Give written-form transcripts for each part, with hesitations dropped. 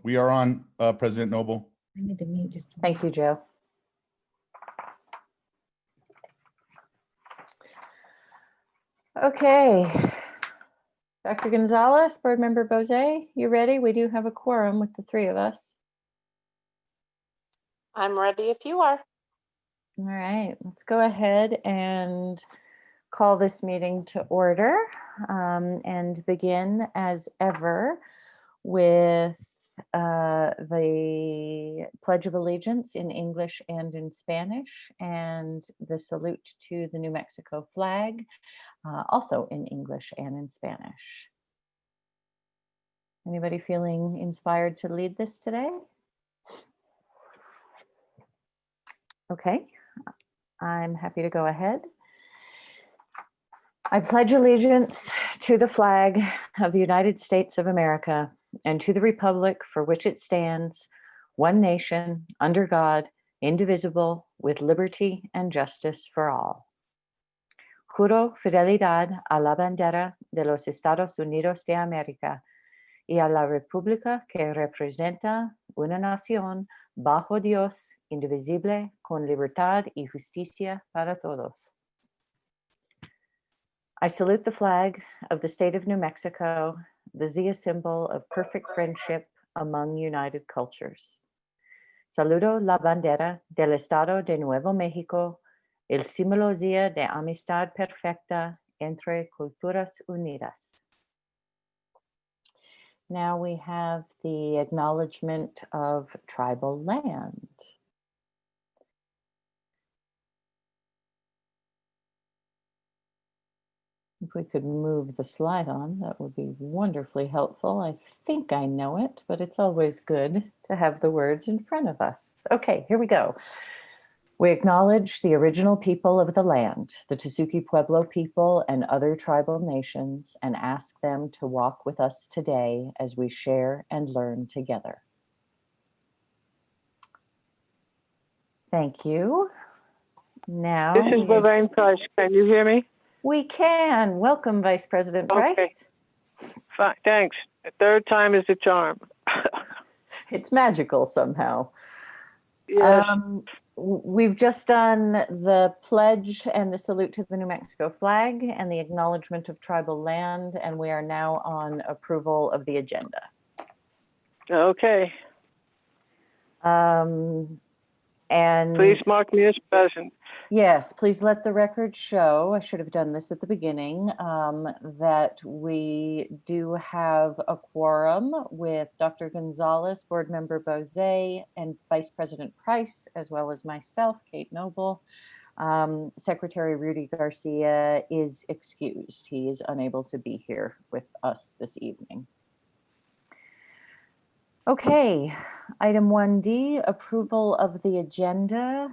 We are on, President Noble. I need to mute just. Thank you, Joe. Okay. Dr. Gonzalez, Board Member Bozay, you ready? We do have a quorum with the three of us. I'm ready if you are. All right, let's go ahead and call this meeting to order and begin as ever with the Pledge of Allegiance in English and in Spanish, and the salute to the New Mexico flag, also in English and in Spanish. Anybody feeling inspired to lead this today? Okay, I'm happy to go ahead. I pledge allegiance to the flag of the United States of America and to the republic for which it stands, one nation, under God, indivisible, with liberty and justice for all. Juro fidelidad a la bandera de los Estados Unidos de América y a la república que representa una nación bajo Dios, indivisible, con libertad y justicia para todos. I salute the flag of the state of New Mexico, the Zia symbol of perfect friendship among united cultures. Saludo la bandera del Estado de Nuevo México, el símbolo Zia de amistad perfecta entre culturas unidas. Now we have the acknowledgement of tribal land. If we could move the slide on, that would be wonderfully helpful. I think I know it, but it's always good to have the words in front of us. Okay, here we go. We acknowledge the original people of the land, the Tusuki Pueblo people and other tribal nations, and ask them to walk with us today as we share and learn together. Thank you. Now, This is Lorraine Price. Can you hear me? we can. Welcome, Vice President Price. Okay. Fine, thanks. The third time is the charm. It's magical somehow. Yes. We've just done the pledge and the salute to the New Mexico flag and the acknowledgement of tribal land, and we are now on approval of the agenda. Okay. And Please mark me as present. yes, please let the record show, I should have done this at the beginning, that we do have a quorum with Dr. Gonzalez, Board Member Bozay, and Vice President Price, as well as myself, Kate Noble. Secretary Rudy Garcia is excused. He is unable to be here with us this evening. Okay, item 1D, approval of the agenda.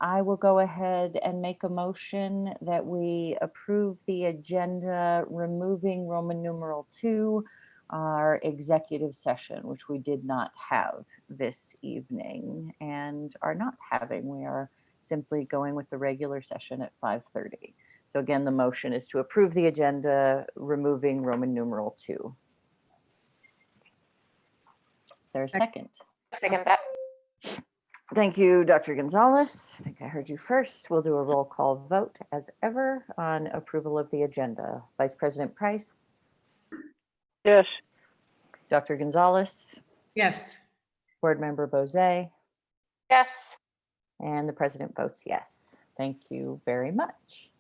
I will go ahead and make a motion that we approve the agenda, removing Roman numeral 2, our executive session, which we did not have this evening and are not having. We are simply going with the regular session at 5:30. So again, the motion is to approve the agenda, removing Roman numeral 2. Is there a second? Second that. Thank you, Dr. Gonzalez. I think I heard you first. We'll do a roll call vote as ever on approval of the agenda. Vice President Price, Yes. Dr. Gonzalez, Yes. Board Member Bozay, Yes. and the President votes yes. Thank you very much.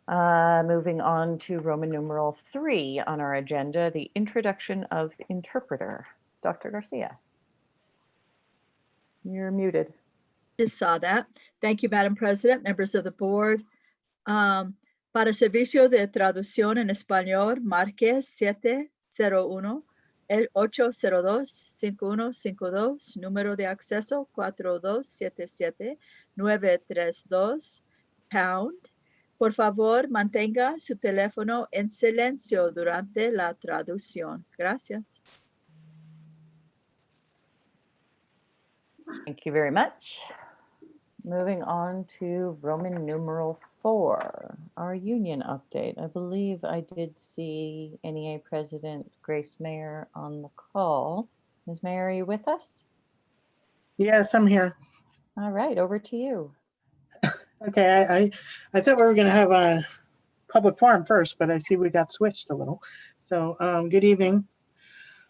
Moving on to Roman numeral 3 on our agenda, the introduction of interpreter. Dr. Garcia. You're muted. Just saw that. Thank you, Madam President, members of the board. Para servicio de traducción en español, marque 701-802-5152, número de acceso 4277-932, pound. Por favor, mantenga su teléfono en silencio durante la traducción. Gracias. Thank you very much. Moving on to Roman numeral 4, our union update. I believe I did see NEA President Grace Mayer on the call. Ms. Mayer, are you with us? Yes, I'm here. All right, over to you. Okay, I thought we were going to have a public forum first, but I see we got switched a little. So, good evening.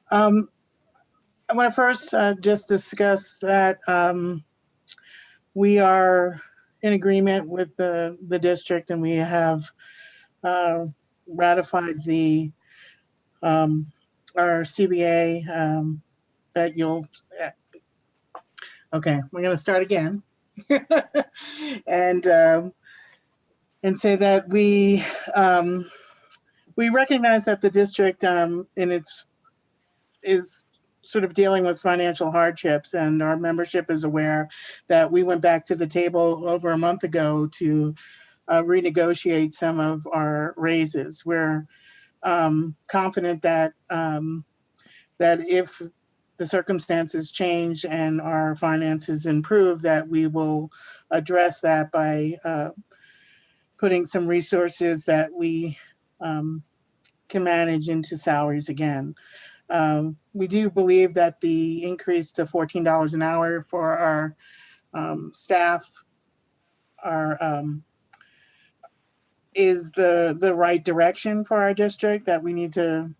I want to first just discuss that we are in agreement with the district, and we have ratified the our CBA that you'll. Okay, we're going to start again, and say that we recognize that the district in its is sort of dealing with financial hardships, and our membership is aware that we went back to the table over a month ago to renegotiate some of our raises. We're confident that that if the circumstances change and our finances improve, that we will address that by putting some resources that we can manage into salaries again. We do believe that the increase to $14 an hour for our staff is the right direction for our district, that we need to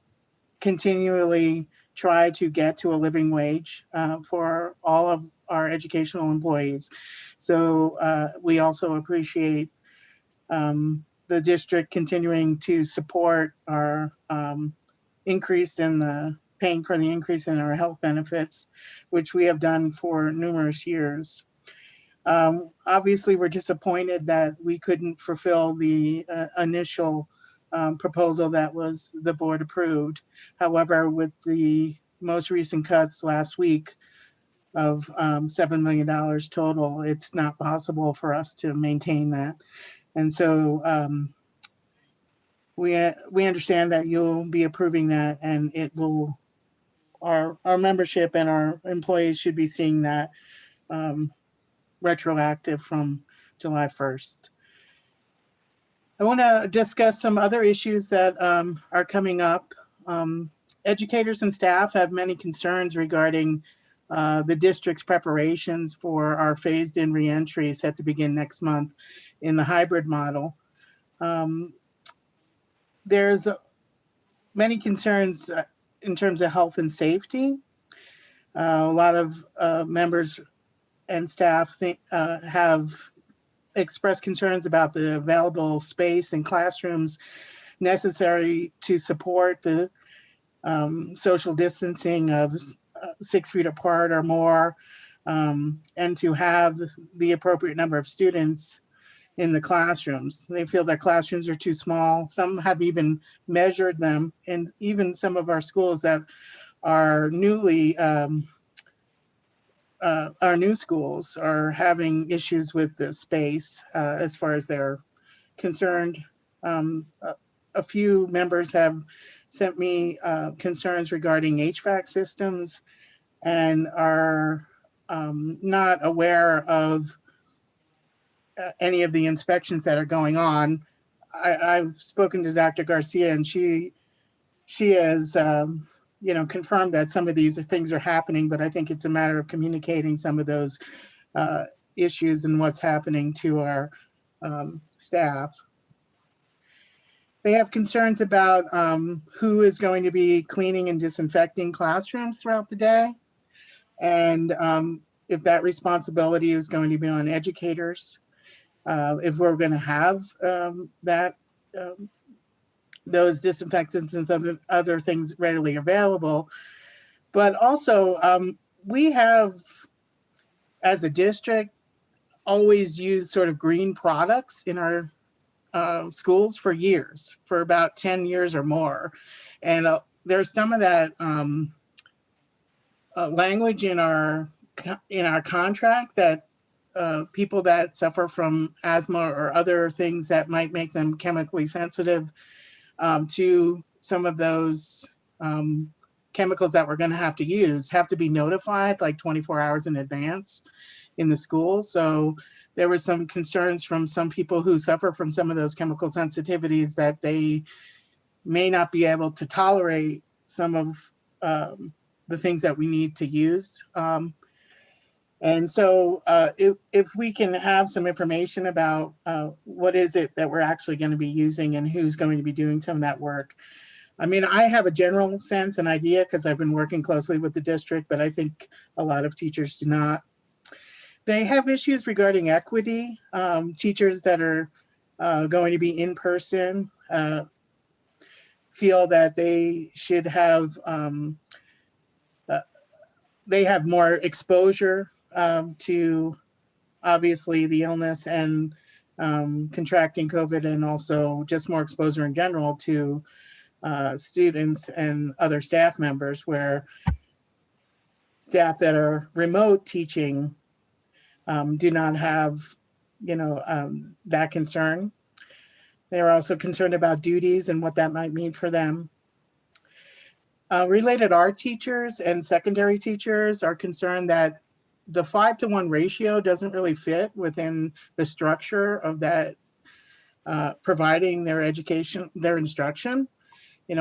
continually try to get to a living wage for all of our educational employees. So we also appreciate the district continuing to support our increase in the paying for the increase in our health benefits, which we have done for numerous years. Obviously, we're disappointed that we couldn't fulfill the initial proposal that was the board approved. However, with the most recent cuts last week of $7 million total, it's not possible for us to maintain that. And so we understand that you'll be approving that, and it will, our membership and our employees should be seeing that retroactive from July 1st. I want to discuss some other issues that are coming up. Educators and staff have many concerns regarding the district's preparations for our phased-in reentry set to begin next month in the hybrid model. There's many concerns in terms of health and safety. A lot of members and staff have expressed concerns about the available space and classrooms necessary to support the social distancing of 6 feet apart or more, and to have the appropriate number of students in the classrooms. They feel their classrooms are too small. Some have even measured them, and even some of our schools that are newly our new schools are having issues with the space as far as they're concerned. A few members have sent me concerns regarding HVAC systems and are not aware of any of the inspections that are going on. I've spoken to Dr. Garcia, and she has confirmed that some of these things are happening, but I think it's a matter of communicating some of those issues and what's happening to our staff. They have concerns about who is going to be cleaning and disinfecting classrooms throughout the day, and if that responsibility is going to be on educators, if we're going to have those disinfectants and other things readily available. But also, we have, as a district, always used sort of green products in our schools for years, for about 10 years or more. And there's some of that language in our contract that people that suffer from asthma or other things that might make them chemically sensitive to some of those chemicals that we're going to have to use have to be notified like 24 hours in advance in the school. So there were some concerns from some people who suffer from some of those chemical sensitivities that they may not be able to tolerate some of the things that we need to use. And so if we can have some information about what is it that we're actually going to be using and who's going to be doing some of that work. I mean, I have a general sense and idea because I've been working closely with the district, but I think a lot of teachers do not. They have issues regarding equity. Teachers that are going to be in person feel that they should have, they have more exposure to obviously the illness and contracting COVID, and also just more exposure in general to students and other staff members, where staff that are remote teaching do not have, that concern. They're also concerned about duties and what that might mean for them. Related art teachers and secondary teachers are concerned that the 5-to-1 ratio doesn't really fit within the structure of that, providing their education, their instruction,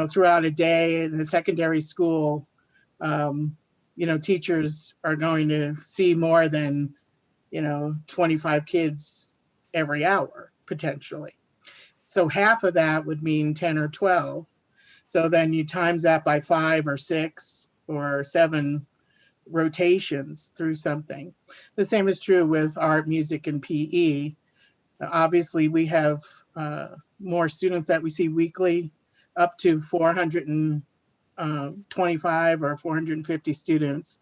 throughout a day in the secondary school. Teachers are going to see more than, 25 kids every hour, potentially. So half of that would mean 10 or 12. So then you times that by 5 or 6 or 7 rotations through something. The same is true with art, music, and PE. Obviously, we have more students that we see weekly, up to 425 or 450 students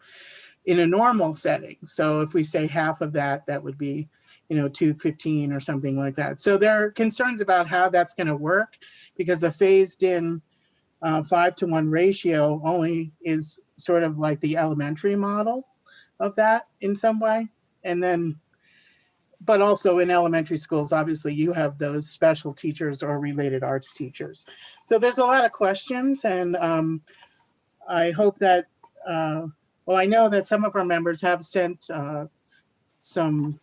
in a normal setting. So if we say half of that, that would be, 215 or something like that. So there are concerns about how that's going to work, because a phased in 5-to-1 ratio only is sort of like the elementary model of that in some way. And then, but also in elementary schools, obviously you have those special teachers or related arts teachers. So there's a lot of questions, and I hope that, well, I know that some of our members have sent some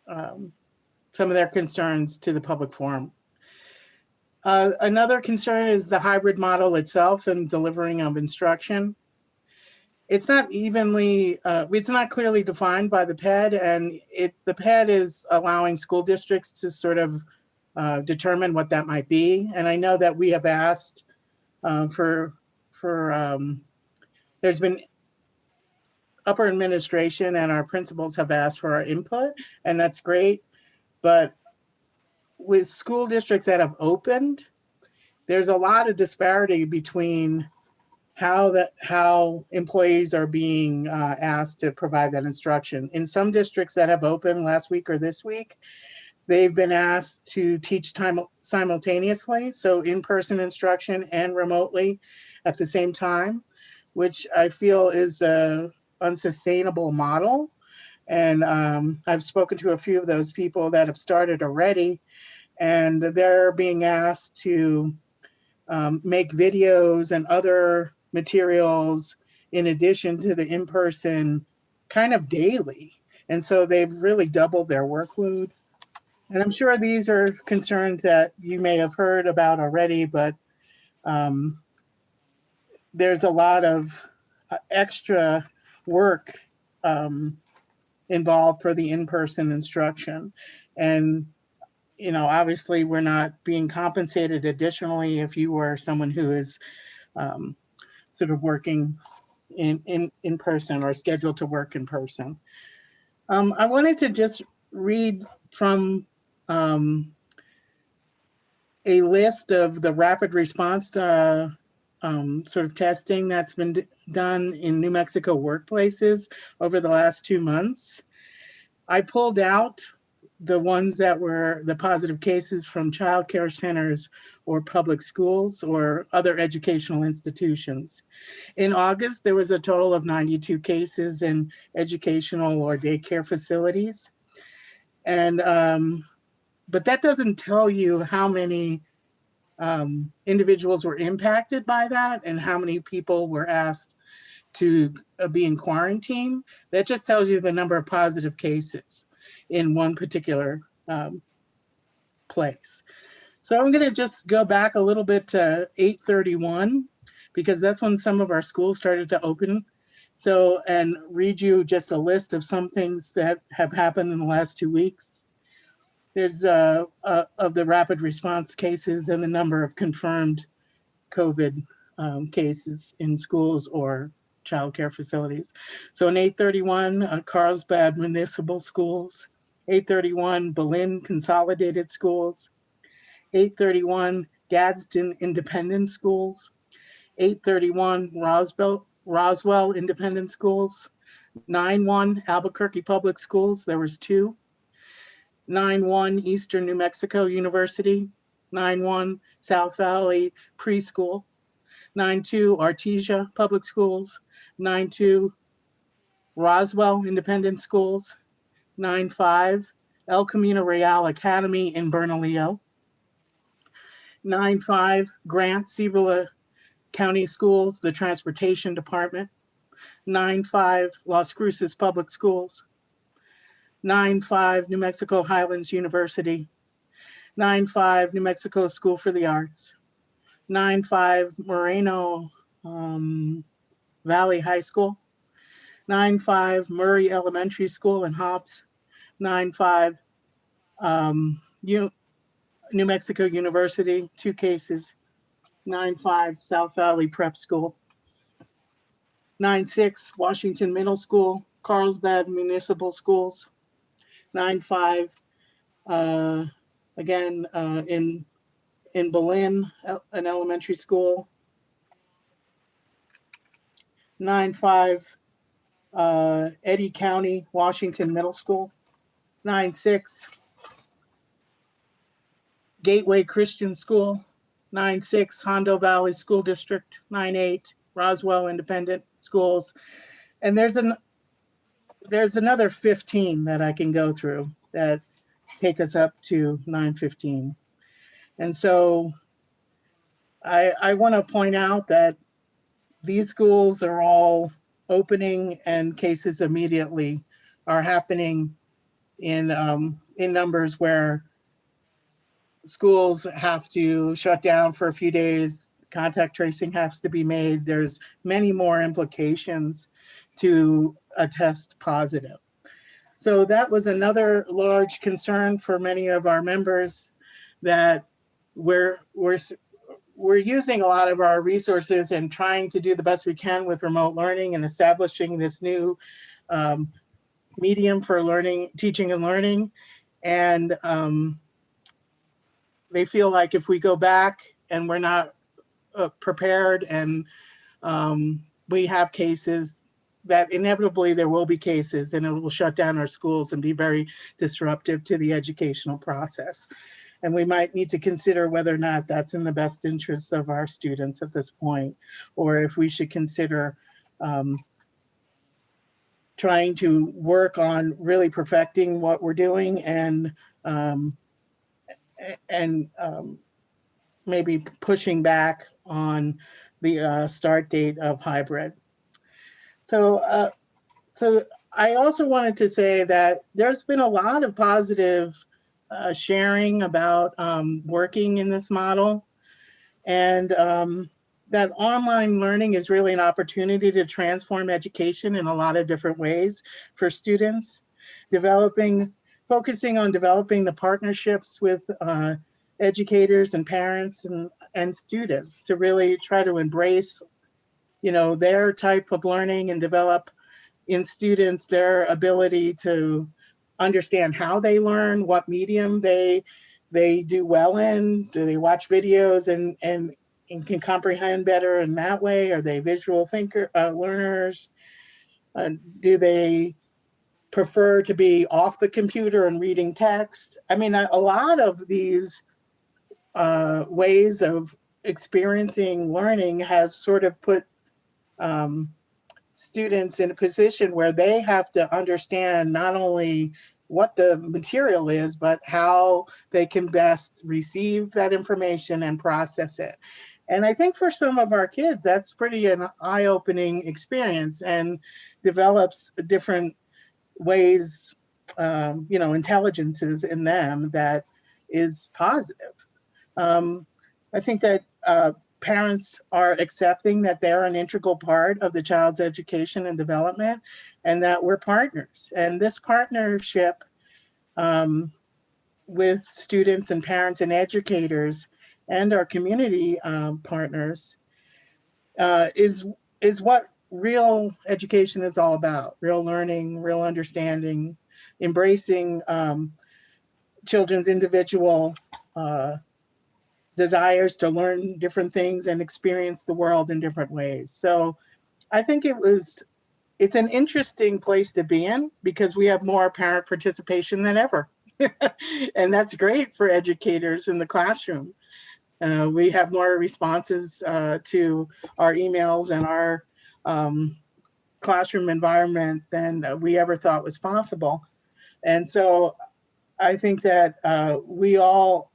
of their concerns to the public forum. Another concern is the hybrid model itself and delivering of instruction. It's not evenly, it's not clearly defined by the PED, and the PED is allowing school districts to sort of determine what that might be. And I know that we have asked there's been upper administration and our principals have asked for our input, and that's great. But with school districts that have opened, there's a lot of disparity between how employees are being asked to provide that instruction. In some districts that have opened last week or this week, they've been asked to teach simultaneously, so in-person instruction and remotely at the same time, which I feel is a unsustainable model. And I've spoken to a few of those people that have started already, and they're being asked to make videos and other materials in addition to the in-person kind of daily. And so they've really doubled their workload. And I'm sure these are concerns that you may have heard about already, but there's a lot of extra work involved for the in-person instruction. And, obviously we're not being compensated additionally if you are someone who is sort of working in person or scheduled to work in person. I wanted to just read from a list of the rapid response sort of testing that's been done in New Mexico workplaces over the last 2 months. I pulled out the ones that were the positive cases from child care centers or public schools or other educational institutions. In August, there was a total of 92 cases in educational or daycare facilities. And, but that doesn't tell you how many individuals were impacted by that and how many people were asked to be in quarantine. That just tells you the number of positive cases in one particular place. So I'm going to just go back a little bit to 8/31 because that's when some of our schools started to open. So, and read you just a list of some things that have happened in the last 2 weeks. There's of the rapid response cases and the number of confirmed COVID cases in schools or childcare facilities. So in 8/31, Carlsbad Municipal Schools, 8/31, Berlin Consolidated Schools, 8/31, Gadsden Independent Schools, 8/31, Roswell Independent Schools, 9/1, Albuquerque Public Schools, there was 2, 9/1, Eastern New Mexico University, 9/1, South Valley Preschool, 9/2, Artesia Public Schools, 9/2, Roswell Independent Schools, 9/5, El Camino Real Academy in Bernalillo, 9/5, Grant Cibola County Schools, the Transportation Department, 9/5, Las Cruces Public Schools, 9/5, New Mexico Highlands University, 9/5, New Mexico School for the Arts, 9/5, Moreno Valley High School, 9/5, Murray Elementary School in Hobbs, 9/5, New Mexico University, 2 cases, 9/5, South Valley Prep School, 9/6, Washington Middle School, Carlsbad Municipal Schools, 9/5, again, in Berlin, an elementary school, 9/5, Eddy County, Washington Middle School, 9/6, Gateway Christian School, 9/6, Hondo Valley School District, 9/8, Roswell Independent Schools. And there's another 15 that I can go through that take us up to 9/15. And so I want to point out that these schools are all opening and cases immediately are happening in numbers where schools have to shut down for a few days, contact tracing has to be made. There's many more implications to a test positive. So that was another large concern for many of our members, that we're using a lot of our resources and trying to do the best we can with remote learning and establishing this new medium for learning, teaching and learning. And they feel like if we go back and we're not prepared and we have cases, that inevitably there will be cases and it will shut down our schools and be very disruptive to the educational process. And we might need to consider whether or not that's in the best interests of our students at this point, or if we should consider trying to work on really perfecting what we're doing and maybe pushing back on the start date of hybrid. So I also wanted to say that there's been a lot of positive sharing about working in this model, and that online learning is really an opportunity to transform education in a lot of different ways for students, focusing on developing the partnerships with educators and parents and students to really try to embrace, their type of learning and develop in students their ability to understand how they learn, what medium they do well in. Do they watch videos and can comprehend better in that way? Are they visual learners? Do they prefer to be off the computer and reading text? I mean, a lot of these ways of experiencing learning has sort of put students in a position where they have to understand not only what the material is, but how they can best receive that information and process it. And I think for some of our kids, that's pretty an eye-opening experience and develops different ways, intelligences in them that is positive. I think that parents are accepting that they're an integral part of the child's education and development, and that we're partners. And this partnership with students and parents and educators and our community partners is what real education is all about. Real learning, real understanding, embracing children's individual desires to learn different things and experience the world in different ways. So I think it's an interesting place to be in because we have more parent participation than ever. And that's great for educators in the classroom. We have more responses to our emails and our classroom environment than we ever thought was possible. And so I think that we all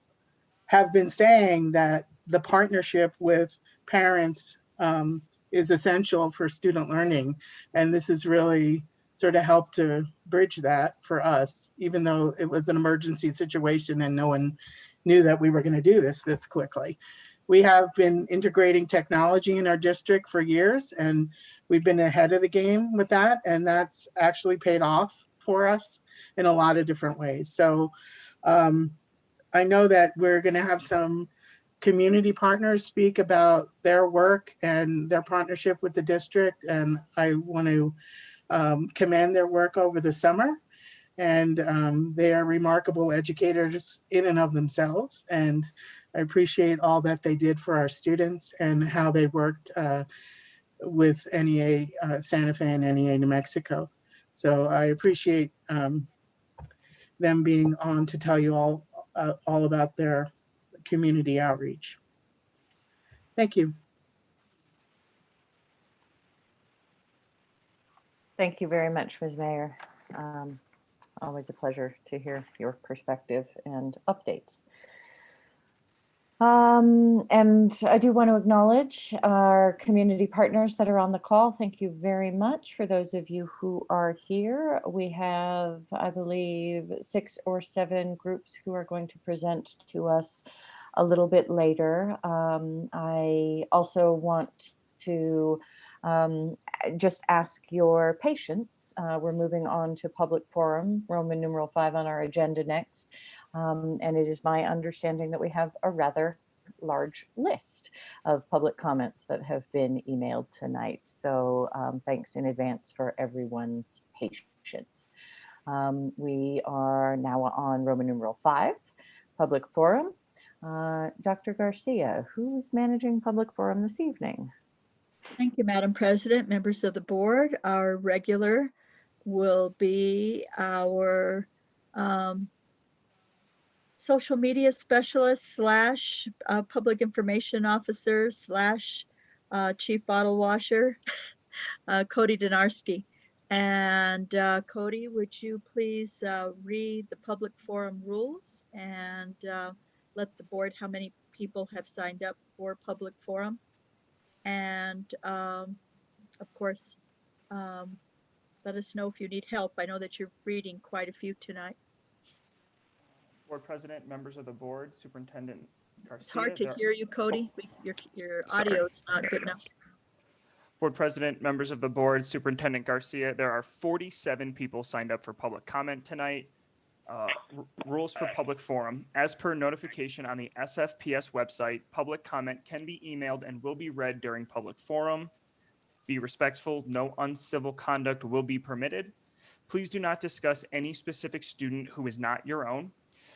have been saying that the partnership with parents is essential for student learning. And this has really sort of helped to bridge that for us, even though it was an emergency situation and no one knew that we were going to do this quickly. We have been integrating technology in our district for years, and we've been ahead of the game with that. And that's actually paid off for us in a lot of different ways. So I know that we're going to have some community partners speak about their work and their partnership with the district. And I want to commend their work over the summer. And they are remarkable educators in and of themselves. And I appreciate all that they did for our students and how they worked with NEA Santa Fe and NEA New Mexico. So I appreciate them being on to tell you all about their community outreach. Thank you. Thank you very much, Ms. Mayer. Always a pleasure to hear your perspective and updates. And I do want to acknowledge our community partners that are on the call. Thank you very much for those of you who are here. We have, I believe, 6 or 7 groups who are going to present to us a little bit later. I also want to just ask your patience. We're moving on to public forum, Roman numeral 5 on our agenda next. And it is my understanding that we have a rather large list of public comments that have been emailed tonight. So thanks in advance for everyone's patience. We are now on Roman numeral 5, public forum. Dr. Garcia, who's managing public forum this evening? Thank you, Madam President, members of the board. Our regular will be our social media specialist / public information officer / chief bottle washer, Cody Donarski. And Cody, would you please read the public forum rules and let the board how many people have signed up for public forum? And of course, let us know if you need help. I know that you're reading quite a few tonight. Board President, members of the board, Superintendent Garcia. It's hard to hear you, Cody. Your audio is not good enough. Board President, members of the board, Superintendent Garcia, there are 47 people signed up for public comment tonight. Rules for public forum. As per notification on the SFPS website, public comment can be emailed and will be read during public forum. Be respectful. No uncivil conduct will be permitted. Please do not discuss any specific student who is not your own.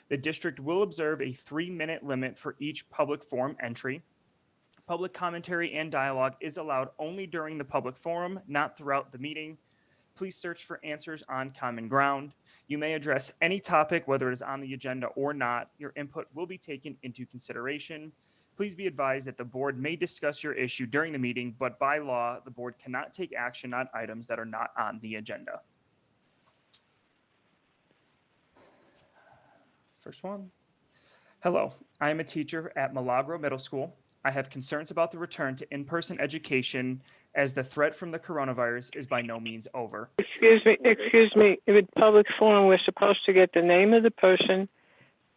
The district will observe a 3-minute limit for each public forum entry. Public commentary and dialogue is allowed only during the public forum, not throughout the meeting. Please search for answers on common ground. You may address any topic, whether it is on the agenda or not. Your input will be taken into consideration. Please be advised that the board may discuss your issue during the meeting, but by law, the board cannot take action on items that are not on the agenda. First one. Hello, I am a teacher at Milagro Middle School. I have concerns about the return to in-person education as the threat from the coronavirus is by no means over. Excuse me. In public forum, we're supposed to get the name of the person,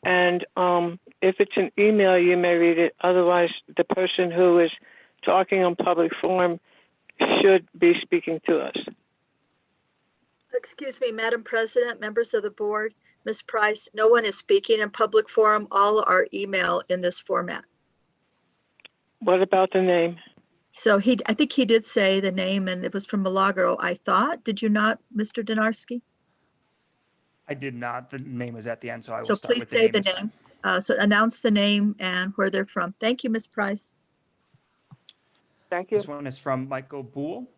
and if it's an email, you may read it. Otherwise, the person who is talking on public forum should be speaking to us. Excuse me, Madam President, members of the board, Ms. Price, no one is speaking in public forum. All are email in this format. What about the name? So I think he did say the name and it was from Milagro, I thought. Did you not, Mr. Donarski? I did not. The name is at the end, so I will So start please with the say name the this time. name. So announce the name and where they're from. Thank you, Ms. Price. Thank you. This one is from Michael Boole.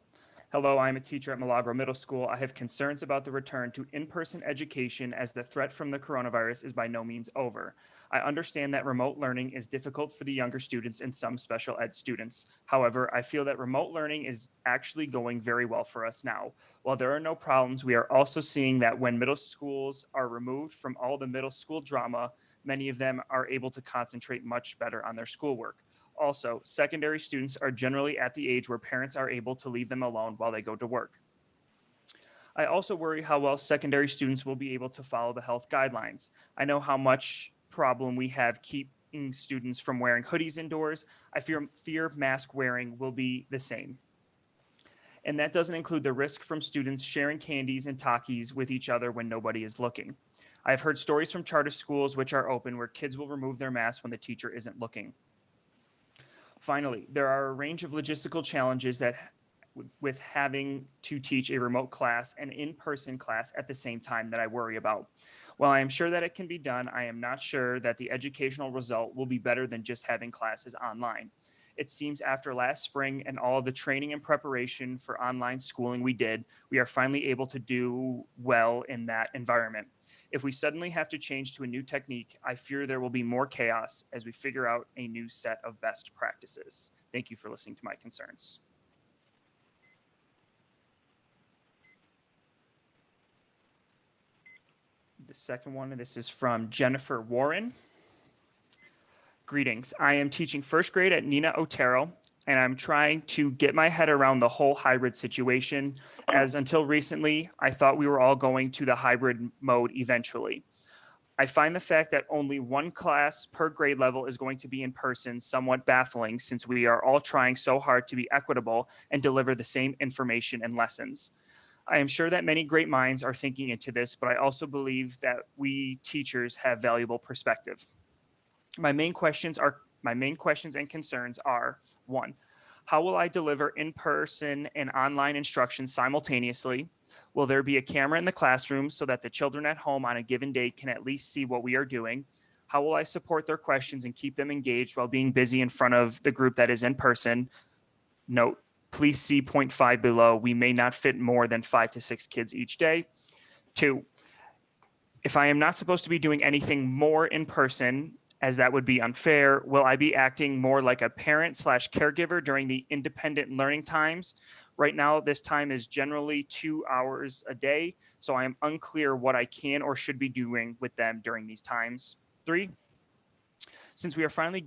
Hello, I'm a teacher at Milagro Middle School. I have concerns about the return to in-person education as the threat from the coronavirus is by no means over. I understand that remote learning is difficult for the younger students and some special ed students. However, I feel that remote learning is actually going very well for us now. While there are no problems, we are also seeing that when middle schools are removed from all the middle school drama, many of them are able to concentrate much better on their schoolwork. Also, secondary students are generally at the age where parents are able to leave them alone while they go to work. I also worry how well secondary students will be able to follow the health guidelines. I know how much problem we have keeping students from wearing hoodies indoors. I fear mask wearing will be the same. And that doesn't include the risk from students sharing candies and Takis with each other when nobody is looking. I've heard stories from charter schools which are open where kids will remove their masks when the teacher isn't looking. Finally, there are a range of logistical challenges that with having to teach a remote class and in-person class at the same time that I worry about. While I am sure that it can be done, I am not sure that the educational result will be better than just having classes online. It seems after last spring and all of the training and preparation for online schooling we did, we are finally able to do well in that environment. If we suddenly have to change to a new technique, I fear there will be more chaos as we figure out a new set of best practices. Thank you for listening to my concerns. The second one, this is from Jennifer Warren. Greetings. I am teaching first grade at Nina Otero, and I'm trying to get my head around the whole hybrid situation, as until recently, I thought we were all going to the hybrid mode eventually. I find the fact that only one class per grade level is going to be in person somewhat baffling, since we are all trying so hard to be equitable and deliver the same information and lessons. I am sure that many great minds are thinking into this, but I also believe that we teachers have valuable perspective. My main questions and concerns are: one, how will I deliver in-person and online instruction simultaneously? Will there be a camera in the classroom so that the children at home on a given day can at least see what we are doing? How will I support their questions and keep them engaged while being busy in front of the group that is in person? Note, please see point 5 below. We may not fit more than 5 to 6 kids each day. 2, if I am not supposed to be doing anything more in person, as that would be unfair, will I be acting more like a parent/caregiver during the independent learning times? Right now, this time is generally 2 hours a day, so I am unclear what I can or should be doing with them during these times. 3, since we are finally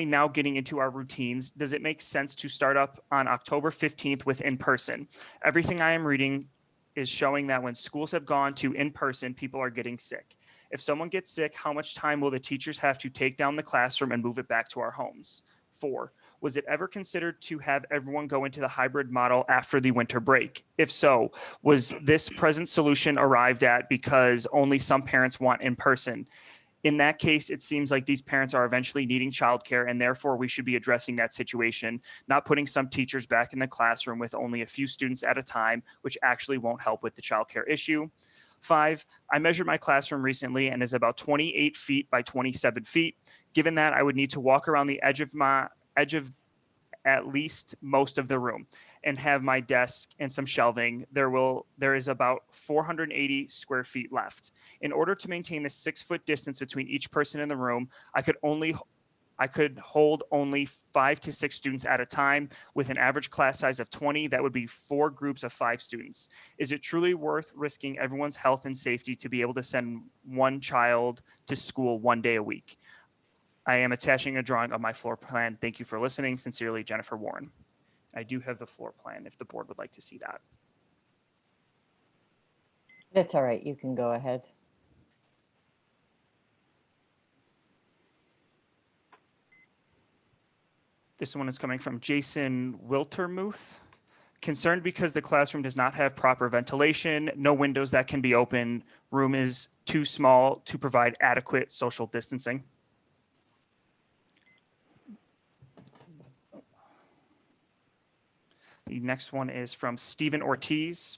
now getting into our routines, does it make sense to start up on October 15th with in-person? Everything I am reading is showing that when schools have gone to in-person, people are getting sick. If someone gets sick, how much time will the teachers have to take down the classroom and move it back to our homes? 4, was it ever considered to have everyone go into the hybrid model after the winter break? If so, was this present solution arrived at because only some parents want in-person? In that case, it seems like these parents are eventually needing childcare, and therefore we should be addressing that situation, not putting some teachers back in the classroom with only a few students at a time, which actually won't help with the childcare issue. 5, I measured my classroom recently and is about 28 feet by 27 feet. Given that, I would need to walk around the edge of at least most of the room and have my desk and some shelving. There is about 480 square feet left. In order to maintain the 6-foot distance between each person in the room, I could only I could hold only 5 to 6 students at a time with an average class size of 20. That would be 4 groups of 5 students. Is it truly worth risking everyone's health and safety to be able to send one child to school 1 day a week? I am attaching a drawing of my floor plan. Thank you for listening. Sincerely, Jennifer Warren. I do have the floor plan if the board would like to see that. That's all right. You can go ahead. This one is coming from Jason Wiltermuth. Concerned because the classroom does not have proper ventilation, no windows that can be open, room is too small to provide adequate social distancing. The next one is from Stephen Ortiz.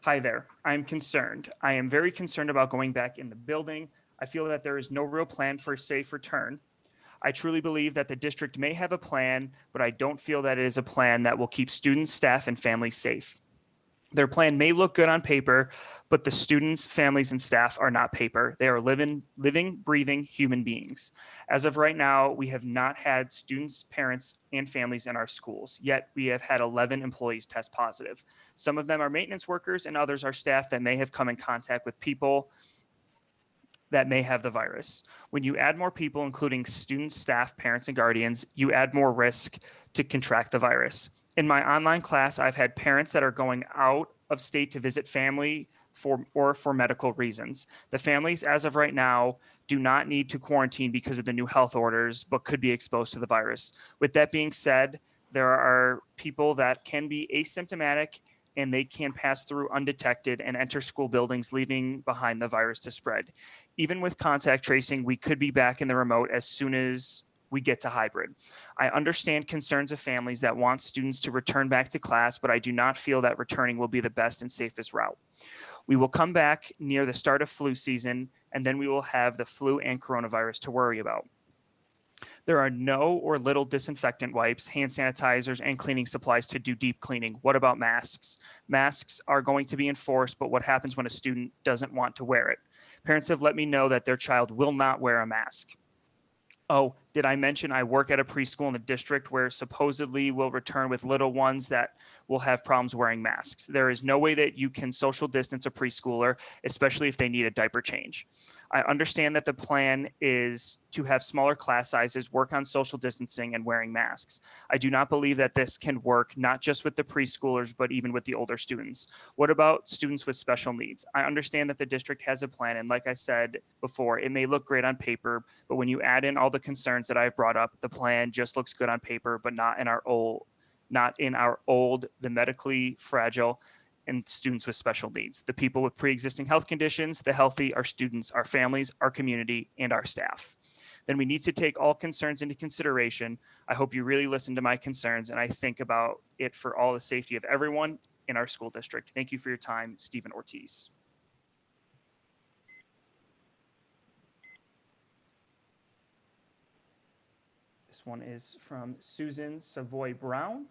Hi there. I'm concerned. I am very concerned about going back in the building. I feel that there is no real plan for a safe return. I truly believe that the district may have a plan, but I don't feel that it is a plan that will keep students, staff, and families safe. Their plan may look good on paper, but the students, families, and staff are not paper. They are living, breathing human beings. As of right now, we have not had students, parents, and families in our schools, yet we have had 11 employees test positive. Some of them are maintenance workers and others are staff that may have come in contact with people that may have the virus. When you add more people, including students, staff, parents, and guardians, you add more risk to contract the virus. In my online class, I've had parents that are going out of state to visit family for medical reasons. The families, as of right now, do not need to quarantine because of the new health orders, but could be exposed to the virus. With that being said, there are people that can be asymptomatic and they can pass through undetected and enter school buildings, leaving behind the virus to spread. Even with contact tracing, we could be back in the remote as soon as we get to hybrid. I understand concerns of families that want students to return back to class, but I do not feel that returning will be the best and safest route. We will come back near the start of flu season, and then we will have the flu and coronavirus to worry about. There are no or little disinfectant wipes, hand sanitizers, and cleaning supplies to do deep cleaning. What about masks? Masks are going to be enforced, but what happens when a student doesn't want to wear it? Parents have let me know that their child will not wear a mask. Oh, did I mention I work at a preschool in the district where supposedly we'll return with little ones that will have problems wearing masks? There is no way that you can social distance a preschooler, especially if they need a diaper change. I understand that the plan is to have smaller class sizes, work on social distancing and wearing masks. I do not believe that this can work, not just with the preschoolers, but even with the older students. What about students with special needs? I understand that the district has a plan, and like I said before, it may look great on paper, but when you add in all the concerns that I've brought up, the plan just looks good on paper, but not in our old, the medically fragile, and students with special needs. The people with pre-existing health conditions, the healthy, our students, our families, our community, and our staff. Then we need to take all concerns into consideration. I hope you really listen to my concerns, and I think about it for all the safety of everyone in our school district. Thank you for your time, Stephen Ortiz. This one is from Susan Savoy Brown.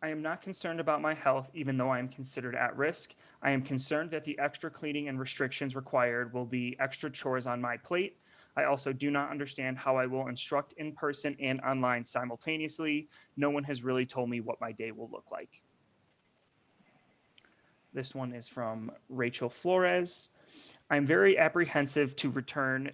I am not concerned about my health, even though I am considered at risk. I am concerned that the extra cleaning and restrictions required will be extra chores on my plate. I also do not understand how I will instruct in person and online simultaneously. No one has really told me what my day will look like. This one is from Rachel Flores. I'm very apprehensive to return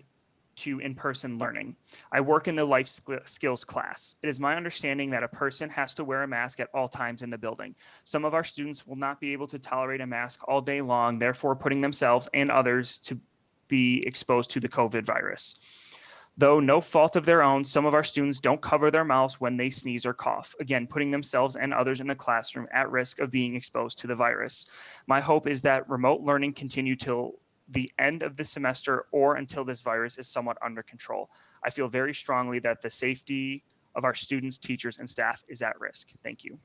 to in-person learning. I work in the life skills class. It is my understanding that a person has to wear a mask at all times in the building. Some of our students will not be able to tolerate a mask all day long, therefore putting themselves and others to be exposed to the COVID virus. Though no fault of their own, some of our students don't cover their mouths when they sneeze or cough, again, putting themselves and others in the classroom at risk of being exposed to the virus. My hope is that remote learning continue till the end of the semester or until this virus is somewhat under control. I feel very strongly that the safety of our students, teachers, and staff is at risk. Thank you.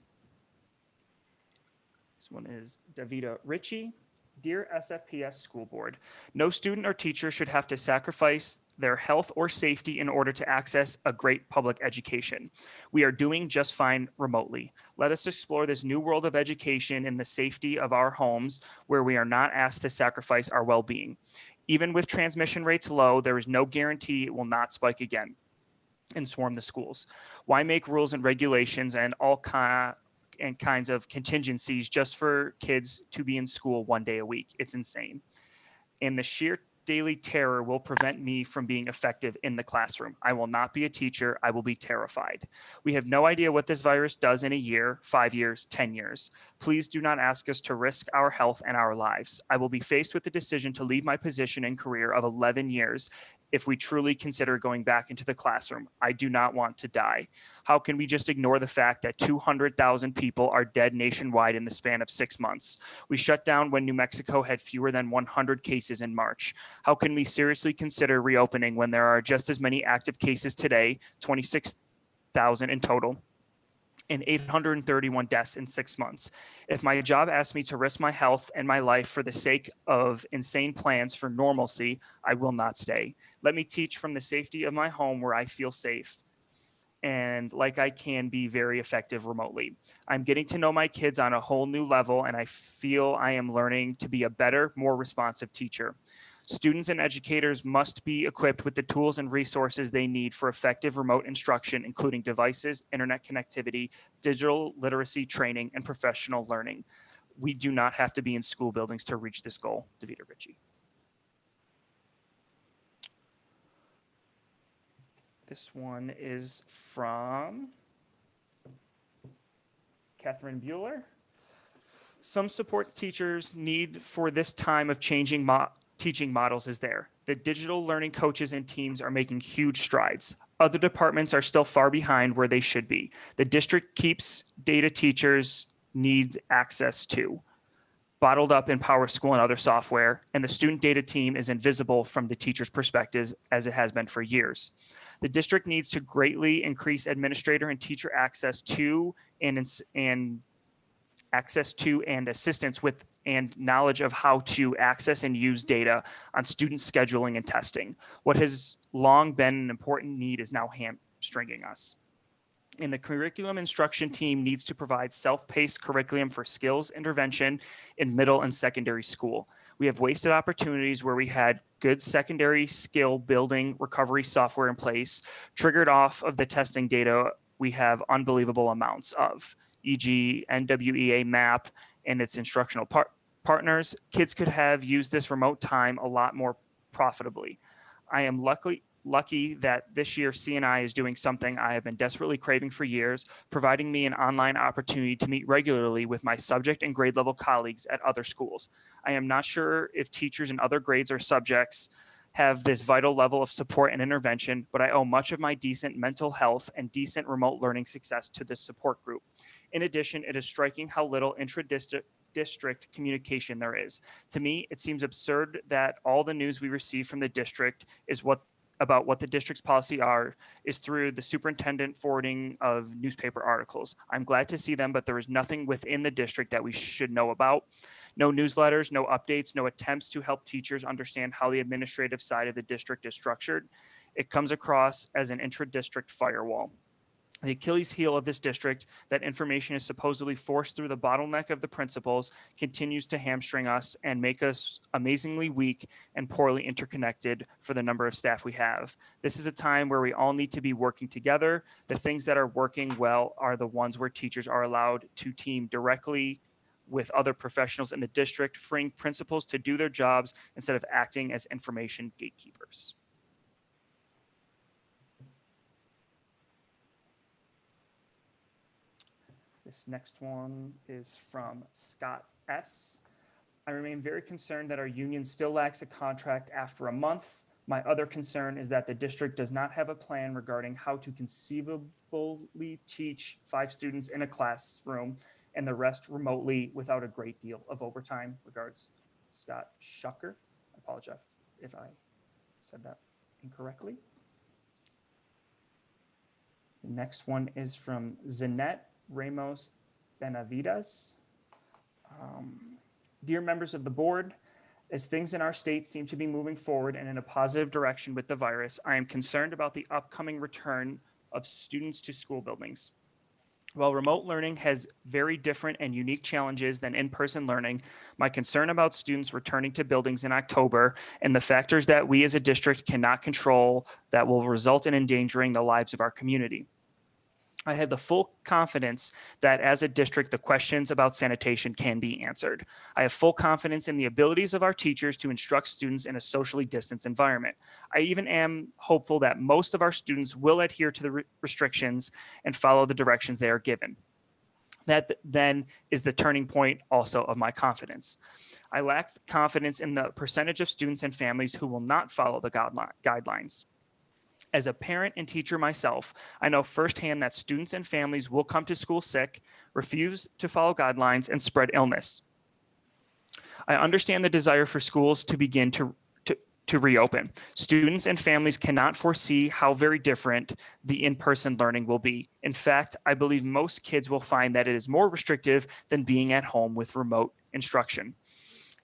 This one is Davida Ritchie. Dear SFPS School Board, no student or teacher should have to sacrifice their health or safety in order to access a great public education. We are doing just fine remotely. Let us explore this new world of education in the safety of our homes where we are not asked to sacrifice our well-being. Even with transmission rates low, there is no guarantee it will not spike again. and swarm the schools? Why make rules and regulations and all kinds of contingencies just for kids to be in school 1 day a week? It's insane. And the sheer daily terror will prevent me from being effective in the classroom. I will not be a teacher. I will be terrified. We have no idea what this virus does in a year, 5 years, 10 years. Please do not ask us to risk our health and our lives. I will be faced with the decision to leave my position and career of 11 years if we truly consider going back into the classroom. I do not want to die. How can we just ignore the fact that 200,000 people are dead nationwide in the span of 6 months? We shut down when New Mexico had fewer than 100 cases in March. How can we seriously consider reopening when there are just as many active cases today, 26,000 in total, and 831 deaths in 6 months? If my job asks me to risk my health and my life for the sake of insane plans for normalcy, I will not stay. Let me teach from the safety of my home where I feel safe and like I can be very effective remotely. I'm getting to know my kids on a whole new level, and I feel I am learning to be a better, more responsive teacher. Students and educators must be equipped with the tools and resources they need for effective remote instruction, including devices, internet connectivity, digital literacy training, and professional learning. We do not have to be in school buildings to reach this goal. Davida Ritchie. This one is from Catherine Bueller. Some support teachers need for this time of changing teaching models is there. The digital learning coaches and teams are making huge strides. Other departments are still far behind where they should be. The district keeps data teachers need access to, bottled up in PowerSchool and other software, and the student data team is invisible from the teacher's perspective as it has been for years. The district needs to greatly increase administrator and teacher access to and assistance with and knowledge of how to access and use data on student scheduling and testing. What has long been an important need is now hamstringing us. And the curriculum instruction team needs to provide self-paced curriculum for skills intervention in middle and secondary school. We have wasted opportunities where we had good secondary skill building recovery software in place, triggered off of the testing data we have unbelievable amounts of, e.g. NWEA MAP and its instructional partners. Kids could have used this remote time a lot more profitably. I am lucky that this year CNI is doing something I have been desperately craving for years, providing me an online opportunity to meet regularly with my subject and grade level colleagues at other schools. I am not sure if teachers in other grades or subjects have this vital level of support and intervention, but I owe much of my decent mental health and decent remote learning success to this support group. In addition, it is striking how little intra-district communication there is. To me, it seems absurd that all the news we receive from the district is about what the district's policy is through the superintendent forwarding of newspaper articles. I'm glad to see them, but there is nothing within the district that we should know about. No newsletters, no updates, no attempts to help teachers understand how the administrative side of the district is structured. It comes across as an intra-district firewall. The Achilles heel of this district, that information is supposedly forced through the bottleneck of the principals, continues to hamstring us and make us amazingly weak and poorly interconnected for the number of staff we have. This is a time where we all need to be working together. The things that are working well are the ones where teachers are allowed to team directly with other professionals in the district, freeing principals to do their jobs instead of acting as information gatekeepers. This next one is from Scott S. I remain very concerned that our union still lacks a contract after a month. My other concern is that the district does not have a plan regarding how to conceivably teach 5 students in a classroom and the rest remotely without a great deal of overtime. Regards, Scott Schucker. I apologize if I said that incorrectly. The next one is from Zinette Ramos Benavides. Dear members of the board, as things in our state seem to be moving forward and in a positive direction with the virus, I am concerned about the upcoming return of students to school buildings. While remote learning has very different and unique challenges than in-person learning, my concern about students returning to buildings in October and the factors that we as a district cannot control that will result in endangering the lives of our community. I have the full confidence that as a district, the questions about sanitation can be answered. I have full confidence in the abilities of our teachers to instruct students in a socially distanced environment. I even am hopeful that most of our students will adhere to the restrictions and follow the directions they are given. That then is the turning point also of my confidence. I lack confidence in the percentage of students and families who will not follow the guidelines. As a parent and teacher myself, I know firsthand that students and families will come to school sick, refuse to follow guidelines, and spread illness. I understand the desire for schools to begin to reopen. Students and families cannot foresee how very different the in-person learning will be. In fact, I believe most kids will find that it is more restrictive than being at home with remote instruction.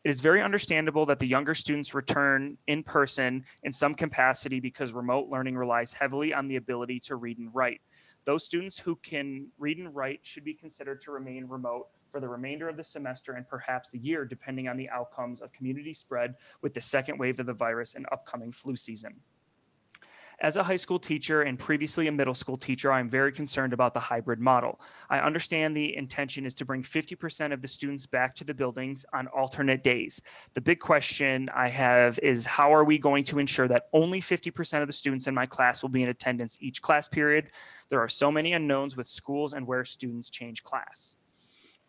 It is very understandable that the younger students return in person in some capacity because remote learning relies heavily on the ability to read and write. Those students who can read and write should be considered to remain remote for the remainder of the semester and perhaps the year, depending on the outcomes of community spread with the second wave of the virus and upcoming flu season. As a high school teacher and previously a middle school teacher, I'm very concerned about the hybrid model. I understand the intention is to bring 50% of the students back to the buildings on alternate days. The big question I have is how are we going to ensure that only 50% of the students in my class will be in attendance each class period? There are so many unknowns with schools and where students change class.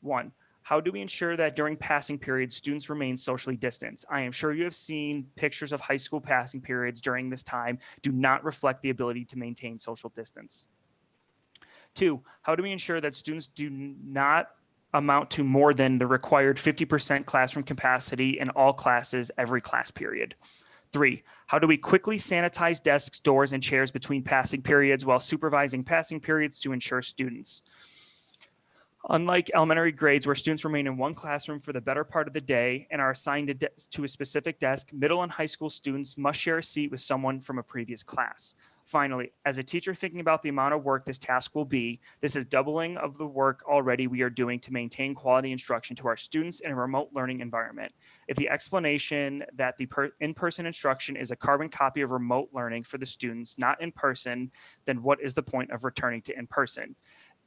1. How do we ensure that during passing periods, students remain socially distanced? I am sure you have seen pictures of high school passing periods during this time do not reflect the ability to maintain social distance. 2, how do we ensure that students do not amount to more than the required 50% classroom capacity in all classes every class period? 3, how do we quickly sanitize desks, doors, and chairs between passing periods while supervising passing periods to ensure students? Unlike elementary grades where students remain in one classroom for the better part of the day and are assigned to a specific desk, middle and high school students must share a seat with someone from a previous class. Finally, as a teacher thinking about the amount of work this task will be, this is doubling of the work already we are doing to maintain quality instruction to our students in a remote learning environment. If the explanation that the in-person instruction is a carbon copy of remote learning for the students, not in person, then what is the point of returning to in-person?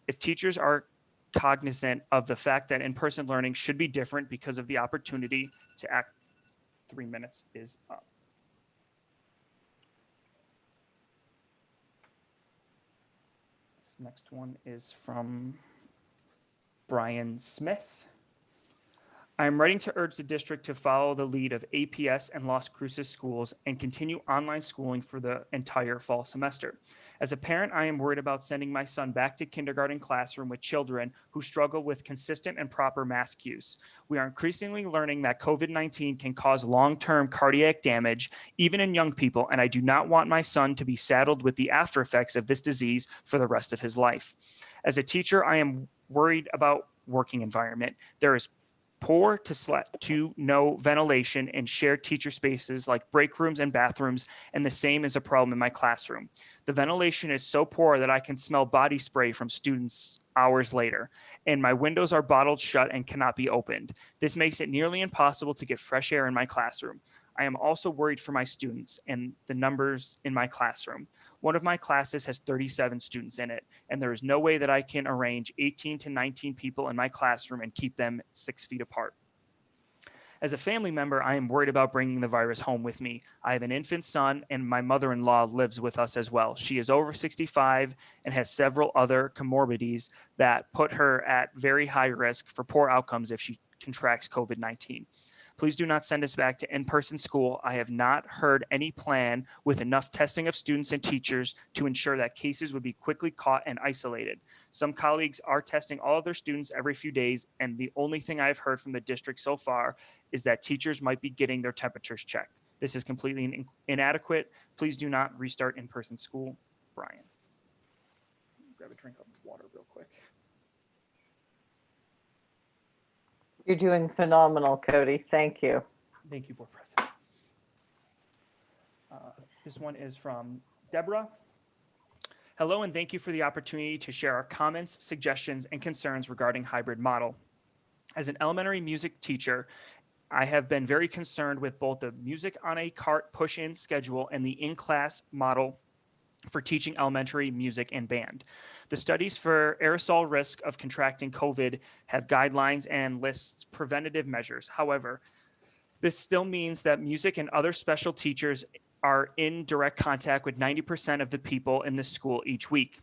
If teachers are cognizant of the fact that in-person learning should be different because of the opportunity to act. 3 minutes is up. This next one is from Brian Smith. I'm writing to urge the district to follow the lead of APS and Las Cruces schools and continue online schooling for the entire fall semester. As a parent, I am worried about sending my son back to kindergarten classroom with children who struggle with consistent and proper mask use. We are increasingly learning that COVID-19 can cause long-term cardiac damage, even in young people, and I do not want my son to be saddled with the after effects of this disease for the rest of his life. As a teacher, I am worried about working environment. There is poor to no ventilation in shared teacher spaces like break rooms and bathrooms, and the same is a problem in my classroom. The ventilation is so poor that I can smell body spray from students hours later, and my windows are bottled shut and cannot be opened. This makes it nearly impossible to get fresh air in my classroom. I am also worried for my students and the numbers in my classroom. One of my classes has 37 students in it, and there is no way that I can arrange 18 to 19 people in my classroom and keep them 6 feet apart. As a family member, I am worried about bringing the virus home with me. I have an infant son, and my mother-in-law lives with us as well. She is over 65 and has several other comorbidities that put her at very high risk for poor outcomes if she contracts COVID-19. Please do not send us back to in-person school. I have not heard any plan with enough testing of students and teachers to ensure that cases would be quickly caught and isolated. Some colleagues are testing all of their students every few days, and the only thing I've heard from the district so far is that teachers might be getting their temperatures checked. This is completely inadequate. Please do not restart in-person school. Brian. Grab a drink of water real quick. You're doing phenomenal, Cody. Thank you. Thank you, Board President. This one is from Deborah. Hello, and thank you for the opportunity to share our comments, suggestions, and concerns regarding hybrid model. As an elementary music teacher, I have been very concerned with both the music on a cart push-in schedule and the in-class model for teaching elementary music and band. The studies for aerosol risk of contracting COVID have guidelines and lists preventative measures. However, this still means that music and other special teachers are in direct contact with 90% of the people in the school each week.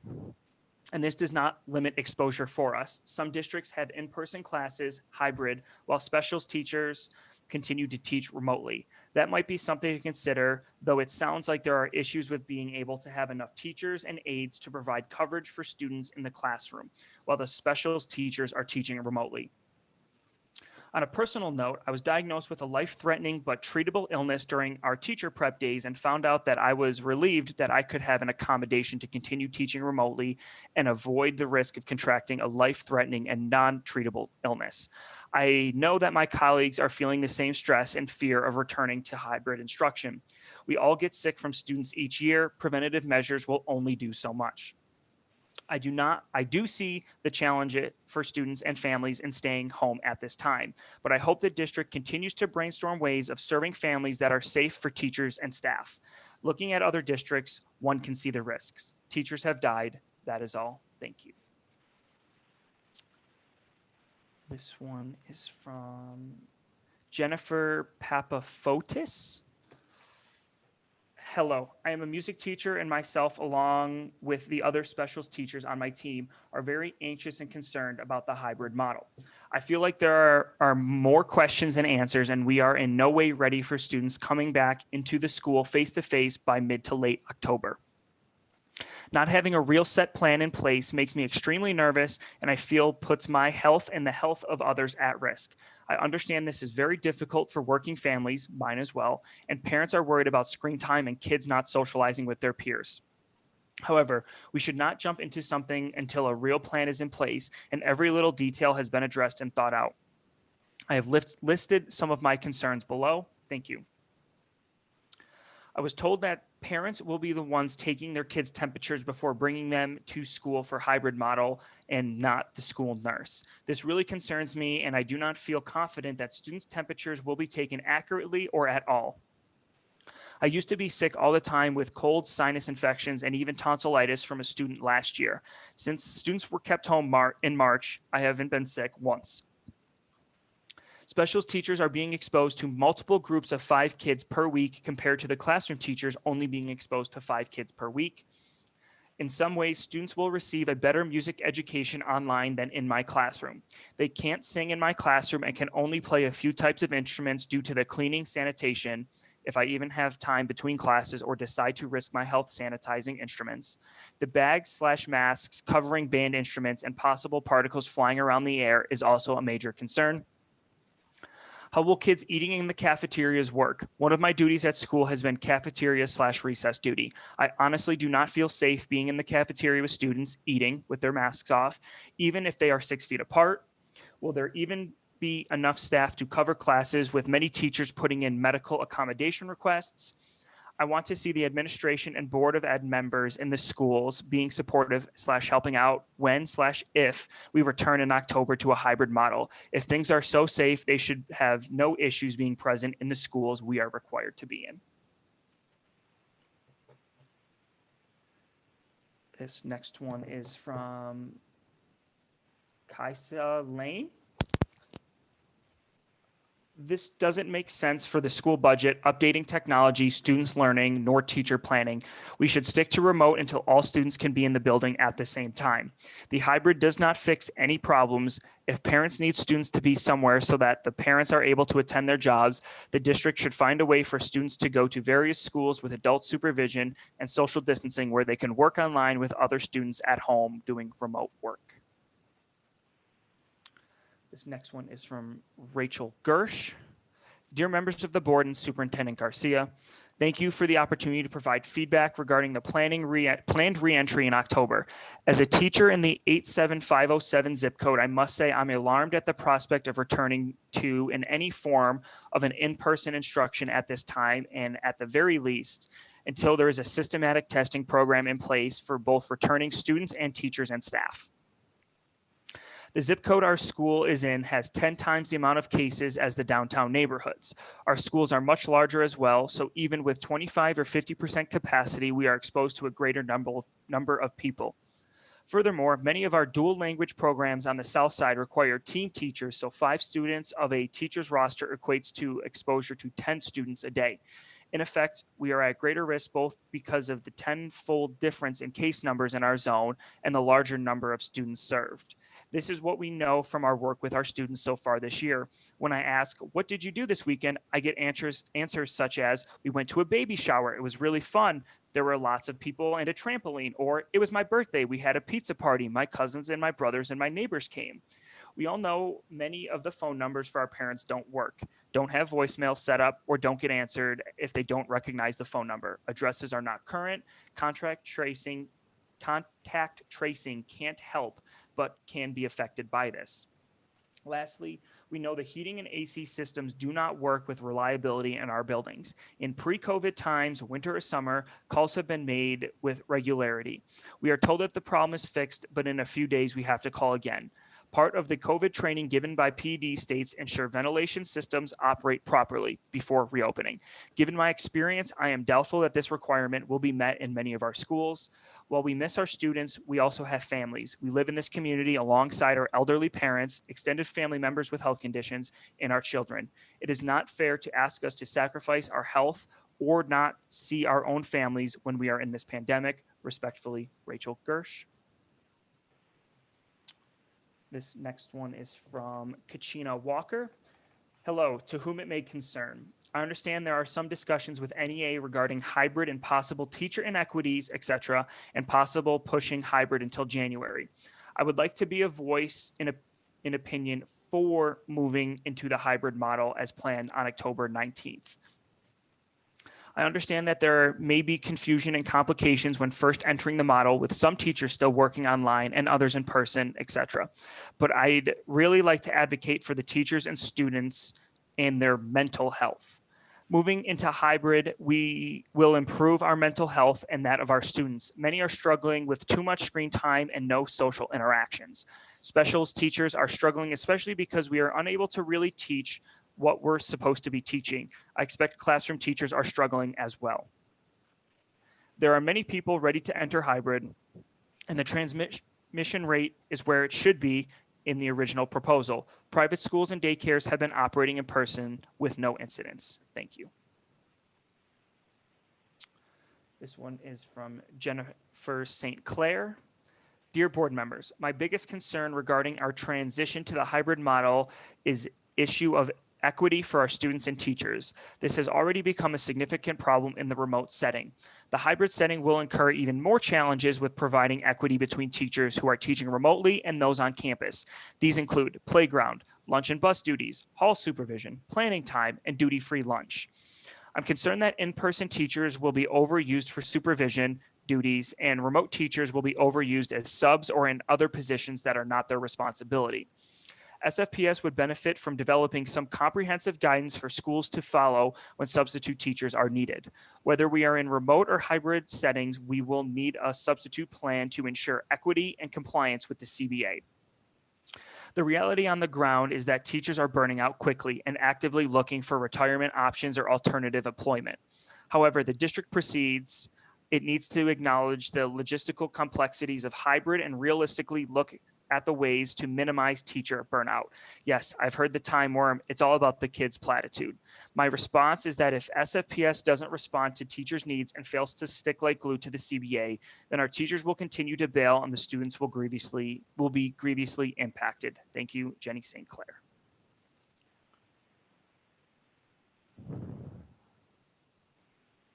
And this does not limit exposure for us. Some districts have in-person classes, hybrid, while specials teachers continue to teach remotely. That might be something to consider, though it sounds like there are issues with being able to have enough teachers and aides to provide coverage for students in the classroom, while the specials teachers are teaching remotely. On a personal note, I was diagnosed with a life-threatening but treatable illness during our teacher prep days and found out that I was relieved that I could have an accommodation to continue teaching remotely and avoid the risk of contracting a life-threatening and non-treatable illness. I know that my colleagues are feeling the same stress and fear of returning to hybrid instruction. We all get sick from students each year. Preventative measures will only do so much. I do see the challenge for students and families in staying home at this time, but I hope the district continues to brainstorm ways of serving families that are safe for teachers and staff. Looking at other districts, one can see the risks. Teachers have died. That is all. Thank you. This one is from Jennifer Papafotis. Hello, I am a music teacher and myself, along with the other specials teachers on my team, are very anxious and concerned about the hybrid model. I feel like there are more questions than answers, and we are in no way ready for students coming back into the school face-to-face by mid to late October. Not having a real set plan in place makes me extremely nervous, and I feel puts my health and the health of others at risk. I understand this is very difficult for working families, mine as well, and parents are worried about screen time and kids not socializing with their peers. However, we should not jump into something until a real plan is in place and every little detail has been addressed and thought out. I have listed some of my concerns below. Thank you. I was told that parents will be the ones taking their kids' temperatures before bringing them to school for hybrid model and not the school nurse. This really concerns me, and I do not feel confident that students' temperatures will be taken accurately or at all. I used to be sick all the time with colds, sinus infections, and even tonsillitis from a student last year. Since students were kept home in March, I haven't been sick once. Specials teachers are being exposed to multiple groups of 5 kids per week compared to the classroom teachers only being exposed to 5 kids per week. In some ways, students will receive a better music education online than in my classroom. They can't sing in my classroom and can only play a few types of instruments due to the cleaning, sanitation, if I even have time between classes or decide to risk my health sanitizing instruments. The bags/masks covering band instruments and possible particles flying around the air is also a major concern. How will kids eating in the cafeterias work? One of my duties at school has been cafeteria/recess duty. I honestly do not feel safe being in the cafeteria with students eating with their masks off, even if they are 6 feet apart. Will there even be enough staff to cover classes with many teachers putting in medical accommodation requests? I want to see the administration and board of ed members in the schools being supportive/helping out when/if we return in October to a hybrid model. If things are so safe, they should have no issues being present in the schools we are required to be in. This next one is from Kaisa Lane. This doesn't make sense for the school budget, updating technology, students learning, nor teacher planning. We should stick to remote until all students can be in the building at the same time. The hybrid does not fix any problems. If parents need students to be somewhere so that the parents are able to attend their jobs, the district should find a way for students to go to various schools with adult supervision and social distancing where they can work online with other students at home doing remote work. This next one is from Rachel Gersh. Dear members of the board and Superintendent Garcia, thank you for the opportunity to provide feedback regarding the planned reentry in October. As a teacher in the 87507 zip code, I must say I'm alarmed at the prospect of returning to in any form of an in-person instruction at this time, and at the very least, until there is a systematic testing program in place for both returning students and teachers and staff. The zip code our school is in has 10 times the amount of cases as the downtown neighborhoods. Our schools are much larger as well, so even with 25 or 50% capacity, we are exposed to a greater number of people. Furthermore, many of our dual language programs on the south side require team teachers, so 5 students of a teacher's roster equates to exposure to 10 students a day. In effect, we are at greater risk both because of the 10-fold difference in case numbers in our zone and the larger number of students served. This is what we know from our work with our students so far this year. When I ask, what did you do this weekend? I get answers such as, we went to a baby shower. It was really fun. There were lots of people and a trampoline. Or it was my birthday. We had a pizza party. My cousins and my brothers and my neighbors came. We all know many of the phone numbers for our parents don't work, don't have voicemail set up, or don't get answered if they don't recognize the phone number. Addresses are not current. Contact tracing can't help, but can be affected by this. Lastly, we know the heating and AC systems do not work with reliability in our buildings. In pre-COVID times, winter or summer, calls have been made with regularity. We are told that the problem is fixed, but in a few days we have to call again. Part of the COVID training given by PD states ensure ventilation systems operate properly before reopening. Given my experience, I am doubtful that this requirement will be met in many of our schools. While we miss our students, we also have families. We live in this community alongside our elderly parents, extended family members with health conditions, and our children. It is not fair to ask us to sacrifice our health or not see our own families when we are in this pandemic. Respectfully, Rachel Gersh. This next one is from Kachina Walker. Hello, to whom it may concern. I understand there are some discussions with NEA regarding hybrid and possible teacher inequities, etc., and possible pushing hybrid until January. I would like to be a voice in opinion for moving into the hybrid model as planned on October 19th. I understand that there may be confusion and complications when first entering the model, with some teachers still working online and others in person, etc. But I'd really like to advocate for the teachers and students and their mental health. Moving into hybrid, we will improve our mental health and that of our students. Many are struggling with too much screen time and no social interactions. Specials teachers are struggling, especially because we are unable to really teach what we're supposed to be teaching. I expect classroom teachers are struggling as well. There are many people ready to enter hybrid, and the transmission rate is where it should be in the original proposal. Private schools and daycares have been operating in person with no incidents. Thank you. This one is from Jennifer St. Clair. Dear board members, my biggest concern regarding our transition to the hybrid model is issue of equity for our students and teachers. This has already become a significant problem in the remote setting. The hybrid setting will incur even more challenges with providing equity between teachers who are teaching remotely and those on campus. These include playground, lunch and bus duties, hall supervision, planning time, and duty-free lunch. I'm concerned that in-person teachers will be overused for supervision duties, and remote teachers will be overused as subs or in other positions that are not their responsibility. SFPS would benefit from developing some comprehensive guidance for schools to follow when substitute teachers are needed. Whether we are in remote or hybrid settings, we will need a substitute plan to ensure equity and compliance with the CBA. The reality on the ground is that teachers are burning out quickly and actively looking for retirement options or alternative employment. However, the district proceeds, it needs to acknowledge the logistical complexities of hybrid and realistically look at the ways to minimize teacher burnout. Yes, I've heard the time worm. It's all about the kids' platitude. My response is that if SFPS doesn't respond to teachers' needs and fails to stick like glue to the CBA, then our teachers will continue to bail and the students will be grievously impacted. Thank you, Jenny St. Clair.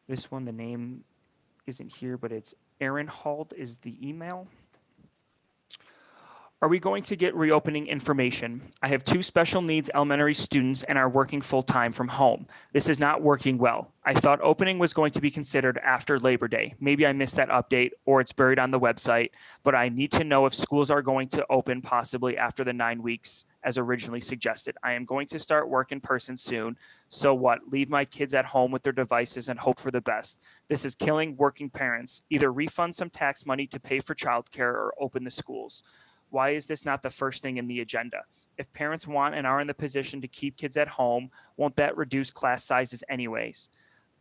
This one, the name isn't here, but it's Aaron Hald is the email. Are we going to get reopening information? I have 2 special needs elementary students and are working full-time from home. This is not working well. I thought opening was going to be considered after Labor Day. Maybe I missed that update or it's buried on the website, but I need to know if schools are going to open possibly after the 9 weeks as originally suggested. I am going to start work in person soon. So what? Leave my kids at home with their devices and hope for the best. This is killing working parents. Either refund some tax money to pay for childcare or open the schools. Why is this not the first thing in the agenda? If parents want and are in the position to keep kids at home, won't that reduce class sizes anyways?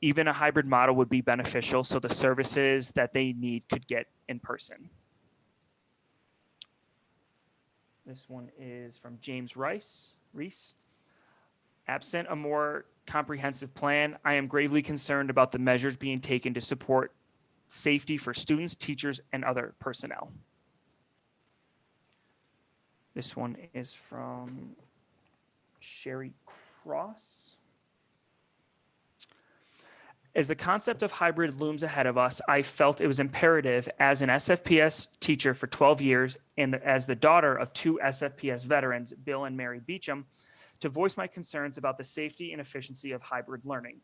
Even a hybrid model would be beneficial so the services that they need could get in person. This one is from James Reese. Absent a more comprehensive plan, I am gravely concerned about the measures being taken to support safety for students, teachers, and other personnel. This one is from Sherry Cross. As the concept of hybrid looms ahead of us, I felt it was imperative as an SFPS teacher for 12 years and as the daughter of 2 SFPS veterans, Bill and Mary Beecham, to voice my concerns about the safety and efficiency of hybrid learning.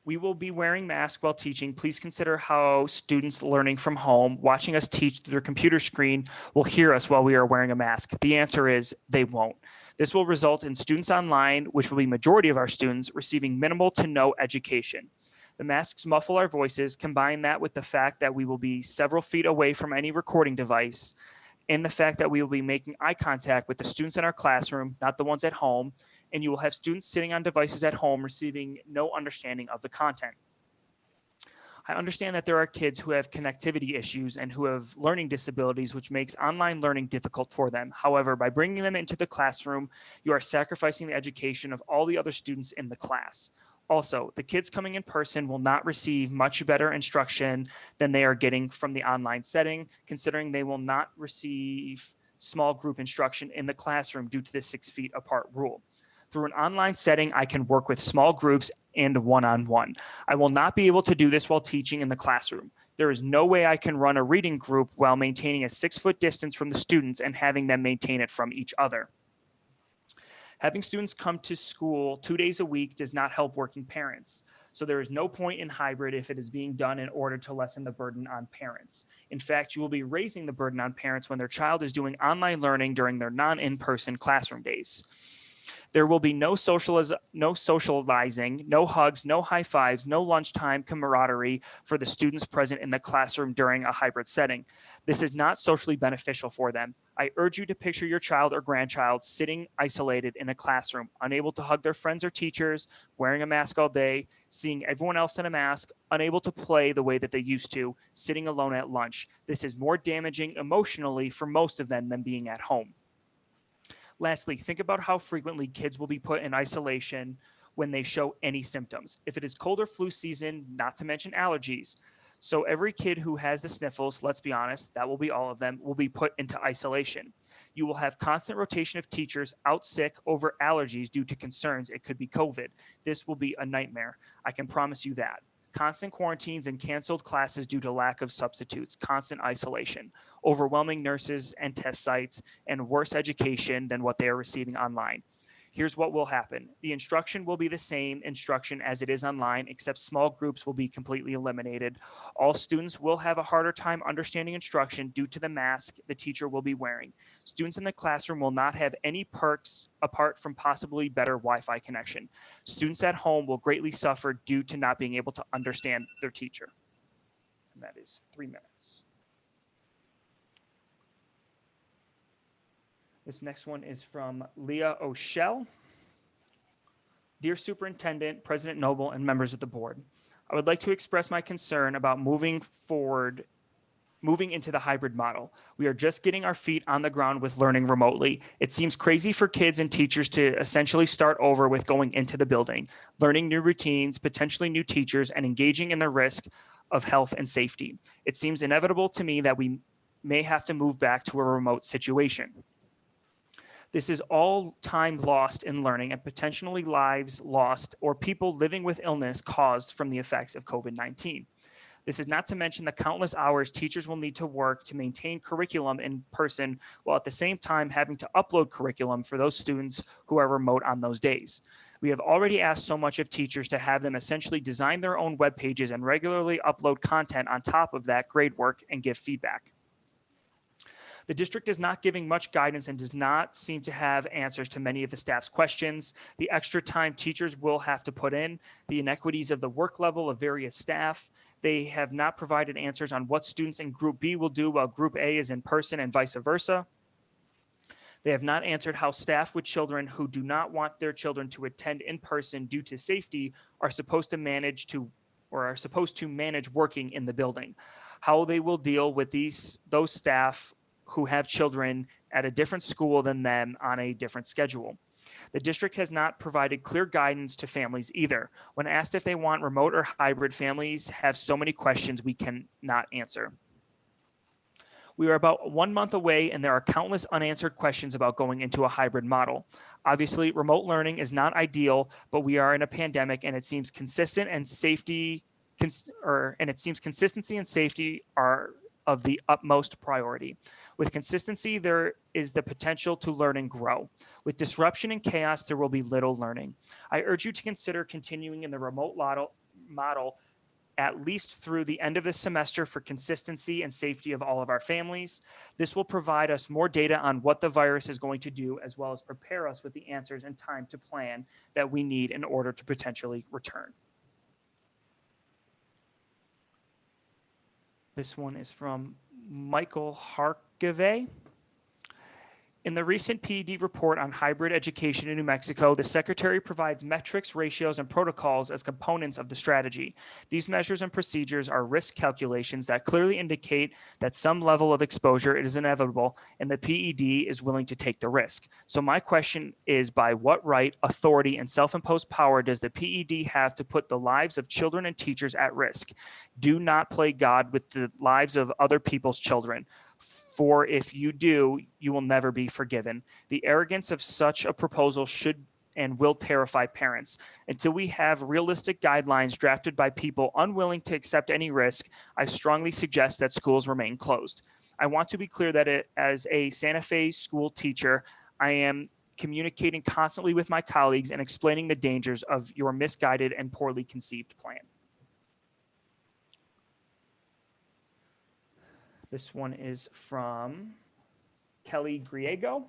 We will be wearing masks while teaching. Please consider how students learning from home, watching us teach through their computer screen, will hear us while we are wearing a mask. The answer is they won't. This will result in students online, which will be majority of our students, receiving minimal to no education. The masks muffle our voices. Combine that with the fact that we will be several feet away from any recording device, and the fact that we will be making eye contact with the students in our classroom, not the ones at home, and you will have students sitting on devices at home receiving no understanding of the content. I understand that there are kids who have connectivity issues and who have learning disabilities, which makes online learning difficult for them. However, by bringing them into the classroom, you are sacrificing the education of all the other students in the class. Also, the kids coming in person will not receive much better instruction than they are getting from the online setting, considering they will not receive small group instruction in the classroom due to the 6 feet apart rule. Through an online setting, I can work with small groups and one-on-one. I will not be able to do this while teaching in the classroom. There is no way I can run a reading group while maintaining a 6-foot distance from the students and having them maintain it from each other. Having students come to school 2 days a week does not help working parents. So there is no point in hybrid if it is being done in order to lessen the burden on parents. In fact, you will be raising the burden on parents when their child is doing online learning during their non-in-person classroom days. There will be no socializing, no hugs, no high fives, no lunchtime camaraderie for the students present in the classroom during a hybrid setting. This is not socially beneficial for them. I urge you to picture your child or grandchild sitting isolated in a classroom, unable to hug their friends or teachers, wearing a mask all day, seeing everyone else in a mask, unable to play the way that they used to, sitting alone at lunch. This is more damaging emotionally for most of them than being at home. Lastly, think about how frequently kids will be put in isolation when they show any symptoms. If it is cold or flu season, not to mention allergies. So every kid who has the sniffles, let's be honest, that will be all of them, will be put into isolation. You will have constant rotation of teachers out sick over allergies due to concerns it could be COVID. This will be a nightmare. I can promise you that. Constant quarantines and canceled classes due to lack of substitutes, constant isolation, overwhelming nurses and test sites, and worse education than what they are receiving online. Here's what will happen. The instruction will be the same instruction as it is online, except small groups will be completely eliminated. All students will have a harder time understanding instruction due to the mask the teacher will be wearing. Students in the classroom will not have any perks apart from possibly better Wi-Fi connection. Students at home will greatly suffer due to not being able to understand their teacher. And that is 3 minutes. This next one is from Leah O'Shell. Dear Superintendent, President Noble, and members of the board, I would like to express my concern about moving into the hybrid model. We are just getting our feet on the ground with learning remotely. It seems crazy for kids and teachers to essentially start over with going into the building, learning new routines, potentially new teachers, and engaging in the risk of health and safety. It seems inevitable to me that we may have to move back to a remote situation. This is all time lost in learning and potentially lives lost or people living with illness caused from the effects of COVID-19. This is not to mention the countless hours teachers will need to work to maintain curriculum in person, while at the same time having to upload curriculum for those students who are remote on those days. We have already asked so much of teachers to have them essentially design their own web pages and regularly upload content on top of that grade work and give feedback. The district is not giving much guidance and does not seem to have answers to many of the staff's questions. The extra time teachers will have to put in, the inequities of the work level of various staff. They have not provided answers on what students in Group B will do while Group A is in person and vice versa. They have not answered how staff with children who do not want their children to attend in person due to safety are supposed to manage working in the building. How they will deal with those staff who have children at a different school than them on a different schedule. The district has not provided clear guidance to families either. When asked if they want remote or hybrid, families have so many questions we cannot answer. We are about 1 month away, and there are countless unanswered questions about going into a hybrid model. Obviously, remote learning is not ideal, but we are in a pandemic, and it seems consistency and safety are of the utmost priority. With consistency, there is the potential to learn and grow. With disruption and chaos, there will be little learning. I urge you to consider continuing in the remote model at least through the end of the semester for consistency and safety of all of our families. This will provide us more data on what the virus is going to do, as well as prepare us with the answers and time to plan that we need in order to potentially return. This one is from Michael Harkave. In the recent PED report on hybrid education in New Mexico, the Secretary provides metrics, ratios, and protocols as components of the strategy. These measures and procedures are risk calculations that clearly indicate that some level of exposure is inevitable and the PED is willing to take the risk. So my question is, by what right, authority, and self-imposed power does the PED have to put the lives of children and teachers at risk? Do not play God with the lives of other people's children. For if you do, you will never be forgiven. The arrogance of such a proposal should and will terrify parents. Until we have realistic guidelines drafted by people unwilling to accept any risk, I strongly suggest that schools remain closed. I want to be clear that as a Santa Fe school teacher, I am communicating constantly with my colleagues and explaining the dangers of your misguided and poorly conceived plan. This one is from Kelly Griego.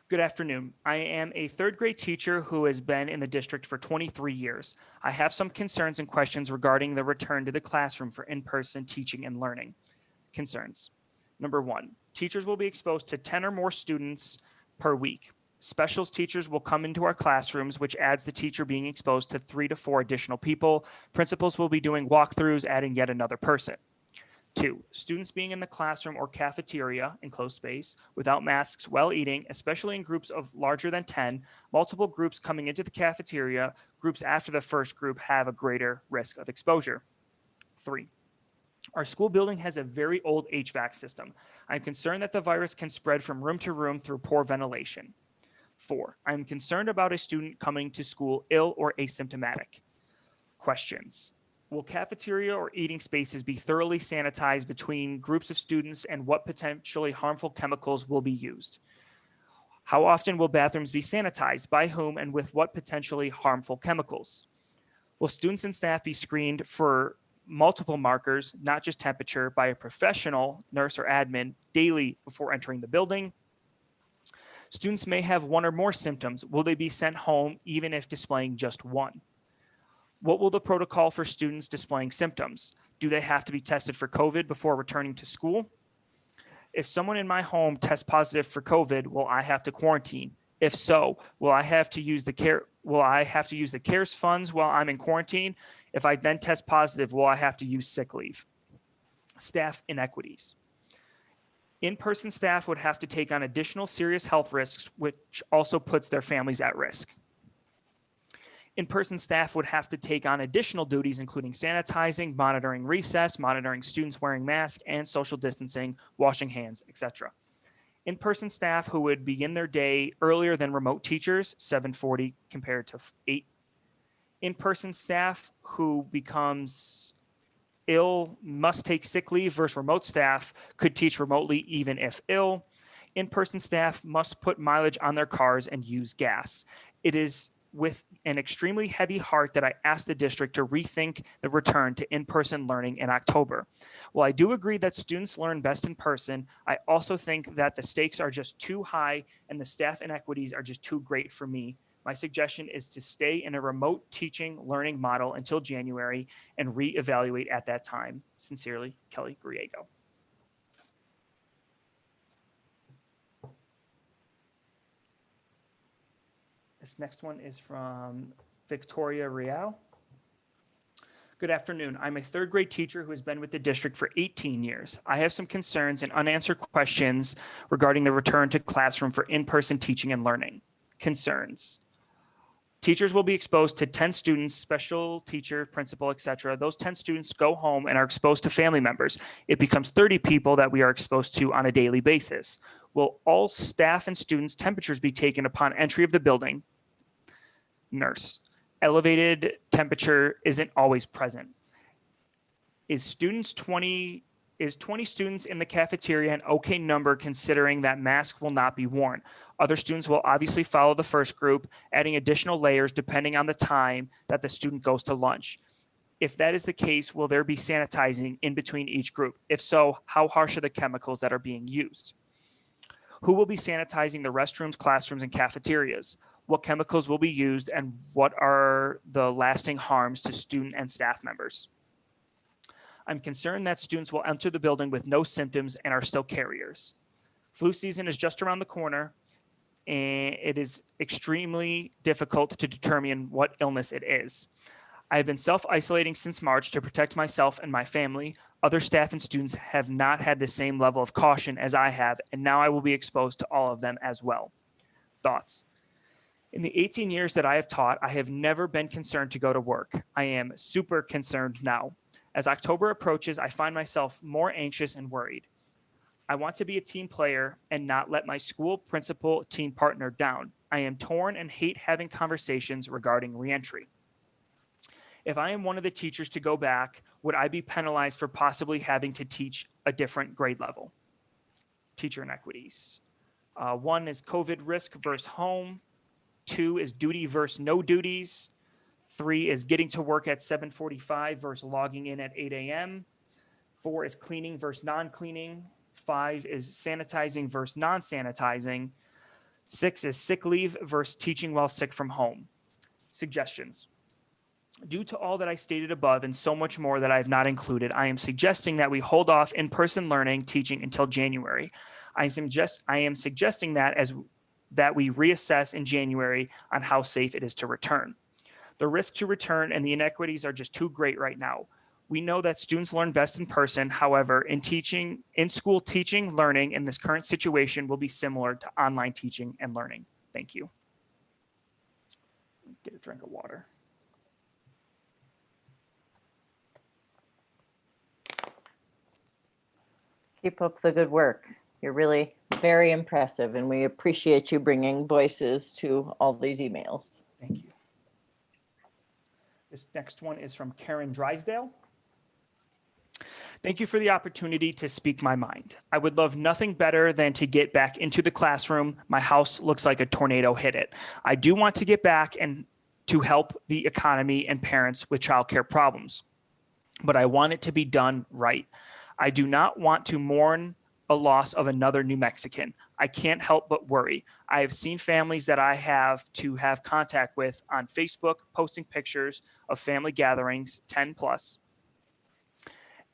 Good afternoon. I am a third grade teacher who has been in the district for 23 years. I have some concerns and questions regarding the return to the classroom for in-person teaching and learning. Concerns. Number one, teachers will be exposed to 10 or more students per week. Specials teachers will come into our classrooms, which adds the teacher being exposed to 3 to 4 additional people. Principals will be doing walkthroughs, adding yet another person. 2, students being in the classroom or cafeteria, enclosed space, without masks while eating, especially in groups of larger than 10, multiple groups coming into the cafeteria, groups after the first group have a greater risk of exposure. 3, our school building has a very old HVAC system. I'm concerned that the virus can spread from room to room through poor ventilation. 4, I'm concerned about a student coming to school ill or asymptomatic. Questions. Will cafeteria or eating spaces be thoroughly sanitized between groups of students, and what potentially harmful chemicals will be used? How often will bathrooms be sanitized? By whom and with what potentially harmful chemicals? Will students and staff be screened for multiple markers, not just temperature, by a professional nurse or admin daily before entering the building? Students may have 1 or more symptoms. Will they be sent home even if displaying just 1? What will the protocol for students displaying symptoms? Do they have to be tested for COVID before returning to school? If someone in my home tests positive for COVID, will I have to quarantine? If so, will I have to use the CARES funds while I'm in quarantine? If I then test positive, will I have to use sick leave? Staff inequities. In-person staff would have to take on additional serious health risks, which also puts their families at risk. In-person staff would have to take on additional duties, including sanitizing, monitoring recess, monitoring students wearing masks and social distancing, washing hands, etc. In-person staff who would begin their day earlier than remote teachers, 7:40 compared to 8. In-person staff who becomes ill must take sick leave versus remote staff could teach remotely even if ill. In-person staff must put mileage on their cars and use gas. It is with an extremely heavy heart that I asked the district to rethink the return to in-person learning in October. While I do agree that students learn best in person, I also think that the stakes are just too high and the staff inequities are just too great for me. My suggestion is to stay in a remote teaching learning model until January and reevaluate at that time. Sincerely, Kelly Griego. This next one is from Victoria Real. Good afternoon. I'm a third grade teacher who has been with the district for 18 years. I have some concerns and unanswered questions regarding the return to classroom for in-person teaching and learning. Concerns. Teachers will be exposed to 10 students, special teacher, principal, etc. Those 10 students go home and are exposed to family members. It becomes 30 people that we are exposed to on a daily basis. Will all staff and students' temperatures be taken upon entry of the building? Nurse. Elevated temperature isn't always present. Is 20 students in the cafeteria an okay number considering that masks will not be worn? Other students will obviously follow the first group, adding additional layers depending on the time that the student goes to lunch. If that is the case, will there be sanitizing in between each group? If so, how harsh are the chemicals that are being used? Who will be sanitizing the restrooms, classrooms, and cafeterias? What chemicals will be used and what are the lasting harms to student and staff members? I'm concerned that students will enter the building with no symptoms and are still carriers. Flu season is just around the corner and it is extremely difficult to determine what illness it is. I have been self-isolating since March to protect myself and my family. Other staff and students have not had the same level of caution as I have, and now I will be exposed to all of them as well. Thoughts? In the 18 years that I have taught, I have never been concerned to go to work. I am super concerned now. As October approaches, I find myself more anxious and worried. I want to be a team player and not let my school principal team partner down. I am torn and hate having conversations regarding reentry. If I am one of the teachers to go back, would I be penalized for possibly having to teach a different grade level? Teacher inequities. 1 is COVID risk versus home. 2 is duty versus no duties. 3 is getting to work at 7:45 versus logging in at 8 a.m. 4 is cleaning versus non-cleaning. 5 is sanitizing versus non-sanitizing. 6 is sick leave versus teaching while sick from home. Suggestions. Due to all that I stated above and so much more that I have not included, I am suggesting that we hold off in-person learning teaching until January. I am suggesting that we reassess in January on how safe it is to return. The risk to return and the inequities are just too great right now. We know that students learn best in person. However, in school teaching, learning in this current situation will be similar to online teaching and learning. Thank you. Get a drink of water. Keep up the good work. You're really very impressive, and we appreciate you bringing voices to all these emails. Thank you. This next one is from Karen Drysdale. Thank you for the opportunity to speak my mind. I would love nothing better than to get back into the classroom. My house looks like a tornado hit it. I do want to get back and to help the economy and parents with childcare problems, but I want it to be done right. I do not want to mourn a loss of another New Mexican. I can't help but worry. I have seen families that I have to have contact with on Facebook posting pictures of family gatherings, 10 plus,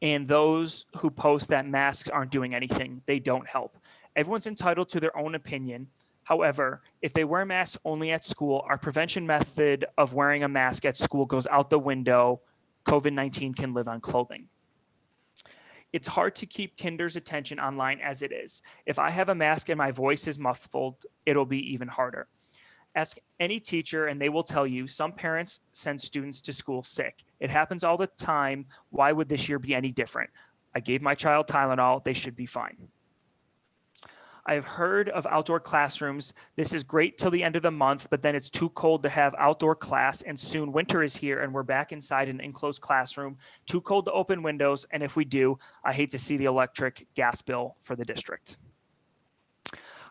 and those who post that masks aren't doing anything. They don't help. Everyone's entitled to their own opinion. However, if they wear masks only at school, our prevention method of wearing a mask at school goes out the window. COVID-19 can live on clothing. It's hard to keep Kinder's attention online as it is. If I have a mask and my voice is muffled, it'll be even harder. Ask any teacher and they will tell you some parents send students to school sick. It happens all the time. Why would this year be any different? I gave my child Tylenol. They should be fine. I've heard of outdoor classrooms. This is great till the end of the month, but then it's too cold to have outdoor class, and soon winter is here and we're back inside an enclosed classroom, too cold to open windows, and if we do, I hate to see the electric gas bill for the district.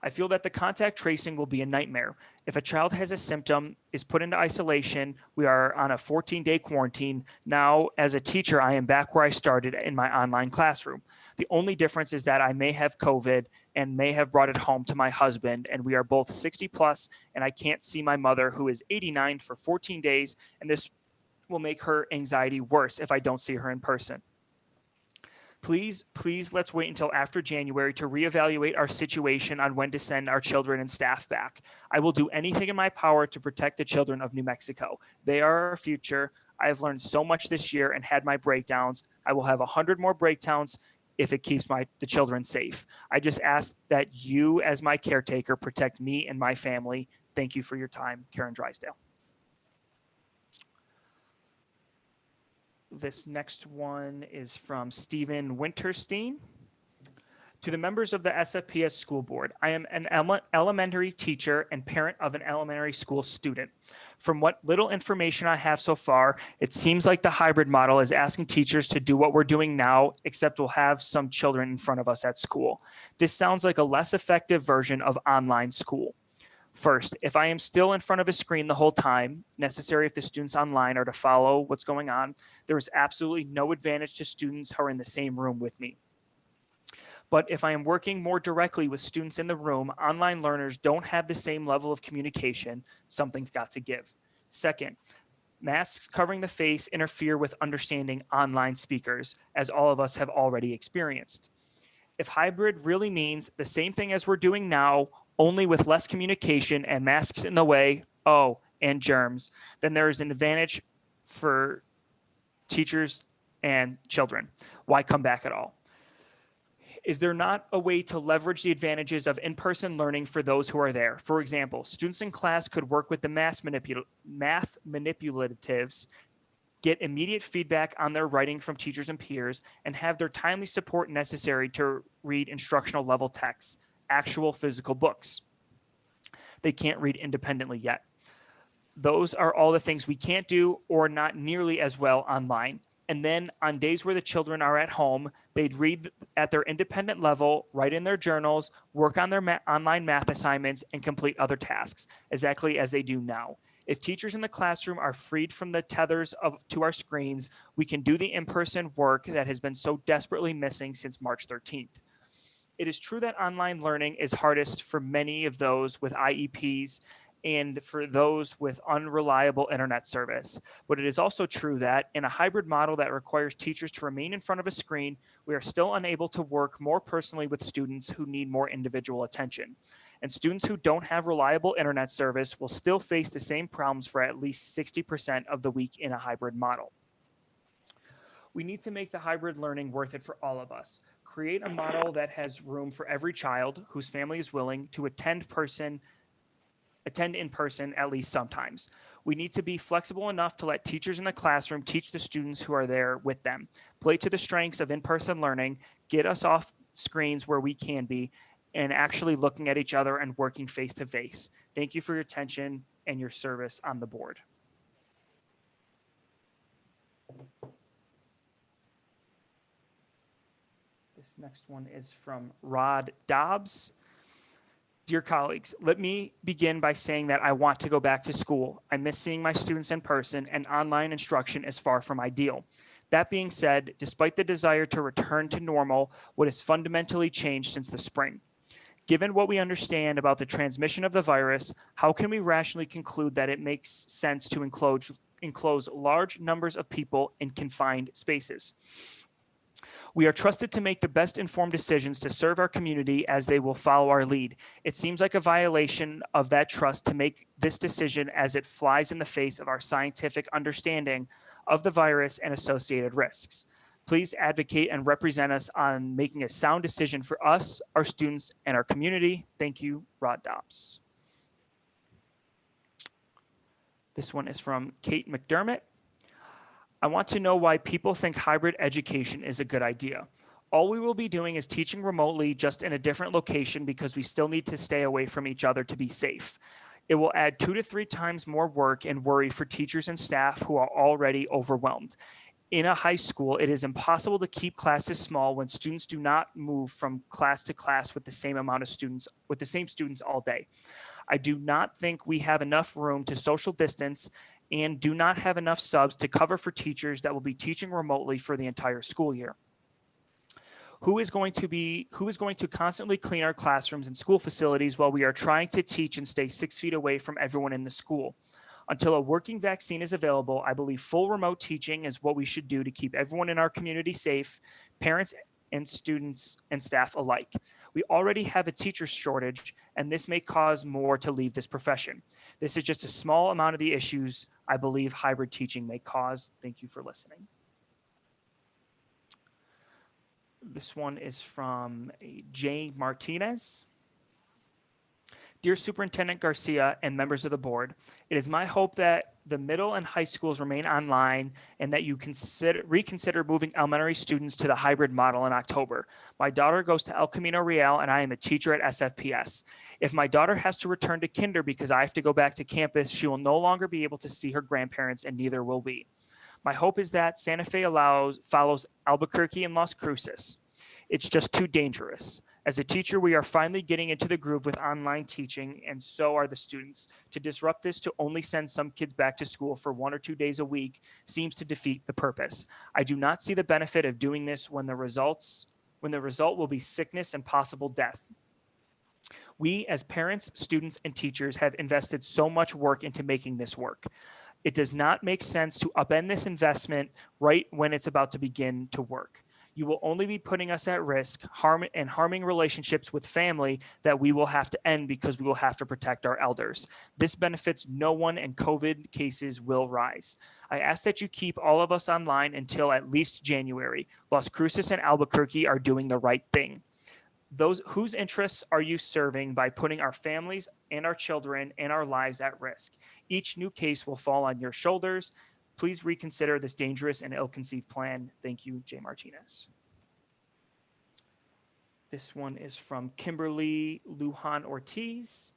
I feel that the contact tracing will be a nightmare. If a child has a symptom, is put into isolation, we are on a 14-day quarantine. Now, as a teacher, I am back where I started in my online classroom. The only difference is that I may have COVID and may have brought it home to my husband, and we are both 60 plus, and I can't see my mother, who is 89, for 14 days, and this will make her anxiety worse if I don't see her in person. Please, let's wait until after January to reevaluate our situation on when to send our children and staff back. I will do anything in my power to protect the children of New Mexico. They are our future. I have learned so much this year and had my breakdowns. I will have 100 more breakdowns if it keeps the children safe. I just ask that you, as my caretaker, protect me and my family. Thank you for your time, Karen Drysdale. This next one is from Stephen Winterstein. To the members of the SFPS school board, I am an elementary teacher and parent of an elementary school student. From what little information I have so far, it seems like the hybrid model is asking teachers to do what we're doing now, except we'll have some children in front of us at school. This sounds like a less effective version of online school. First, if I am still in front of a screen the whole time, necessary if the students online are to follow what's going on, there is absolutely no advantage to students who are in the same room with me. But if I am working more directly with students in the room, online learners don't have the same level of communication. Something's got to give. Second, masks covering the face interfere with understanding online speakers, as all of us have already experienced. If hybrid really means the same thing as we're doing now, only with less communication and masks in the way, and germs, then there is an advantage for teachers and children. Why come back at all? Is there not a way to leverage the advantages of in-person learning for those who are there? For example, students in class could work with the math manipulatives, get immediate feedback on their writing from teachers and peers, and have their timely support necessary to read instructional level texts, actual physical books. They can't read independently yet. Those are all the things we can't do or not nearly as well online. And then on days where the children are at home, they'd read at their independent level, write in their journals, work on their online math assignments, and complete other tasks, exactly as they do now. If teachers in the classroom are freed from the tethers to our screens, we can do the in-person work that has been so desperately missing since March 13th. It is true that online learning is hardest for many of those with IEPs and for those with unreliable internet service. But it is also true that in a hybrid model that requires teachers to remain in front of a screen, we are still unable to work more personally with students who need more individual attention. And students who don't have reliable internet service will still face the same problems for at least 60% of the week in a hybrid model. We need to make the hybrid learning worth it for all of us. Create a model that has room for every child whose family is willing to attend in person at least sometimes. We need to be flexible enough to let teachers in the classroom teach the students who are there with them. Play to the strengths of in-person learning, get us off screens where we can be, and actually looking at each other and working face to face. Thank you for your attention and your service on the board. This next one is from Rod Dobbs. Dear colleagues, let me begin by saying that I want to go back to school. I miss seeing my students in person, and online instruction is far from ideal. That being said, despite the desire to return to normal, what has fundamentally changed since the spring? Given what we understand about the transmission of the virus, how can we rationally conclude that it makes sense to enclose large numbers of people in confined spaces? We are trusted to make the best informed decisions to serve our community as they will follow our lead. It seems like a violation of that trust to make this decision as it flies in the face of our scientific understanding of the virus and associated risks. Please advocate and represent us on making a sound decision for us, our students, and our community. Thank you, Rod Dobbs. This one is from Kate McDermott. I want to know why people think hybrid education is a good idea. All we will be doing is teaching remotely, just in a different location, because we still need to stay away from each other to be safe. It will add 2 to 3 times more work and worry for teachers and staff who are already overwhelmed. In a high school, it is impossible to keep classes small when students do not move from class to class with the same amount of students, with the same students all day. I do not think we have enough room to social distance and do not have enough subs to cover for teachers that will be teaching remotely for the entire school year. Who is going to constantly clean our classrooms and school facilities while we are trying to teach and stay 6 feet away from everyone in the school? Until a working vaccine is available, I believe full remote teaching is what we should do to keep everyone in our community safe, parents and students and staff alike. We already have a teacher shortage, and this may cause more to leave this profession. This is just a small amount of the issues I believe hybrid teaching may cause. Thank you for listening. This one is from Jay Martinez. Dear Superintendent Garcia and members of the board, it is my hope that the middle and high schools remain online and that you reconsider moving elementary students to the hybrid model in October. My daughter goes to El Camino Real and I am a teacher at SFPS. If my daughter has to return to kinder because I have to go back to campus, she will no longer be able to see her grandparents and neither will we. My hope is that Santa Fe follows Albuquerque and Las Cruces. It's just too dangerous. As a teacher, we are finally getting into the groove with online teaching, and so are the students. To disrupt this to only send some kids back to school for 1 or 2 days a week seems to defeat the purpose. I do not see the benefit of doing this when the result will be sickness and possible death. We, as parents, students, and teachers, have invested so much work into making this work. It does not make sense to upend this investment right when it's about to begin to work. You will only be putting us at risk, harming relationships with family that we will have to end because we will have to protect our elders. This benefits no one and COVID cases will rise. I ask that you keep all of us online until at least January. Las Cruces and Albuquerque are doing the right thing. Those whose interests are you serving by putting our families and our children and our lives at risk? Each new case will fall on your shoulders. Please reconsider this dangerous and ill-conceived plan. Thank you, Jay Martinez. This one is from Kimberly Lujan Ortiz.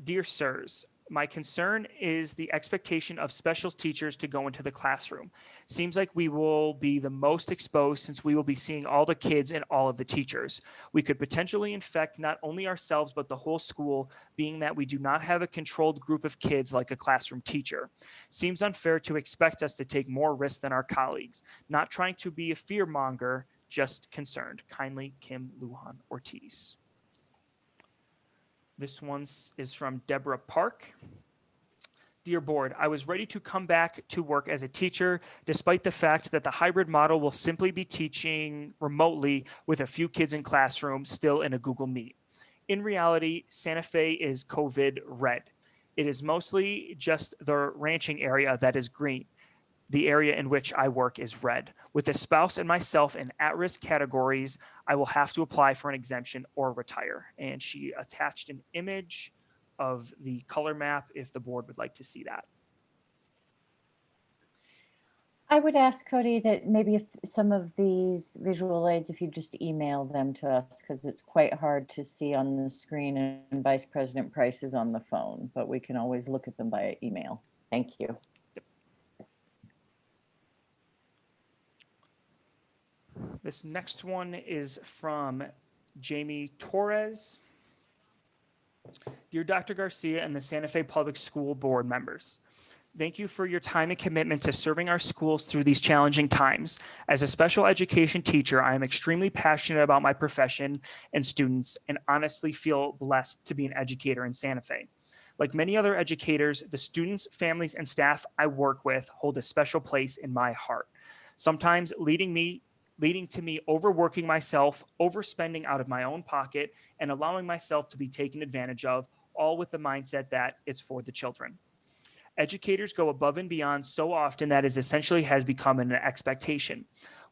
Dear sirs, my concern is the expectation of special teachers to go into the classroom. Seems like we will be the most exposed since we will be seeing all the kids and all of the teachers. We could potentially infect not only ourselves, but the whole school, being that we do not have a controlled group of kids like a classroom teacher. Seems unfair to expect us to take more risks than our colleagues. Not trying to be a fear monger, just concerned. Kindly, Kim Lujan Ortiz. This one is from Deborah Park. Dear board, I was ready to come back to work as a teacher, despite the fact that the hybrid model will simply be teaching remotely with a few kids in classrooms still in a Google Meet. In reality, Santa Fe is COVID red. It is mostly just the ranching area that is green. The area in which I work is red. With a spouse and myself in at-risk categories, I will have to apply for an exemption or retire. And she attached an image of the color map if the board would like to see that. I would ask Cody that maybe if some of these visual aids, if you just email them to us, because it's quite hard to see on the screen and Vice President Price is on the phone, but we can always look at them via email. Thank you. This next one is from Jamie Torres. Dear Dr. Garcia and the Santa Fe Public School Board members, thank you for your time and commitment to serving our schools through these challenging times. As a special education teacher, I am extremely passionate about my profession and students and honestly feel blessed to be an educator in Santa Fe. Like many other educators, the students, families, and staff I work with hold a special place in my heart, sometimes leading to me overworking myself, overspending out of my own pocket, and allowing myself to be taken advantage of, all with the mindset that it's for the children. Educators go above and beyond so often that it essentially has become an expectation.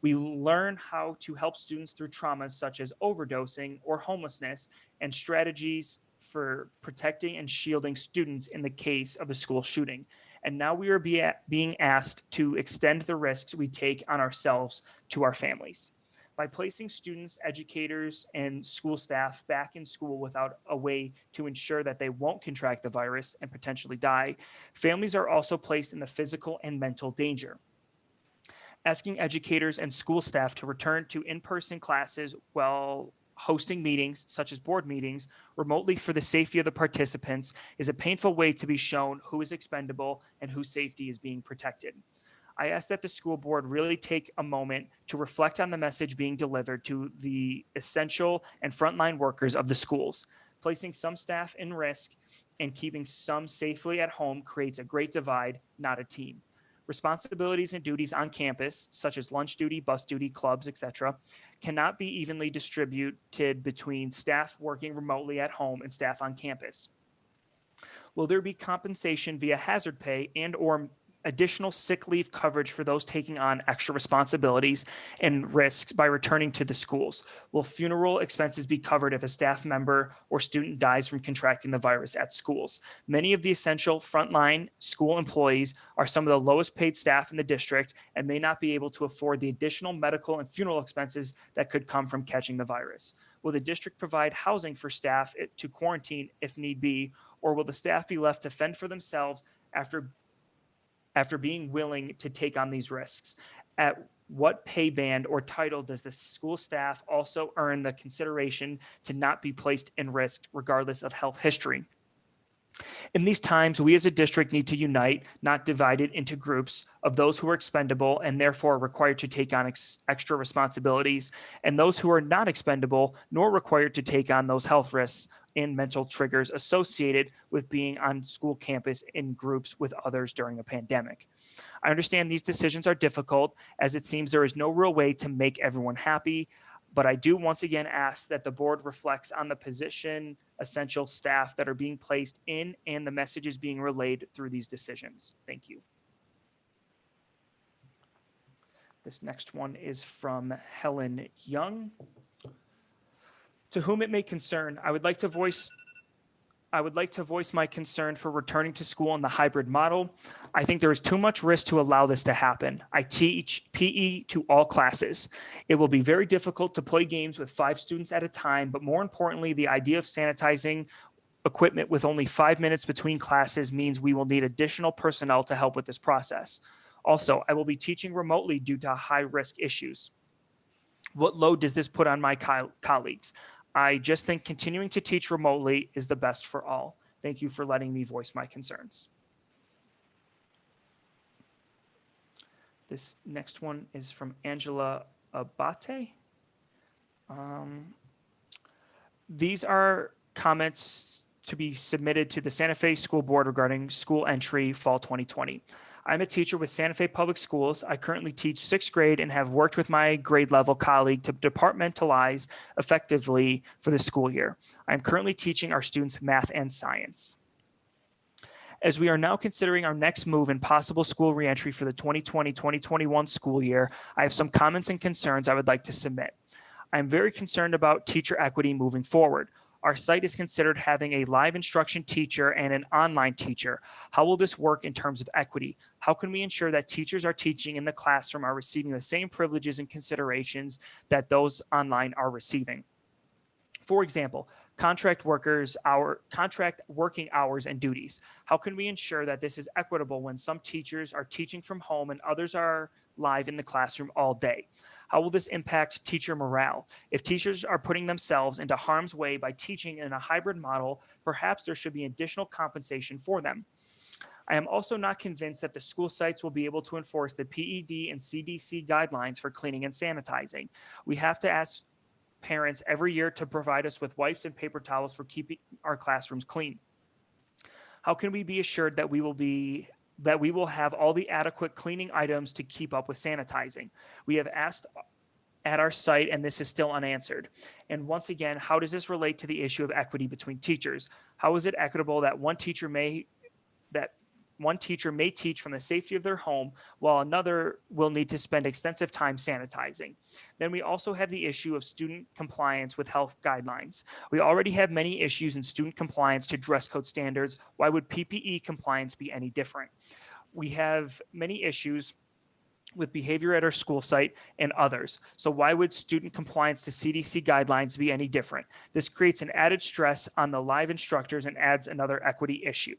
We learn how to help students through traumas such as overdosing or homelessness and strategies for protecting and shielding students in the case of a school shooting. And now we are being asked to extend the risks we take on ourselves to our families. By placing students, educators, and school staff back in school without a way to ensure that they won't contract the virus and potentially die, families are also placed in the physical and mental danger. Asking educators and school staff to return to in-person classes while hosting meetings, such as board meetings, remotely for the safety of the participants is a painful way to be shown who is expendable and whose safety is being protected. I ask that the school board really take a moment to reflect on the message being delivered to the essential and frontline workers of the schools. Placing some staff in risk and keeping some safely at home creates a great divide, not a team. Responsibilities and duties on campus, such as lunch duty, bus duty, clubs, etc., cannot be evenly distributed between staff working remotely at home and staff on campus. Will there be compensation via hazard pay and/or additional sick leave coverage for those taking on extra responsibilities and risks by returning to the schools? Will funeral expenses be covered if a staff member or student dies from contracting the virus at schools? Many of the essential frontline school employees are some of the lowest paid staff in the district and may not be able to afford the additional medical and funeral expenses that could come from catching the virus. Will the district provide housing for staff to quarantine if need be, or will the staff be left to fend for themselves after being willing to take on these risks? At what pay band or title does the school staff also earn the consideration to not be placed in risk regardless of health history? In these times, we as a district need to unite, not divide it into groups of those who are expendable and therefore required to take on extra responsibilities, and those who are not expendable nor required to take on those health risks and mental triggers associated with being on school campus in groups with others during a pandemic. I understand these decisions are difficult, as it seems there is no real way to make everyone happy, but I do once again ask that the board reflects on the position, essential staff that are being placed in and the messages being relayed through these decisions. Thank you. This next one is from Helen Young. To whom it may concern, I would like to voice my concern for returning to school in the hybrid model. I think there is too much risk to allow this to happen. I teach PE to all classes. It will be very difficult to play games with 5 students at a time, but more importantly, the idea of sanitizing equipment with only 5 minutes between classes means we will need additional personnel to help with this process. Also, I will be teaching remotely due to high-risk issues. What load does this put on my colleagues? I just think continuing to teach remotely is the best for all. Thank you for letting me voice my concerns. This next one is from Angela Abate. These are comments to be submitted to the Santa Fe School Board regarding school entry fall 2020. I'm a teacher with Santa Fe Public Schools. I currently teach 6th grade and have worked with my grade level colleague to departmentalize effectively for the school year. I'm currently teaching our students math and science. As we are now considering our next move and possible school reentry for the 2020-2021 school year, I have some comments and concerns I would like to submit. I'm very concerned about teacher equity moving forward. Our site is considered having a live instruction teacher and an online teacher. How will this work in terms of equity? How can we ensure that teachers are teaching in the classroom are receiving the same privileges and considerations that those online are receiving? For example, contract working hours and duties. How can we ensure that this is equitable when some teachers are teaching from home and others are live in the classroom all day? How will this impact teacher morale? If teachers are putting themselves into harm's way by teaching in a hybrid model, perhaps there should be additional compensation for them. I am also not convinced that the school sites will be able to enforce the PED and CDC guidelines for cleaning and sanitizing. We have to ask parents every year to provide us with wipes and paper towels for keeping our classrooms clean. How can we be assured that we will have all the adequate cleaning items to keep up with sanitizing? We have asked at our site, and this is still unanswered. And once again, how does this relate to the issue of equity between teachers? How is it equitable that one teacher may teach from the safety of their home while another will need to spend extensive time sanitizing? Then we also have the issue of student compliance with health guidelines. We already have many issues in student compliance to dress code standards. Why would PPE compliance be any different? We have many issues with behavior at our school site and others. So why would student compliance to CDC guidelines be any different? This creates an added stress on the live instructors and adds another equity issue.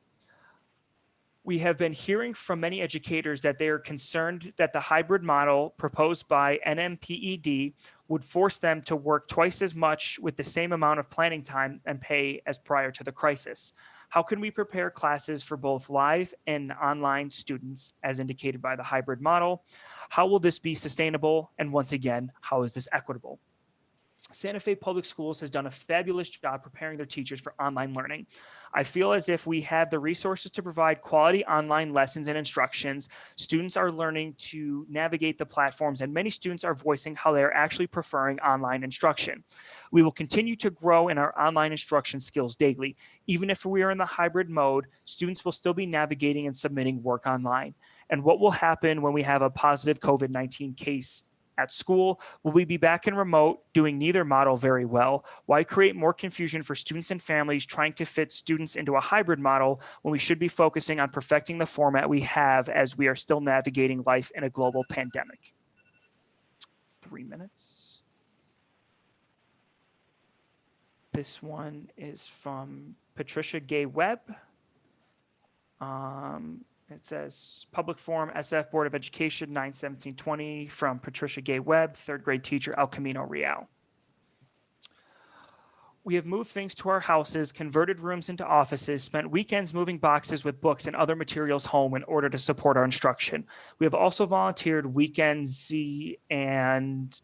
We have been hearing from many educators that they are concerned that the hybrid model proposed by NMPED would force them to work twice as much with the same amount of planning time and pay as prior to the crisis. How can we prepare classes for both live and online students as indicated by the hybrid model? How will this be sustainable? And once again, how is this equitable? Santa Fe Public Schools has done a fabulous job preparing their teachers for online learning. I feel as if we have the resources to provide quality online lessons and instructions. Students are learning to navigate the platforms, and many students are voicing how they are actually preferring online instruction. We will continue to grow in our online instruction skills daily. Even if we are in the hybrid mode, students will still be navigating and submitting work online. And what will happen when we have a positive COVID-19 case at school? Will we be back in remote doing neither model very well? Why create more confusion for students and families trying to fit students into a hybrid model when we should be focusing on perfecting the format we have as we are still navigating life in a global pandemic? 3 minutes. This one is from Patricia Gay Webb. It says Public Forum SF Board of Education 9/17/20 from Patricia Gay Webb, third grade teacher, El Camino Real. We have moved things to our houses, converted rooms into offices, spent weekends moving boxes with books and other materials home in order to support our instruction. We have also volunteered weekends and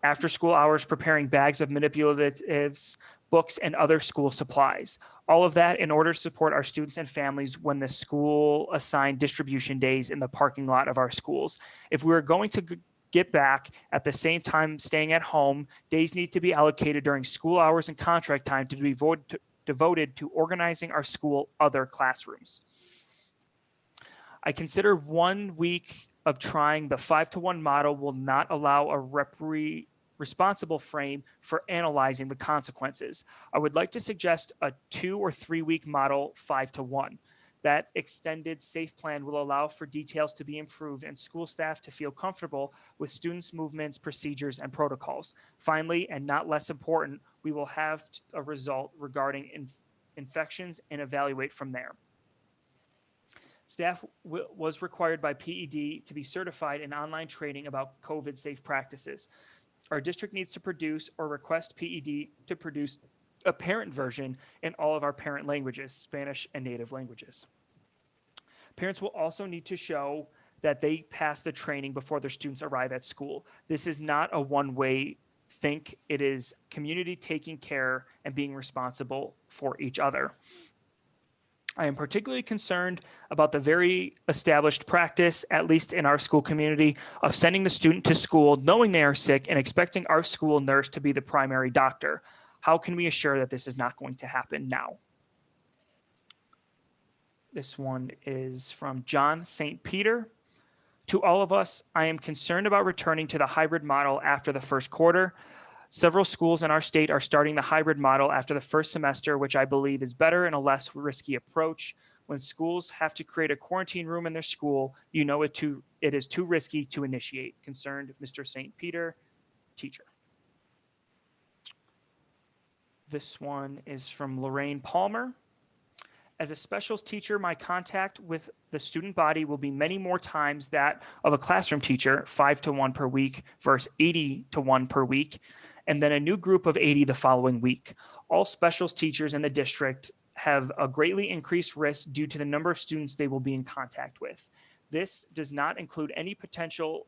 after school hours preparing bags of manipulatives, books, and other school supplies. All of that in order to support our students and families when the school assigned distribution days in the parking lot of our schools. If we're going to get back at the same time staying at home, days need to be allocated during school hours and contract time to be devoted to organizing our school other classrooms. I consider 1 week of trying the 5-to-1 model will not allow a responsible frame for analyzing the consequences. I would like to suggest a 2 or 3 week model 5-to-1. That extended safe plan will allow for details to be improved and school staff to feel comfortable with students' movements, procedures, and protocols. Finally, and not less important, we will have a result regarding infections and evaluate from there. Staff was required by PED to be certified in online training about COVID safe practices. Our district needs to produce or request PED to produce a parent version in all of our parent languages, Spanish and native languages. Parents will also need to show that they pass the training before their students arrive at school. This is not a one-way think. It is community taking care and being responsible for each other. I am particularly concerned about the very established practice, at least in our school community, of sending the student to school knowing they are sick and expecting our school nurse to be the primary doctor. How can we assure that this is not going to happen now? This one is from John St. Peter. To all of us, I am concerned about returning to the hybrid model after the first quarter. Several schools in our state are starting the hybrid model after the first semester, which I believe is better and a less risky approach. When schools have to create a quarantine room in their school, you know it is too risky to initiate. Concerned, Mr. St. Peter, teacher. This one is from Lorraine Palmer. As a specials teacher, my contact with the student body will be many more times that of a classroom teacher, 5-to-1 per week versus 80-to-1 per week, and then a new group of 80 the following week. All specials teachers in the district have a greatly increased risk due to the number of students they will be in contact with. This does not include any potential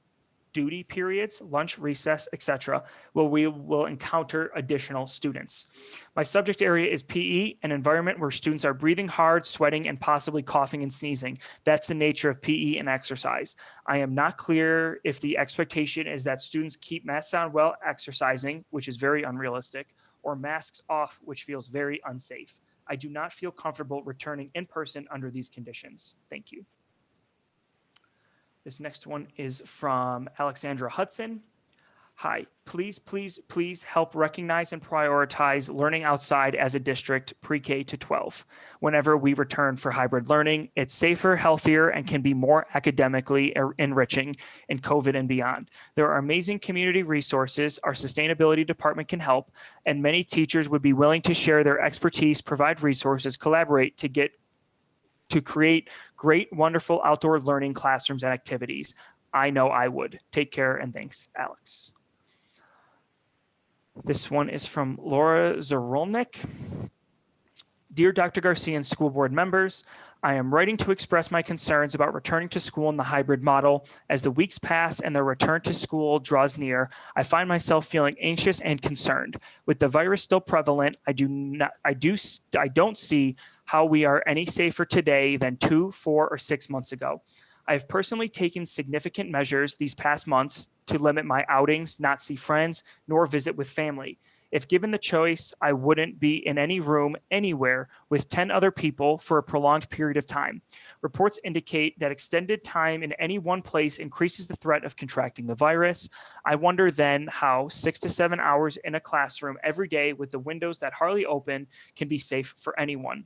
duty periods, lunch, recess, etc., where we will encounter additional students. My subject area is PE, an environment where students are breathing hard, sweating, and possibly coughing and sneezing. That's the nature of PE and exercise. I am not clear if the expectation is that students keep masks on while exercising, which is very unrealistic, or masks off, which feels very unsafe. I do not feel comfortable returning in person under these conditions. Thank you. This next one is from Alexandra Hudson. Hi, please help recognize and prioritize learning outside as a district pre-K to 12. Whenever we return for hybrid learning, it's safer, healthier, and can be more academically enriching in COVID and beyond. There are amazing community resources our sustainability department can help, and many teachers would be willing to share their expertise, provide resources, collaborate to create great, wonderful outdoor learning classrooms and activities. I know I would. Take care and thanks, Alex. This one is from Laura Zarolnik. Dear Dr. Garcia and school board members, I am writing to express my concerns about returning to school in the hybrid model. As the weeks pass and the return to school draws near, I find myself feeling anxious and concerned. With the virus still prevalent, I don't see how we are any safer today than 2, 4, or 6 months ago. I have personally taken significant measures these past months to limit my outings, not see friends, nor visit with family. If given the choice, I wouldn't be in any room anywhere with 10 other people for a prolonged period of time. Reports indicate that extended time in any one place increases the threat of contracting the virus. I wonder then how 6 to 7 hours in a classroom every day with the windows that hardly open can be safe for anyone.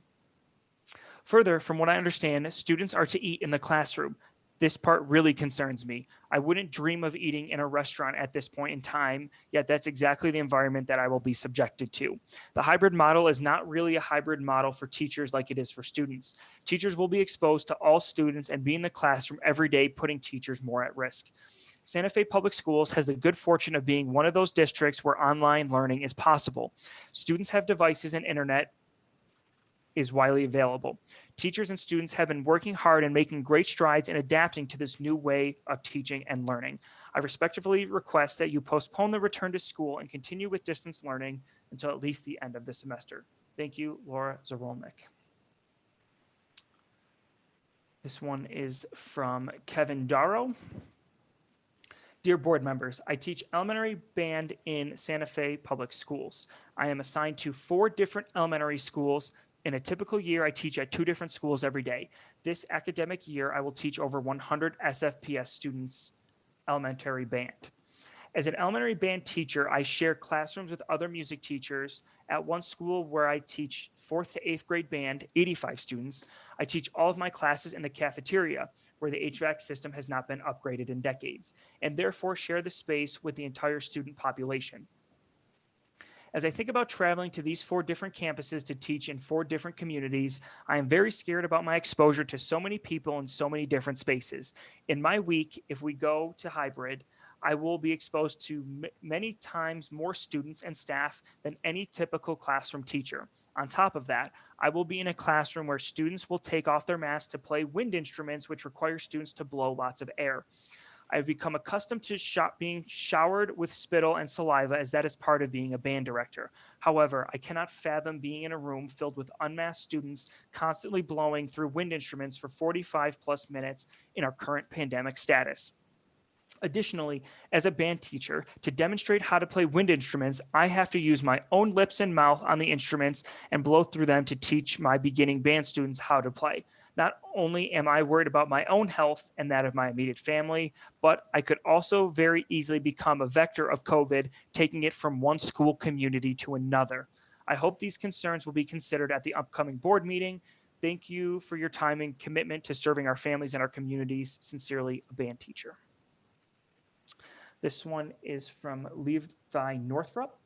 Further, from what I understand, students are to eat in the classroom. This part really concerns me. I wouldn't dream of eating in a restaurant at this point in time, yet that's exactly the environment that I will be subjected to. The hybrid model is not really a hybrid model for teachers like it is for students. Teachers will be exposed to all students and be in the classroom every day, putting teachers more at risk. Santa Fe Public Schools has the good fortune of being one of those districts where online learning is possible. Students have devices and internet is widely available. Teachers and students have been working hard and making great strides in adapting to this new way of teaching and learning. I respectfully request that you postpone the return to school and continue with distance learning until at least the end of the semester. Thank you, Laura Zarolnik. This one is from Kevin Darrow. Dear board members, I teach elementary band in Santa Fe Public Schools. I am assigned to 4 different elementary schools. In a typical year, I teach at 2 different schools every day. This academic year, I will teach over 100 SFPS students elementary band. As an elementary band teacher, I share classrooms with other music teachers. At one school where I teach 4th to 8th grade band, 85 students, I teach all of my classes in the cafeteria, where the HVAC system has not been upgraded in decades, and therefore share the space with the entire student population. As I think about traveling to these 4 different campuses to teach in 4 different communities, I am very scared about my exposure to so many people in so many different spaces. In my week, if we go to hybrid, I will be exposed to many times more students and staff than any typical classroom teacher. On top of that, I will be in a classroom where students will take off their masks to play wind instruments, which require students to blow lots of air. I've become accustomed to being showered with spittle and saliva, as that is part of being a band director. However, I cannot fathom being in a room filled with unmasked students constantly blowing through wind instruments for 45 plus minutes in our current pandemic status. Additionally, as a band teacher, to demonstrate how to play wind instruments, I have to use my own lips and mouth on the instruments and blow through them to teach my beginning band students how to play. Not only am I worried about my own health and that of my immediate family, but I could also very easily become a vector of COVID, taking it from one school community to another. I hope these concerns will be considered at the upcoming board meeting. Thank you for your time and commitment to serving our families and our communities. Sincerely, a band teacher. This one is from Levi Northrup.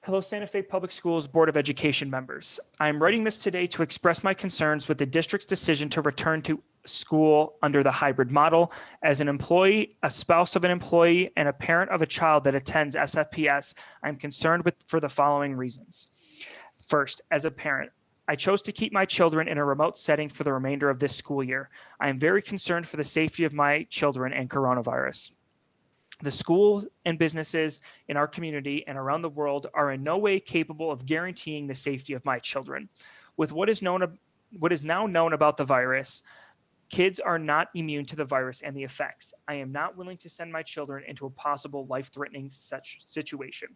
Hello, Santa Fe Public Schools Board of Education members. I am writing this today to express my concerns with the district's decision to return to school under the hybrid model. As an employee, a spouse of an employee, and a parent of a child that attends SFPS, I'm concerned for the following reasons. First, as a parent, I chose to keep my children in a remote setting for the remainder of this school year. I am very concerned for the safety of my children and coronavirus. The schools and businesses in our community and around the world are in no way capable of guaranteeing the safety of my children. With what is now known about the virus, Kids are not immune to the virus and the effects. I am not willing to send my children into a possible life-threatening such situation.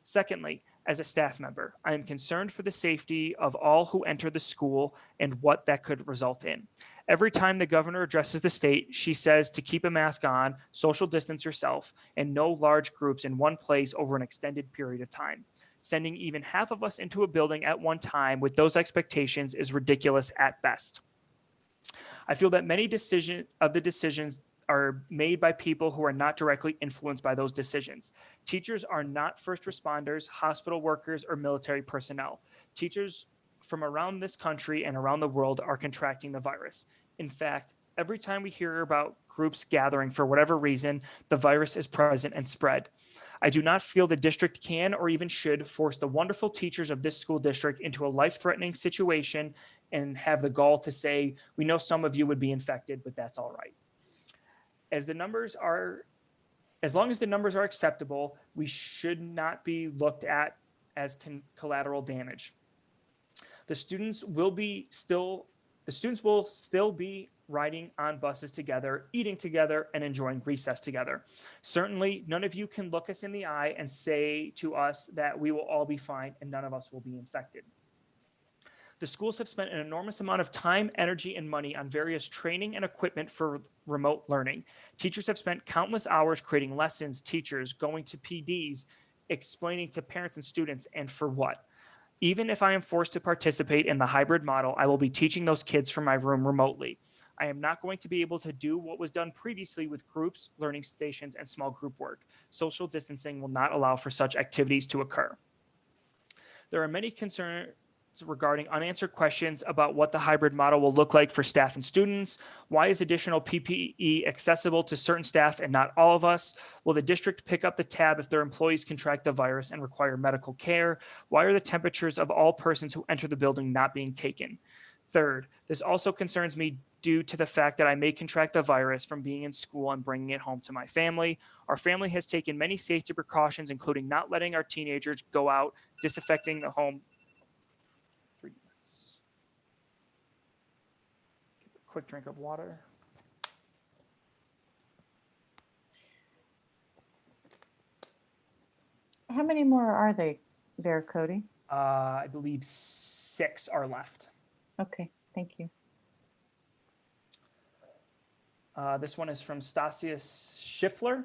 Secondly, as a staff member, I am concerned for the safety of all who enter the school and what that could result in. Every time the governor addresses the state, she says to keep a mask on, social distance yourself, and no large groups in one place over an extended period of time. Sending even half of us into a building at one time with those expectations is ridiculous at best. I feel that many decisions are made by people who are not directly influenced by those decisions. Teachers are not first responders, hospital workers, or military personnel. Teachers from around this country and around the world are contracting the virus. In fact, every time we hear about groups gathering for whatever reason, the virus is present and spread. I do not feel the district can or even should force the wonderful teachers of this school district into a life-threatening situation and have the gall to say, we know some of you would be infected, but that's all right. As long as the numbers are acceptable, we should not be looked at as collateral damage. The students will still be riding on buses together, eating together, and enjoying recess together. Certainly, none of you can look us in the eye and say to us that we will all be fine and none of us will be infected. The schools have spent an enormous amount of time, energy, and money on various training and equipment for remote learning. Teachers have spent countless hours creating lessons, teachers going to PDs, explaining to parents and students, and for what? Even if I am forced to participate in the hybrid model, I will be teaching those kids from my room remotely. I am not going to be able to do what was done previously with groups, learning stations, and small group work. Social distancing will not allow for such activities to occur. There are many concerns regarding unanswered questions about what the hybrid model will look like for staff and students. Why is additional PPE accessible to certain staff and not all of us? Will the district pick up the tab if their employees contract the virus and require medical care? Why are the temperatures of all persons who enter the building not being taken? Third, this also concerns me due to the fact that I may contract the virus from being in school and bringing it home to my family. Our family has taken many safety precautions, including not letting our teenagers go out, disinfecting the home. 3 minutes. Get a quick drink of water. How many more are there, Cody? I believe 6 are left. Okay, thank you. This one is from Stasius Schiffler.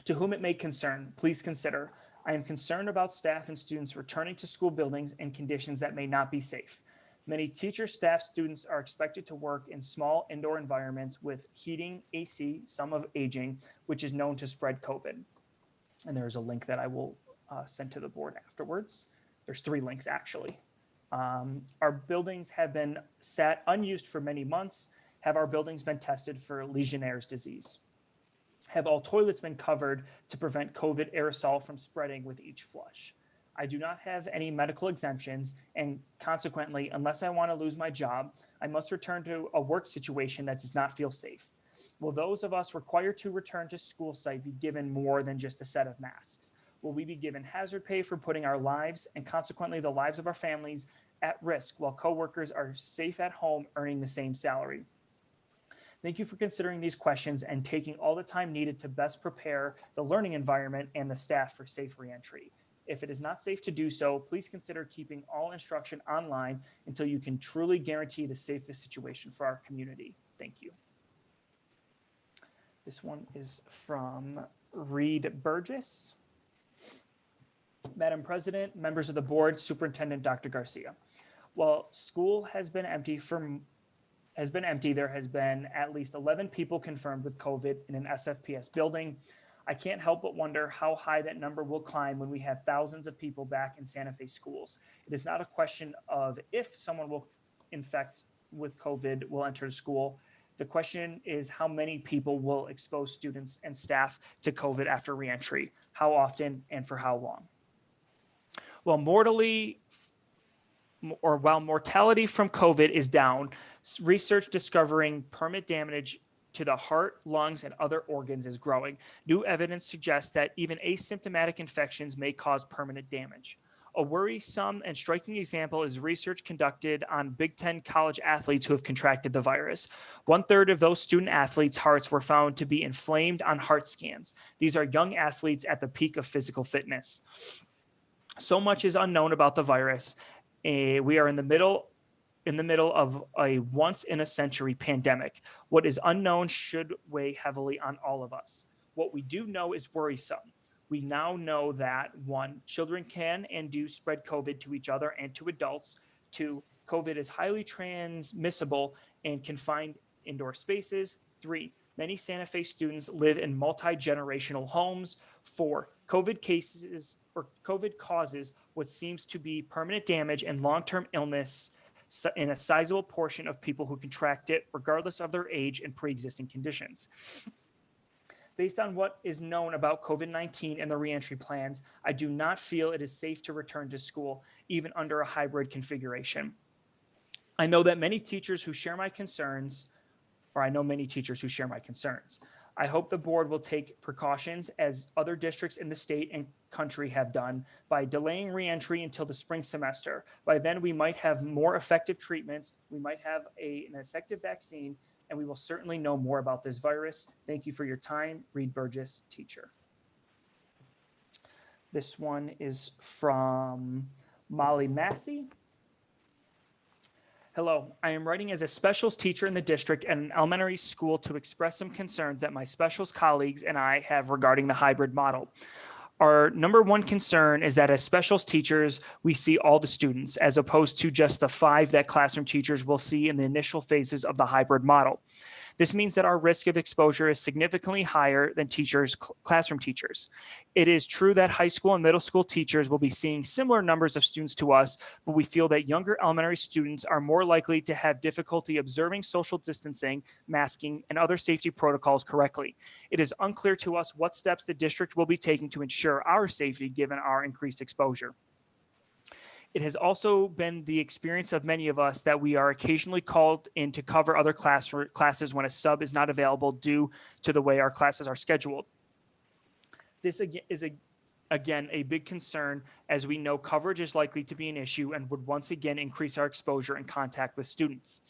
To whom it may concern, please consider. I am concerned about staff and students returning to school buildings in conditions that may not be safe. Many teachers, staff, students are expected to work in small indoor environments with heating, AC, some of aging, which is known to spread COVID. And there's a link that I will send to the board afterwards. There's 3 links actually. Our buildings have been sat unused for many months. Have our buildings been tested for Legionnaire's disease? Have all toilets been covered to prevent COVID aerosol from spreading with each flush? I do not have any medical exemptions, and consequently, unless I want to lose my job, I must return to a work situation that does not feel safe. Will those of us required to return to school site be given more than just a set of masks? Will we be given hazard pay for putting our lives and consequently the lives of our families at risk while coworkers are safe at home earning the same salary? Thank you for considering these questions and taking all the time needed to best prepare the learning environment and the staff for safe reentry. If it is not safe to do so, please consider keeping all instruction online until you can truly guarantee the safest situation for our community. Thank you. This one is from Reed Burgess. Madam President, members of the board, Superintendent Dr. Garcia. While school has been empty, there has been at least 11 people confirmed with COVID in an SFPS building. I can't help but wonder how high that number will climb when we have thousands of people back in Santa Fe schools. It is not a question of if someone will infect with COVID will enter school. The question is how many people will expose students and staff to COVID after reentry, how often and for how long. While mortality from COVID is down, research discovering permanent damage to the heart, lungs, and other organs is growing. New evidence suggests that even asymptomatic infections may cause permanent damage. A worrisome and striking example is research conducted on Big Ten college athletes who have contracted the virus. 1/3 of those student athletes' hearts were found to be inflamed on heart scans. These are young athletes at the peak of physical fitness. So much is unknown about the virus. We are in the middle of a once in a century pandemic. What is unknown should weigh heavily on all of us. What we do know is worrisome. We now know that 1, children can and do spread COVID to each other and to adults. 2, COVID is highly transmissible and confined indoor spaces. 3, many Santa Fe students live in multi-generational homes. 4, COVID causes what seems to be permanent damage and long-term illness in a sizable portion of people who contract it, regardless of their age and pre-existing conditions. Based on what is known about COVID-19 and the reentry plans, I do not feel it is safe to return to school, even under a hybrid configuration. I know many teachers who share my concerns. I hope the board will take precautions, as other districts in the state and country have done, by delaying reentry until the spring semester. By then, we might have more effective treatments, we might have an effective vaccine, and we will certainly know more about this virus. Thank you for your time. Reed Burgess, teacher. This one is from Molly Massey. Hello, I am writing as a specials teacher in the district at an elementary school to express some concerns that my specials colleagues and I have regarding the hybrid model. Our number one concern is that as specials teachers, we see all the students, as opposed to just the 5 that classroom teachers will see in the initial phases of the hybrid model. This means that our risk of exposure is significantly higher than classroom teachers. It is true that high school and middle school teachers will be seeing similar numbers of students to us, but we feel that younger elementary students are more likely to have difficulty observing social distancing, masking, and other safety protocols correctly. It is unclear to us what steps the district will be taking to ensure our safety given our increased exposure. It has also been the experience of many of us that we are occasionally called in to cover other classes when a sub is not available due to the way our classes are scheduled. This is again a big concern, as we know coverage is likely to be an issue and would once again increase our exposure and contact with students.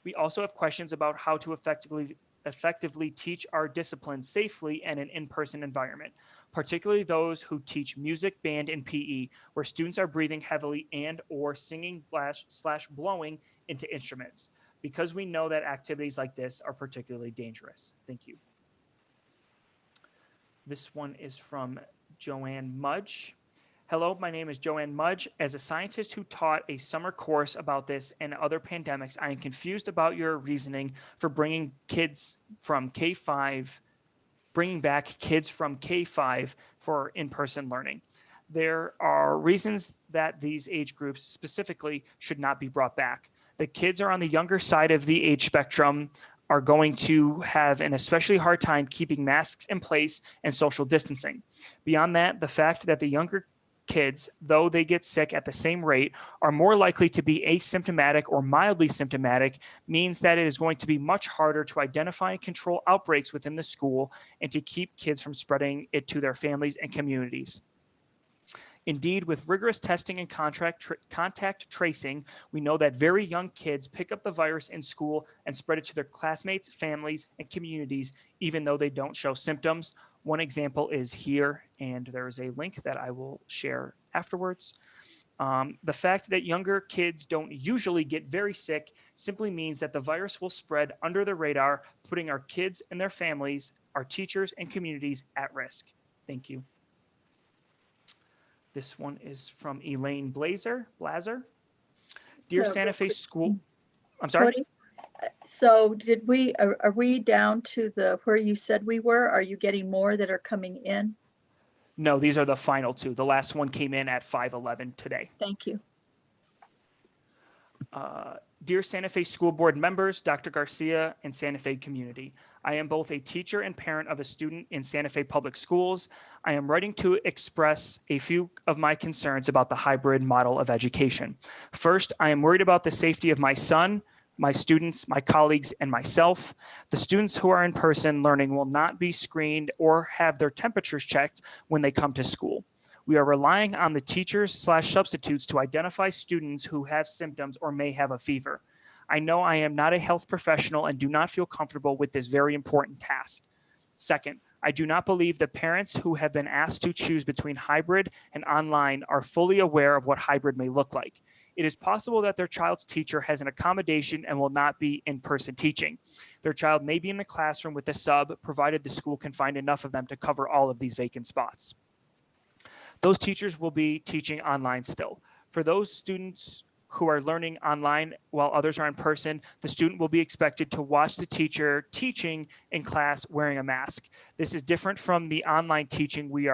We also have questions about how to effectively teach our disciplines safely in an in-person environment, particularly those who teach music, band, and PE, where students are breathing heavily and or singing / blowing into instruments, because we know that activities like this are particularly dangerous. Thank you. This one is from Joanne Mudge. Hello, my name is Joanne Mudge. As a scientist who taught a summer course about this and other pandemics, I am confused about your reasoning for bringing back kids from K-5 for in-person learning. There are reasons that these age groups specifically should not be brought back. The kids are on the younger side of the age spectrum, are going to have an especially hard time keeping masks in place and social distancing. Beyond that, the fact that the younger kids, though they get sick at the same rate, are more likely to be asymptomatic or mildly symptomatic means that it is going to be much harder to identify and control outbreaks within the school and to keep kids from spreading it to their families and communities. Indeed, with rigorous testing and contact tracing, we know that very young kids pick up the virus in school and spread it to their classmates, families, and communities, even though they don't show symptoms. One example is here, and there is a link that I will share afterwards. The fact that younger kids don't usually get very sick simply means that the virus will spread under the radar, putting our kids and their families, our teachers, and communities at risk. Thank you. This one is from Elaine Blazer. Dear So, Santa Fe School, I'm sorry? Cody, so are we down to where you said we were? Are you getting more that are coming in? No, these are the final 2. The last one came in at 5:11 today. Thank you. Dear Santa Fe School Board members, Dr. Garcia, and Santa Fe community, I am both a teacher and parent of a student in Santa Fe Public Schools. I am writing to express a few of my concerns about the hybrid model of education. First, I am worried about the safety of my son, my students, my colleagues, and myself. The students who are in person learning will not be screened or have their temperatures checked when they come to school. We are relying on the teachers/substitutes to identify students who have symptoms or may have a fever. I know I am not a health professional and do not feel comfortable with this very important task. Second, I do not believe the parents who have been asked to choose between hybrid and online are fully aware of what hybrid may look like. It is possible that their child's teacher has an accommodation and will not be in-person teaching. Their child may be in the classroom with a sub, provided the school can find enough of them to cover all of these vacant spots. Those teachers will be teaching online still. For those students who are learning online while others are in person, the student will be expected to watch the teacher teaching in class wearing a mask. This is different from the online teaching we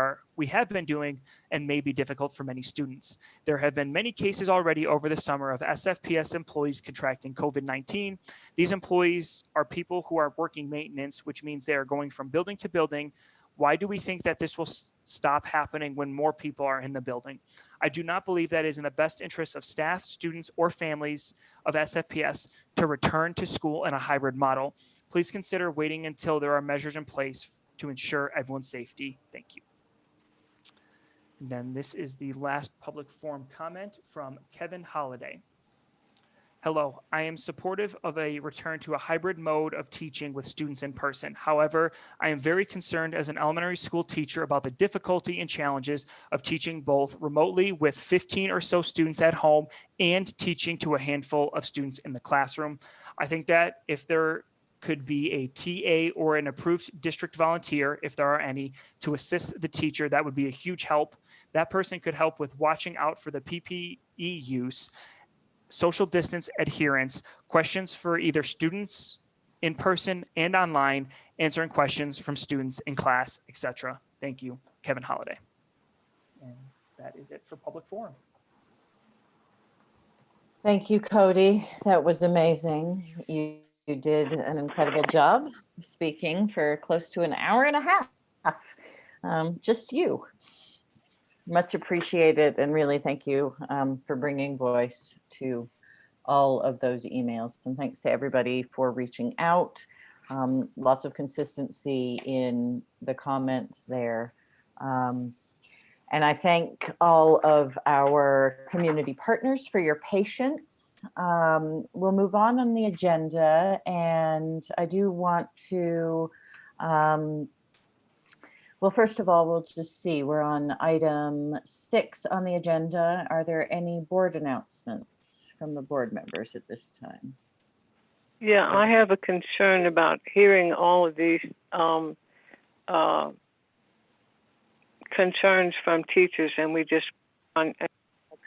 have been doing and may be difficult for many students. There have been many cases already over the summer of SFPS employees contracting COVID-19. These employees are people who are working maintenance, which means they are going from building to building. Why do we think that this will stop happening when more people are in the building? I do not believe that is in the best interest of staff, students, or families of SFPS to return to school in a hybrid model. Please consider waiting until there are measures in place to ensure everyone's safety. Thank you. And then this is the last public forum comment from Kevin Holliday. Hello, I am supportive of a return to a hybrid mode of teaching with students in person. However, I am very concerned as an elementary school teacher about the difficulty and challenges of teaching both remotely with 15 or so students at home and teaching to a handful of students in the classroom. I think that if there could be a TA or an approved district volunteer, if there are any, to assist the teacher, that would be a huge help. That person could help with watching out for the PPE use, social distance adherence, questions for either students in person and online, answering questions from students in class, etc. Thank you, Kevin Holliday. And that is it for public forum. Thank you, Cody. That was amazing. You did an incredible job speaking for close to an hour and a half. Just you. Much appreciated, and really thank you for bringing voice to all of those emails. And thanks to everybody for reaching out. Lots of consistency in the comments there. And I thank all of our community partners for your patience. We'll move on the agenda, and I do want to, well, first of all, we'll just see, we're on item 6 on the agenda. Are there any board announcements from the board members at this time? Yeah, I have a concern about hearing all of these concerns from teachers, and we just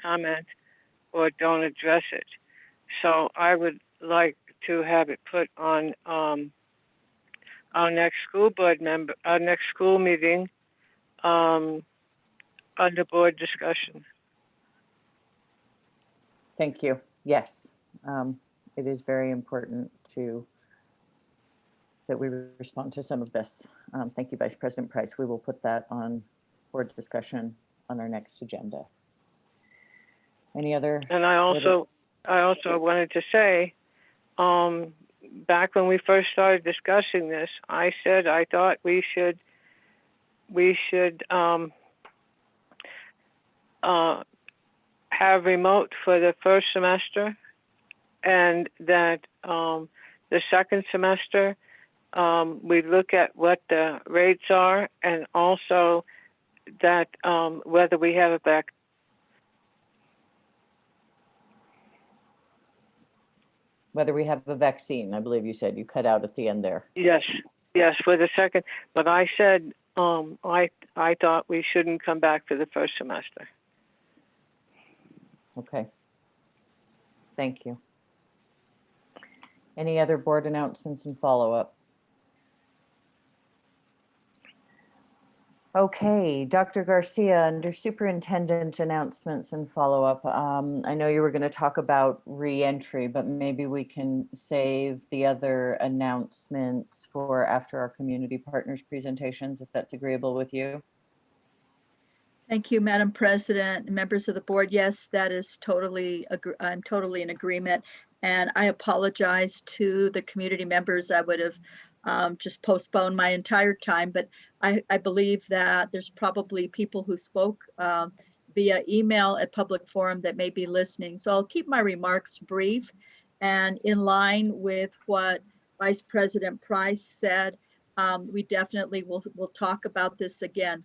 comment or don't address it. So I would like to have it put on our next school meeting under board discussion. Thank you. Yes, it is very important that we respond to some of this. Thank you, Vice President Price. We will put that on board discussion on our next agenda. Any other? And I also wanted to say, back when we first started discussing this, I said I thought we should have remote for the first semester, and that the second semester we look at what the rates are, and also that whether we have a whether we have a vaccine. I believe you said, you cut out at the end there. Yes, for the second. But I said I thought we shouldn't come back for the first semester. Okay. Thank you. Any other board announcements and follow-up? Okay, Dr. Garcia, under superintendent announcements and follow-up, I know you were going to talk about re-entry, but maybe we can save the other announcements for after our community partners presentations, if that's agreeable with you. Thank you, Madam President, members of the board. Yes, that is totally, I'm totally in agreement. And I apologize to the community members. I would have just postpone my entire time, but I believe that there's probably people who spoke via email at public forum that may be listening. So I'll keep my remarks brief and in line with what Vice President Price said. We definitely will talk about this again.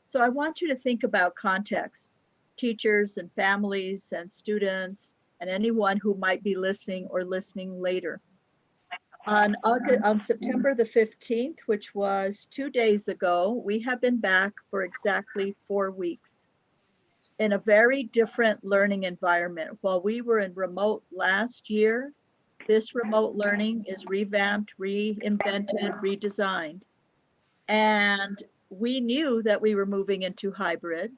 So I want you to think about context, teachers and families and students and anyone who might be listening or listening later. On September the 15th, which was 2 days ago, we have been back for exactly 4 weeks in a very different learning environment. While we were in remote last year, this remote learning is revamped, reinvented, redesigned. And we knew that we were moving into hybrid.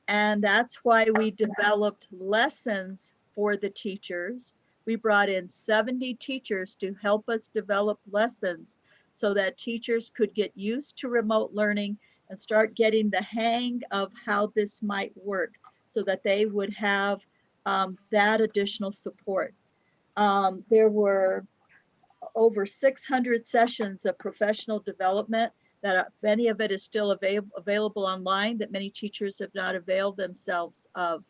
And that's why we developed lessons for the teachers. We brought in 70 teachers to help us develop lessons so that teachers could get used to remote learning and start getting the hang of how this might work so that they would have that additional support. There were over 600 sessions of professional development that many of it is still available online that many teachers have not availed themselves of.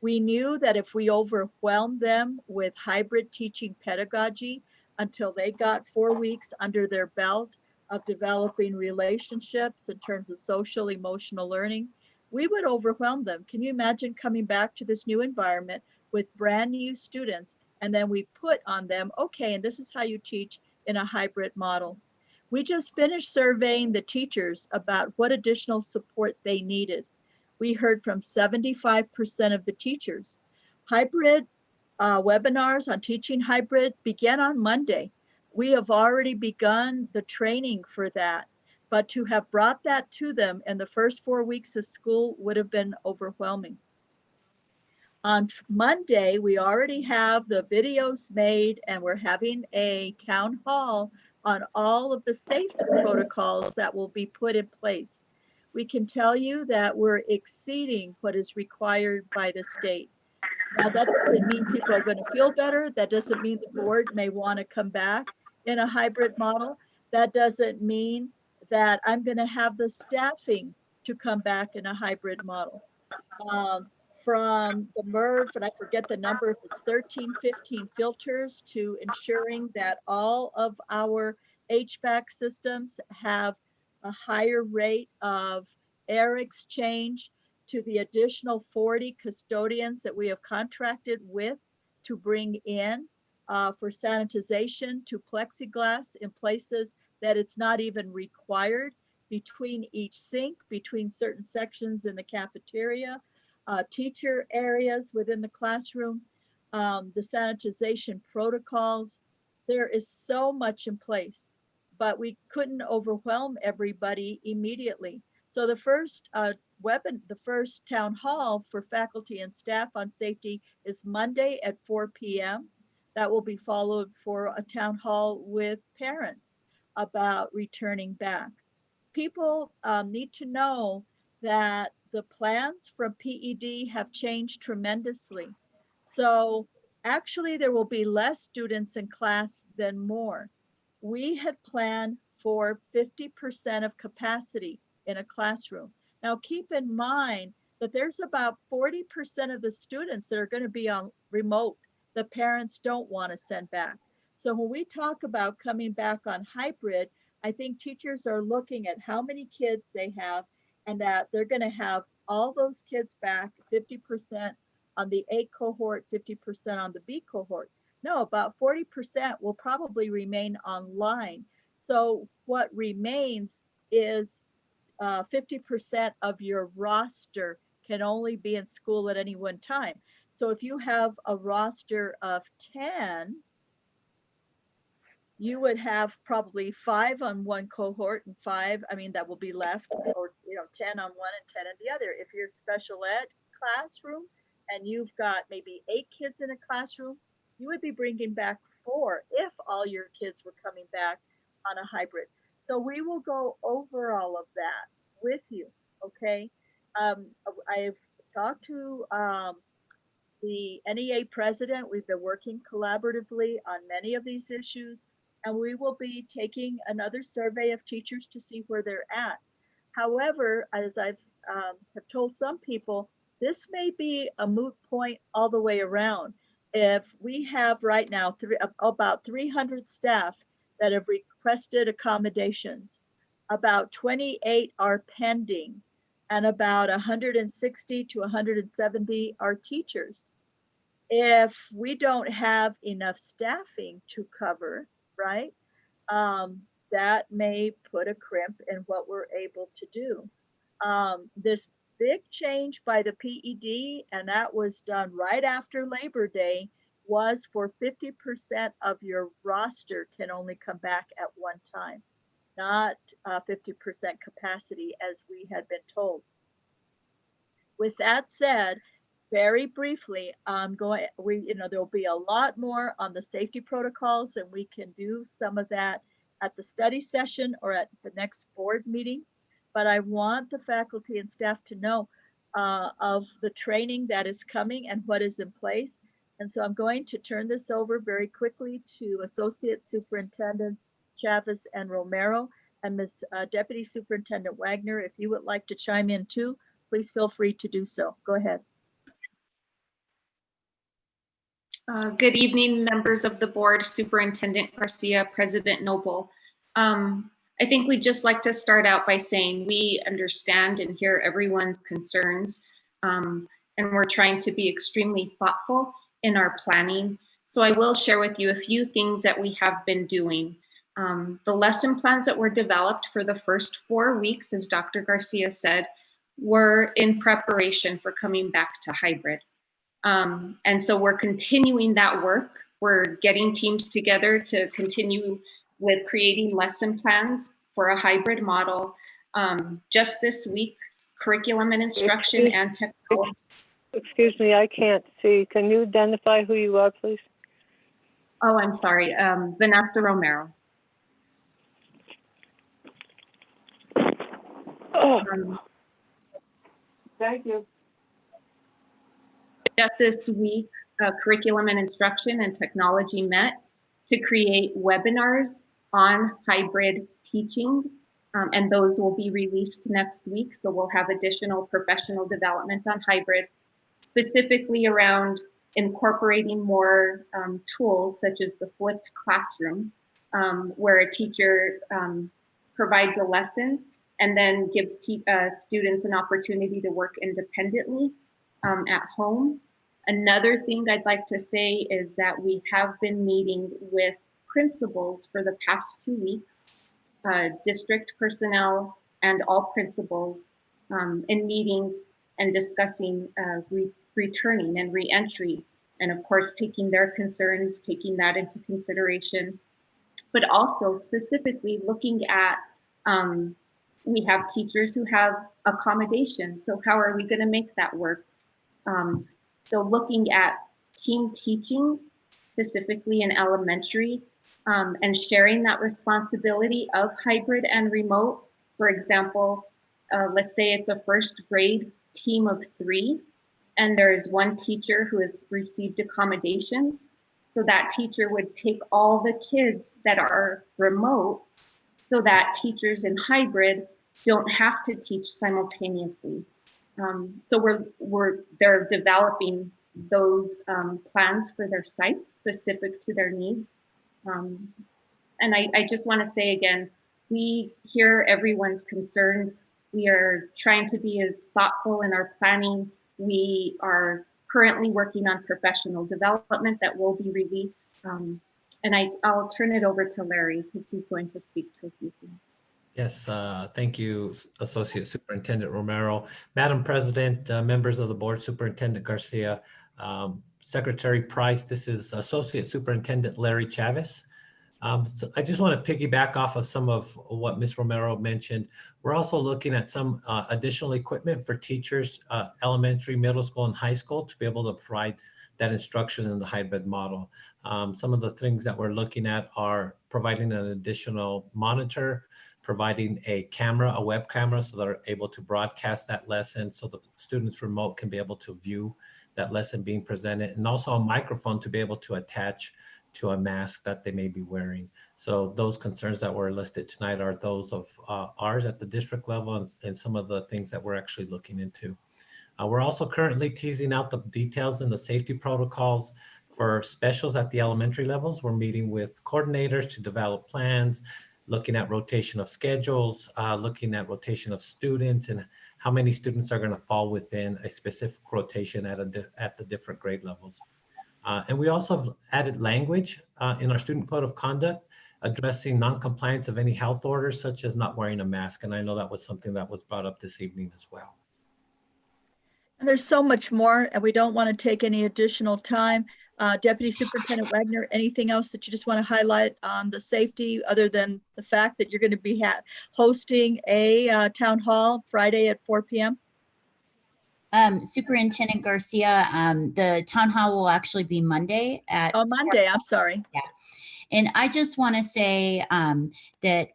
We knew that if we overwhelmed them with hybrid teaching pedagogy until they got 4 weeks under their belt of developing relationships in terms of social emotional learning, we would overwhelm them. Can you imagine coming back to this new environment with brand new students and then we put on them, okay, and this is how you teach in a hybrid model. We just finished surveying the teachers about what additional support they needed. We heard from 75% of the teachers. Hybrid webinars on teaching hybrid began on Monday. We have already begun the training for that, but to have brought that to them in the first 4 weeks of school would have been overwhelming. On Monday, we already have the videos made and we're having a town hall on all of the safety protocols that will be put in place. We can tell you that we're exceeding what is required by the state. Now, that doesn't mean people are going to feel better. That doesn't mean the board may want to come back in a hybrid model. That doesn't mean that I'm going to have the staffing to come back in a hybrid model. From the MERV, and I forget the number, if it's 13, 15 filters, to ensuring that all of our HVAC systems have a higher rate of air exchange, to the additional 40 custodians that we have contracted with to bring in for sanitization, to plexiglass in places that it's not even required, between each sink, between certain sections in the cafeteria, teacher areas within the classroom, the sanitization protocols. There is so much in place, but we couldn't overwhelm everybody immediately. So the first the first town hall for faculty and staff on safety is Monday at 4 p.m. That will be followed for a town hall with parents about returning back. People need to know that the plans from PED have changed tremendously. So actually there will be less students in class than more. We had planned for 50% of capacity in a classroom. Now keep in mind that there's about 40% of the students that are going to be on remote. The parents don't want to send back. So when we talk about coming back on hybrid, I think teachers are looking at how many kids they have and that they're going to have all those kids back, 50% on the A cohort, 50% on the B cohort. No, about 40% will probably remain online. So what remains is 50% of your roster can only be in school at any one time. So if you have a roster of 10, you would have probably 5 on one cohort and 5, that will be left, or 10 on one and 10 on the other. If you're a special ed classroom and you've got maybe 8 kids in a classroom, you would be bringing back 4 if all your kids were coming back on a hybrid. So we will go over all of that with you, okay? I've talked to the NEA president. We've been working collaboratively on many of these issues. and we will be taking another survey of teachers to see where they're at. However, as I've have told some people, this may be a moot point all the way around. If we have right now about 300 staff that have requested accommodations, about 28 are pending, and about 160 to 170 are teachers. If we don't have enough staffing to cover, right, that may put a crimp in what we're able to do. This big change by the PED, and that was done right after Labor Day, was for 50% of your roster can only come back at one time, not 50% capacity as we had been told. With that said, very briefly, there'll be a lot more on the safety protocols, and we can do some of that at the study session or at the next board meeting. But I want the faculty and staff to know of the training that is coming and what is in place. And so I'm going to turn this over very quickly to Associate Superintendents Chavez and Romero, and Ms. Deputy Superintendent Wagner. If you would like to chime in too, please feel free to do so. Go ahead. Good evening, members of the board, Superintendent Garcia, President Noble. I think we'd just like to start out by saying we understand and hear everyone's concerns, and we're trying to be extremely thoughtful in our planning. So I will share with you a few things that we have been doing. The lesson plans that were developed for the first 4 weeks, as Dr. Garcia said, were in preparation for coming back to hybrid. And so we're continuing that work. We're getting teams together to continue with creating lesson plans for a hybrid model. Just this week, curriculum and instruction and technology. Excuse me, I can't see. Can you identify who you are, please? Oh, I'm sorry, Vanessa Romero. Oh, thank you. Just this week, curriculum and instruction and technology met to create webinars on hybrid teaching, and those will be released next week. So we'll have additional professional development on hybrid, specifically around incorporating more tools such as the flipped classroom, where a teacher provides a lesson and then gives students an opportunity to work independently at home. Another thing I'd like to say is that we have been meeting with principals for the past 2 weeks, district personnel and all principals, in meeting and discussing returning and reentry, and of course taking their concerns, taking that into consideration, but also specifically looking at, we have teachers who have accommodations, so how are we going to make that work? So looking at team teaching, specifically in elementary, and sharing that responsibility of hybrid and remote. For example, let's say it's a first grade team of 3, and there's one teacher who has received accommodations. So that teacher would take all the kids that are remote so that teachers in hybrid don't have to teach simultaneously. So they're developing those plans for their sites specific to their needs. And I just want to say again, we hear everyone's concerns. We are trying to be as thoughtful in our planning. We are currently working on professional development that will be released. And I'll turn it over to Larry because he's going to speak to a few things. Yes, thank you, Associate Superintendent Romero. Madam President, members of the board, Superintendent Garcia, Secretary Price, this is Associate Superintendent Larry Chavez. So I just want to piggyback off of some of what Ms. Romero mentioned. We're also looking at some additional equipment for teachers, elementary, middle school, and high school to be able to provide that instruction in the hybrid model. Some of the things that we're looking at are providing an additional monitor, providing a camera, a web camera, so they're able to broadcast that lesson so the students remote can be able to view that lesson being presented, and also a microphone to be able to attach to a mask that they may be wearing. So those concerns that were listed tonight are those of ours at the district level and some of the things that we're actually looking into. We're also currently teasing out the details in the safety protocols for specials at the elementary levels. We're meeting with coordinators to develop plans, looking at rotation of schedules, looking at rotation of students and how many students are going to fall within a specific rotation at the different grade levels. And we also have added language in our student code of conduct addressing non-compliance of any health orders such as not wearing a mask. And I know that was something that was brought up this evening as well. And there's so much more, and we don't want to take any additional time. Deputy Superintendent Wagner, anything else that you just want to highlight on the safety other than the fact that you're going to be hosting a town hall Friday at 4 p.m.? Superintendent Garcia, the town hall will actually be Monday at— Oh, Monday, I'm sorry. Yeah. And I just want to say that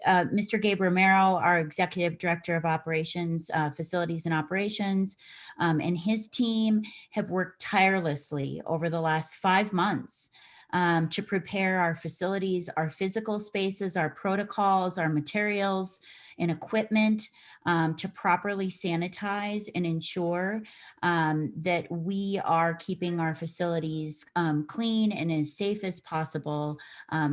Mr. Gabe Romero, our Executive Director of Operations, Facilities and Operations, and his team have worked tirelessly over the last 5 months to prepare our facilities, our physical spaces, our protocols, our materials and equipment to properly sanitize and ensure that we are keeping our facilities clean and as safe as possible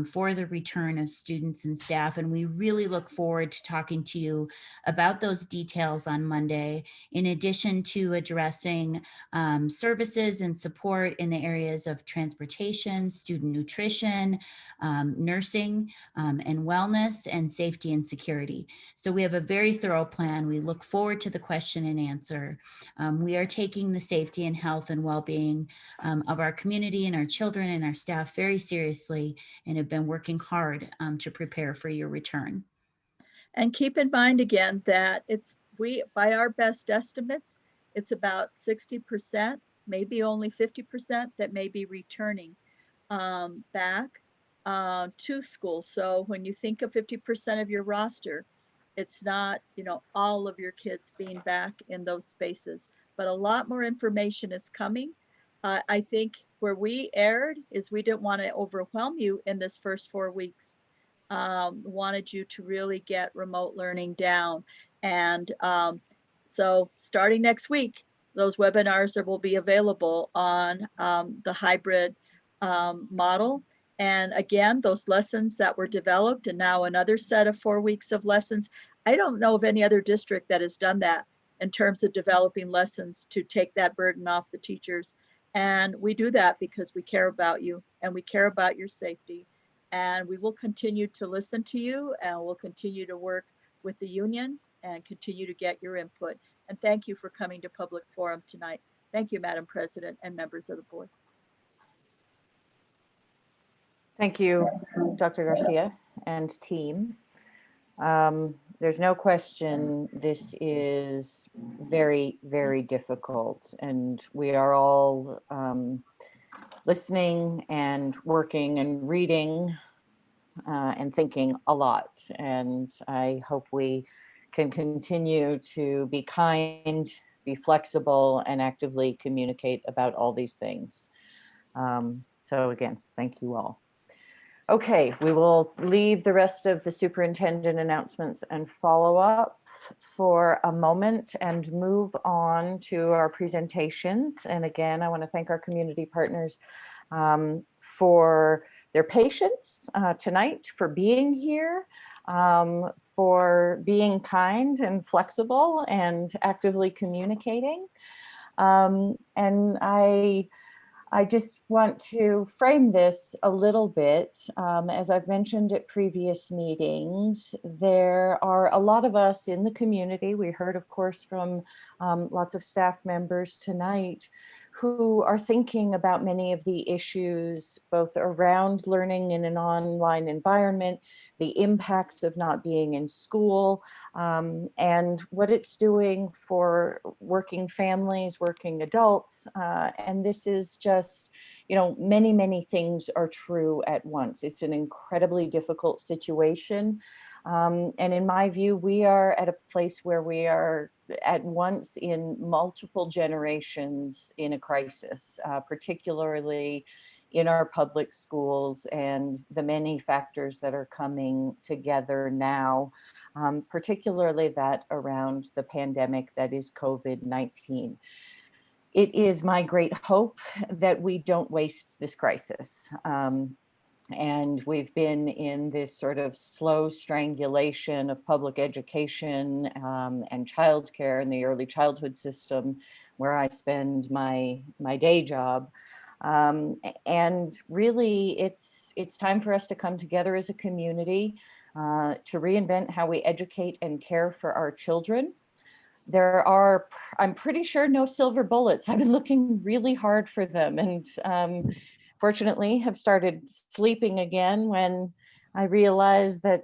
for the return of students and staff. And we really look forward to talking to you about those details on Monday, in addition to addressing services and support in the areas of transportation, student nutrition, nursing, and wellness, and safety and security. So we have a very thorough plan. We look forward to the question and answer. We are taking the safety and health and well-being of our community and our children and our staff very seriously, and have been working hard to prepare for your return. And keep in mind again that by our best estimates, it's about 60%, maybe only 50% that may be returning back to school. So when you think of 50% of your roster, it's not, all of your kids being back in those spaces, but a lot more information is coming. I think where we erred is we didn't want to overwhelm you in this first 4 weeks. Wanted you to really get remote learning down. And so starting next week, those webinars will be available on the hybrid model. And again, those lessons that were developed, and now another set of 4 weeks of lessons. I don't know of any other district that has done that in terms of developing lessons to take that burden off the teachers. And we do that because we care about you and we care about your safety. And we will continue to listen to you, and we'll continue to work with the union and continue to get your input. And thank you for coming to Public Forum tonight. Thank you, Madam President and members of the board. Thank you, Dr. Garcia and team. There's no question this is very, very difficult, and we are all listening and working and reading and thinking a lot. And I hope we can continue to be kind, be flexible, and actively communicate about all these things. So again, thank you all. Okay, we will leave the rest of the superintendent announcements and follow up for a moment and move on to our presentations. And again, I want to thank our community partners for their patience tonight, for being here, for being kind and flexible and actively communicating. And I just want to frame this a little bit. As I've mentioned at previous meetings, there are a lot of us in the community. We heard, of course, from lots of staff members tonight who are thinking about many of the issues, both around learning in an online environment, the impacts of not being in school, and what it's doing for working families, working adults. And this is just, many, many things are true at once. It's an incredibly difficult situation. And in my view, we are at a place where we are at once in multiple generations in a crisis, particularly in our public schools and the many factors that are coming together now, particularly that around the pandemic that is COVID-19. It is my great hope that we don't waste this crisis. And we've been in this sort of slow strangulation of public education and childcare in the early childhood system, where I spend my day job. And really, it's time for us to come together as a community to reinvent how we educate and care for our children. There are, I'm pretty sure, no silver bullets. I've been looking really hard for them, and fortunately have started sleeping again when I realized that,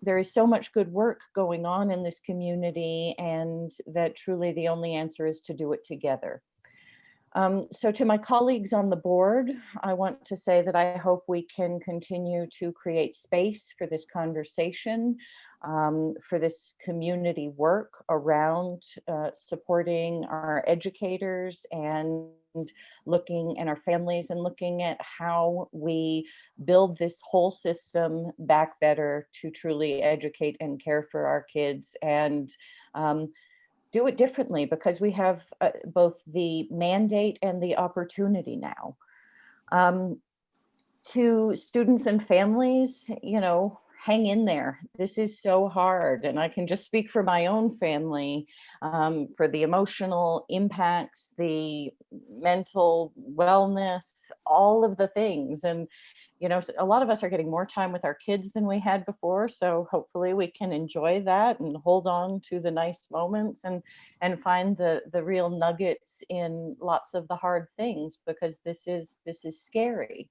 there is so much good work going on in this community, and that truly the only answer is to do it together. So to my colleagues on the board, I want to say that I hope we can continue to create space for this conversation, for this community work around supporting our educators and our families, and looking at how we build this whole system back better to truly educate and care for our kids, and do it differently, because we have both the mandate and the opportunity now. To students and families, hang in there. This is so hard. And I can just speak for my own family, for the emotional impacts, the mental wellness, all of the things. And, a lot of us are getting more time with our kids than we had before. So hopefully we can enjoy that and hold on to the nice moments, and find the real nuggets in lots of the hard things, because this is scary.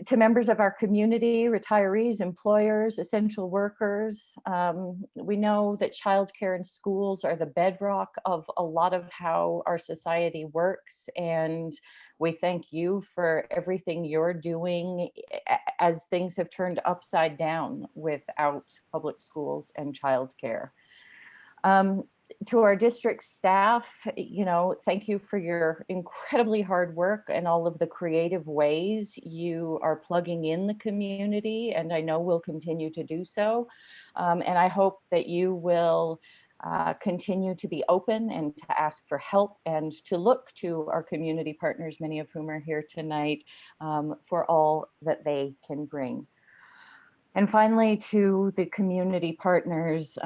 To members of our community, retirees, employers, essential workers, we know that childcare and schools are the bedrock of a lot of how our society works, and we thank you for everything you're doing as things have turned upside down without public schools and childcare. To our district staff, thank you for your incredibly hard work and all of the creative ways you are plugging in the community, and I know will continue to do so. And I hope that you will continue to be open and to ask for help, and to look to our community partners, many of whom are here tonight, for all that they can bring. And finally, to the community partners,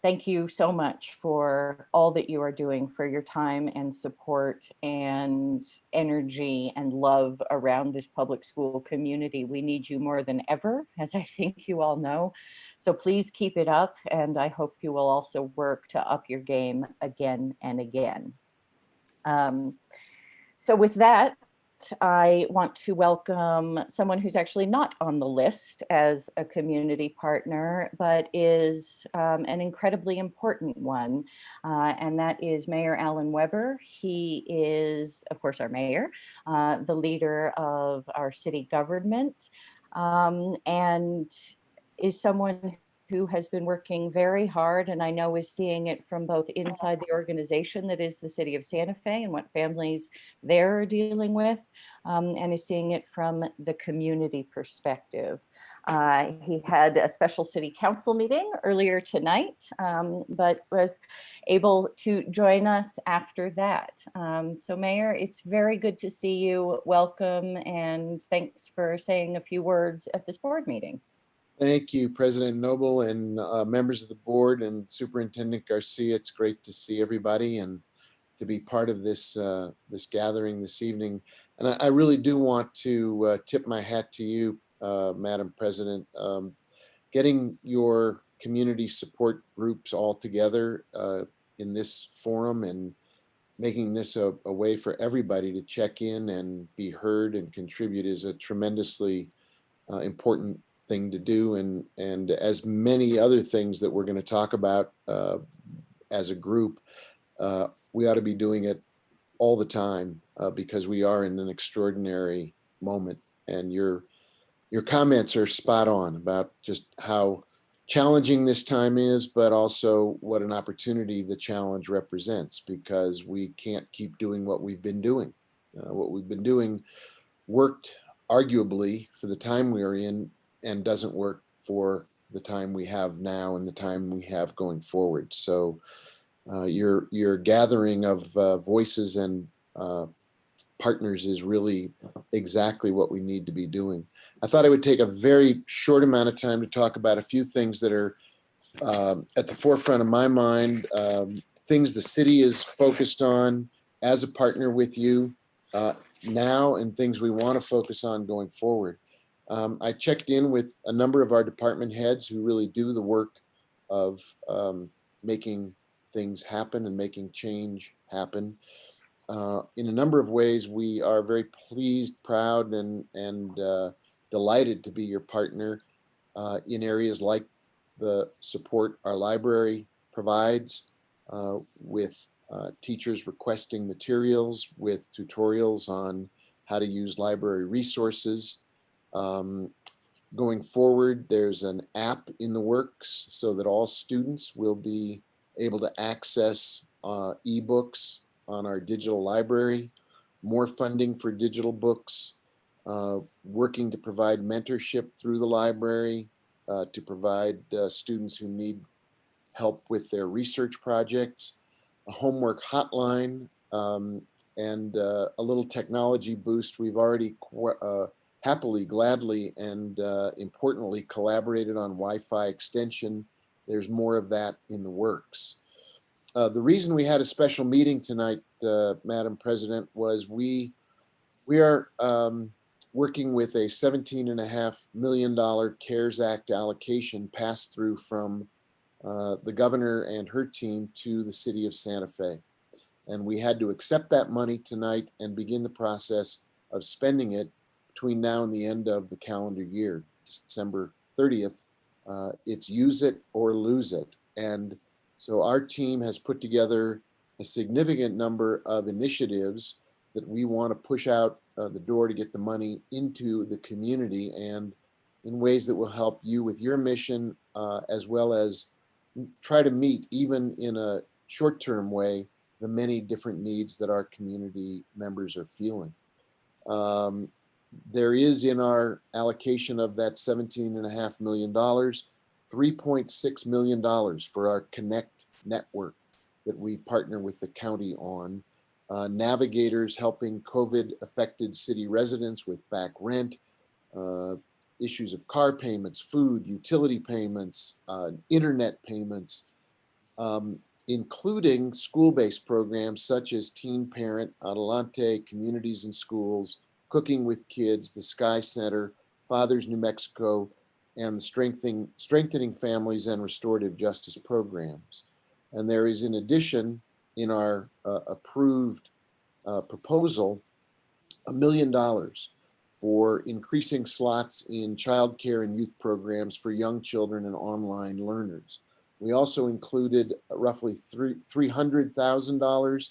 thank you so much for all that you are doing, for your time and support and energy and love around this public school community. We need you more than ever, as I think you all know. So please keep it up, and I hope you will also work to up your game again and again. So with that, I want to welcome someone who's actually not on the list as a community partner, but is an incredibly important one, and that is Mayor Alan Weber. He is, of course, our mayor, the leader of our city government, and is someone who has been working very hard, and I know is seeing it from both inside the organization that is the city of Santa Fe and what families there are dealing with, and is seeing it from the community perspective. He had a special city council meeting earlier tonight, but was able to join us after that. So Mayor, it's very good to see you. Welcome, and thanks for saying a few words at this board meeting. Thank you, President Noble, and members of the board, and Superintendent Garcia. It's great to see everybody and to be part of this this gathering this evening. And I really do want to tip my hat to you, Madam President. Getting your community support groups all together in this forum, and making this a way for everybody to check in and be heard and contribute, is a tremendously important thing to do, and as many other things that we're going to talk about as a group, we ought to be doing it all the time, because we are in an extraordinary moment. And your comments are spot on about just how challenging this time is, but also what an opportunity the challenge represents, because we can't keep doing what we've been doing. what we've been doing worked arguably for the time we are in and doesn't work for the time we have now and the time we have going forward. So your gathering of voices and partners is really exactly what we need to be doing. I thought I would take a very short amount of time to talk about a few things that are at the forefront of my mind, things the city is focused on as a partner with you now, and things we want to focus on going forward. I checked in with a number of our department heads who really do the work of making things happen and making change happen. In a number of ways, we are very pleased, proud, and delighted to be your partner in areas like the support our library provides with teachers requesting materials, with tutorials on how to use library resources. Going forward, there's an app in the works so that all students will be able to access ebooks on our digital library, more funding for digital books, working to provide mentorship through the library, to provide students who need help with their research projects, a homework hotline, and a little technology boost. We've already happily, gladly, and importantly collaborated on Wi-Fi extension. There's more of that in the works. The reason we had a special meeting tonight, Madam President, was we are working with a $17.5 million CARES Act allocation passed through from the governor and her team to the city of Santa Fe. And we had to accept that money tonight and begin the process of spending it between now and the end of the calendar year, December 30th. It's use it or lose it. And so our team has put together a significant number of initiatives that we want to push out the door to get the money into the community, and in ways that will help you with your mission, as well as try to meet, even in a short-term way, the many different needs that our community members are feeling. There is in our allocation of that $17.5 million, $3.6 million for our Connect network that we partner with the county on. Navigators helping COVID-affected city residents with back rent, issues of car payments, food, utility payments, internet payments, including school-based programs such as Teen Parent, Adelante, Communities in Schools, Cooking with Kids, the Sky Center, Fathers New Mexico, and the Strengthening Families and Restorative Justice programs. And there is, in addition, in our approved proposal, $1 million for increasing slots in childcare and youth programs for young children and online learners. We also included roughly $300,000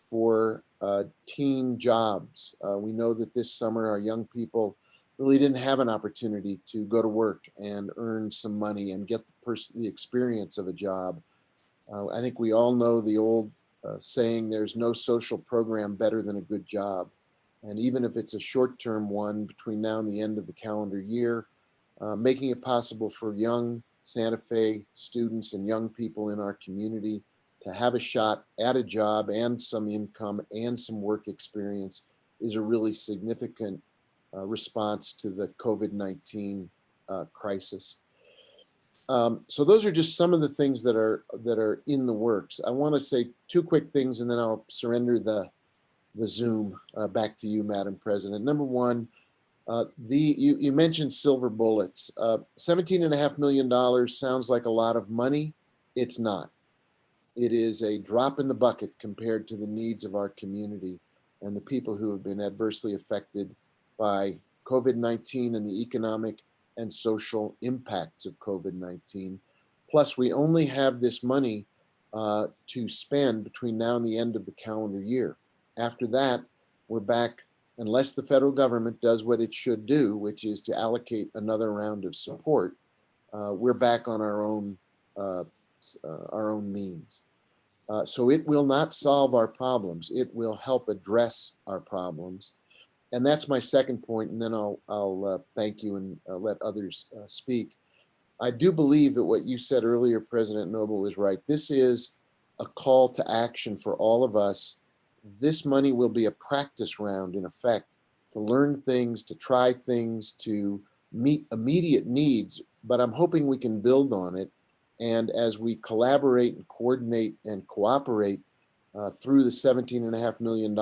for teen jobs. We know that this summer our young people really didn't have an opportunity to go to work and earn some money and get the experience of a job. I think we all know the old saying, there's no social program better than a good job. And even if it's a short-term one between now and the end of the calendar year, making it possible for young Santa Fe students and young people in our community to have a shot at a job and some income and some work experience is a really significant response to the COVID-19 crisis. So those are just some of the things that are in the works. I want to say two quick things, and then I'll surrender the Zoom back to you, Madam President. Number one, you mentioned silver bullets. $17.5 million sounds like a lot of money. It's not. It is a drop in the bucket compared to the needs of our community and the people who have been adversely affected by COVID-19 and the economic and social impacts of COVID-19. Plus, we only have this money to spend between now and the end of the calendar year. After that, we're back, unless the federal government does what it should do, which is to allocate another round of support, we're back on our own means. So it will not solve our problems. It will help address our problems. And that's my second point, and then I'll thank you and let others speak. I do believe that what you said earlier, President Noble, is right. This is a call to action for all of us. This money will be a practice round, in effect, to learn things, to try things, to meet immediate needs, but I'm hoping we can build on it. And as we collaborate and coordinate and cooperate through the $17.5 million,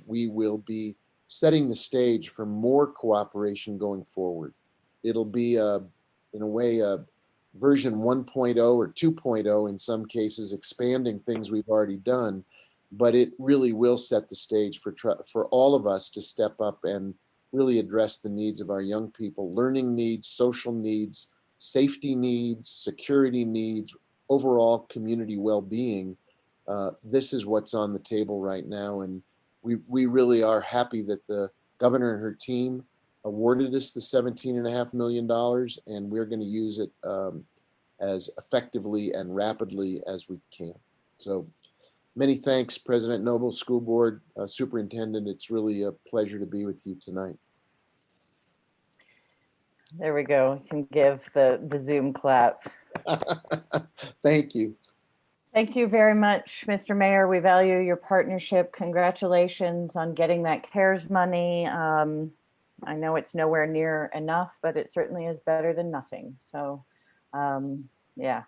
we will be setting the stage for more cooperation going forward. It'll be, in a way, a version 1.0 or 2.0 in some cases, expanding things we've already done, but it really will set the stage for all of us to step up and really address the needs of our young people, learning needs, social needs, safety needs, security needs, overall community well-being. This is what's on the table right now, and we really are happy that the governor and her team awarded us the $17.5 million, and we're going to use it as effectively and rapidly as we can. So many thanks, President Noble, School Board, Superintendent. It's really a pleasure to be with you tonight. There we go. You can give the Zoom clap. Thank you. Thank you very much, Mr. Mayor. We value your partnership. Congratulations on getting that CARES money. I know it's nowhere near enough, but it certainly is better than nothing. So yeah,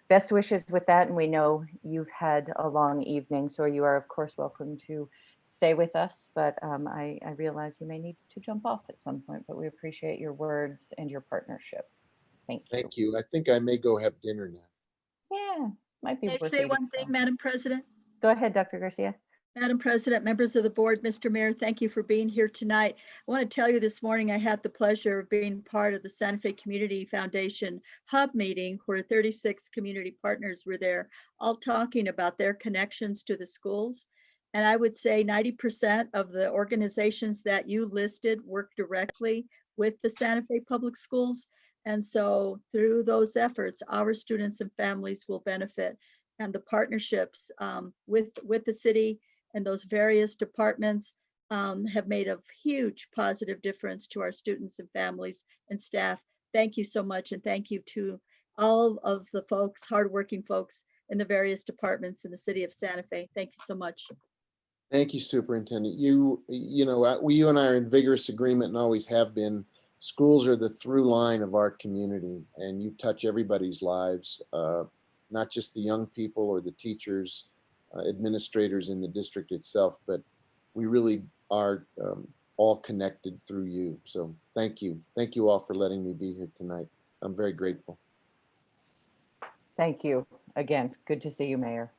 best wishes with that. And we know you've had a long evening, so you are of course welcome to stay with us, but I realize you may need to jump off at some point, but we appreciate your words and your partnership. Thank you. Thank you. I think I may go have dinner now. Yeah, might be May I worth say eating one thing, some. Madam President? Go ahead, Dr. Garcia. Madam President, members of the board, Mr. Mayor, thank you for being here tonight. I want to tell you this morning, I had the pleasure of being part of the Santa Fe Community Foundation hub meeting where 36 community partners were there, all talking about their connections to the schools. And I would say 90% of the organizations that you listed work directly with the Santa Fe Public Schools. And so through those efforts, our students and families will benefit. And the partnerships with the city and those various departments have made a huge positive difference to our students and families and staff. Thank you so much. And thank you to all of the folks, hardworking folks in the various departments in the city of Santa Fe. Thank you so much. Thank you, Superintendent. You and I are in vigorous agreement and always have been. Schools are the through line of our community, and you touch everybody's lives, not just the young people or the teachers, administrators in the district itself, but we really are all connected through you. So thank you. Thank you all for letting me be here tonight. I'm very grateful. Thank you. Again, good to see you, Mayor.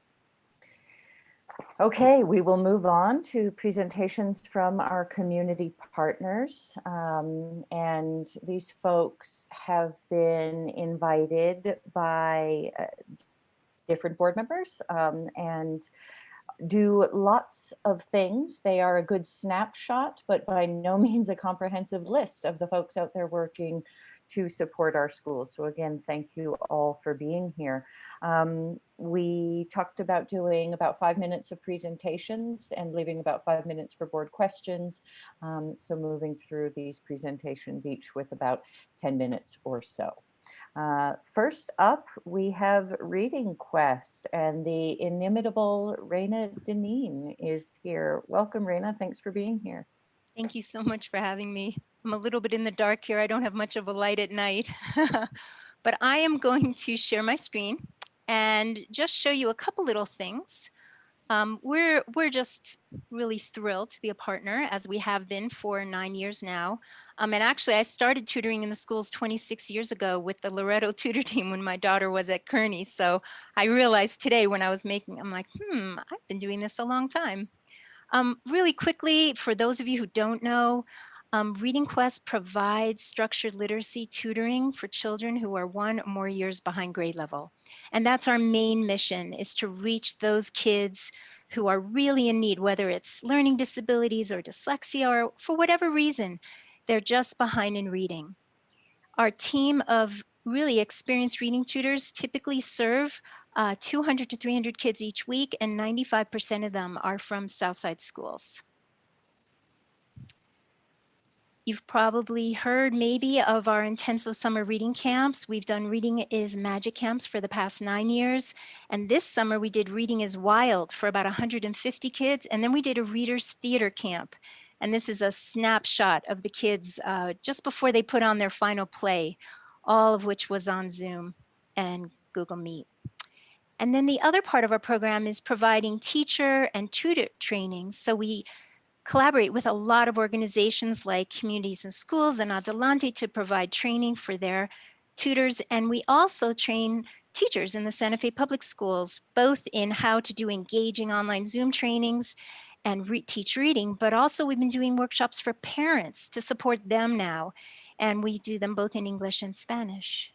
Okay, we will move on to presentations from our community partners. And these folks have been invited by different board members and do lots of things. They are a good snapshot, but by no means a comprehensive list of the folks out there working to support our schools. So again, thank you all for being here. We talked about doing about 5 minutes of presentations and leaving about 5 minutes for board questions. So moving through these presentations each with about 10 minutes or so. First up, we have Reading Quest, and the inimitable Raina Deneen is here. Welcome, Raina. Thanks for being here. Thank you so much for having me. I'm a little bit in the dark here. I don't have much of a light at night, but I am going to share my screen and just show you a couple little things. We're just really thrilled to be a partner, as we have been for 9 years now. And actually, I started tutoring in the schools 26 years ago with the Loretto tutor team when my daughter was at Kearney. So I realized today when I was I'm like, I've been doing this a long time. Really quickly, for those of you who don't know, Reading Quest provides structured literacy tutoring for children who are 1 or more years behind grade level. And that's our main mission, is to reach those kids who are really in need, whether it's learning disabilities or dyslexia, or for whatever reason, they're just behind in reading. Our team of really experienced reading tutors typically serve 200 to 300 kids each week, and 95% of them are from Southside schools. You've probably heard maybe of our intensive summer reading camps. We've done Reading is Magic camps for the past 9 years. And this summer we did Reading is Wild for about 150 kids. And then we did a Readers Theater camp. And this is a snapshot of the kids just before they put on their final play, all of which was on Zoom and Google Meet. And then the other part of our program is providing teacher and tutor training. So we collaborate with a lot of organizations like Communities in Schools and Adelante to provide training for their tutors. And we also train teachers in the Santa Fe Public Schools, both in how to do engaging online Zoom trainings and teach reading, but also we've been doing workshops for parents to support them now. And we do them both in English and Spanish.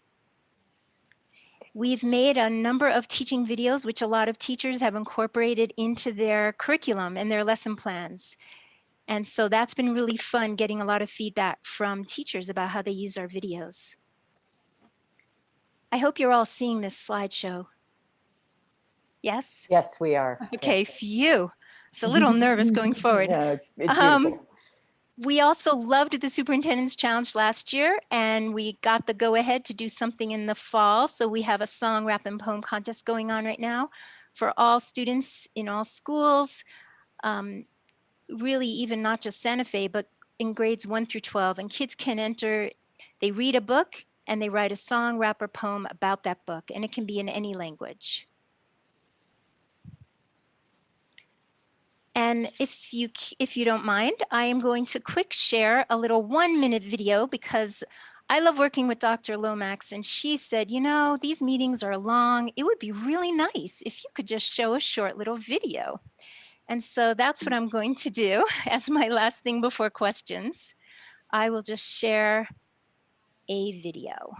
We've made a number of teaching videos, which a lot of teachers have incorporated into their curriculum and their lesson plans. And so that's been really fun, getting a lot of feedback from teachers about how they use our videos. I hope you're all seeing this slideshow. Yes? Yes, we are. Okay, phew. It's a little nervous going forward. No, it's beautiful. We also loved the Superintendent's Challenge last year, and we got the go-ahead to do something in the fall. So we have a song, rap, and poem contest going on right now for all students in all schools. Really even not just Santa Fe, but in grades 1 through 12. And kids can enter, they read a book and they write a song, rap, or poem about that book. And it can be in any language. And if you don't mind, I am going to quick share a little 1-minute video because I love working with Dr. Lomax, and she said, you know, these meetings are long. It would be really nice if you could just show a short little video. And so that's what I'm going to do as my last thing before questions. I will just share a video.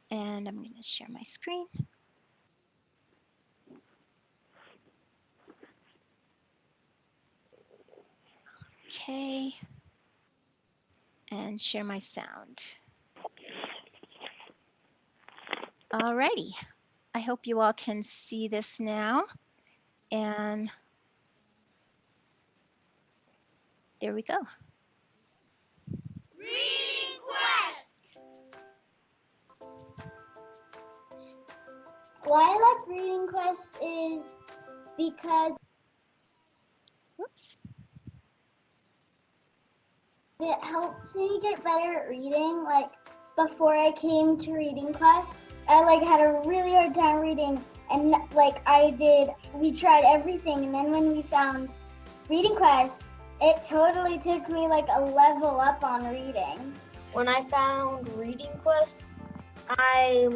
And I'm going to share my screen. Okay. And share my sound. All righty. I hope you all can see this now. And there we go. Reading Quest! Why I like Reading Quest is because Whoops. it helps me get better at reading. Like before I came to Reading Quest, I had a really hard time reading, and we tried everything, and then when we found Reading Quest, it totally took me a level up on reading. When I found Reading Quest, I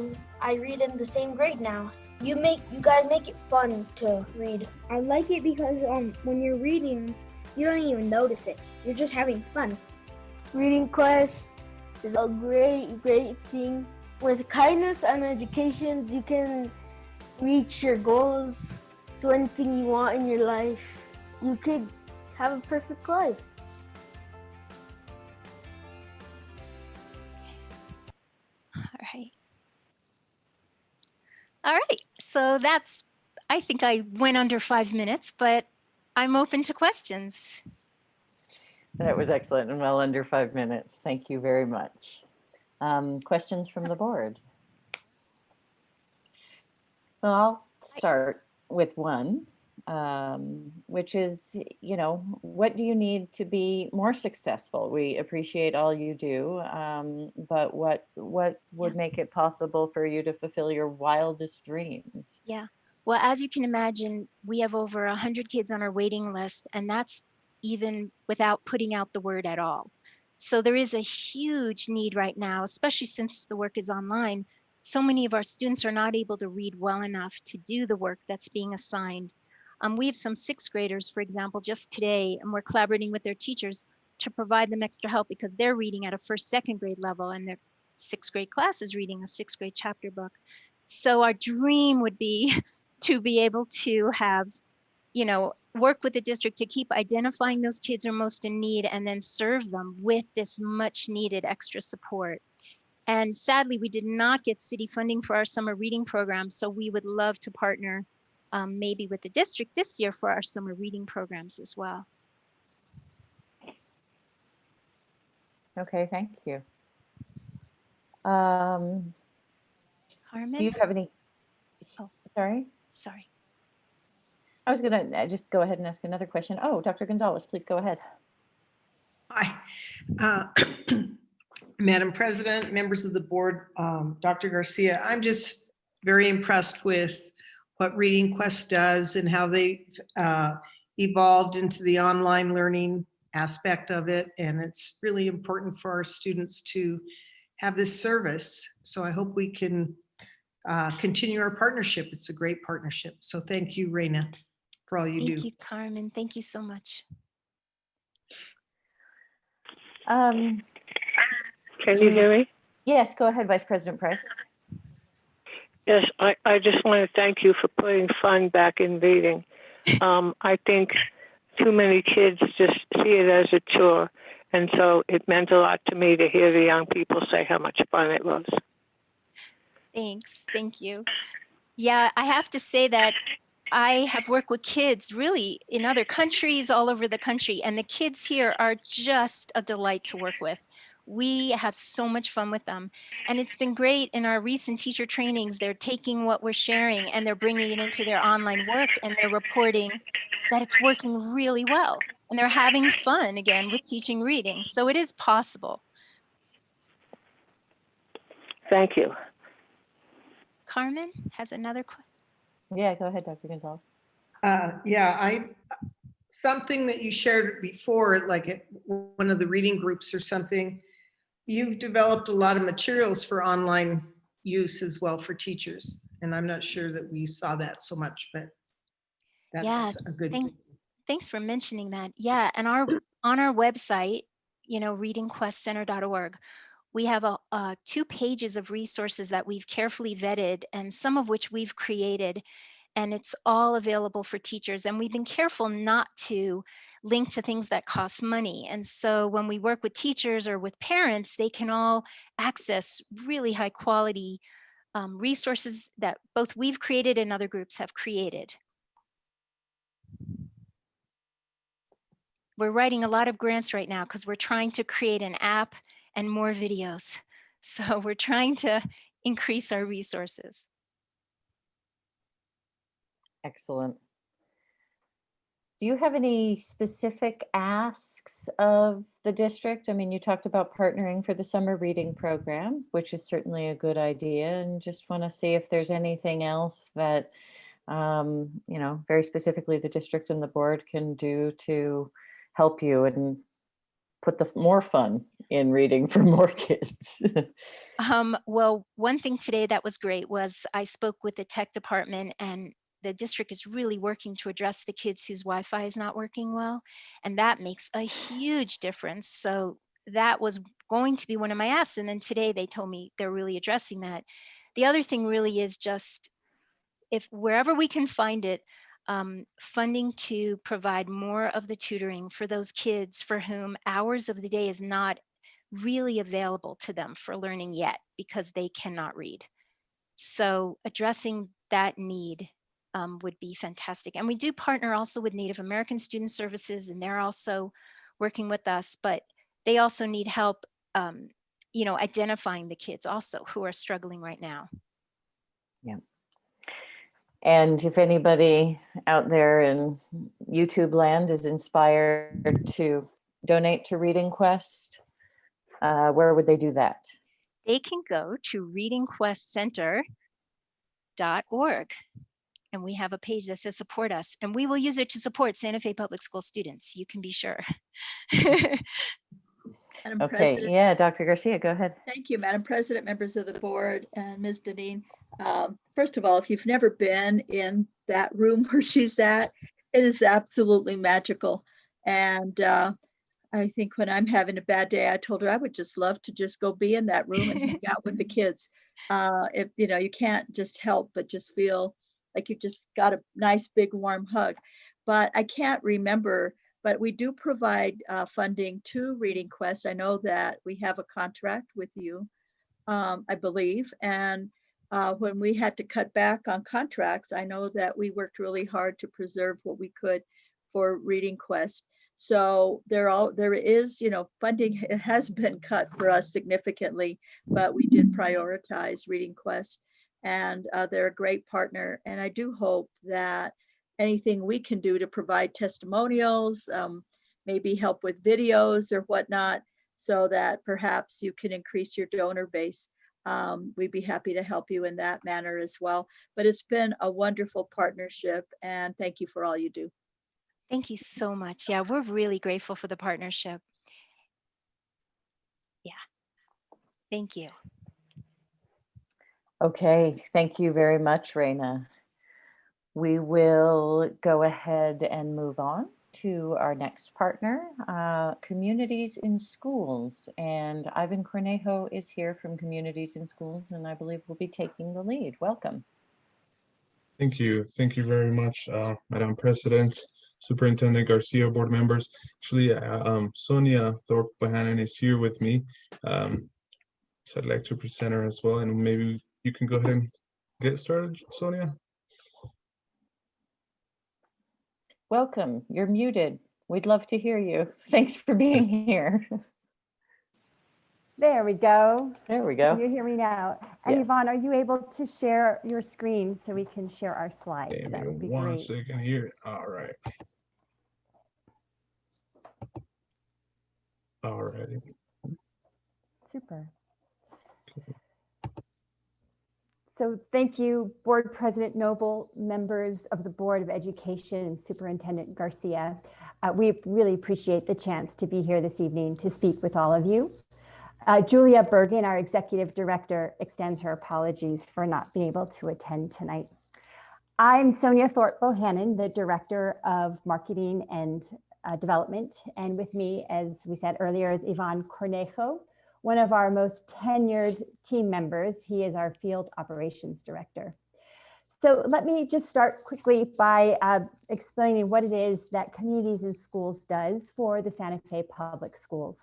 read in the same grade now. You guys make it fun to read. I like it because when you're reading, you don't even notice it. You're just having fun. Reading Quest is a great thing. With kindness and education, you can reach your goals, do anything you want in your life. You could have a perfect life. All right. So I think I went under 5 minutes, but I'm open to questions. That was excellent and well under 5 minutes. Thank you very much. Questions from the board? Well, I'll start with one, which is, what do you need to be more successful? We appreciate all you do, but what would make it possible for you to fulfill your wildest dreams? Yeah. Well, as you can imagine, we have over 100 kids on our waiting list, and that's even without putting out the word at all. So there is a huge need right now, especially since the work is online. So many of our students are not able to read well enough to do the work that's being assigned. We have some 6th graders, for example, just today, and we're collaborating with their teachers to provide them extra help because they're reading at a 1st, 2nd grade level, and their 6th grade class is reading a 6th grade chapter book. So our dream would be to be able to have, work with the district to keep identifying those kids who are most in need and then serve them with this much needed extra support. And sadly, we did not get city funding for our summer reading program, so we would love to partner maybe with the district this year for our summer reading programs as well. Okay, thank you. Do Carmen? you have any? Oh, sorry. Sorry. I was gonna just go ahead and ask another question. Oh, Dr. Gonzalez, please go ahead. Hi. Madam President, members of the board, Dr. Garcia, I'm just very impressed with what Reading Quest does and how they evolved into the online learning aspect of it. And it's really important for our students to have this service. So I hope we can continue our partnership. It's a great partnership. So thank you, Raina, for all you do. Thank you, Carmen. Thank you so much. Can you hear me? Yes, go ahead, Vice President Price. Yes, I just want to thank you for putting fun back in reading. I think too many kids just see it as a chore. And so it meant a lot to me to hear the young people say how much fun it was. Thanks. Thank you. Yeah, I have to say that I have worked with kids really in other countries all over the country, and the kids here are just a delight to work with. We have so much fun with them. And it's been great in our recent teacher trainings. They're taking what we're sharing and they're bringing it into their online work, and they're reporting that it's working really well. And they're having fun again with teaching reading. So it is possible. Thank you. Carmen has another question. Yeah, go ahead, Dr. Gonzalez. Something that you shared before, like at one of the reading groups or something, you've developed a lot of materials for online use as well for teachers. And I'm not sure that we saw that so much, but that's a good thing. Thanks for mentioning that. Yeah, and on our website, readingquestcenter.org, we have 2 pages of resources that we've carefully vetted and some of which we've created, and it's all available for teachers. And we've been careful not to link to things that cost money. And so when we work with teachers or with parents, they can all access really high quality resources that both we've created and other groups have created. We're writing a lot of grants right now because we're trying to create an app and more videos. So we're trying to increase our resources. Excellent. Do you have any specific asks of the district? I mean, you talked about partnering for the summer reading program, which is certainly a good idea, and just want to see if there's anything else that, you know, very specifically the district and the board can do to help you and put the more fun in reading for more kids. Well, one thing today that was great was I spoke with the tech department, and the district is really working to address the kids whose Wi-Fi is not working well. And that makes a huge difference. So that was going to be one of my asks. And then today they told me they're really addressing that. The other thing really is just, if wherever we can find it, funding to provide more of the tutoring for those kids for whom hours of the day is not really available to them for learning yet because they cannot read. So addressing that need would be fantastic. And we do partner also with Native American Student Services, and they're also working with us, but they also need help, you know, identifying the kids also who are struggling right now. Yeah. And if anybody out there in YouTube land is inspired to donate to Reading Quest, where would they do that? They can go to readingquestcenter.org. And we have a page that says support us, and we will use it to support Santa Fe Public School students. You can be sure. Madam Okay, President. yeah, Dr. Garcia, go ahead. Thank you, Madam President, members of the board, and Ms. Deneen. First of all, if you've never been in that room where she's at, it is absolutely magical. And I think when I'm having a bad day, I told her I would just love to just go be in that room and hang out with the kids. If you know, you can't just help but just feel like you just got a nice big warm hug. but I can't remember, but we do provide funding to Reading Quest. I know that we have a contract with you, I believe. And when we had to cut back on contracts, I know that we worked really hard to preserve what we could for Reading Quest. So there is, funding has been cut for us significantly, but we did prioritize Reading Quest, and they're a great partner. And I do hope that anything we can do to provide testimonials, maybe help with videos or whatnot, so that perhaps you can increase your donor base. We'd be happy to help you in that manner as well. But it's been a wonderful partnership, and thank you for all you do. Thank you so much. Yeah, we're really grateful for the partnership. Yeah. Thank you. Okay, thank you very much, Raina. We will go ahead and move on to our next partner, Communities in Schools. And Ivan Cornejo is here from Communities in Schools, and I believe will be taking the lead. Welcome. Thank you. Thank you very much, Madam President, Superintendent Garcia, board members. Actually, Sonia Thorpe-Bohannon is here with me. So I'd like to present her as well, and maybe you can go ahead and get started, Sonia. Welcome. You're muted. We'd love to hear you. Thanks for being here. There we go. There we go. Can you hear me now? And Yes. Yvonne, are you able to share your screen so we can share our slides? Give That me would be 1 great. second here. All right. All right. Super. So thank you, Board President Noble, members of the Board of Education, and Superintendent Garcia. We really appreciate the chance to be here this evening to speak with all of you. Julia Bergen, our Executive Director, extends her apologies for not being able to attend tonight. I'm Sonia Thorpe-Bohannon, the Director of Marketing and Development. And with me, as we said earlier, is Ivan Cornejo, one of our most tenured team members. He is our Field Operations Director. So let me just start quickly by explaining what it is that Communities in Schools does for the Santa Fe Public Schools.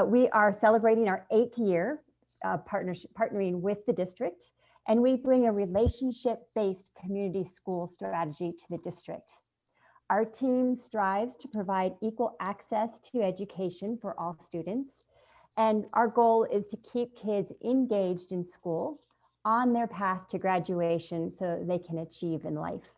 We are celebrating our 8th year partnering with the district, and we bring a relationship-based community school strategy to the district. Our team strives to provide equal access to education for all students, and our goal is to keep kids engaged in school on their path to graduation so they can achieve in life.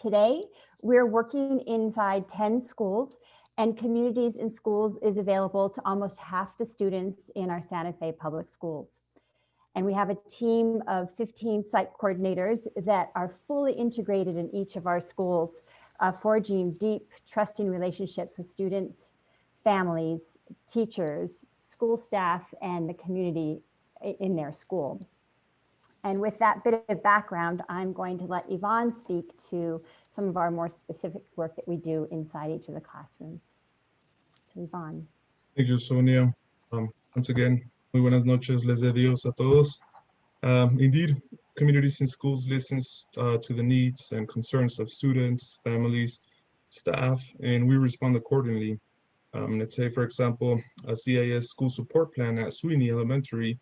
Today, we're working inside 10 schools, and Communities in Schools is available to almost half the students in our Santa Fe Public Schools. And we have a team of 15 site coordinators that are fully integrated in each of our schools, forging deep, trusting relationships with students, families, teachers, school staff, and the community in their school. And with that bit of background, I'm going to let Yvonne speak to some of our more specific work that we do inside each of the classrooms. So Yvonne. Thank you, Sonia. Once again, muy buenas noches, les de Dios a todos. Indeed, Communities in Schools listens to the needs and concerns of students, families, staff, and we respond accordingly. Let's say, for example, a CIS school support plan at Sweeney Elementary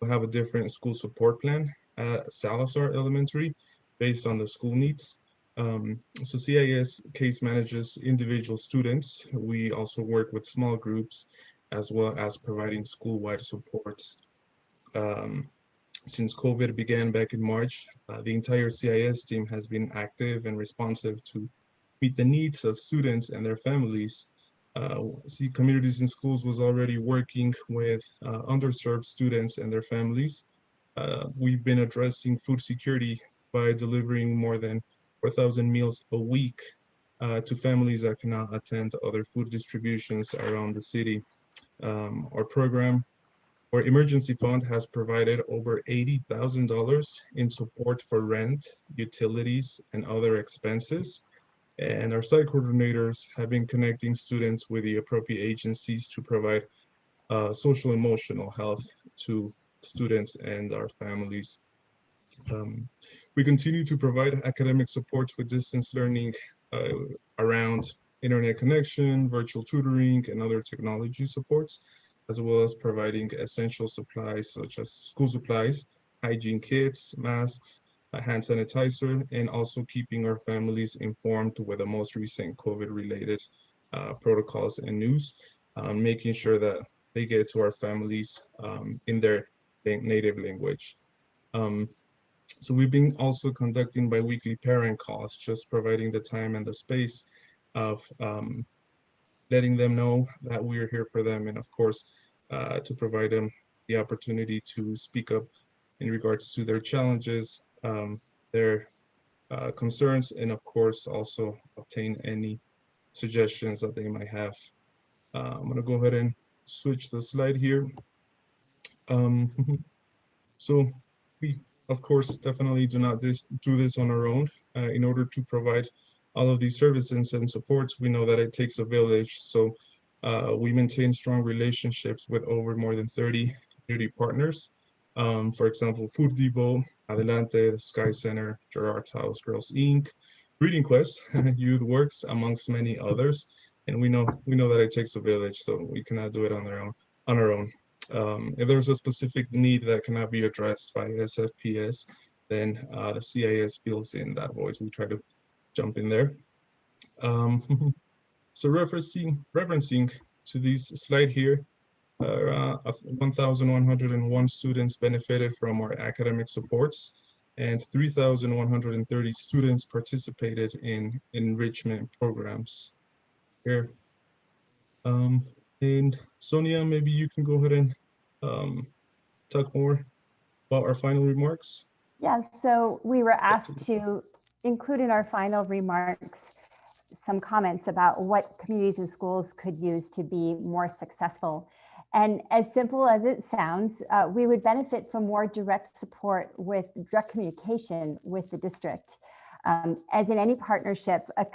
will have a different school support plan at Salazar Elementary based on the school needs. So CIS case manages individual students. We also work with small groups as well as providing school-wide supports. Since COVID began back in March, the entire CIS team has been active and responsive to meet the needs of students and their families. Communities in Schools was already working with underserved students and their families. We've been addressing food security by delivering more than 4,000 meals a week to families that cannot attend other food distributions around the city. Our program, our emergency fund, has provided over $80,000 in support for rent, utilities, and other expenses. And our site coordinators have been connecting students with the appropriate agencies to provide social emotional health to students and our families. We continue to provide academic supports with distance learning around internet connection, virtual tutoring, and other technology supports, as well as providing essential supplies such as school supplies, hygiene kits, masks, hand sanitizer, and also keeping our families informed with the most recent COVID-related protocols and news, making sure that they get to our families in their native language. So we've been also conducting bi-weekly parent calls, just providing the time and the space of letting them know that we're here for them, and of course, to provide them the opportunity to speak up in regards to their challenges, their concerns, and of course, also obtain any suggestions that they might have. I'm gonna go ahead and switch the slide here. So we, of course, definitely do not do this on our own. In order to provide all of these services and supports, we know that it takes a village. So we maintain strong relationships with over more than 30 community partners. For example, Food Depot, Adelante, the Sky Center, Gerard's House, Girls Inc., Reading Quest, Youth Works, amongst many others. And we know that it takes a village, so we cannot do it on our own. If there's a specific need that cannot be addressed by SFPS, then the CIS fills in that voice. We try to jump in there. So referencing to this slide here, 1,101 students benefited from our academic supports, and 3,130 students participated in enrichment programs here. And Sonia, maybe you can go ahead and talk more about our final remarks. Yeah, so we were asked to include in our final remarks some comments about what communities and schools could use to be more successful. And as simple as it sounds, we would benefit from more direct support with direct communication with the district. As in any partnership, a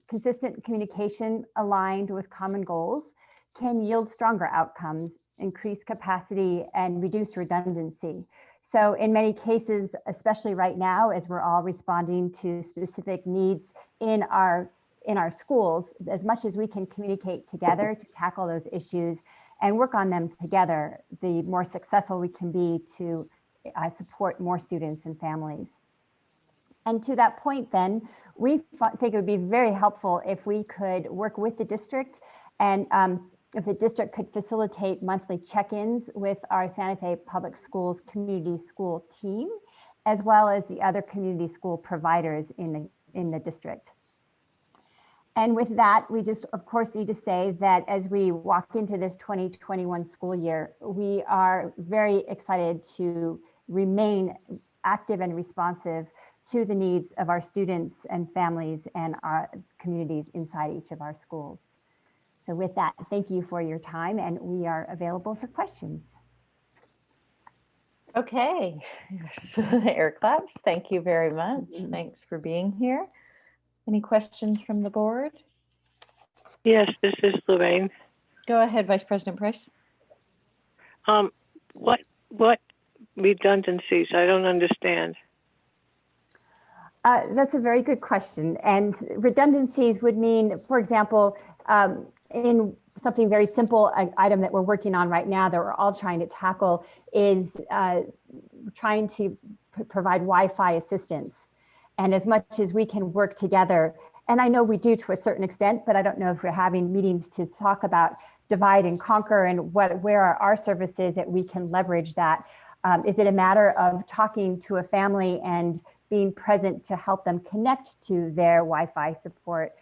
consistent communication aligned with common goals can yield stronger outcomes, increase capacity, and reduce redundancy. So in many cases, especially right now, as we're all responding to specific needs in our schools, as much as we can communicate together to tackle those issues and work on them together, the more successful we can be to support more students and families. And to that point then, we think it would be very helpful if we could work with the district, and if the district could facilitate monthly check-ins with our Santa Fe Public Schools community school team, as well as the other community school providers in the district. And with that, we just, of course, need to say that as we walk into this 2021 school year, we are very excited to remain active and responsive to the needs of our students and families and our communities inside each of our schools. So with that, thank you for your time, and we are available for questions. Okay, air claps. Thank you very much. Thanks for being here. Any questions from the board? Yes, this is Lorraine. Go ahead, Vice President Price. What redundancies? I don't understand. That's a very good question. And redundancies would mean, for example, in something very simple, an item that we're working on right now that we're all trying to tackle is trying to provide Wi-Fi assistance. And as much as we can work together, and I know we do to a certain extent, but I don't know if we're having meetings to talk about divide and conquer and where are our services that we can leverage that. Is it a matter of talking to a family and being present to help them connect to their Wi-Fi support?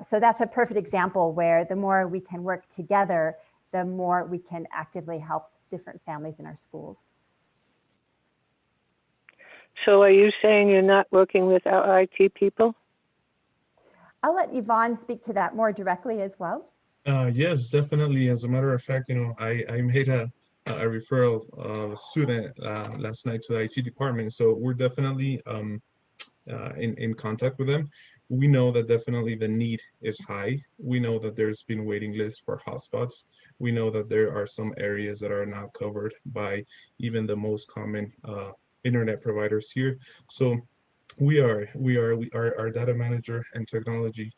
So that's a perfect example where the more we can work together, the more we can actively help different families in our schools. So are you saying you're not working with our IT people? I'll let Yvonne speak to that more directly as well. Yes, definitely. As a matter of fact, I made a referral of a student last night to the IT department. So we're definitely in contact with them. We know that definitely the need is high. We know that there's been waiting lists for hotspots. We know that there are some areas that are not covered by even the most common internet providers here. So Our data manager and technology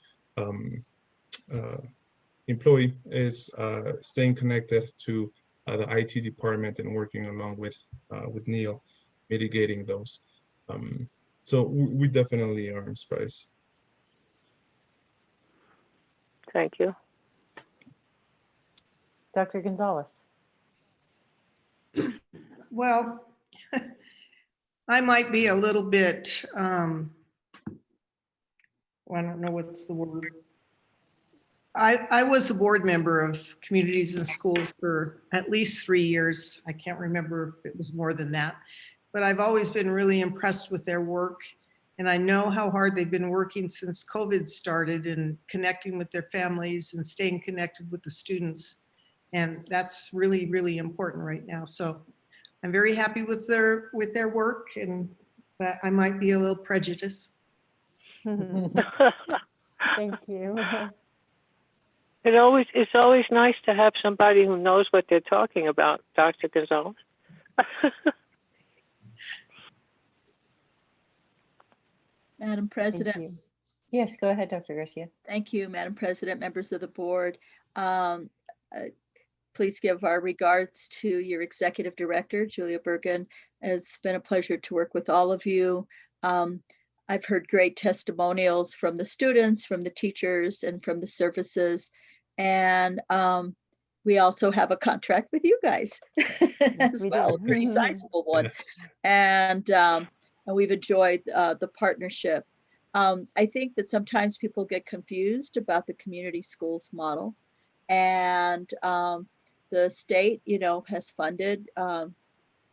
employee is staying connected to the IT department and working along with Neil, mitigating those. So we definitely are inspired. Thank you. Dr. Gonzalez. Well, I might be a little bit, I don't know what's the word. I was a board member of Communities and Schools for at least 3 years. I can't remember if it was more than that, but I've always been really impressed with their work. And I know how hard they've been working since COVID started and connecting with their families and staying connected with the students. And that's really, really important right now. So I'm very happy with their work, but I might be a little prejudiced. Thank you. It's always nice to have somebody who knows what they're talking about, Dr. Gonzalez. Madam President. Yes, go ahead, Dr. Garcia. Thank you, Madam President, members of the board. Please give our regards to your executive director, Julia Bergen. It's been a pleasure to work with all of you. I've heard great testimonials from the students, from the teachers, and from the services. And we also have a contract with you guys as well, a pretty sizable one. And we've enjoyed the partnership. I think that sometimes people get confused about the community schools model. And the state, has funded,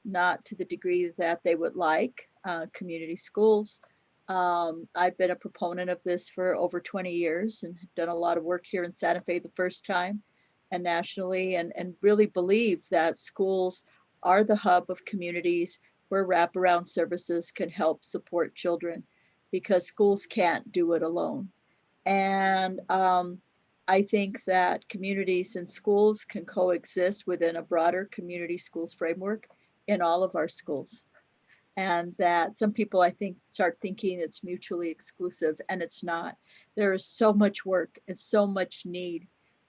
not to the degree that they would like, community schools. I've been a proponent of this for over 20 years and have done a lot of work here in Santa Fe the first time and nationally, and really believe that schools are the hub of communities where wraparound services can help support children, because schools can't do it alone. And I think that communities and schools can coexist within a broader community schools framework in all of our schools. And that some people, I think, start thinking it's mutually exclusive, and it's not. There is so much work and so much need.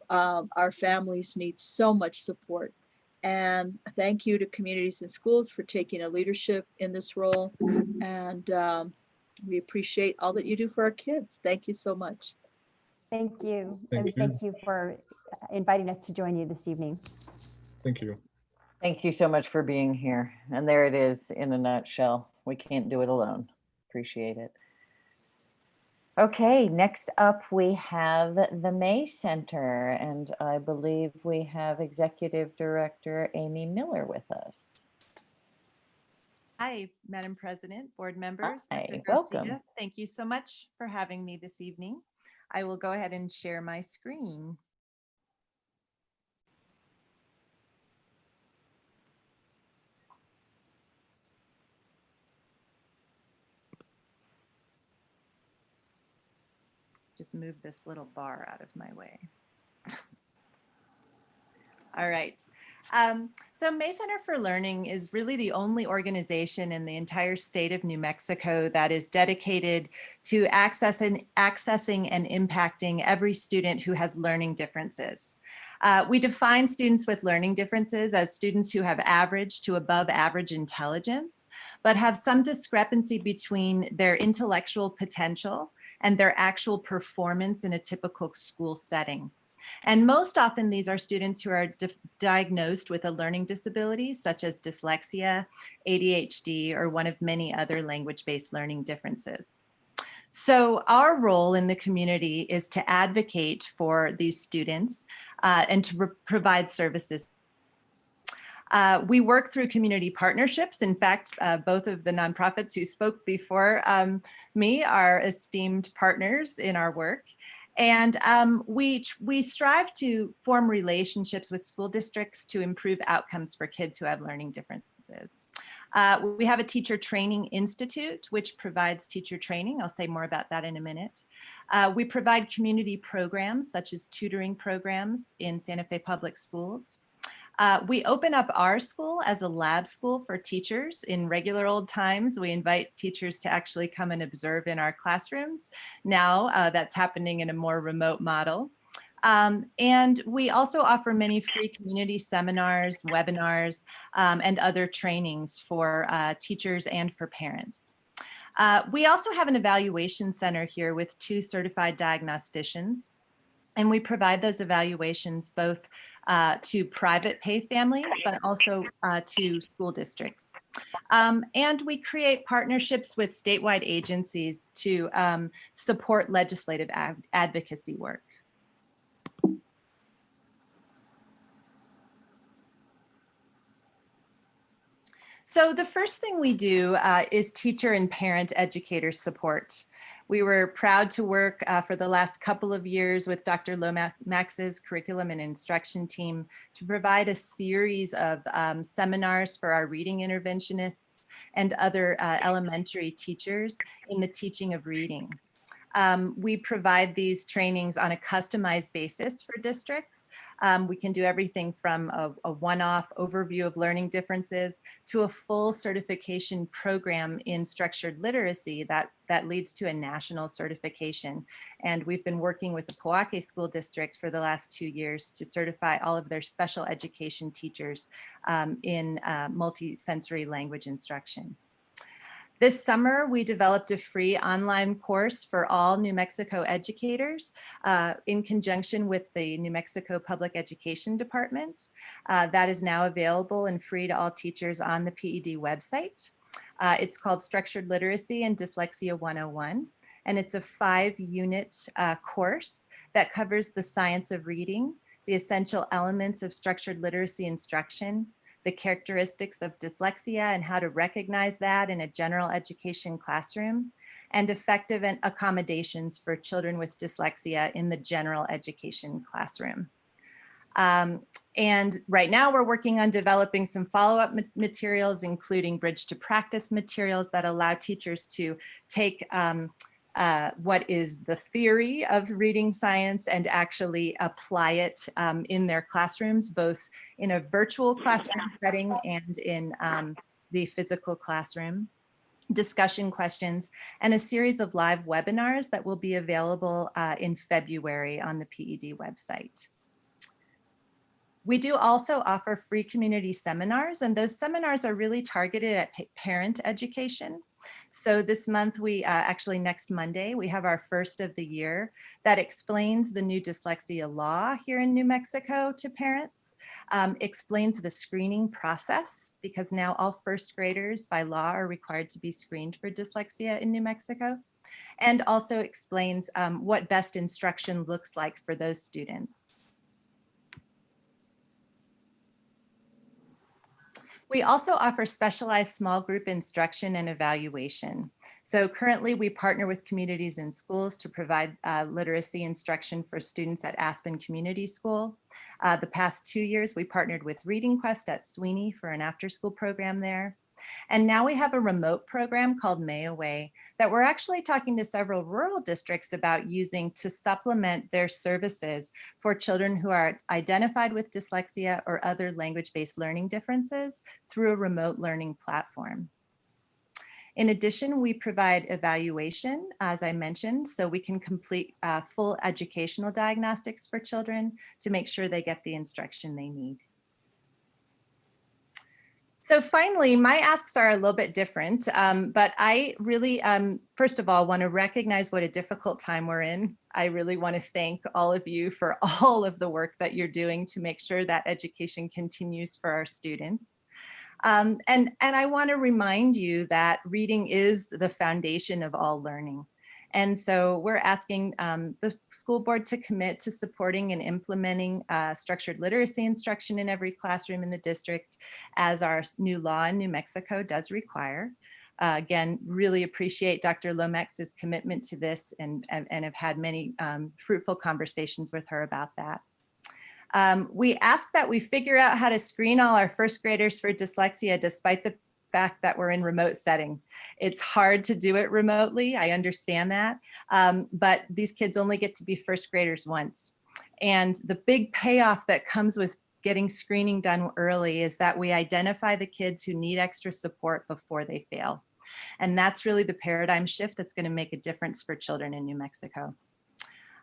Our families need so much support. And thank you to Communities and Schools for taking a leadership in this role. And we appreciate all that you do for our kids. Thank you so much. Thank you. Thank And you. thank you for inviting us to join you this evening. Thank you. Thank you so much for being here. And there it is in a nutshell. We can't do it alone. Appreciate it. Okay, next up we have the May Center, and I believe we have Executive Director Amy Miller with us. Hi, Madam President, board members, Hi, Dr. welcome. Garcia. Thank you so much for having me this evening. I will go ahead and share my screen. Just move this little bar out of my way. All right. So May Center for Learning is really the only organization in the entire state of New Mexico that is dedicated to accessing and impacting every student who has learning differences. We define students with learning differences as students who have average to above average intelligence, but have some discrepancy between their intellectual potential and their actual performance in a typical school setting. And most often these are students who are diagnosed with a learning disability such as dyslexia, ADHD, or one of many other language-based learning differences. So our role in the community is to advocate for these students and to provide services. We work through community partnerships. In fact, both of the nonprofits who spoke before me are esteemed partners in our work. And we strive to form relationships with school districts to improve outcomes for kids who have learning differences. We have a teacher training institute, which provides teacher training. I'll say more about that in a minute. We provide community programs such as tutoring programs in Santa Fe Public Schools. We open up our school as a lab school for teachers. In regular old times, we invite teachers to actually come and observe in our classrooms. Now that's happening in a more remote model. And we also offer many free community seminars, webinars, and other trainings for teachers and for parents. We also have an evaluation center here with 2 certified diagnosticians. And we provide those evaluations both to private pay families, but also to school districts. And we create partnerships with statewide agencies to support legislative advocacy work. So the first thing we do is teacher and parent educator support. We were proud to work for the last couple of years with Dr. Lomax's curriculum and instruction team to provide a series of seminars for our reading interventionists and other elementary teachers in the teaching of reading. We provide these trainings on a customized basis for districts. We can do everything from a one-off overview of learning differences to a full certification program in structured literacy that leads to a national certification. And we've been working with the Poake School District for the last 2 years to certify all of their special education teachers in multisensory language instruction. This summer, we developed a free online course for all New Mexico educators in conjunction with the New Mexico Public Education Department. That is now available and free to all teachers on the PED website. It's called Structured Literacy and Dyslexia 101, and it's a 5-unit course that covers the science of reading, the essential elements of structured literacy instruction, the characteristics of dyslexia and how to recognize that in a general education classroom, and effective accommodations for children with dyslexia in the general education classroom. And right now we're working on developing some follow-up materials, including bridge to practice materials that allow teachers to take what is the theory of reading science and actually apply it in their classrooms, both in a virtual classroom setting and in the physical classroom. Discussion questions, and a series of live webinars that will be available in February on the PED website. We do also offer free community seminars, and those seminars are really targeted at parent education. So this month, actually next Monday, we have our first of the year that explains the new dyslexia law here in New Mexico to parents, explains the screening process, because now all first graders by law are required to be screened for dyslexia in New Mexico, and also explains what best instruction looks like for those students. We also offer specialized small group instruction and evaluation. So currently we partner with communities in schools to provide literacy instruction for students at Aspen Community School. The past 2 years, we partnered with Reading Quest at Sweeney for an after-school program there. And now we have a remote program called May Away that we're actually talking to several rural districts about using to supplement their services for children who are identified with dyslexia or other language-based learning differences through a remote learning platform. In addition, we provide evaluation, as I mentioned, so we can complete full educational diagnostics for children to make sure they get the instruction they need. So finally, my asks are a little bit different, but I really, first of all, want to recognize what a difficult time we're in. I really want to thank all of you for all of the work that you're doing to make sure that education continues for our students. And I want to remind you that reading is the foundation of all learning. And so we're asking the school board to commit to supporting and implementing structured literacy instruction in every classroom in the district, as our new law in New Mexico does require. Again, really appreciate Dr. Lomax's commitment to this and have had many fruitful conversations with her about that. We ask that we figure out how to screen all our first graders for dyslexia despite the fact that we're in remote setting. It's hard to do it remotely, I understand that, but these kids only get to be first graders once. And the big payoff that comes with getting screening done early is that we identify the kids who need extra support before they fail. And that's really the paradigm shift that's going to make a difference for children in New Mexico.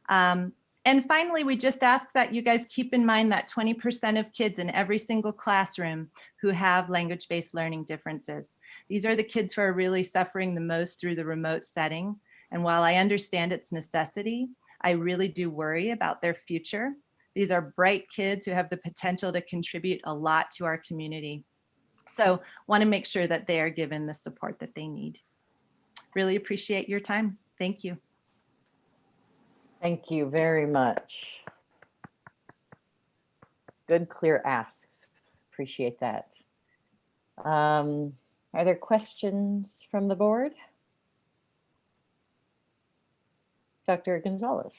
And finally, we just ask that you guys keep in mind that 20% of kids in every single classroom who have language-based learning differences. These are the kids who are really suffering the most through the remote setting. And while I understand its necessity, I really do worry about their future. These are bright kids who have the potential to contribute a lot to our community. So want to make sure that they are given the support that they need. Really appreciate your time. Thank you. Thank you very much. Good, clear asks. Appreciate that. Are there questions from the board? Dr. Gonzalez.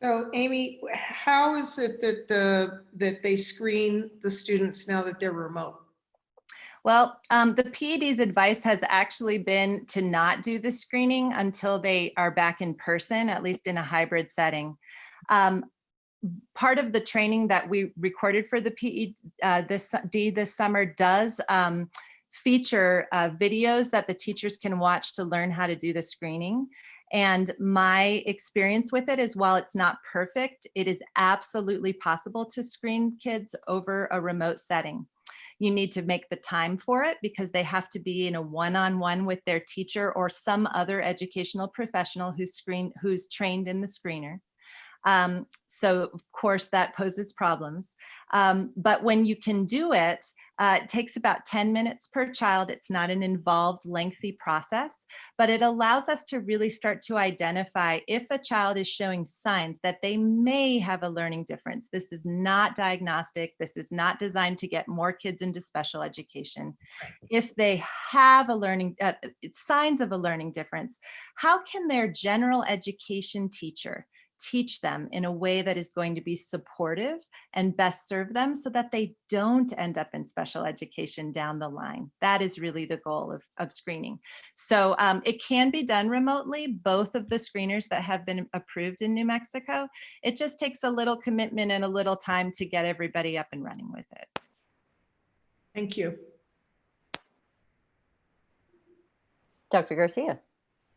So Amy, how is it that they screen the students now that they're remote? Well, the PED's advice has actually been to not do the screening until they are back in person, at least in a hybrid setting. Part of the training that we recorded for the PED this summer does feature videos that the teachers can watch to learn how to do the screening. And my experience with it is, while it's not perfect, it is absolutely possible to screen kids over a remote setting. You need to make the time for it because they have to be in a one-on-one with their teacher or some other educational professional who's trained in the screener. So of course that poses problems. But when you can do it, it takes about 10 minutes per child. It's not an involved, lengthy process, but it allows us to really start to identify if a child is showing signs that they may have a learning difference. This is not diagnostic. This is not designed to get more kids into special education. If they have a learning, signs of a learning difference, how can their general education teacher teach them in a way that is going to be supportive and best serve them so that they don't end up in special education down the line? That is really the goal of screening. So it can be done remotely, both of the screeners that have been approved in New Mexico. It just takes a little commitment and a little time to get everybody up and running with it. Thank you. Dr. Garcia.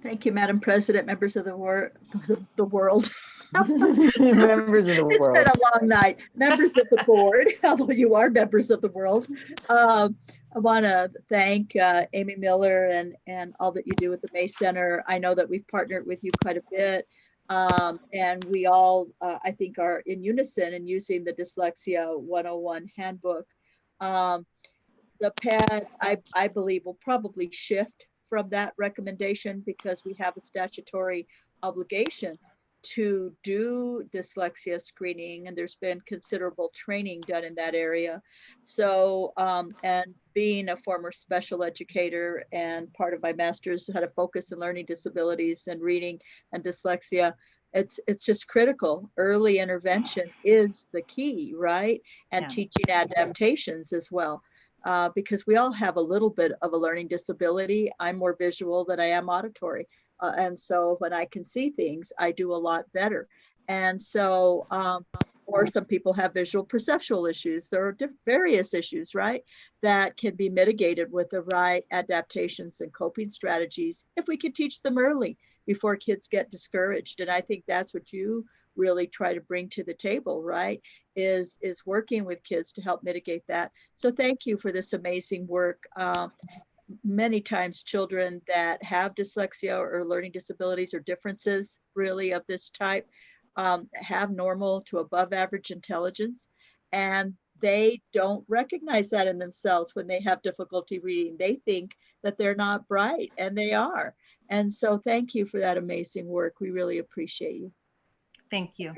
Thank you, Madam President, members of the world. Members of the It's world. been a long night. Members of the board, although you are members of the world. I want to thank Amy Miller and all that you do with the May Center. I know that we've partnered with you quite a bit. And we all, I think, are in unison in using the Dyslexia 101 handbook. The PED, I believe, will probably shift from that recommendation because we have a statutory obligation to do dyslexia screening, and there's been considerable training done in that area. So, and being a former special educator and part of my master's had a focus in learning disabilities and reading and dyslexia, it's just critical. Early intervention is the key, right? And Yeah. teaching adaptations as well. Because we all have a little bit of a learning disability. I'm more visual than I am auditory. And so when I can see things, I do a lot better. And so, or some people have visual perceptual issues. There are various issues, right? That can be mitigated with the right adaptations and coping strategies if we can teach them early before kids get discouraged. And I think that's what you really try to bring to the table, right? Is working with kids to help mitigate that. So thank you for this amazing work. Many times children that have dyslexia or learning disabilities or differences really of this type have normal to above average intelligence, and they don't recognize that in themselves when they have difficulty reading. They think that they're not bright, and they are. And so thank you for that amazing work. We really appreciate you. Thank you.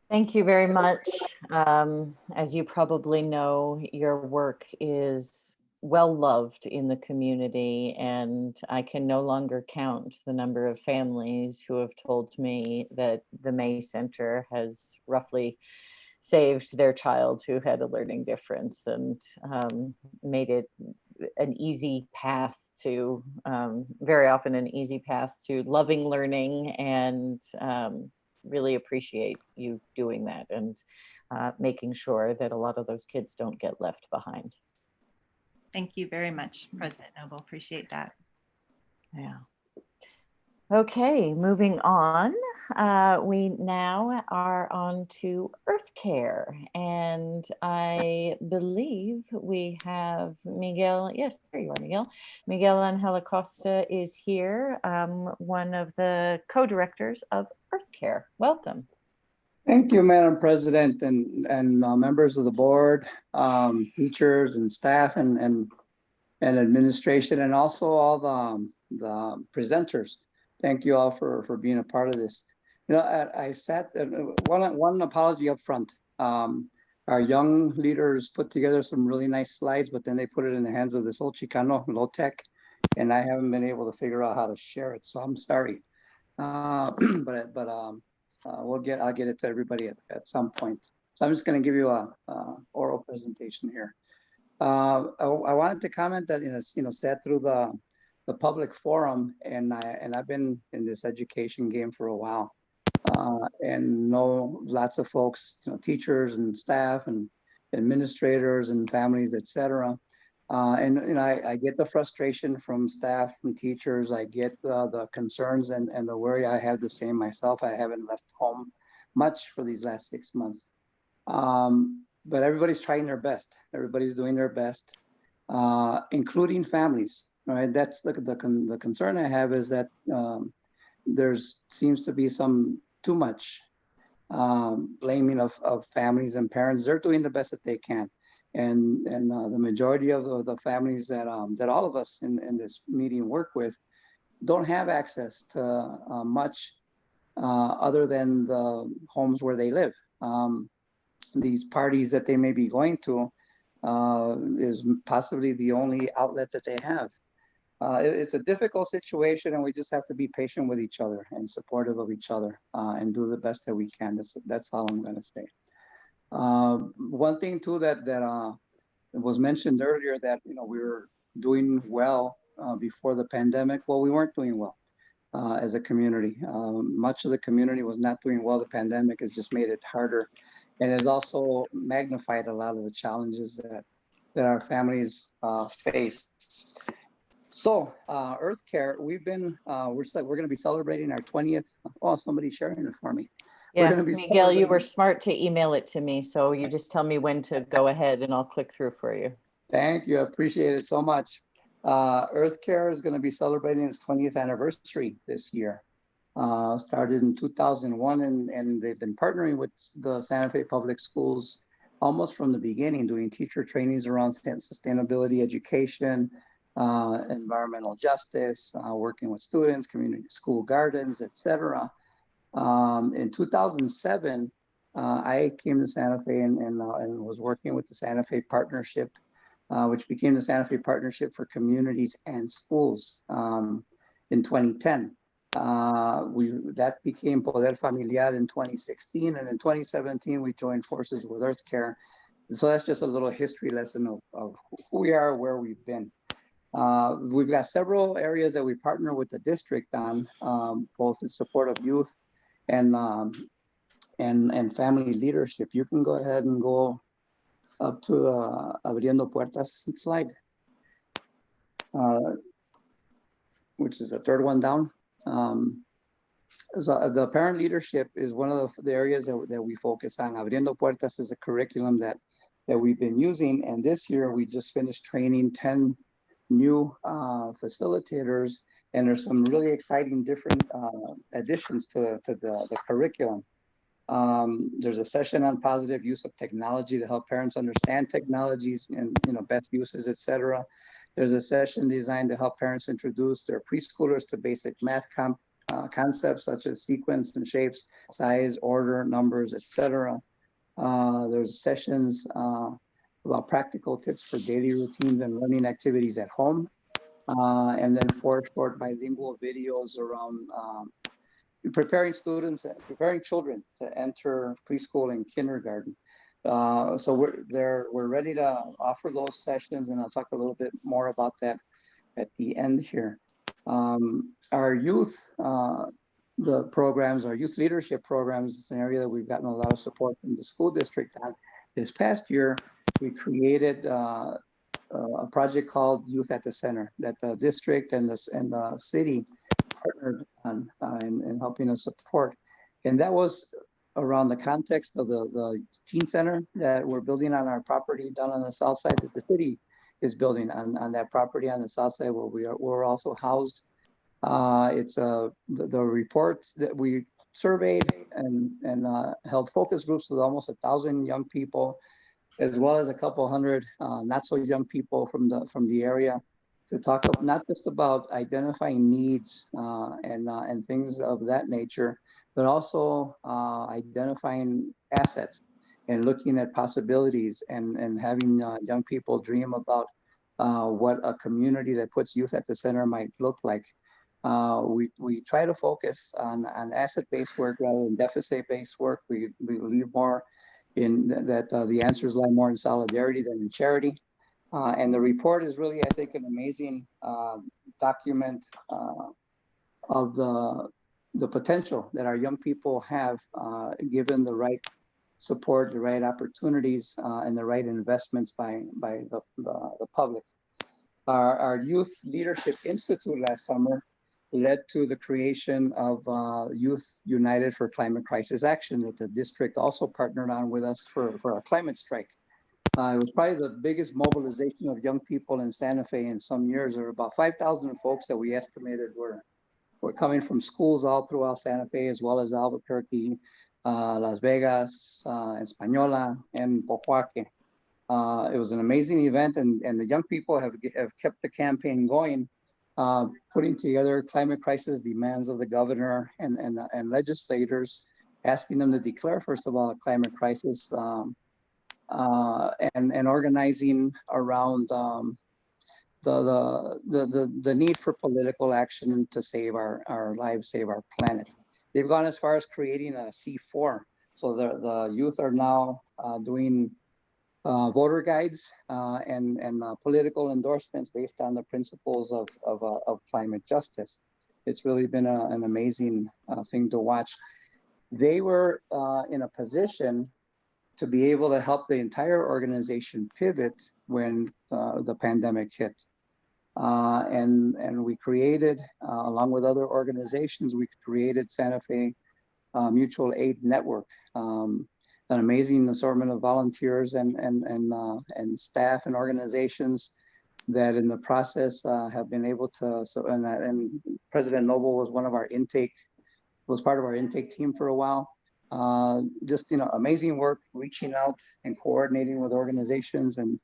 Thank you very much. As you probably know, your work is well loved in the community, and I can no longer count the number of families who have told me that the May Center has roughly saved their child who had a learning difference and made it an easy path to, very often an easy path to loving learning and really appreciate you doing that and making sure that a lot of those kids don't get left behind. Thank you very much, President Noble. Appreciate that. Yeah. Okay, moving on. We now are on to Earth Care, and I believe we have Miguel. Yes, there you are, Miguel. Miguel Angel Acosta is here, one of the co-directors of Earth Care. Welcome. Thank you, Madam President, and members of the board, teachers and staff, and administration, and also all the presenters. Thank you all for being a part of this. You know, I sat, one apology up front. Our young leaders put together some really nice slides, but then they put it in the hands of this old Chicano, low tech, and I haven't been able to figure out how to share it, so I'm sorry. I'll get it to everybody at some point. So I'm just going to give you a oral presentation here. I wanted to comment that, sat through the public forum, and I've been in this education game for a while, and know lots of folks, teachers and staff and administrators and families, etc. I get the frustration from staff and teachers. I get the concerns and the worry. I have the same myself. I haven't left home much for these last 6 months. But everybody's trying their best. Everybody's doing their best, including families, right? That's the concern I have, is that there's seems to be too much blaming of families and parents. They're doing the best that they can. And the majority of the families that all of us in this meeting work with don't have access to much other than the homes where they live. These parties that they may be going to is possibly the only outlet that they have. It's a difficult situation, and we just have to be patient with each other and supportive of each other, and do the best that we can. That's all I'm going to say. One thing too that was mentioned earlier, that we were doing well before the pandemic. Well, we weren't doing well as a community. Much of the community was not doing well. The pandemic has just made it harder, and has also magnified a lot of the challenges that our families face. So Earth Care, we're going to be celebrating our 20th. Oh, somebody's sharing it for me. Yeah, Miguel, you were smart to email it to me, so you just tell me when to go ahead and I'll click through for you. Thank you. I appreciate it so much. Earth Care is going to be celebrating its 20th anniversary this year. Started in 2001, and they've been partnering with the Santa Fe Public Schools almost from the beginning, doing teacher trainings around sustainability education, environmental justice, working with students, community school gardens, etc. In 2007, I came to Santa Fe and was working with the Santa Fe Partnership, which became the Santa Fe Partnership for Communities and Schools in 2010. That became Poder Familiar in 2016, and in 2017, we joined forces with Earth Care. So that's just a little history lesson of who we are, where we've been. We've got several areas that we partner with the district on, both in support of youth and family leadership. You can go ahead and go up to the Abriendo Puertas slide, which is the third one down. So the parent leadership is one of the areas that we focus on. Abriendo Puertas is a curriculum that we've been using, and this year we just finished training 10 new facilitators, and there's some really exciting different additions to the curriculum. There's a session on positive use of technology to help parents understand technologies and best uses, etc. There's a session designed to help parents introduce their preschoolers to basic math concepts such as sequence and shapes, size, order, numbers, etc. There's sessions about practical tips for daily routines and learning activities at home. And then 4 short bilingual videos around preparing children to enter preschool and kindergarten. So we're ready to offer those sessions, and I'll talk a little bit more about that at the end here. Our youth the programs, our youth leadership programs. It's an area that we've gotten a lot of support from the school district on. This past year, we created a project called Youth at the Center that the district and the city partnered on in helping us support. And that was around the context of the teen center that we're building on our property down on the south side, that the city is building on that property on the south side where we're also housed. It's the report that we surveyed and held focus groups with almost 1,000 young people, as well as a couple hundred not so young people from the area, to talk not just about identifying needs and things of that nature, but also identifying assets and looking at possibilities and having young people dream about what a community that puts youth at the center might look like. We try to focus on asset-based work rather than deficit-based work. We believe more in that the answers lie more in solidarity than in charity. And the report is really, I think, an amazing document of the potential that our young people have given the right support, the right opportunities, and the right investments by the public. Our Youth Leadership Institute last summer led to the creation of Youth United for Climate Crisis Action that the district also partnered on with us for our climate strike. It was probably the biggest mobilization of young people in Santa Fe in some years. There were about 5,000 folks that we estimated were coming from schools all throughout Santa Fe, as well as Albuquerque, Las Vegas, Española, and Pojoaque. It was an amazing event, and the young people have kept the campaign going, putting together climate crisis demands of the governor and legislators, asking them to declare, first of all, a climate crisis, and organizing around the need for political action to save our lives, save our planet. They've gone as far as creating a C4. So the youth are now doing voter guides and political endorsements based on the principles of climate justice. It's really been an amazing thing to watch. They were in a position to be able to help the entire organization pivot when the pandemic hit. And we created, along with other organizations, we created Santa Fe Mutual Aid Network, an amazing assortment of volunteers and staff and organizations that in the process have been able to, and President Noble was part of our intake team for a while. Just, amazing work, reaching out and coordinating with organizations and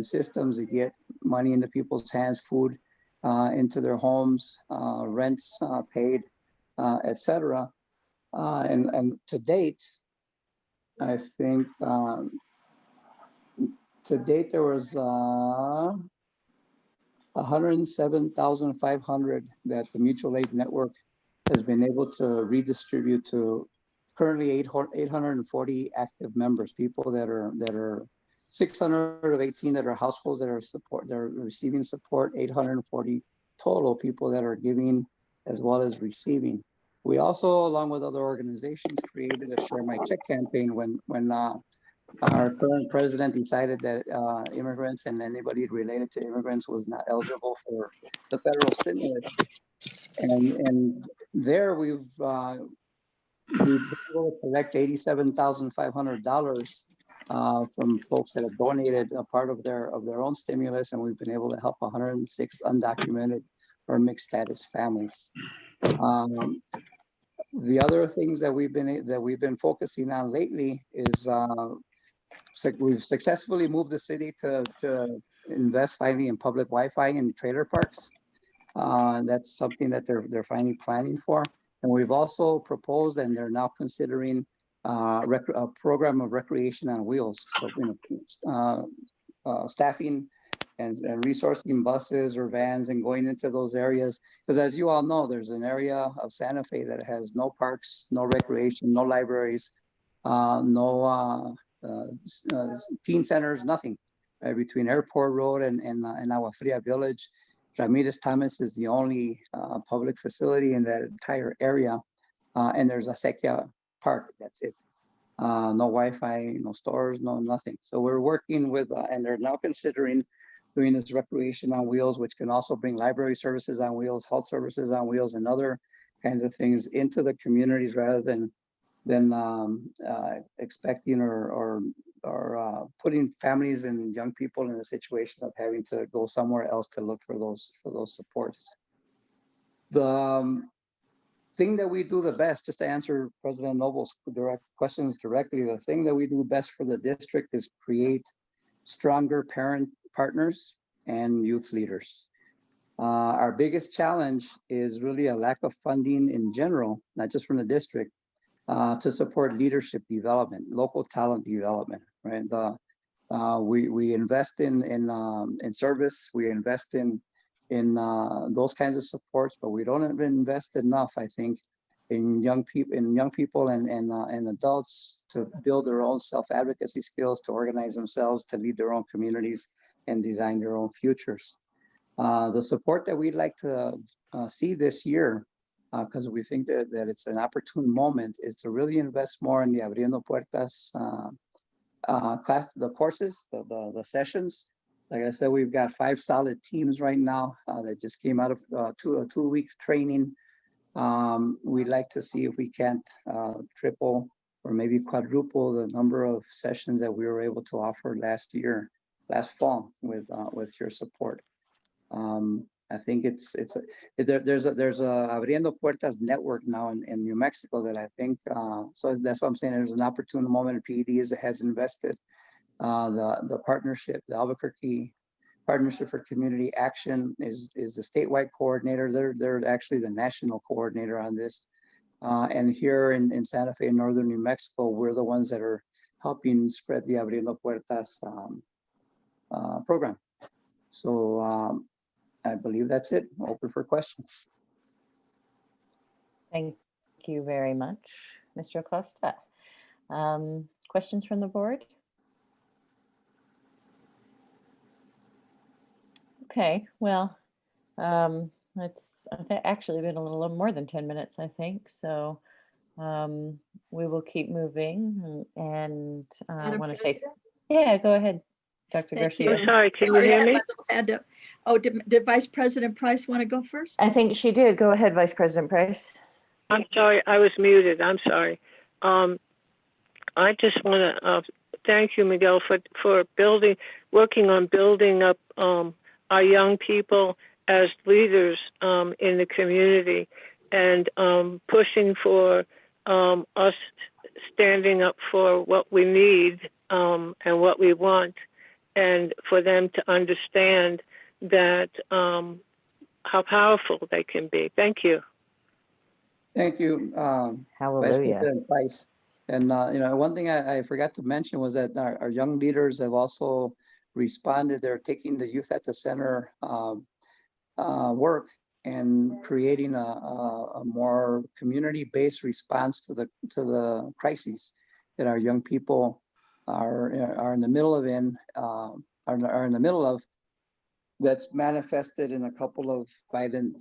systems to get money into people's hands, food into their homes, rents paid, etc. And to date, I think there was 107,500 that the Mutual Aid Network has been able to redistribute to currently 840 active members, people that are 618 that are households that are receiving support, 840 total people that are giving as well as receiving. We also, along with other organizations, created a Share My Check campaign when our current president decided that immigrants and anybody related to immigrants was not eligible for the federal stimulus. And there we've been able to collect $87,500 from folks that have donated a part of their own stimulus, and we've been able to help 106 undocumented or mixed status families. The other things that we've been focusing on lately is we've successfully moved the city to invest finally in public Wi-Fi in trailer parks. That's something that they're finally planning for. And we've also proposed, and they're now considering a program of recreation on wheels. So, staffing and resourcing buses or vans and going into those areas. Because as you all know, there's an area of Santa Fe that has no parks, no recreation, no libraries, no teen centers, nothing. Between Airport Road and Agua Fria Village, Ramirez Thomas is the only public facility in that entire area and there's a Sequia park. That's it. No Wi-Fi, no stores, no nothing. So we're working with, and they're now considering doing this recreation on wheels, which can also bring library services on wheels, health services on wheels, and other kinds of things into the communities rather than expecting or putting families and young people in a situation of having to go somewhere else to look for those supports. The thing that we do the best, just to answer President Noble's direct questions directly, the thing that we do best for the district is create stronger parent partners and youth leaders. Our biggest challenge is really a lack of funding in general, not just from the district, to support leadership development, local talent development, right? We invest in service, we invest in those kinds of supports, but we don't invest enough, I think, in young people and adults to build their own self-advocacy skills, to organize themselves, to lead their own communities and design their own futures. The support that we'd like to see this year, because we think that it's an opportune moment, is to really invest more in the Abriendo Puertas the courses, the sessions. Like I said, we've got 5 solid teams right now that just came out of a 2-week training. We'd like to see if we can't triple or maybe quadruple the number of sessions that we were able to offer last fall with your support. I think there's a Abriendo Puertas network now in New Mexico that I think, so that's what I'm saying. There's an opportune moment. PED has invested. The partnership, the Albuquerque Partnership for Community Action is the statewide coordinator. They're actually the national coordinator on this. And here in Santa Fe, northern New Mexico, we're the ones that are helping spread the Abriendo Puertas program. So I believe that's it. Open for questions. Thank you very much, Mr. Acosta. Questions from the board? Okay, well, it's actually been a little more than 10 minutes, I think. So we will keep moving, and I want to say, yeah, go ahead, Dr. Garcia. I'm sorry, can you hear me? Oh, did Vice President Price want to go first? I think she did. Go ahead, Vice President Price. I'm sorry, I was muted. I'm sorry. I just want to thank you, Miguel, for working on building up our young people as leaders in the community, and pushing for us standing up for what we need and what we want, and for them to understand that how powerful they can be. Thank you. Thank you, Vice President Price. And one thing I forgot to mention was that our young leaders have also responded. They're taking the Youth at the Center work and creating a more community-based response to the crises that our young people are in the middle of, that's manifested in a couple of violent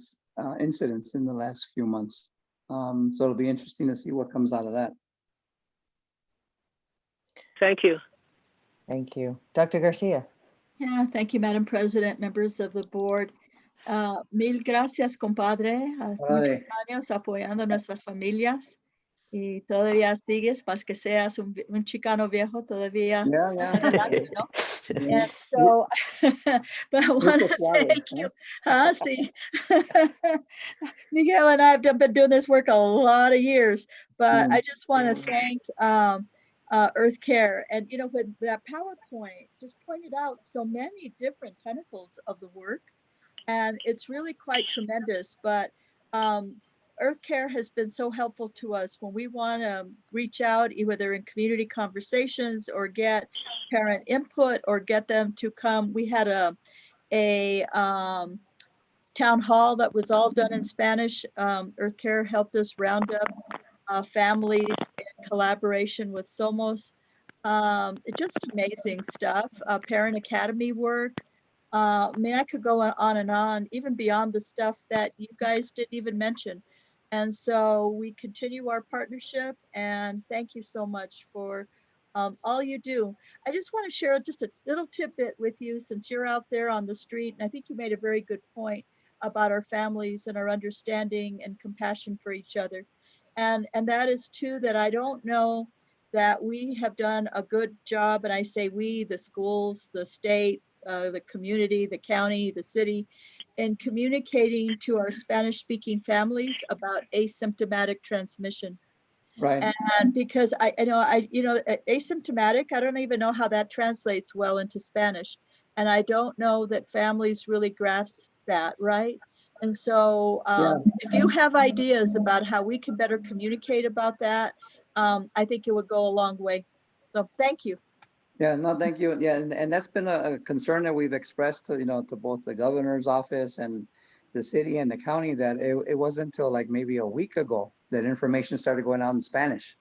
incidents in the last few months. So it'll be interesting to see what comes out of that. Thank you. Thank you. Dr. Garcia. Yeah, thank you, Madam President, members of the board. Mil gracias, compadre. Muchos años apoyando a nuestras familias. Y todavía sigues, más que seas un Chicano viejo, todavía. Yeah. ¿No? And so, but I want to thank you. See, Miguel and I have been doing this work a lot of years, but I just want to thank Earth Care. And, with that PowerPoint, just pointed out so many different tentacles of the work. And it's really quite tremendous. But Earth Care has been so helpful to us when we want to reach out, whether in community conversations or get parent input or get them to come. We had a town hall that was all done in Spanish. Earth Care helped us round up families in collaboration with Somos. Just amazing stuff. Parent Academy work. I mean, I could go on and on, even beyond the stuff that you guys didn't even mention. And so we continue our partnership, and thank you so much for all you do. I just want to share just a little tidbit with you since you're out there on the street. And I think you made a very good point about our families and our understanding and compassion for each other. And that is too, that I don't know that we have done a good job. And I say we, the schools, the state, the community, the county, the city, in communicating to our Spanish speaking families about asymptomatic transmission. Right. And because asymptomatic, I don't even know how that translates well into Spanish. And I don't know that families really grasp that, right? And so if you have ideas about how we can better communicate about that, I think it would go a long way. So thank you. Yeah, no, thank you. Yeah, and that's been a concern that we've expressed to, to both the governor's office and the city and the county, that it wasn't until like maybe a week ago that information started going out in Spanish.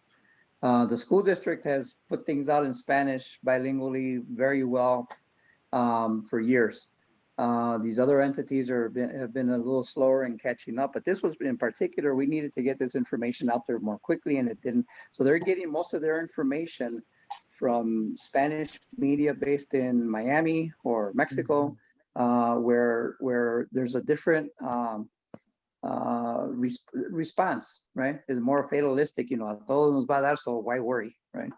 The school district has put things out in Spanish bilingually very well for years. These other entities have been a little slower in catching up, but this was in particular, we needed to get this information out there more quickly, and it didn't. So they're getting most of their information from Spanish media based in Miami or Mexico, where there's a different response, right? Is more fatalistic, a todos nos va a dar, so why worry, right?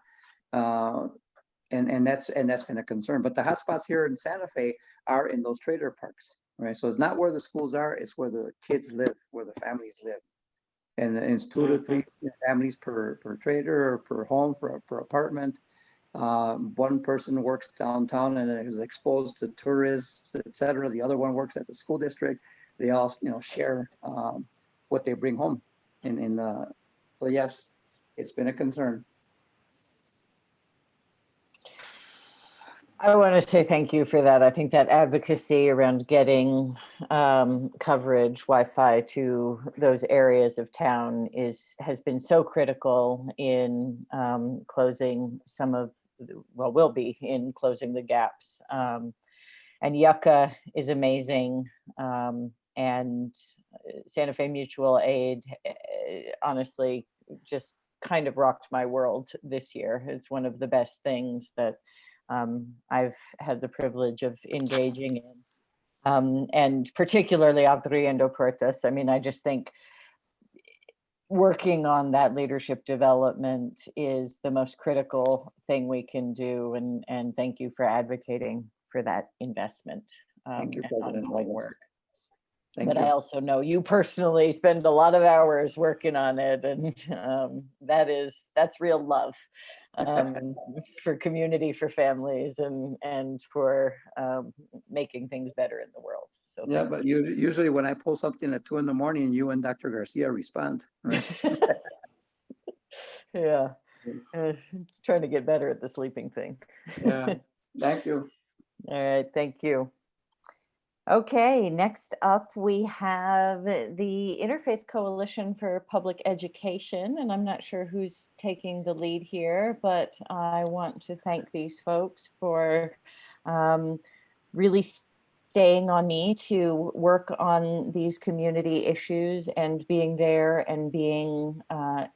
And that's been a concern. But the hotspots here in Santa Fe are in those trailer parks, right? So it's not where the schools are, it's where the kids live, where the families live. And it's 2 to 3 families per trailer or per home, per apartment. One person works downtown and is exposed to tourists, etc. The other one works at the school district. They all, share what they bring home. So yes, it's been a concern. I want to say thank you for that. I think that advocacy around getting coverage, Wi-Fi to those areas of town has been so critical in closing some of, will be in closing the gaps. And Yucca is amazing. And Santa Fe Mutual Aid, honestly, just kind of rocked my world this year. It's one of the best things that I've had the privilege of engaging in, and particularly Abriendo Puertas. I mean, I just think working on that leadership development is the most critical thing we can do. And thank you for advocating for that investment. Thank you, and President. ongoing work. Thank But you. I also know you personally spend a lot of hours working on it, and that's real love for community, for families, and for making things better in the world. So Yeah, but usually when I post something at 2 a.m, you and Dr. Garcia respond, right? Yeah, trying to get better at the sleeping thing. Yeah, thank you. All right, thank you. Okay, next up we have the Interfaith Coalition for Public Education, and I'm not sure who's taking the lead here, but I want to thank these folks for really staying on me to work on these community issues and being there and being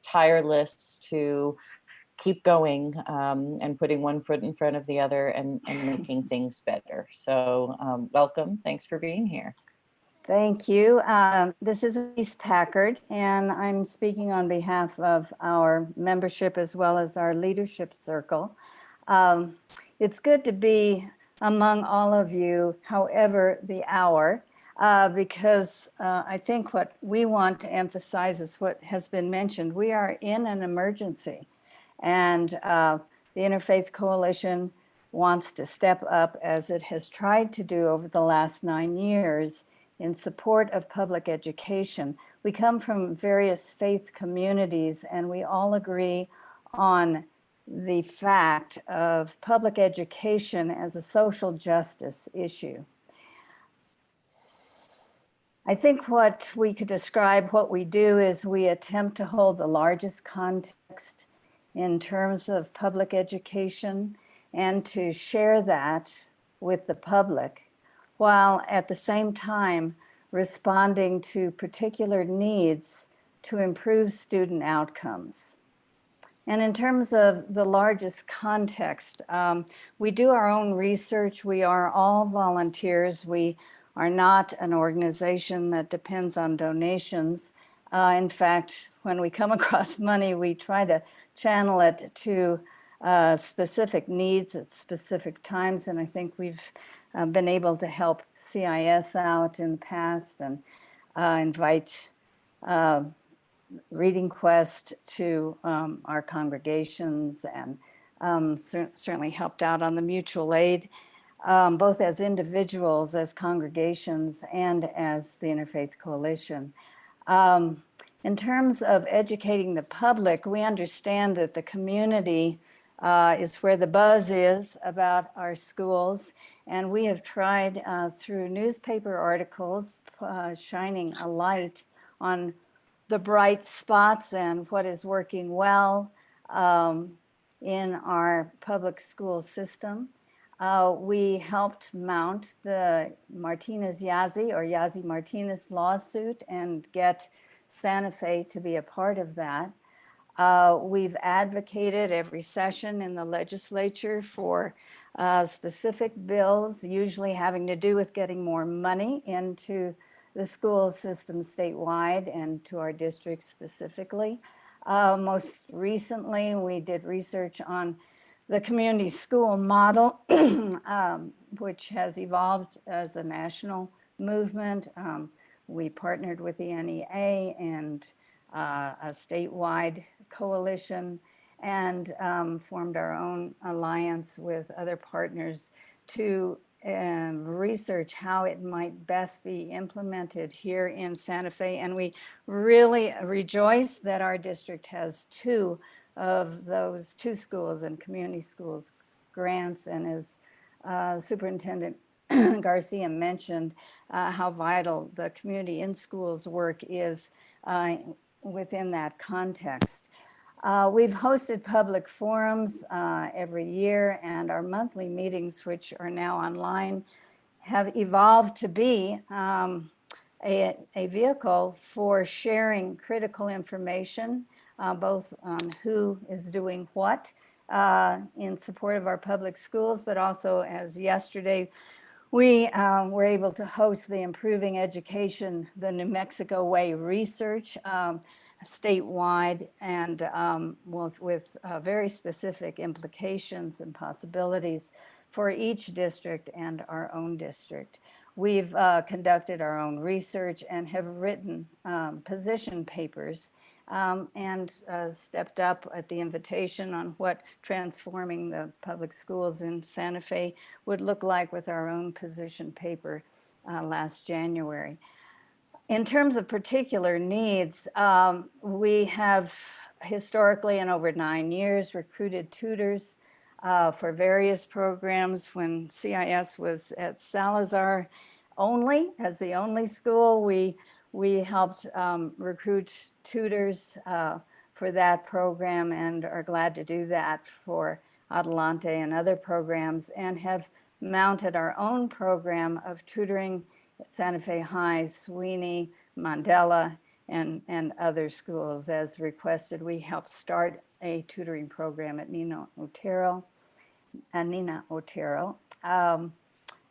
tireless to keep going and putting one foot in front of the other and making things better. So welcome, thanks for being here. Thank you. This is Elise Packard, and I'm speaking on behalf of our membership as well as our leadership circle. It's good to be among all of you, however the hour, because I think what we want to emphasize is what has been mentioned. We are in an emergency. And the Interfaith Coalition wants to step up, as it has tried to do over the last 9 years, in support of public education. We come from various faith communities, and we all agree on the fact of public education as a social justice issue. I think what we could describe what we do is we attempt to hold the largest context in terms of public education and to share that with the public, while at the same time responding to particular needs to improve student outcomes. And in terms of the largest context, we do our own research. We are all volunteers. We are not an organization that depends on donations. In fact, when we come across money, we try to channel it to specific needs at specific times. And I think we've been able to help CIS out in the past and invite Reading Quest to our congregations, and certainly helped out on the mutual aid, both as individuals, as congregations, and as the Interfaith Coalition. In terms of educating the public, we understand that the community is where the buzz is about our schools, and we have tried through newspaper articles shining a light on the bright spots and what is working well in our public school system. We helped mount the Martinez-Yazzie or Yazzie-Martinez lawsuit and get Santa Fe to be a part of that. We've advocated every session in the legislature for specific bills, usually having to do with getting more money into the school system statewide and to our districts specifically. Most recently, we did research on the community school model, which has evolved as a national movement. We partnered with the NEA and a statewide coalition, and formed our own alliance with other partners to research how it might best be implemented here in Santa Fe. And we really rejoice that our district has 2 of those 2 schools and community schools grants. And as Superintendent Garcia mentioned, how vital the community in schools work is within that context. We've hosted public forums every year, and our monthly meetings, which are now online, have evolved to be a vehicle for sharing critical information, both on who is doing what in support of our public schools, but also, as yesterday, we were able to host the Improving Education the New Mexico Way research statewide, and with very specific implications and possibilities for each district and our own district. We've conducted our own research and have written position papers and stepped up at the invitation on what transforming the public schools in Santa Fe would look like with our own position paper last January. In terms of particular needs, we have historically and over 9 years recruited tutors for various programs. When CIS was at Salazar only, as the only school, we helped recruit tutors for that program and are glad to do that for Adelante and other programs, and have mounted our own program of tutoring at Santa Fe High, Sweeney, Mandela, and other schools. As requested, we helped start a tutoring program at Nina Otero.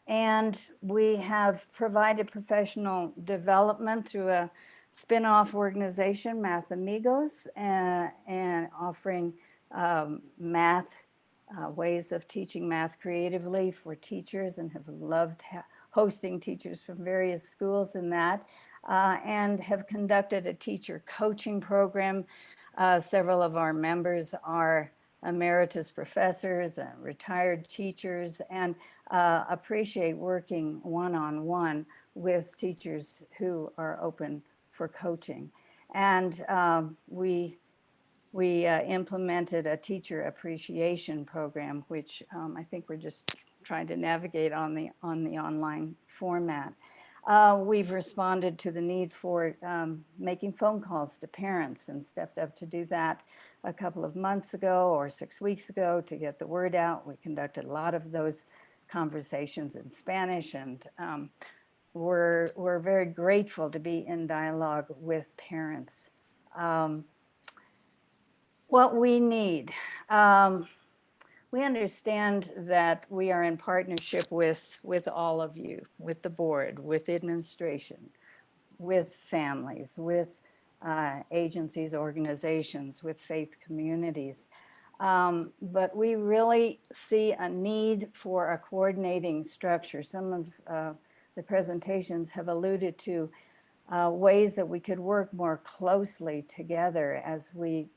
And we have provided professional development through a spin-off organization, Math Amigos, and offering math, ways of teaching math creatively for teachers, and have loved hosting teachers from various schools in that, and have conducted a teacher coaching program. Several of our members are emeritus professors, retired teachers, and appreciate working one-on-one with teachers who are open for coaching. And we implemented a teacher appreciation program, which I think we're just trying to navigate on the online format. We've responded to the need for making phone calls to parents, and stepped up to do that a couple of months ago or 6 weeks ago to get the word out. We conducted a lot of those conversations in Spanish, and we're very grateful to be in dialogue with parents What we need. We understand that we are in partnership with all of you, with the board, with the administration, with families, with agencies, organizations, with faith communities. But we really see a need for a coordinating structure. Some of the presentations have alluded to ways that we could work more closely together as we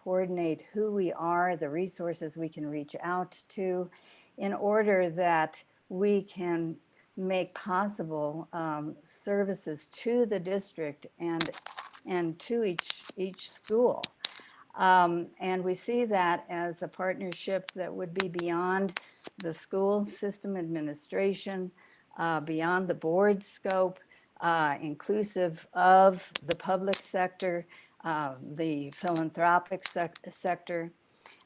coordinate who we are, the resources we can reach out to, in order that we can make possible services to the district and to each school. And we see that as a partnership that would be beyond the school system administration, beyond the board scope, inclusive of the public sector, the philanthropic sector.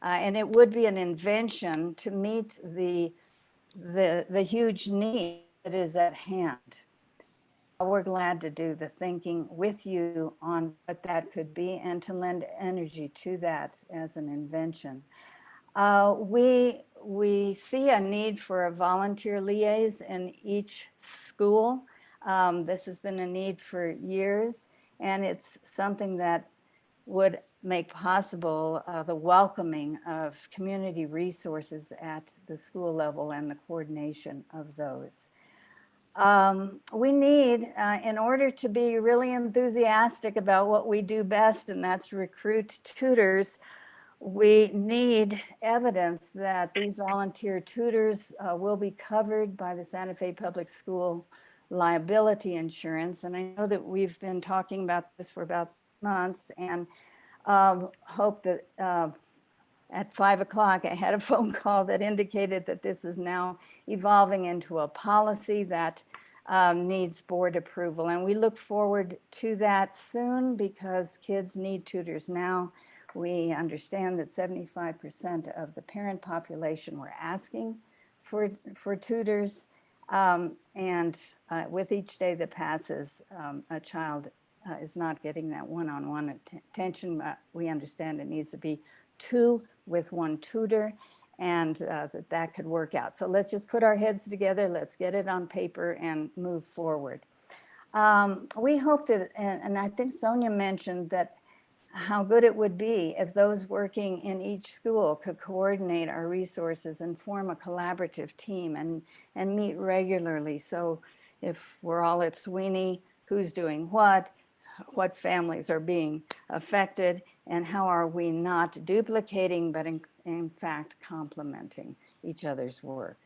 And it would be an invention to meet the huge need that is at hand. We're glad to do the thinking with you on what that could be and to lend energy to that as an invention. We see a need for a volunteer liaison in each school. This has been a need for years, and it's something that would make possible the welcoming of community resources at the school level and the coordination of those. We need, in order to be really enthusiastic about what we do best, and that's recruit tutors, we need evidence that these volunteer tutors will be covered by the Santa Fe Public School liability insurance. And I know that we've been talking about this for about months, and hope that at 5 o'clock, I had a phone call that indicated that this is now evolving into a policy that needs board approval. And we look forward to that soon because kids need tutors now. We understand that 75% of the parent population were asking for tutors. And with each day that passes, a child is not getting that one-on-one attention. We understand it needs to be 2 with 1 tutor, and that could work out. So let's just put our heads together, let's get it on paper and move forward. We hope that, and I think Sonia mentioned that how good it would be if those working in each school could coordinate our resources and form a collaborative team and meet regularly. So if we're all at Sweeney, who's doing what families are being affected, and how are we not duplicating, but in fact complementing each other's work.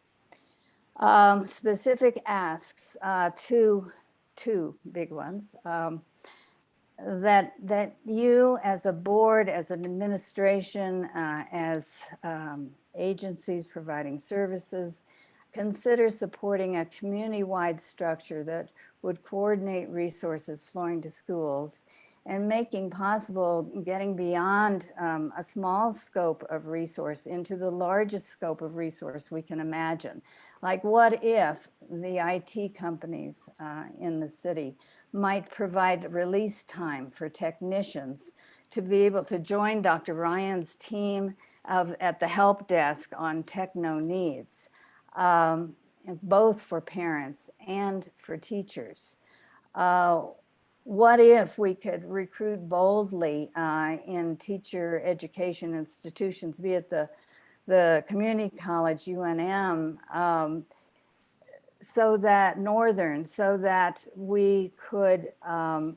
Specific asks, two big ones. That you as a board, as an administration, as agencies providing services, consider supporting a community-wide structure that would coordinate resources flowing to schools and making possible getting beyond a small scope of resource into the largest scope of resource we can imagine. Like, what if the IT companies in the city might provide release time for technicians to be able to join Dr. Ryan's team at the help desk on techno needs, both for parents and for teachers. What if we could recruit boldly in teacher education institutions, be it the community college, UNM, so that we could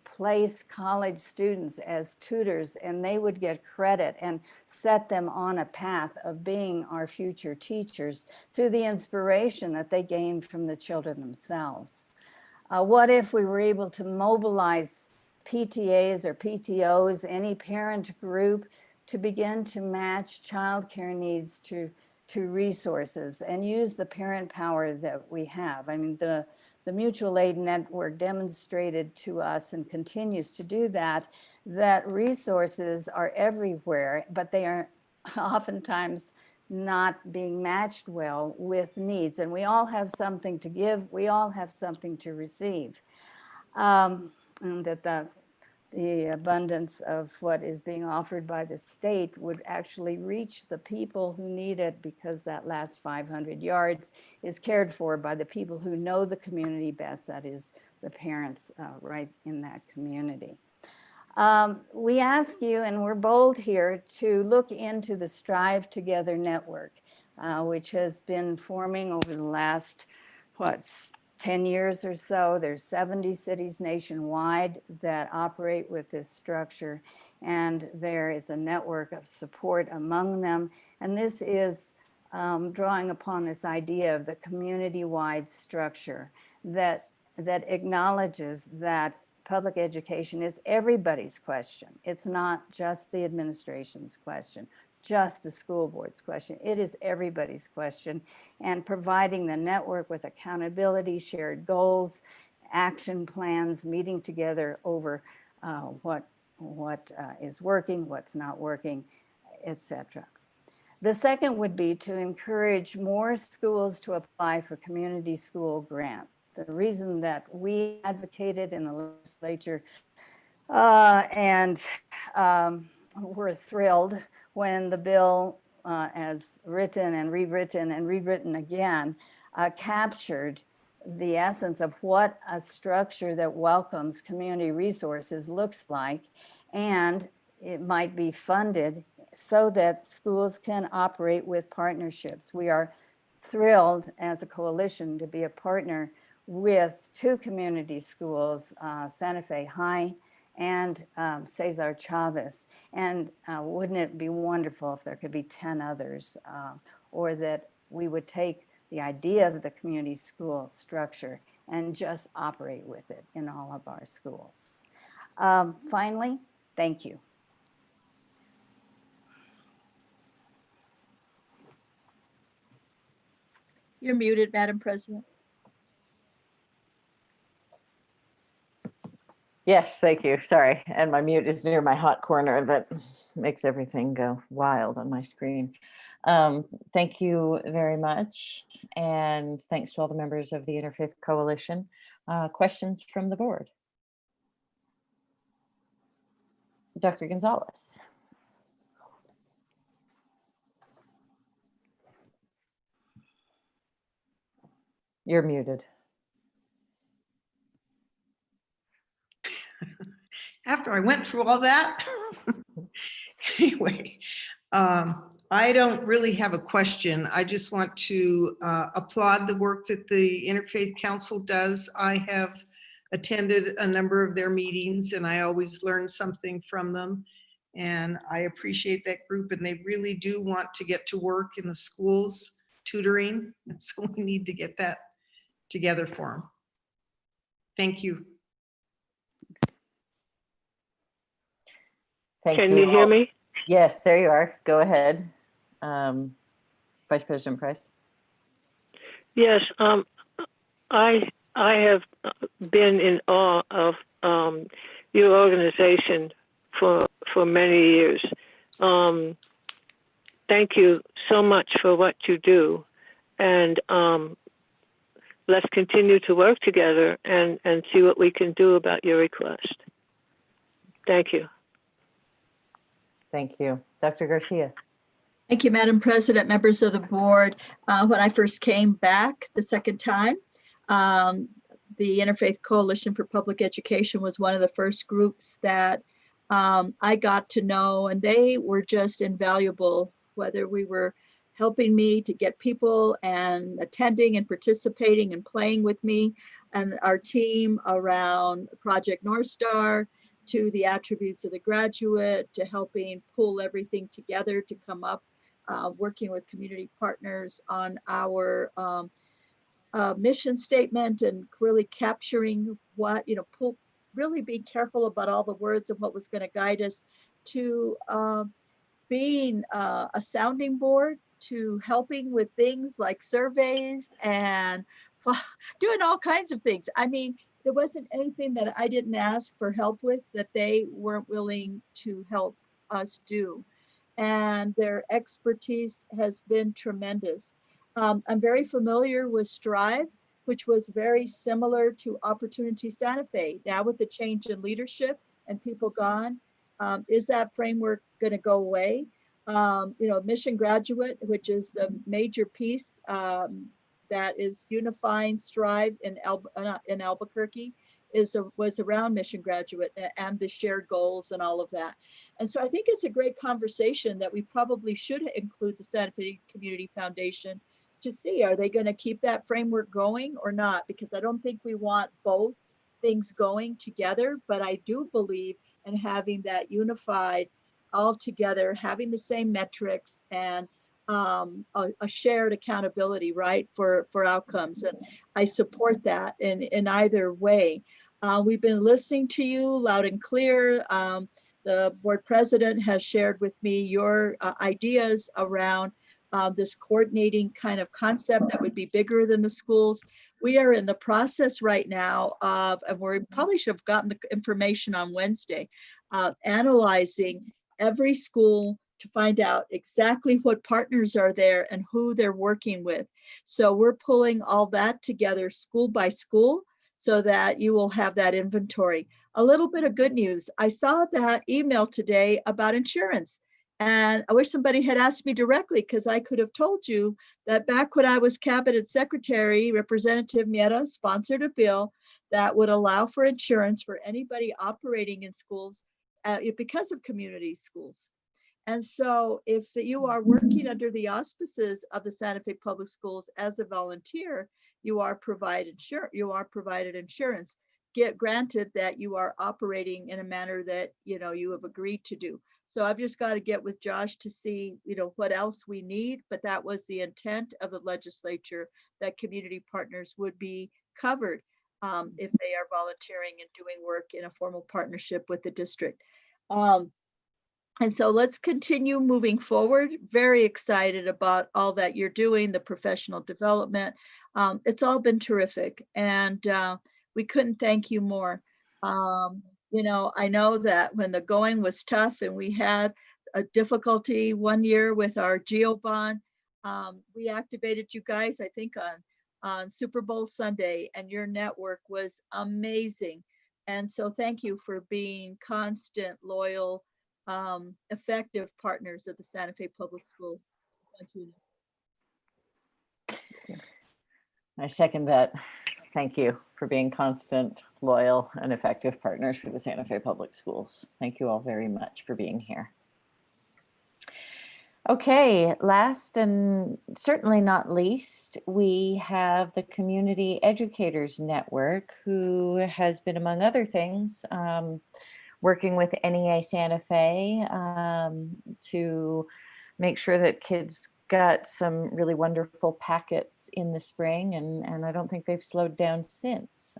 place college students as tutors, and they would get credit and set them on a path of being our future teachers through the inspiration that they gained from the children themselves. What if we were able to mobilize PTAs or PTOs, any parent group, to begin to match childcare needs to resources and use the parent power that we have? I mean, the mutual aid network demonstrated to us and continues to do that resources are everywhere, but they are oftentimes not being matched well with needs. And we all have something to give, we all have something to receive. And that the abundance of what is being offered by the state would actually reach the people who need it, because that last 500 yards is cared for by the people who know the community best, that is the parents right in that community. We ask you, and we're bold here, to look into the Strive Together network, which has been forming over the last, 10 years or so. There's 70 cities nationwide that operate with this structure, and there is a network of support among them. And this is drawing upon this idea of the community-wide structure that acknowledges that public education is everybody's question. It's not just the administration's question, just the school board's question. It is everybody's question, and providing the network with accountability, shared goals, action plans, meeting together over what is working, what's not working, etc. The second would be to encourage more schools to apply for community school grant. The reason that we advocated in the legislature and we're thrilled when the bill, as written and rewritten again, captured the essence of what a structure that welcomes community resources looks like, and it might be funded so that schools can operate with partnerships. We are thrilled as a coalition to be a partner with two community schools, Santa Fe High and Cesar Chavez. And wouldn't it be wonderful if there could be 10 others, or that we would take the idea of the community school structure and just operate with it in all of our schools. Finally, thank you. You're muted, Madam President. Yes, thank you. Sorry. And my mute is near my hot corner that makes everything go wild on my screen. Thank you very much. And thanks to all the members of the Interfaith Coalition. Questions from the board? Dr. Gonzalez. You're muted. After I went through all that, anyway, I don't really have a question. I just want to applaud the work that the Interfaith Council does. I have attended a number of their meetings and I always learn something from them. And I appreciate that group, and they really do want to get to work in the schools tutoring. So we need to get that together for them. Thank you. Thank Can you hear me? Yes, there you are. Go ahead. Vice President Price. Yes, I have been in awe of your organization for many years. Thank you so much for what you do, and let's continue to work together and see what we can do about your request. Thank you. Thank you. Dr. Garcia. Thank you, Madam President, members of the board. When I first came back the second time, the Interfaith Coalition for Public Education was one of the first groups that I got to know, and they were just invaluable, whether we were helping me to get people and attending and participating and playing with me and our team around Project North Star, to the attributes of the graduate, to helping pull everything together to come up, working with community partners on our mission statement, and really capturing what, really be careful about all the words and what was going to guide us, to being a sounding board, to helping with things like surveys and doing all kinds of things. I mean, there wasn't anything that I didn't ask for help with that they weren't willing to help us do. And their expertise has been tremendous. I'm very familiar with Strive, which was very similar to Opportunity Santa Fe. Now with the change in leadership and people gone. Is that framework going to go away? Mission graduate, which is the major piece that is unifying Strive in Albuquerque, was around mission graduate and the shared goals and all of that. And so I think it's a great conversation that we probably should include the Santa Fe Community Foundation to see, are they going to keep that framework going or not? Because I don't think we want both things going together, but I do believe in having that unified all together, having the same metrics and a shared accountability, right, for outcomes. And I support that in either way. We've been listening to you loud and clear. The board president has shared with me your ideas around this coordinating kind of concept that would be bigger than the schools. We are in the process right now of, and we probably should have gotten the information on Wednesday, analyzing every school to find out exactly what partners are there and who they're working with. So we're pulling all that together school by school so that you will have that inventory. A little bit of good news. I saw that email today about insurance. And I wish somebody had asked me directly, because I could have told you that back when I was cabinet secretary, Representative Miera sponsored a bill that would allow for insurance for anybody operating in schools because of community schools. And so if you are working under the auspices of the Santa Fe Public Schools as a volunteer, you are provided insurance. Get granted that you are operating in a manner that you have agreed to do. So I've just got to get with Josh to see what else we need, but that was the intent of the legislature, that community partners would be covered if they are volunteering and doing work in a formal partnership with the district. And so let's continue moving forward. Very excited about all that you're doing, the professional development. It's all been terrific, and we couldn't thank you more. I know that when the going was tough and we had a difficulty one year with our GEO bond, we activated you guys, I think on Super Bowl Sunday, and your network was amazing. And so thank you for being constant, loyal, effective partners of the Santa Fe Public Schools. Thank you. I second that. Thank you for being constant, loyal, and effective partners for the Santa Fe Public Schools. Thank you all very much for being here. Okay, last and certainly not least, we have the Community Educators Network, who has been, among other things, working with NEA Santa Fe to make sure that kids got some really wonderful packets in the spring, and I don't think they've slowed down since.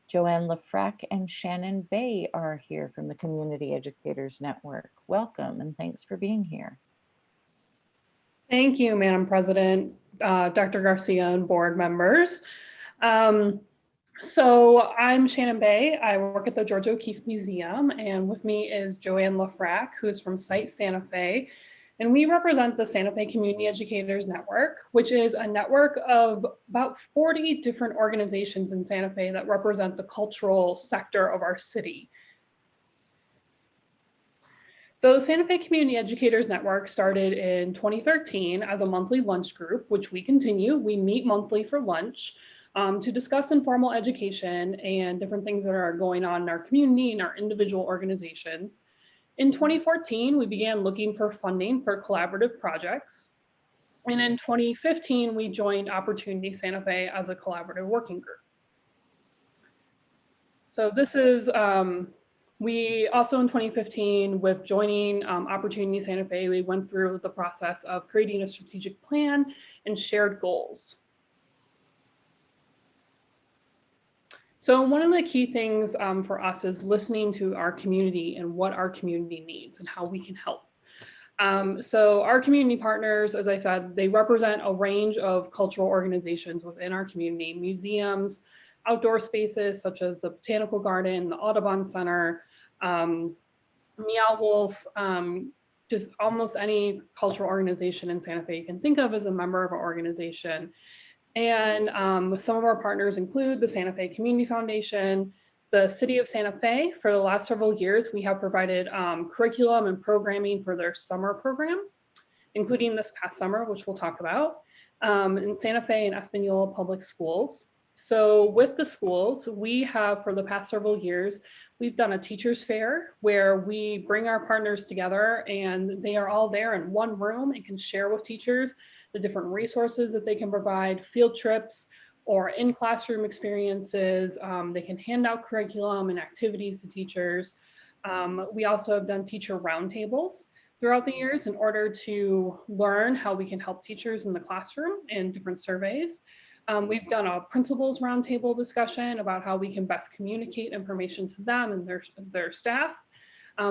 Joanne Lafrac and Shannon Bay are here from the Community Educators Network. Welcome and thanks for being here. Thank you, Madam President, Dr. Garcia and board members. So I'm Shannon Bay. I work at the George O'Keeffe Museum, and with me is Joanne Lafrac, who is from Site Santa Fe. And we represent the Santa Fe Community Educators Network, which is a network of about 40 different organizations in Santa Fe that represent the cultural sector of our city. So the Santa Fe Community Educators Network started in 2013 as a monthly lunch group, which we continue. We meet monthly for lunch to discuss informal education and different things that are going on in our community and our individual organizations. In 2014, we began looking for funding for collaborative projects. And in 2015, we joined Opportunity Santa Fe as a collaborative working group. So this is, we also in 2015, with joining Opportunity Santa Fe, we went through the process of creating a strategic plan and shared goals. So one of the key things for us is listening to our community and what our community needs and how we can help. So our community partners, as I said, they represent a range of cultural organizations within our community, museums, outdoor spaces such as the Botanical Garden, the Audubon Center, Meow Wolf, just almost any cultural organization in Santa Fe you can think of as a member of our organization. And some of our partners include the Santa Fe Community Foundation, the city of Santa Fe, for the last several years, we have provided curriculum and programming for their summer program, including this past summer, which we'll talk about, in Santa Fe and Espanola Public Schools. So with the schools, we have, for the past several years, we've done a teachers fair where we bring our partners together and they are all there in one room and can share with teachers the different resources that they can provide, field trips, or in classroom experiences. They can hand out curriculum and activities to teachers. We also have done teacher roundtables throughout the years in order to learn how we can help teachers in the classroom in different surveys. We've done a principals roundtable discussion about how we can best communicate information to them and their staff.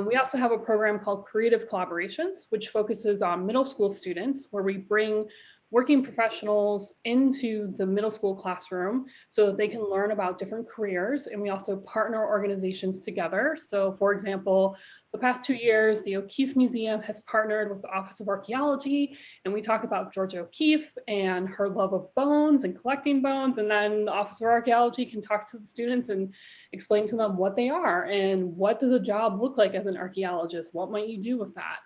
We also have a program called Creative Collaborations, which focuses on middle school students, where we bring working professionals into the middle school classroom so that they can learn about different careers. And we also partner organizations together. So for example, the past 2 years, the O'Keeffe Museum has partnered with the Office of Archaeology, and we talk about Georgia O'Keeffe and her love of bones and collecting bones. And then the Office of Archaeology can talk to the students and explain to them what they are and what does a job look like as an archaeologist? What might you do with that?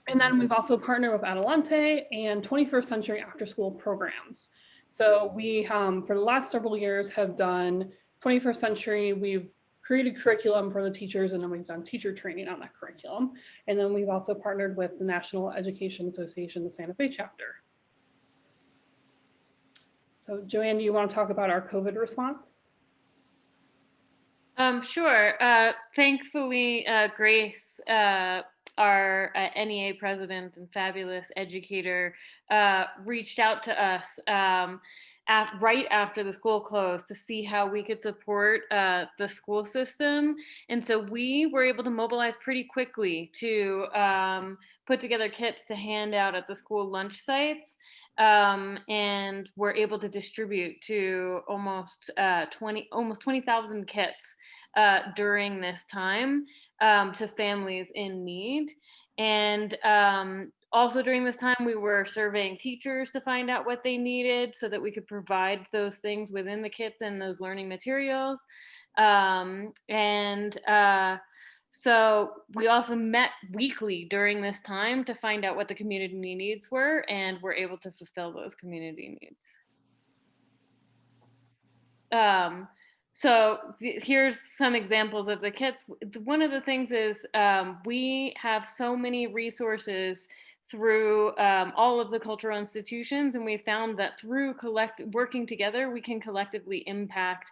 And then we've also partnered with Adelante and 21st Century After School programs. So we, for the last several years, have done 21st Century. We've created curriculum for the teachers, and then we've done teacher training on that curriculum. And then we've also partnered with the National Education Association, the Santa Fe chapter. So Joanne, do you want to talk about our COVID response? Sure. Thankfully, Grace, our NEA president and fabulous educator, reached out to us right after the school closed to see how we could support the school system. And so we were able to mobilize pretty quickly to put together kits to hand out at the school lunch sites. And we're able to distribute to almost 20,000 kits during this time to families in need. And also during this time, we were surveying teachers to find out what they needed so that we could provide those things within the kits and those learning materials. So we also met weekly during this time to find out what the community needs were, and we're able to fulfill those community needs. So here's some examples of the kits. One of the things is we have so many resources through all of the cultural institutions, and we found that through working together, we can collectively impact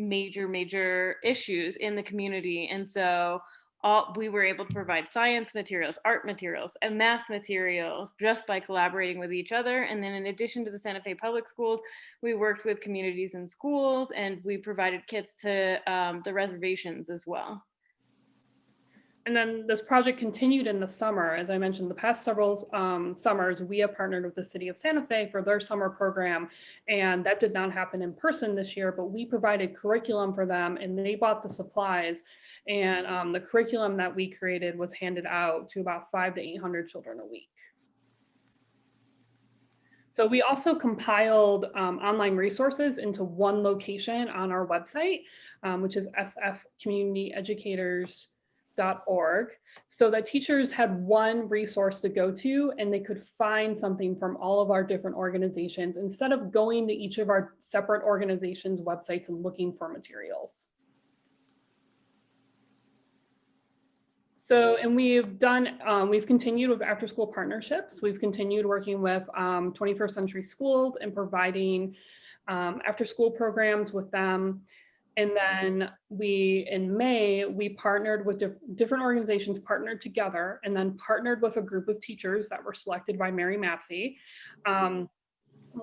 major issues in the community. And so we were able to provide science materials, art materials, and math materials just by collaborating with each other. And then in addition to the Santa Fe Public Schools, we worked with communities and schools, and we provided kits to the reservations as well. And then this project continued in the summer. As I mentioned, the past several summers, we have partnered with the city of Santa Fe for their summer program. And that did not happen in person this year, but we provided curriculum for them and they bought the supplies. And the curriculum that we created was handed out to about 500 to 800 children a week. So we also compiled online resources into one location on our website, which is sfcommunityeducators.org, so that teachers had one resource to go to and they could find something from all of our different organizations instead of going to each of our separate organizations' websites and looking for materials. So, and we've continued with after school partnerships. We've continued working with 21st Century Schools and providing after school programs with them. And then in May, we partnered with different organizations, partnered together, and then partnered with a group of teachers that were selected by Mary Massey.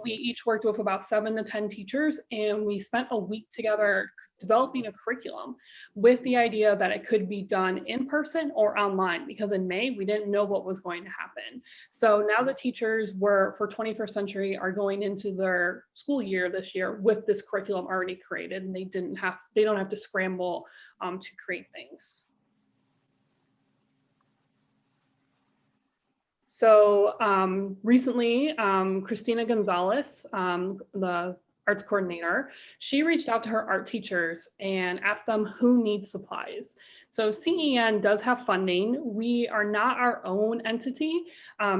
We each worked with about 7 to 10 teachers, and we spent a week together developing a curriculum with the idea that it could be done in person or online, because in May, we didn't know what was going to happen. So now the teachers for 21st Century are going into their school year this year with this curriculum already created, and they don't have to scramble to create things. So recently, Christina Gonzalez, the arts coordinator, she reached out to her art teachers and asked them who needs supplies. So CEN does have funding. We are not our own entity.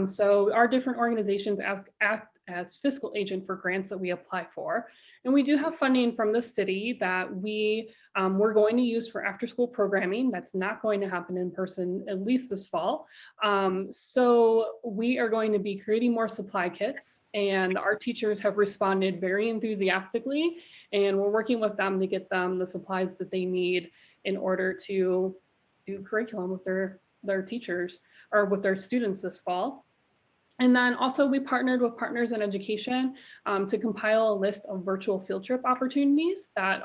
So our different organizations act as fiscal agent for grants that we apply for. And we do have funding from the city that we're going to use for after school programming. That's not going to happen in person, at least this fall. So we are going to be creating more supply kits, and our teachers have responded very enthusiastically, and we're working with them to get them the supplies that they need in order to do curriculum with their teachers or with their students this fall. And then also we partnered with Partners in Education to compile a list of virtual field trip opportunities that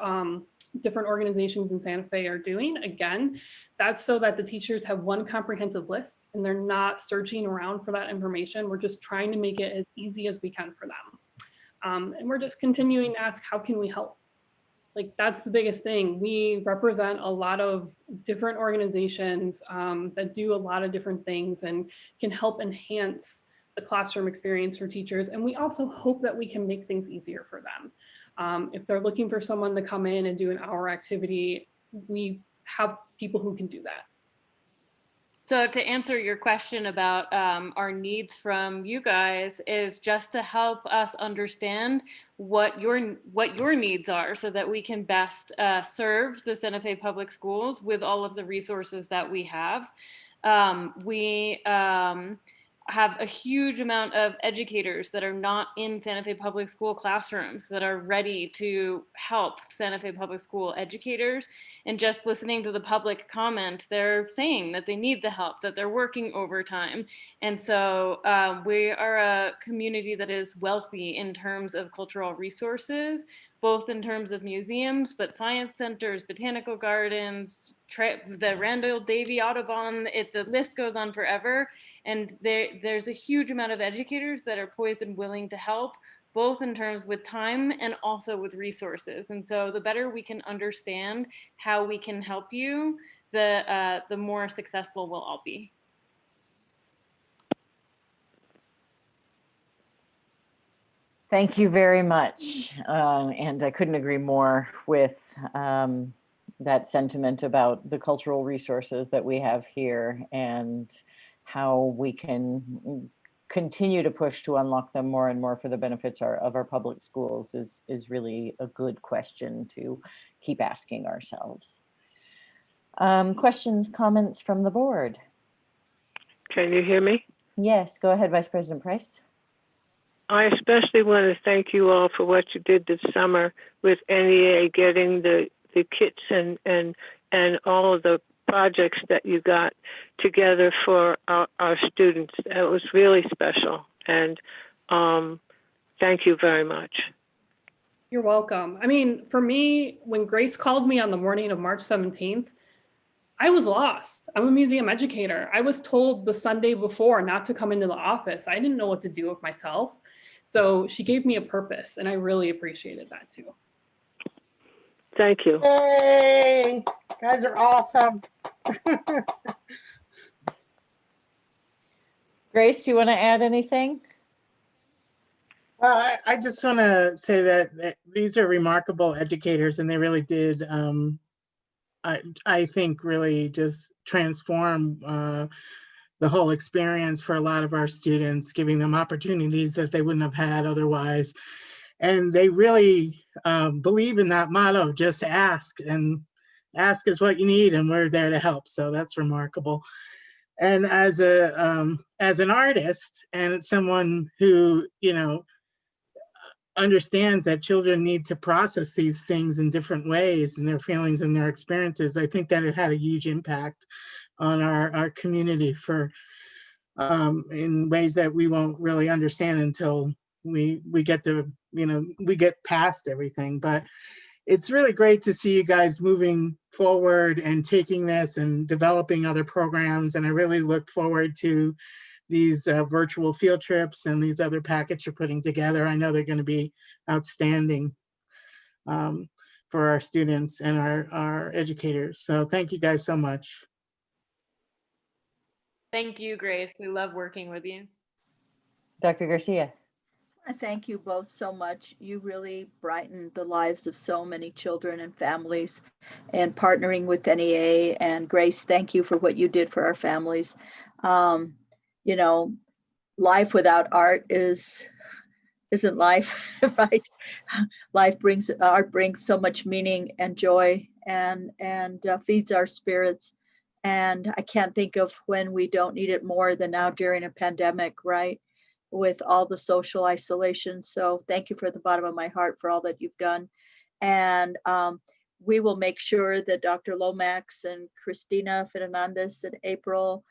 different organizations in Santa Fe are doing. Again, that's so that the teachers have one comprehensive list and they're not searching around for that information. We're just trying to make it as easy as we can for them. And we're just continuing to ask, how can we help? Like, that's the biggest thing. We represent a lot of different organizations that do a lot of different things and can help enhance the classroom experience for teachers. And we also hope that we can make things easier for them. If they're looking for someone to come in and do an hour activity, we have people who can do that. So to answer your question about our needs from you guys is just to help us understand what your needs are so that we can best serve the Santa Fe Public Schools with all of the resources that we have. We have a huge amount of educators that are not in Santa Fe Public School classrooms that are ready to help Santa Fe Public School educators. And just listening to the public comment, they're saying that they need the help, that they're working overtime. And so we are a community that is wealthy in terms of cultural resources, both in terms of museums, but science centers, botanical gardens, the Randall Davy Audubon, the list goes on forever. And there's a huge amount of educators that are poised and willing to help, both in terms with time and also with resources. And so the better we can understand how we can help you, the more successful we'll all be. Thank you very much. And I couldn't agree more with that sentiment about the cultural resources that we have here and how we can continue to push to unlock them more and more for the benefits of our public schools is really a good question to keep asking ourselves. Questions, comments from the board? Can you hear me? Yes, go ahead, Vice President Price. I especially want to thank you all for what you did this summer with NEA, getting the kits and all of the projects that you got together for our students. It was really special, and thank you very much. You're welcome. I mean, for me, when Grace called me on the morning of March 17th, I was lost. I'm a museum educator. I was told the Sunday before not to come into the office. I didn't know what to do with myself. So she gave me a purpose, and I really appreciated that too. Thank you. Hey, guys are awesome. Grace, do you want to add anything? Well, I just want to say that these are remarkable educators, and they really did, I think, really just transform the whole experience for a lot of our students, giving them opportunities that they wouldn't have had otherwise. And they really believe in that motto, just ask, and ask is what you need, and we're there to help. So that's remarkable. And as an artist and someone who, understands that children need to process these things in different ways and their feelings and their experiences, I think that it had a huge impact on our community in ways that we won't really understand until we get to, we get past everything. But it's really great to see you guys moving forward and taking this and developing other programs. And I really look forward to these virtual field trips and these other packets you're putting together. I know they're going to be outstanding for our students and our educators. So thank you guys so much. Thank you, Grace. We love working with you. Dr. Garcia. I thank you both so much. You really brightened the lives of so many children and families, and partnering with NEA. And Grace, thank you for what you did for our families. Um, you know, life without art isn't life, right? Art brings so much meaning and joy, and feeds our spirits. And I can't think of when we don't need it more than now during a pandemic, right? With all the social isolation. So thank you from the bottom of my heart for all that you've done. And we will make sure that Dr. Lomax and Christina Fernandez and April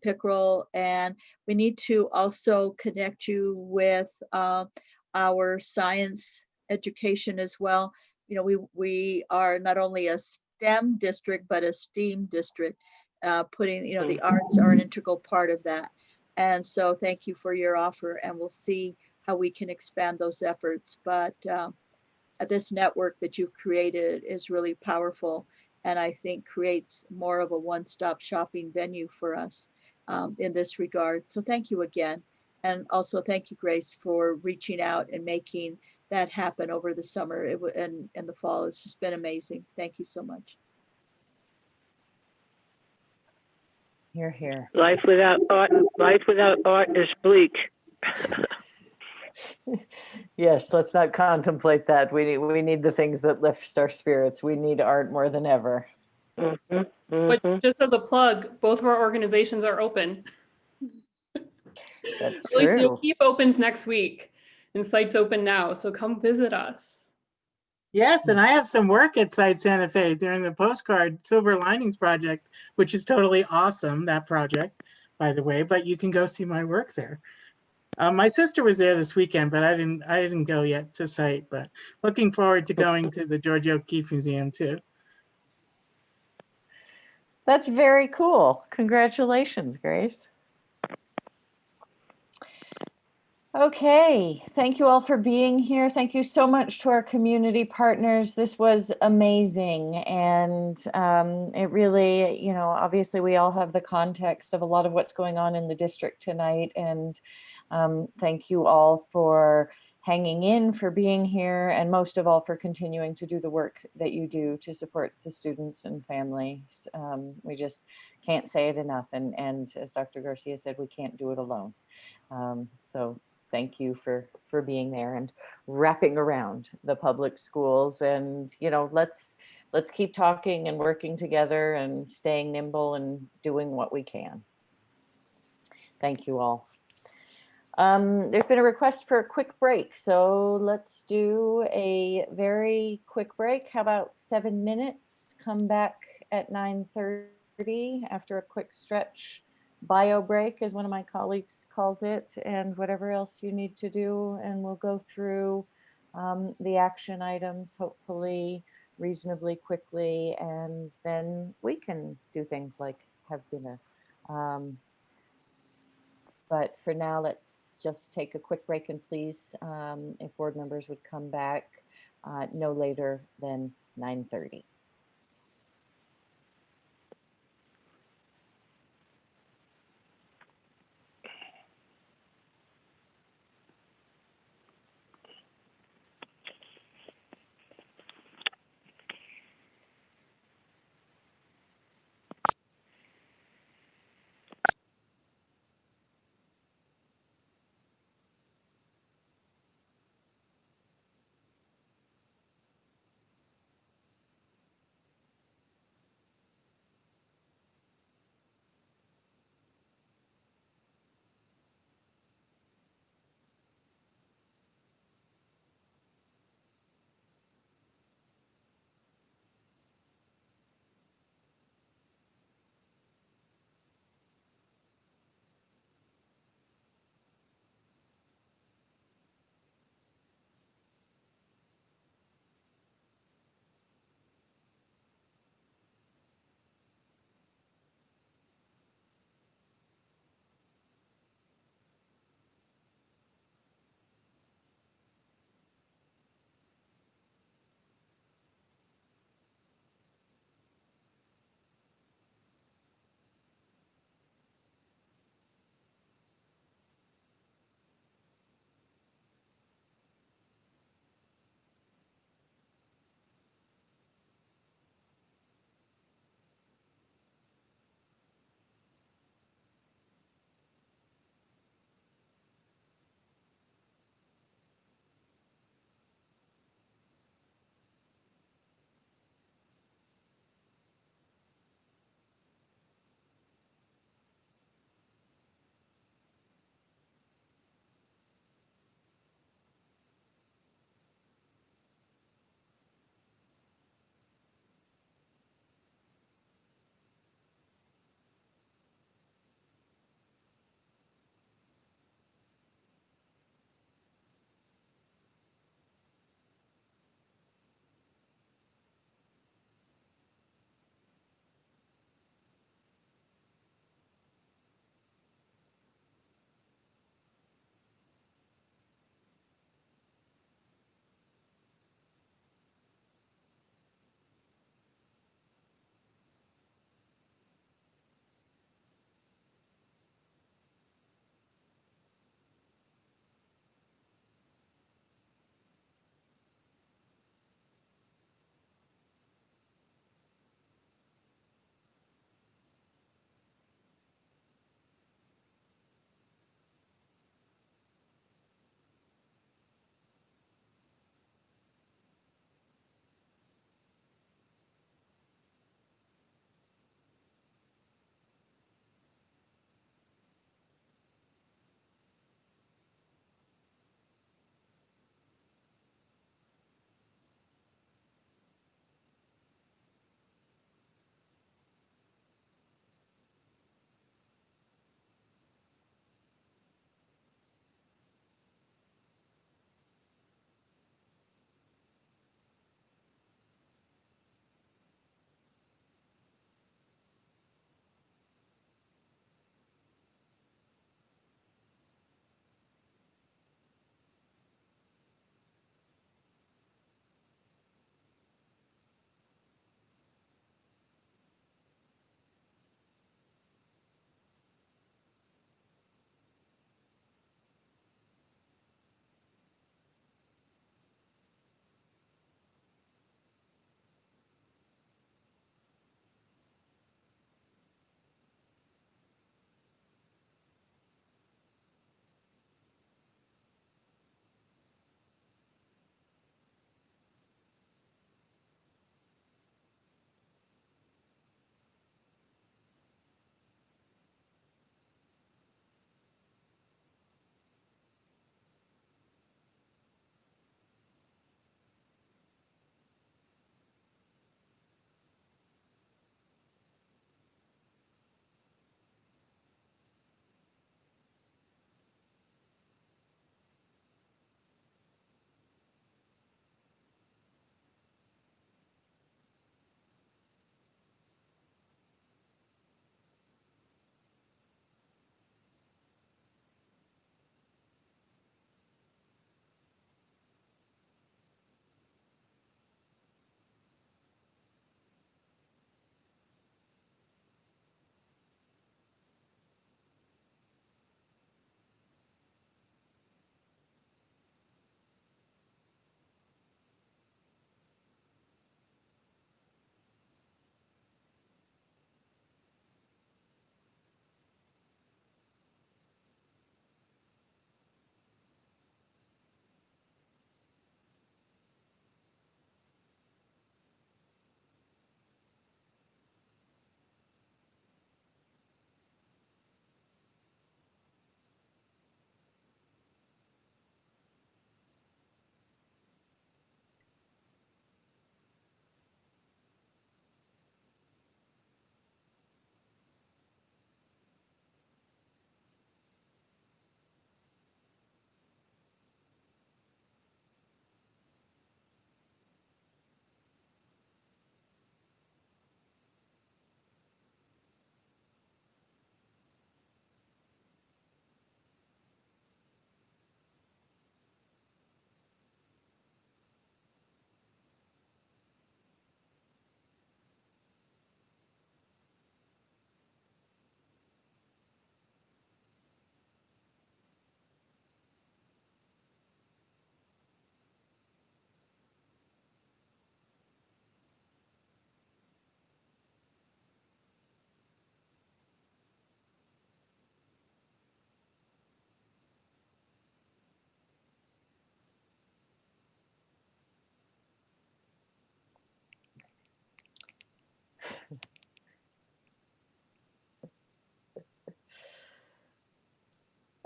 Pickrell, and we need to also connect you with our science education as well. You know, we are not only a STEM district, but a STEAM district, putting, you know, the arts are an integral part of that. And so thank you for your offer, and we'll see how we can expand those efforts. But this network that you've created is really powerful, and I think creates more of a one-stop shopping venue for us in this regard. So thank you again. And also thank you, Grace, for reaching out and making that happen over the summer and the fall. It's just been amazing. Thank you so much. You're here. Life without art is bleak. Yes, let's not contemplate that. We need the things that lift our spirits. We need art more than ever. But just as a plug, both of our organizations are open. That's Really, so true. Keep opens next week, and Sites open now. So come visit us. Yes, and I have some work at Site Santa Fe during the postcard Silver Linings project, which is totally awesome, that project, by the way, but you can go see my work there. My sister was there this weekend, but I didn't go yet to Site, but looking forward to going to the George O'Keeffe Museum too. That's very cool. Congratulations, Grace. Okay, thank you all for being here. Thank you so much to our community partners. This was amazing. And it really, you know, obviously we all have the context of a lot of what's going on in the district tonight. And thank you all for hanging in, for being here, and most of all for continuing to do the work that you do to support the students and families. We just can't say it enough. And as Dr. Garcia said, we can't do it alone. So thank you for being there and wrapping around the public schools. And, you know, let's keep talking and working together and staying nimble and doing what we can. Thank you all. There's been a request for a quick break, so let's do a very quick break. How about 7 minutes? Come back at 9:30 after a quick stretch. Bio break, as one of my colleagues calls it, and whatever else you need to do, and we'll go through the action items, hopefully reasonably quickly, and then we can do things like have dinner. But for now, let's just take a quick break, and please, if board members would come back no later than 9:30.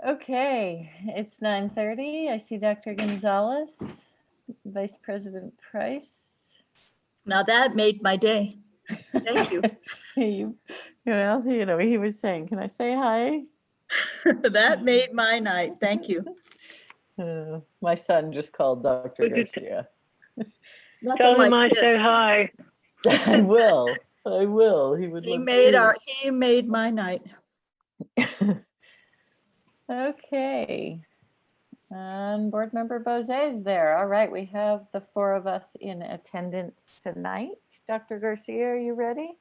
Okay, it's 9:30. I see Dr. Gonzalez, Vice President Price. Now that made my day. Thank you. Well, he was saying, can I say hi? That made my night. Thank you. My son just called Dr. Would you Garcia. Nothing Tell him like I said kids. hi. I will. He would He love made to. he made my night. Okay. And Board Member Bozé is there. All right, we have the 4 of us in attendance tonight. Dr. Garcia, are you ready?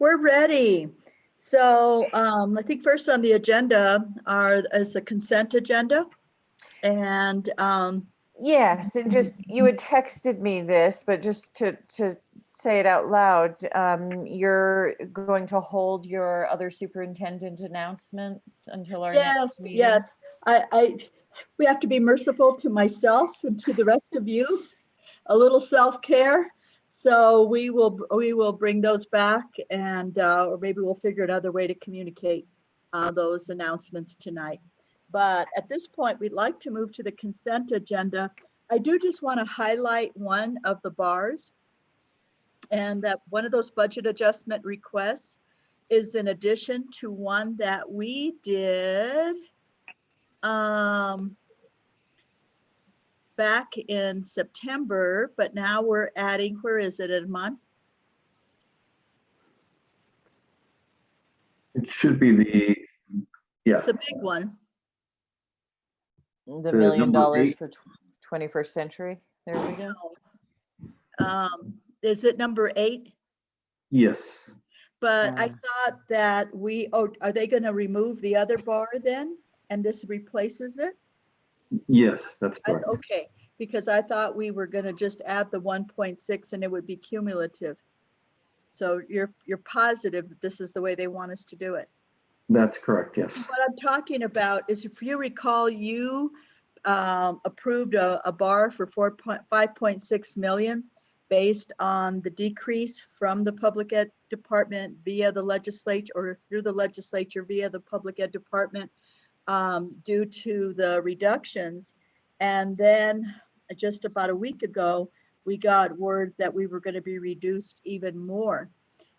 We're ready. So I think first on the agenda is the consent agenda. And Yes, and just, you had texted me this, but just to say it out loud, you're going to hold your other superintendent announcements until our next meeting? yes, we have to be merciful to myself and to the rest of you. A little self-care. So we will bring those back, and or maybe we'll figure another way to communicate those announcements tonight. But at this point, we'd like to move to the consent agenda. I do just want to highlight one of the bars, and that one of those budget adjustment requests is in addition to one that we did back in September, but now we're adding, where is it, Edmond? It should be the, yeah. It's a big one. The $1 million number 8. for 21st century. There we go. Is it number 8? Yes. But I thought that are they going to remove the other bar then? And this replaces it? Yes, that's correct. Okay, because I thought we were going to just add the 1.6 and it would be cumulative. So you're positive that this is the way they want us to do it? That's correct, yes. What I'm talking about is, if you recall, you approved a bar for 5.6 million based on the decrease from the public ed department via the legislature, or through the legislature via the public ed department, due to the reductions. And then just about a week ago, we got word that we were going to be reduced even more.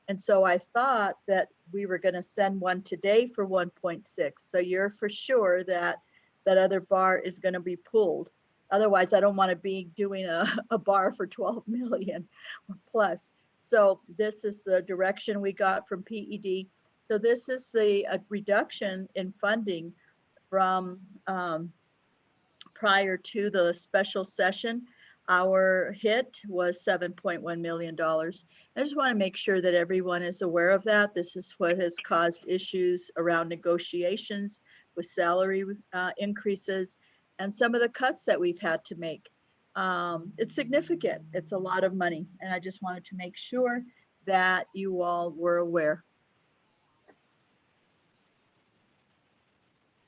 And so I thought that we were going to send one today for 1.6. So you're for sure that that other bar is going to be pulled. Otherwise, I don't want to be doing a bar for 12 million or plus. So this is the direction we got from PED. So this is the reduction in funding from prior to the special session. Our hit was $7.1 million. I just want to make sure that everyone is aware of that. This is what has caused issues around negotiations with salary increases and some of the cuts that we've had to make. It's significant. It's a lot of money. And I just wanted to make sure that you all were aware.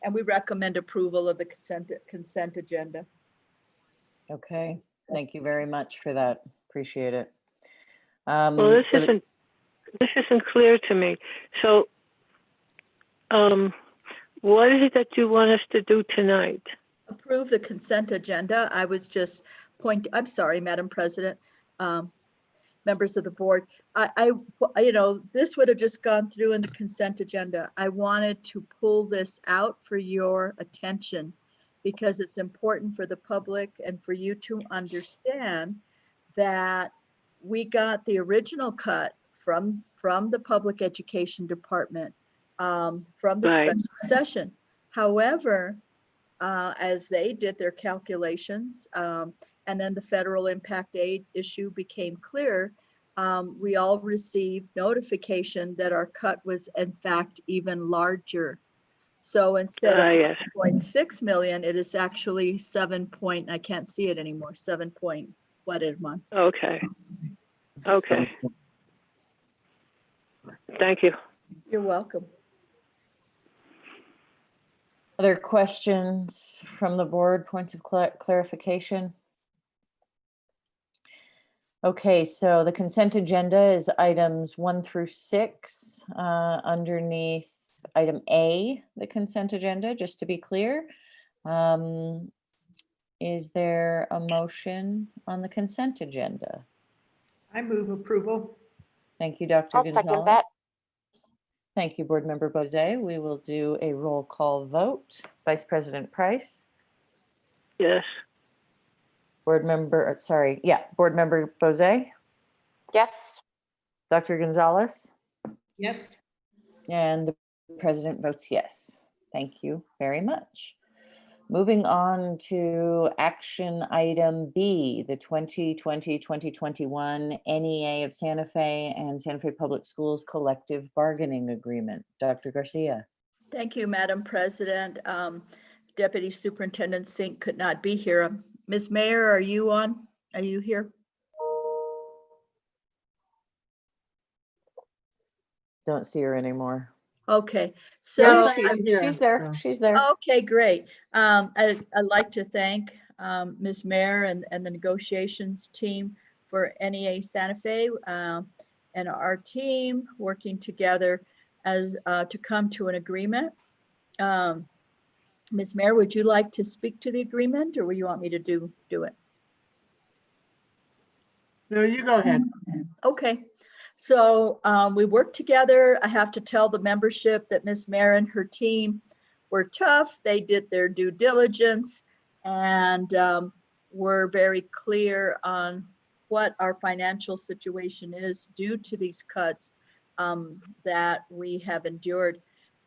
And we recommend approval of the consent agenda. Okay, thank you very much for that. Appreciate it. Well, this isn't clear to me. So, what is it that you want us to do tonight? Approve the consent agenda. I was just I'm sorry, Madam President, members of the board. This would have just gone through in the consent agenda. I wanted to pull this out for your attention because it's important for the public and for you to understand that we got the original cut from the public education department, from the special session. However, as they did their calculations, and then the federal impact aid issue became clear, we all received notification that our cut was in fact even larger. So instead of 1.6 million, it is actually 7 point, I can't see it anymore, 7 point, what, Edmond? Okay. Okay. Thank you. You're welcome. Other questions from the board, points of clarification? Okay, so the consent agenda is items 1 through 6 underneath item A, the consent agenda, just to be clear. Is there a motion on the consent agenda? I move approval. Thank you, Dr. I'll second Gonzalez. that. Thank you, Board Member Bozay. We will do a roll call vote. Vice President Price, Yes. Board Member Bozay, Yes. Dr. Gonzalez, Yes. and the President votes yes. Thank you very much. Moving on to action item B, the 2020-2021 NEA of Santa Fe and Santa Fe Public Schools Collective Bargaining Agreement. Dr. Garcia. Thank you, Madam President. Deputy Superintendent Sink could not be here. Ms. Mayor, are you on? Are you here? Don't see her anymore. Okay, so Yes, she's there. She's there. Okay, great. I'd like to thank Ms. Mayor and the negotiations team for NEA Santa Fe and our team working together as to come to an agreement. Ms. Mayor, would you like to speak to the agreement, or would you want me to do it? No, you go ahead. Okay. So we worked together. I have to tell the membership that Ms. Mayer and her team were tough. They did their due diligence and were very clear on what our financial situation is due to these cuts that we have endured.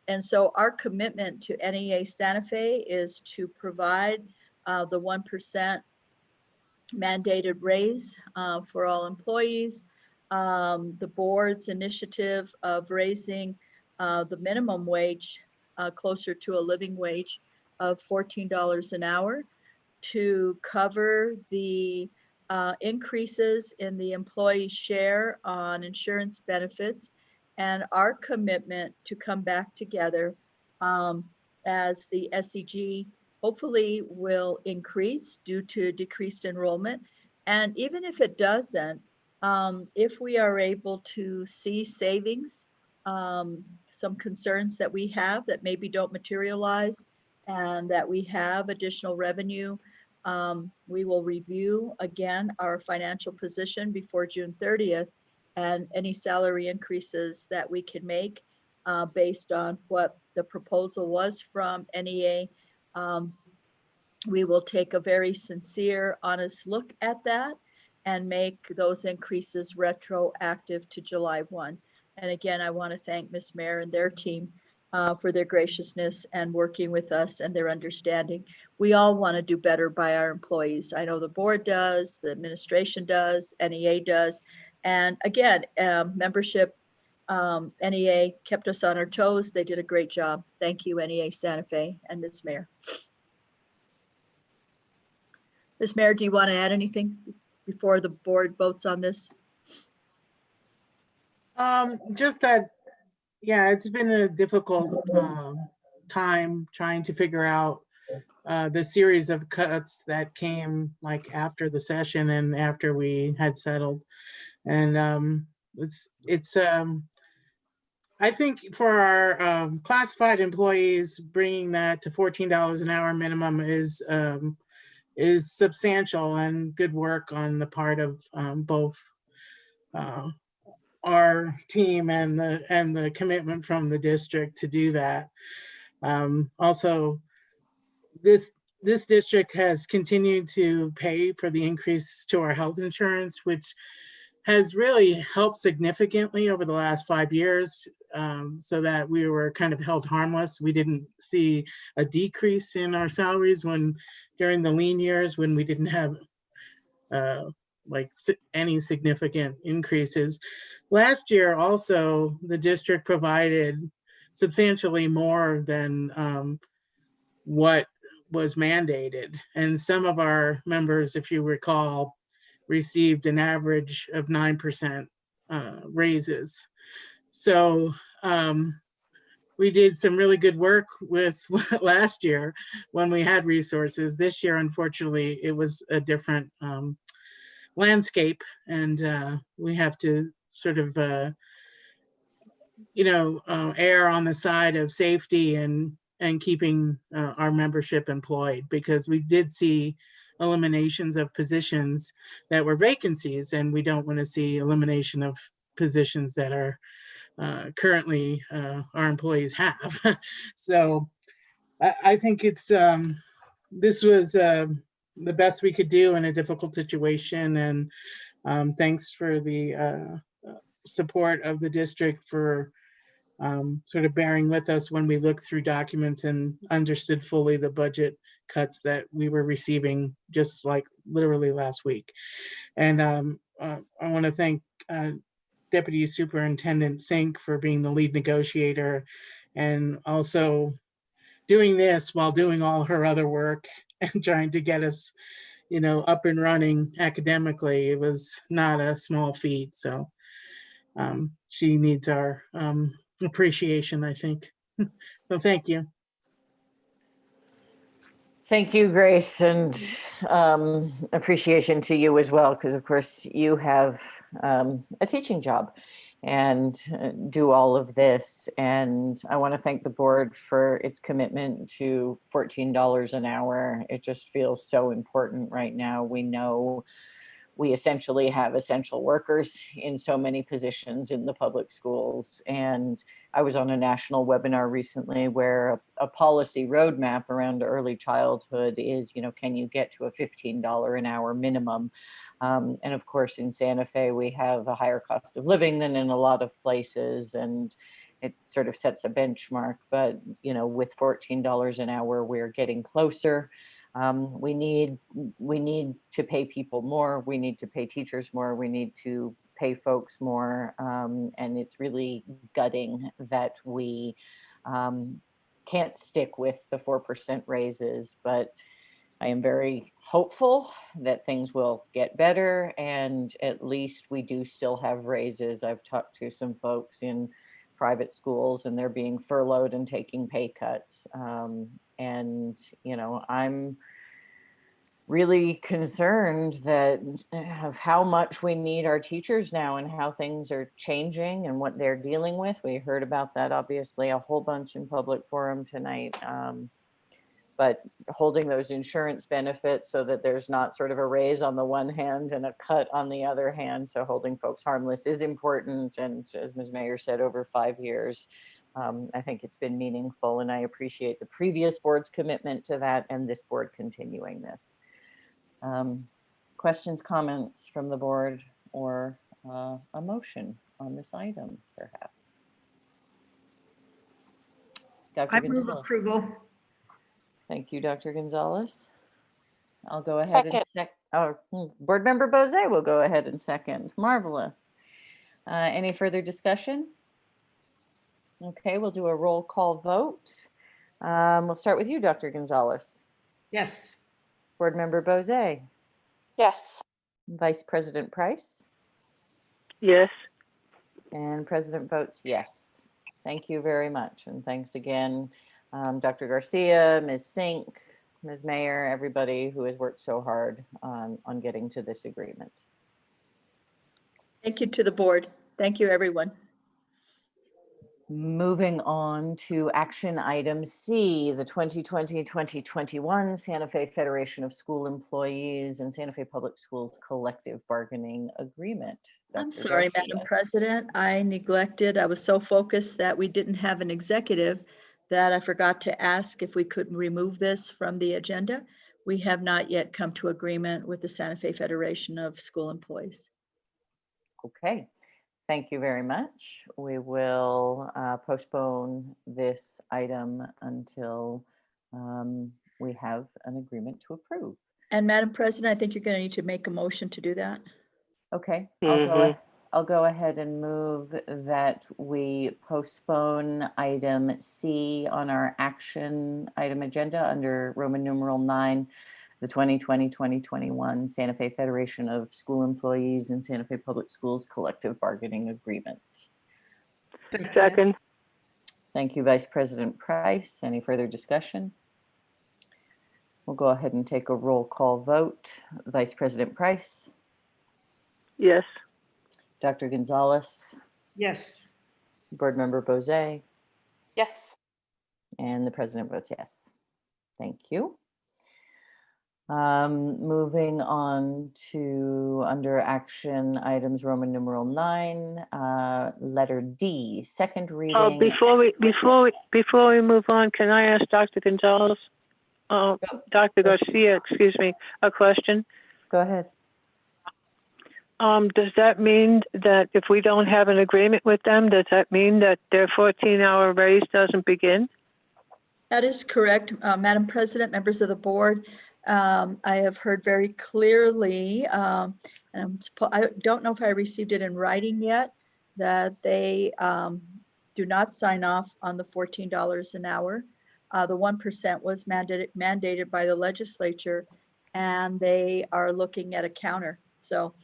And so our commitment to NEA Santa Fe is to provide the 1% mandated raise for all employees. The board's initiative of raising the minimum wage closer to a living wage of $14 an hour to cover the increases in the employee share on insurance benefits, and our commitment to come back together as the SEG hopefully will increase due to decreased enrollment. And even if it doesn't, if we are able to see savings, some concerns that we have that maybe don't materialize and that we have additional revenue, we will review again our financial position before June 30th and any salary increases that we can make based on what the proposal was from NEA. We will take a very sincere, honest look at that and make those increases retroactive to July 1. And again, I want to thank Ms. Mayer and their team for their graciousness and working with us and their understanding. We all want to do better by our employees. I know the board does, the administration does, NEA does. And again, membership, NEA kept us on our toes. They did a great job. Thank you, NEA Santa Fe and Ms. Mayer. Ms. Mayer, do you want to add anything before the board votes on this? Just that, yeah, it's been a difficult time trying to figure out the series of cuts that came like after the session and after we had settled. And I think for our classified employees, bringing that to $14 an hour minimum is substantial and good work on the part of both our team and the commitment from the district to do that. Also, this district has continued to pay for the increase to our health insurance, which has really helped significantly over the last 5 years, so that we were kind of held harmless. We didn't see a decrease in our salaries during the lean years when we didn't have any significant increases. Last year also, the district provided substantially more than what was mandated. And some of our members, if you recall, received an average of 9% raises. So we did some really good work with last year when we had resources. This year, unfortunately, it was a different landscape, and we have to sort of err on the side of safety and keeping our membership employed, because we did see eliminations of positions that were vacancies, and we don't want to see elimination of positions that are currently our employees have. So I think this was the best we could do in a difficult situation, and thanks for the support of the district for sort of bearing with us when we looked through documents and understood fully the budget cuts that we were receiving just like literally last week. And I want to thank Deputy Superintendent Sink for being the lead negotiator, and also doing this while doing all her other work and trying to get us, up and running academically. It was not a small feat. So she needs our appreciation, I think. So thank you. Thank you, Grace, and appreciation to you as well, because of course you have a teaching job and do all of this. And I want to thank the board for its commitment to $14 an hour. It just feels so important right now. We know we essentially have essential workers in so many positions in the public schools. And I was on a national webinar recently where a policy roadmap around early childhood is, can you get to a $15 an hour minimum? And of course, in Santa Fe, we have a higher cost of living than in a lot of places. And it sort of sets a benchmark, but with $14 an hour, we're getting closer. We need to pay people more. We need to pay teachers more. We need to pay folks more. And it's really gutting that we can't stick with the 4% raises, but I am very hopeful that things will get better, and at least we do still have raises. I've talked to some folks in private schools and they're being furloughed and taking pay cuts. And, I'm really concerned of how much we need our teachers now and how things are changing and what they're dealing with. We heard about that, obviously, a whole bunch in public forum tonight. But holding those insurance benefits so that there's not sort of a raise on the one hand and a cut on the other hand. So holding folks harmless is important. And as Ms. Mayer said, over 5 years, I think it's been meaningful, and I appreciate the previous board's commitment to that and this board continuing this. Questions, comments from the board, or a motion on this item, perhaps? Dr. I move Gonzalez. approval. Thank you, Dr. Gonzalez. I'll go ahead and Board Member Bose will go ahead and second. Marvelous. Any further discussion? Okay, we'll do a roll call vote. We'll start with you, Dr. Gonzalez. Yes. Board Member Bose. Yes. Vice President Price. Yes. And President votes yes. Thank you very much. And thanks again, Dr. Garcia, Ms. Sink, Ms. Mayer, everybody who has worked so hard on getting to this agreement. Thank you to the board. Thank you, everyone. Moving on to action item C, the 2020-2021 Santa Fe Federation of School Employees and Santa Fe Public Schools Collective Bargaining Agreement. I'm Dr. sorry, Garcia. Madam President. I was so focused that we didn't have an executive that I forgot to ask if we could remove this from the agenda. We have not yet come to agreement with the Santa Fe Federation of School Employees. Okay. Thank you very much. We will postpone this item until we have an agreement to approve. And Madam President, I think you're going to need to make a motion to do that. Okay, Mhm. I'll go ahead and move that we postpone item C on our action item agenda under Roman numeral 9, the 2020-2021 Santa Fe Federation of School Employees and Santa Fe Public Schools Collective Bargaining Agreement. Second. Thank you, Vice President Price. Any further discussion? We'll go ahead and take a roll call vote. Vice President Price. Yes. Dr. Gonzalez. Yes. Board Member Bozet, Yes. and the president votes yes. Thank you. Moving on to under action items, Roman numeral 9, letter D, second reading. Oh, before we move on, can I ask Dr. Gonzalez, Dr. Garcia, excuse me, a question? Go ahead. Does that mean that if we don't have an agreement with them, does that mean that their 14-hour raise doesn't begin? That is correct, Madam President, members of the board. I have heard very clearly, and I don't know if I received it in writing yet, that they do not sign off on the $14 an hour. The 1% was mandated by the legislature, and they are looking at a counter. So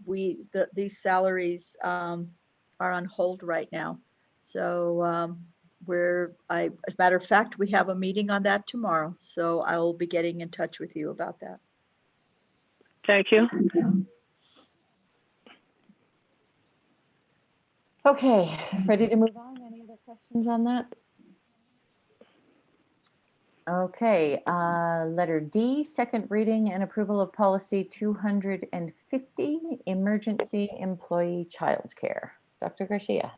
these salaries are on hold right now. So as a matter of fact, we have a meeting on that tomorrow. So I will be getting in touch with you about that. Thank you. Okay, ready to move on? Any other questions on that? Okay, letter D, second reading and approval of policy 250, emergency employee childcare. Dr. Garcia.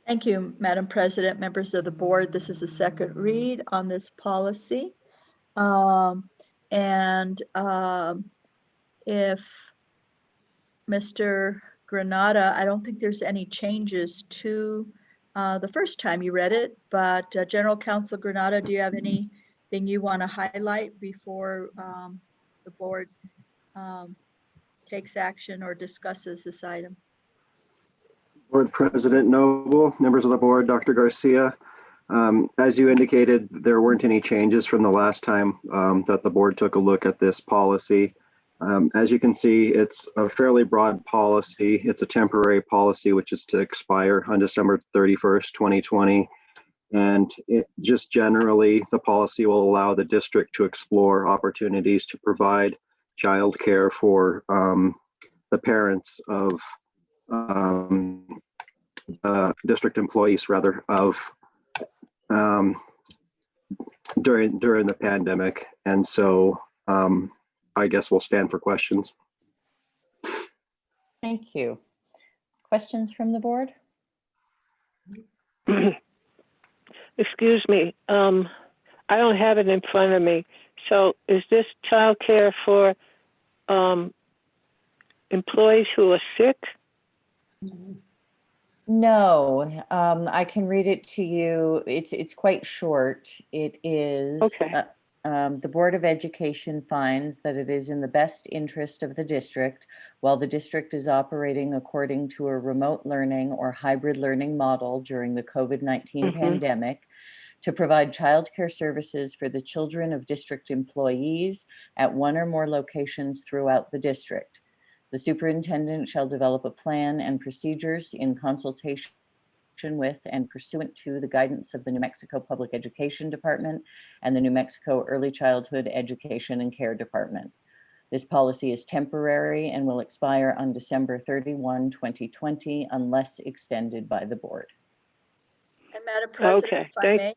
Thank you, Madam President, members of the board. This is a second read on this policy. If Mr. Granada, I don't think there's any changes to the first time you read it, but General Counsel Granada, do you have anything you want to highlight before the board takes action or discusses this item? Board President Noble, members of the board, Dr. Garcia. As you indicated, there weren't any changes from the last time that the board took a look at this policy. As you can see, it's a fairly broad policy. It's a temporary policy, which is to expire on December 31st, 2020. And it just generally, the policy will allow the district to explore opportunities to provide childcare for the parents of district employees, rather, of during the pandemic. And so I guess we'll stand for questions. Thank you. Questions from the board? Excuse me, I don't have it in front of me. So is this childcare for employees who are sick? No, I can read it to you. It's quite short. It is, okay. The Board of Education finds that it is in the best interest of the district, while the district is operating according to a remote learning or hybrid learning model during the COVID-19 pandemic, to provide childcare services for the children of district employees at one or more locations throughout the district. The superintendent shall develop a plan and procedures in consultation with and pursuant to the guidance of the New Mexico Public Education Department and the New Mexico Early Childhood Education and Care Department. This policy is temporary and will expire on December 31, 2020, unless extended by the board. And Madam President, okay, if I may,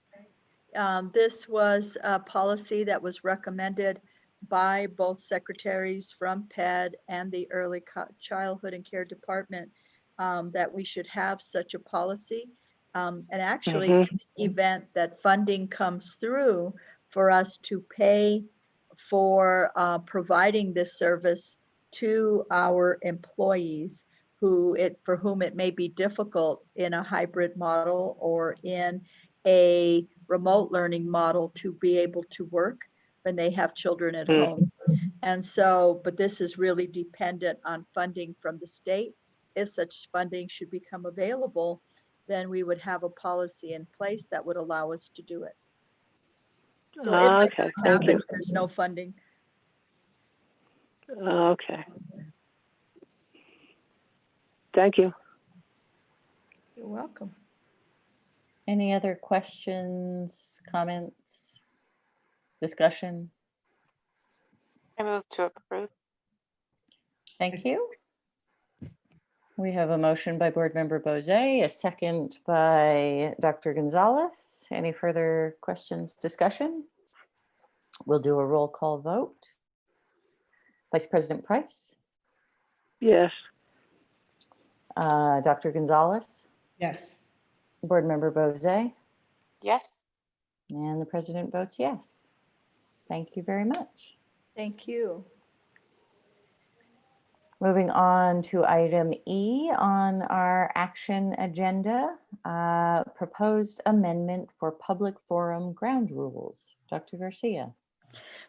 this was a policy that was recommended by both secretaries from PED and the Early Childhood and Care Department, that we should have such a policy. And actually, in the event that funding comes through for us to pay for providing this service to our employees for whom it may be difficult in a hybrid model or in a remote learning model to be able to work when they have children at home. And so, but this is really dependent on funding from the state. If such funding should become available, then we would have a policy in place that would allow us to do it. So it might Okay, not thank happen you. if there's no funding. Okay. Thank you. You're welcome. Any other questions, comments, discussion? I move to approve. Thank you. We have a motion by Board Member Bozé, a second by Dr. Gonzalez. Any further questions, discussion? We'll do a roll call vote. Vice President Price? Yes. Dr. Gonzalez? Yes. Board Member Bozé? Yes. And the President votes yes. Thank you very much. Thank you. Moving on to item E on our action agenda, proposed amendment for public forum ground rules. Dr. Garcia.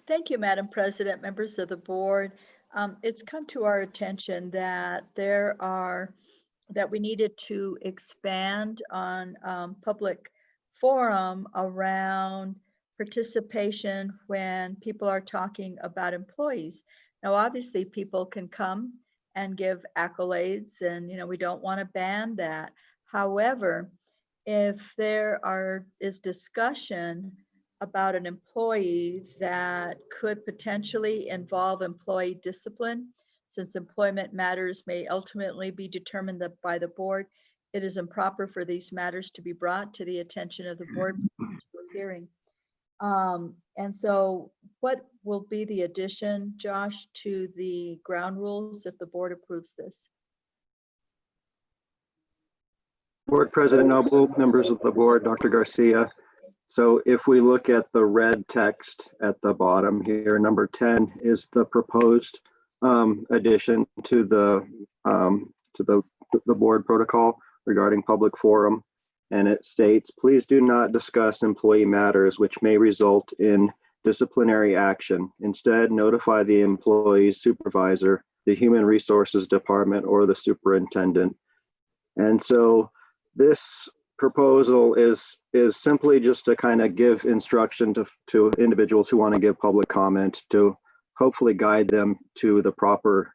Thank you, Madam President, members of the board. It's come to our attention that we needed to expand on public forum around participation when people are talking about employees. Now, obviously, people can come and give accolades, and we don't want to ban that. However, if there is discussion about an employee that could potentially involve employee discipline, since employment matters may ultimately be determined by the board, it is improper for these matters to be brought to the attention of the board for hearing. And so what will be the addition, Josh, to the ground rules if the board approves this? Board President Noble, members of the board, Dr. Garcia. So if we look at the red text at the bottom here, number 10 is the proposed addition to the board protocol regarding public forum. And it states, please do not discuss employee matters which may result in disciplinary action. Instead, notify the employee's supervisor, the human resources department, or the superintendent. And so this proposal is simply just to kind of give instruction to individuals who want to give public comment, to hopefully guide them to the proper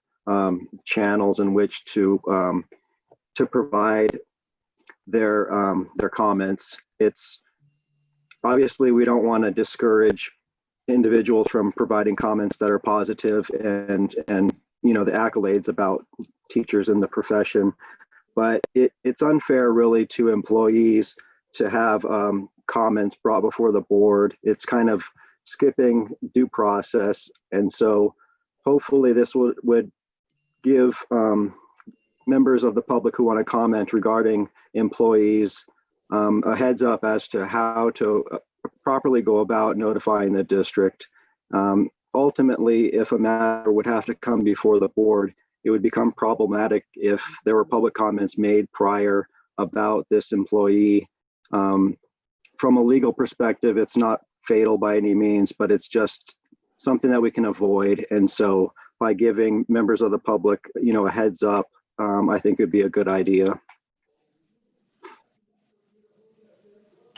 channels in which to provide their comments. It's obviously, we don't want to discourage individuals from providing comments that are positive and the accolades about teachers in the profession, but it's unfair really to employees to have comments brought before the board. It's kind of skipping due process, and so hopefully this would give members of the public who want to comment regarding employees a heads up as to how to properly go about notifying the district. Ultimately, if a matter would have to come before the board, it would become problematic if there were public comments made prior about this employee. From a legal perspective, it's not fatal by any means, but it's just something that we can avoid. And so by giving members of the public, a heads up, I think it'd be a good idea.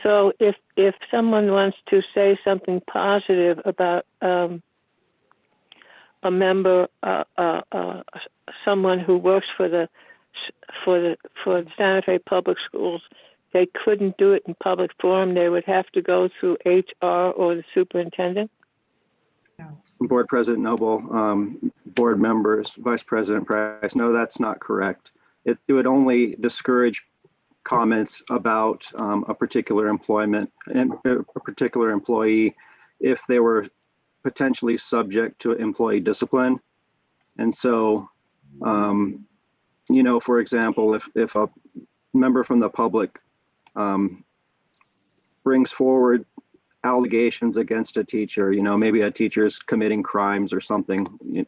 So if someone wants to say something positive about a member, someone who works for the Santa Fe Public Schools, they couldn't do it in public forum. They would have to go through HR or the superintendent. Board President Noble, board members, Vice President Price, no, that's not correct. It would only discourage comments about a particular employment and a particular employee if they were potentially subject to employee discipline. And so, for example, if a member from the public brings forward allegations against a teacher, maybe a teacher's committing crimes or something, it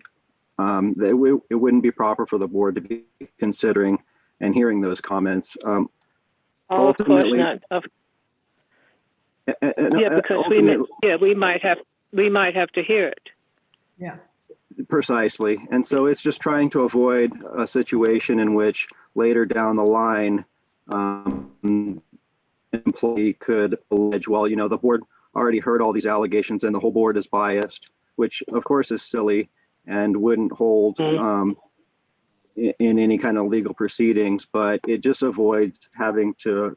wouldn't be proper for the board to be considering and hearing those comments. Ultimately, of course not. Yeah, because we might have to hear it. Yeah. Precisely. And so it's just trying to avoid a situation in which later down the line, an employee could allege, well, the board already heard all these allegations and the whole board is biased, which of course is silly and wouldn't hold in any kind of legal proceedings, but it just avoids having to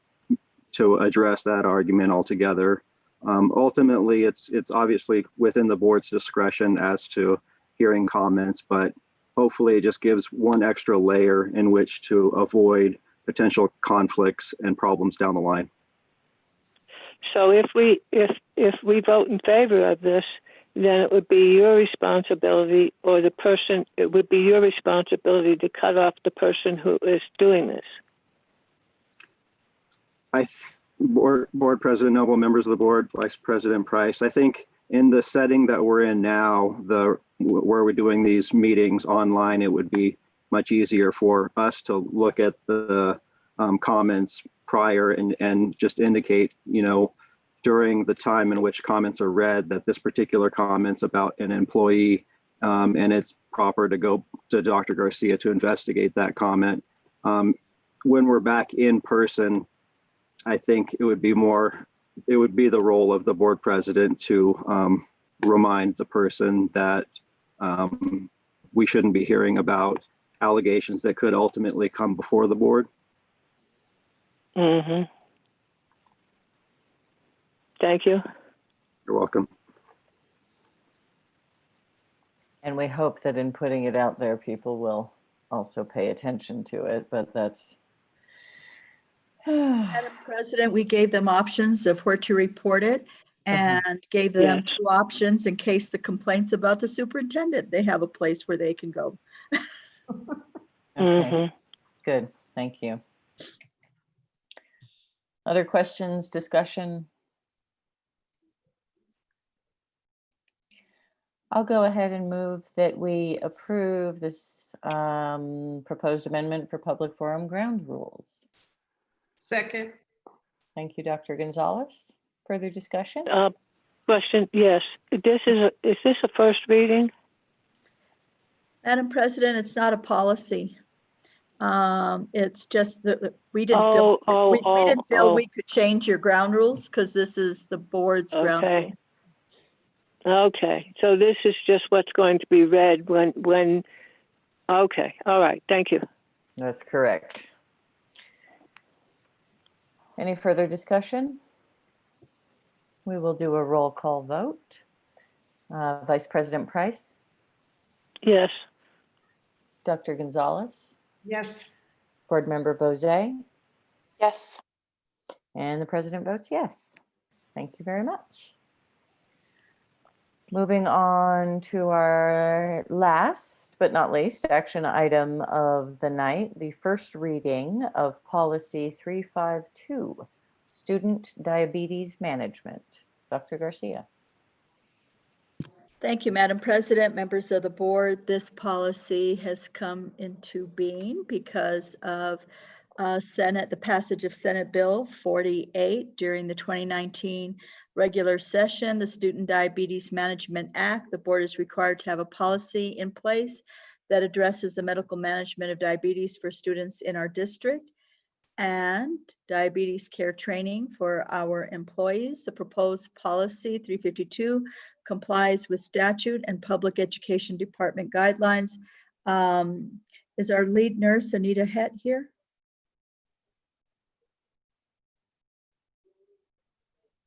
address that argument altogether. Ultimately, it's obviously within the board's discretion as to hearing comments, but hopefully it just gives one extra layer in which to avoid potential conflicts and problems down the line. So if we vote in favor of this, then it would be your responsibility, or it would be your responsibility to cut off the person who is doing this. Board President Noble, members of the board, Vice President Price, I think in the setting that we're in now, where we're doing these meetings online, it would be much easier for us to look at the comments prior and just indicate, during the time in which comments are read, that this particular comment's about an employee, and it's proper to go to Dr. Garcia to investigate that comment. When we're back in person, I think it would be the role of the board president to remind the person that we shouldn't be hearing about allegations that could ultimately come before the board. Mm-hmm. Thank you. You're welcome. And we hope that in putting it out there, people will also pay attention to it, but that's. Madam President, we gave them options of where to report it and gave them two options in case the complaints about the superintendent. They have a place where they can go. Okay, good, thank you. Other questions, discussion? I'll go ahead and move that we approve this proposed amendment for public forum ground rules. Second. Thank you, Dr. Gonzalez. Further discussion? Question, yes. Is this a first reading? Madam President, it's not a policy. It's just that we didn't feel we could change your ground rules because this is the board's ground rules. Okay, so this is just what's going to be read when, okay, all right, thank you. That's correct. Any further discussion? We will do a roll call vote. Vice President Price? Yes. Dr. Gonzalez? Yes. Board Member Bozay? Yes. And the president votes yes. Thank you very much. Moving on to our last but not least action item of the night, the first reading of policy 352, student diabetes management. Dr. Garcia. Thank you, Madam President, members of the board. This policy has come into being because of the passage of Senate Bill 48 during the 2019 regular session, the Student Diabetes Management Act. The board is required to have a policy in place that addresses the medical management of diabetes for students in our district and diabetes care training for our employees. The proposed policy 352 complies with statute and public education department guidelines. Is our lead nurse, Anita Het, here?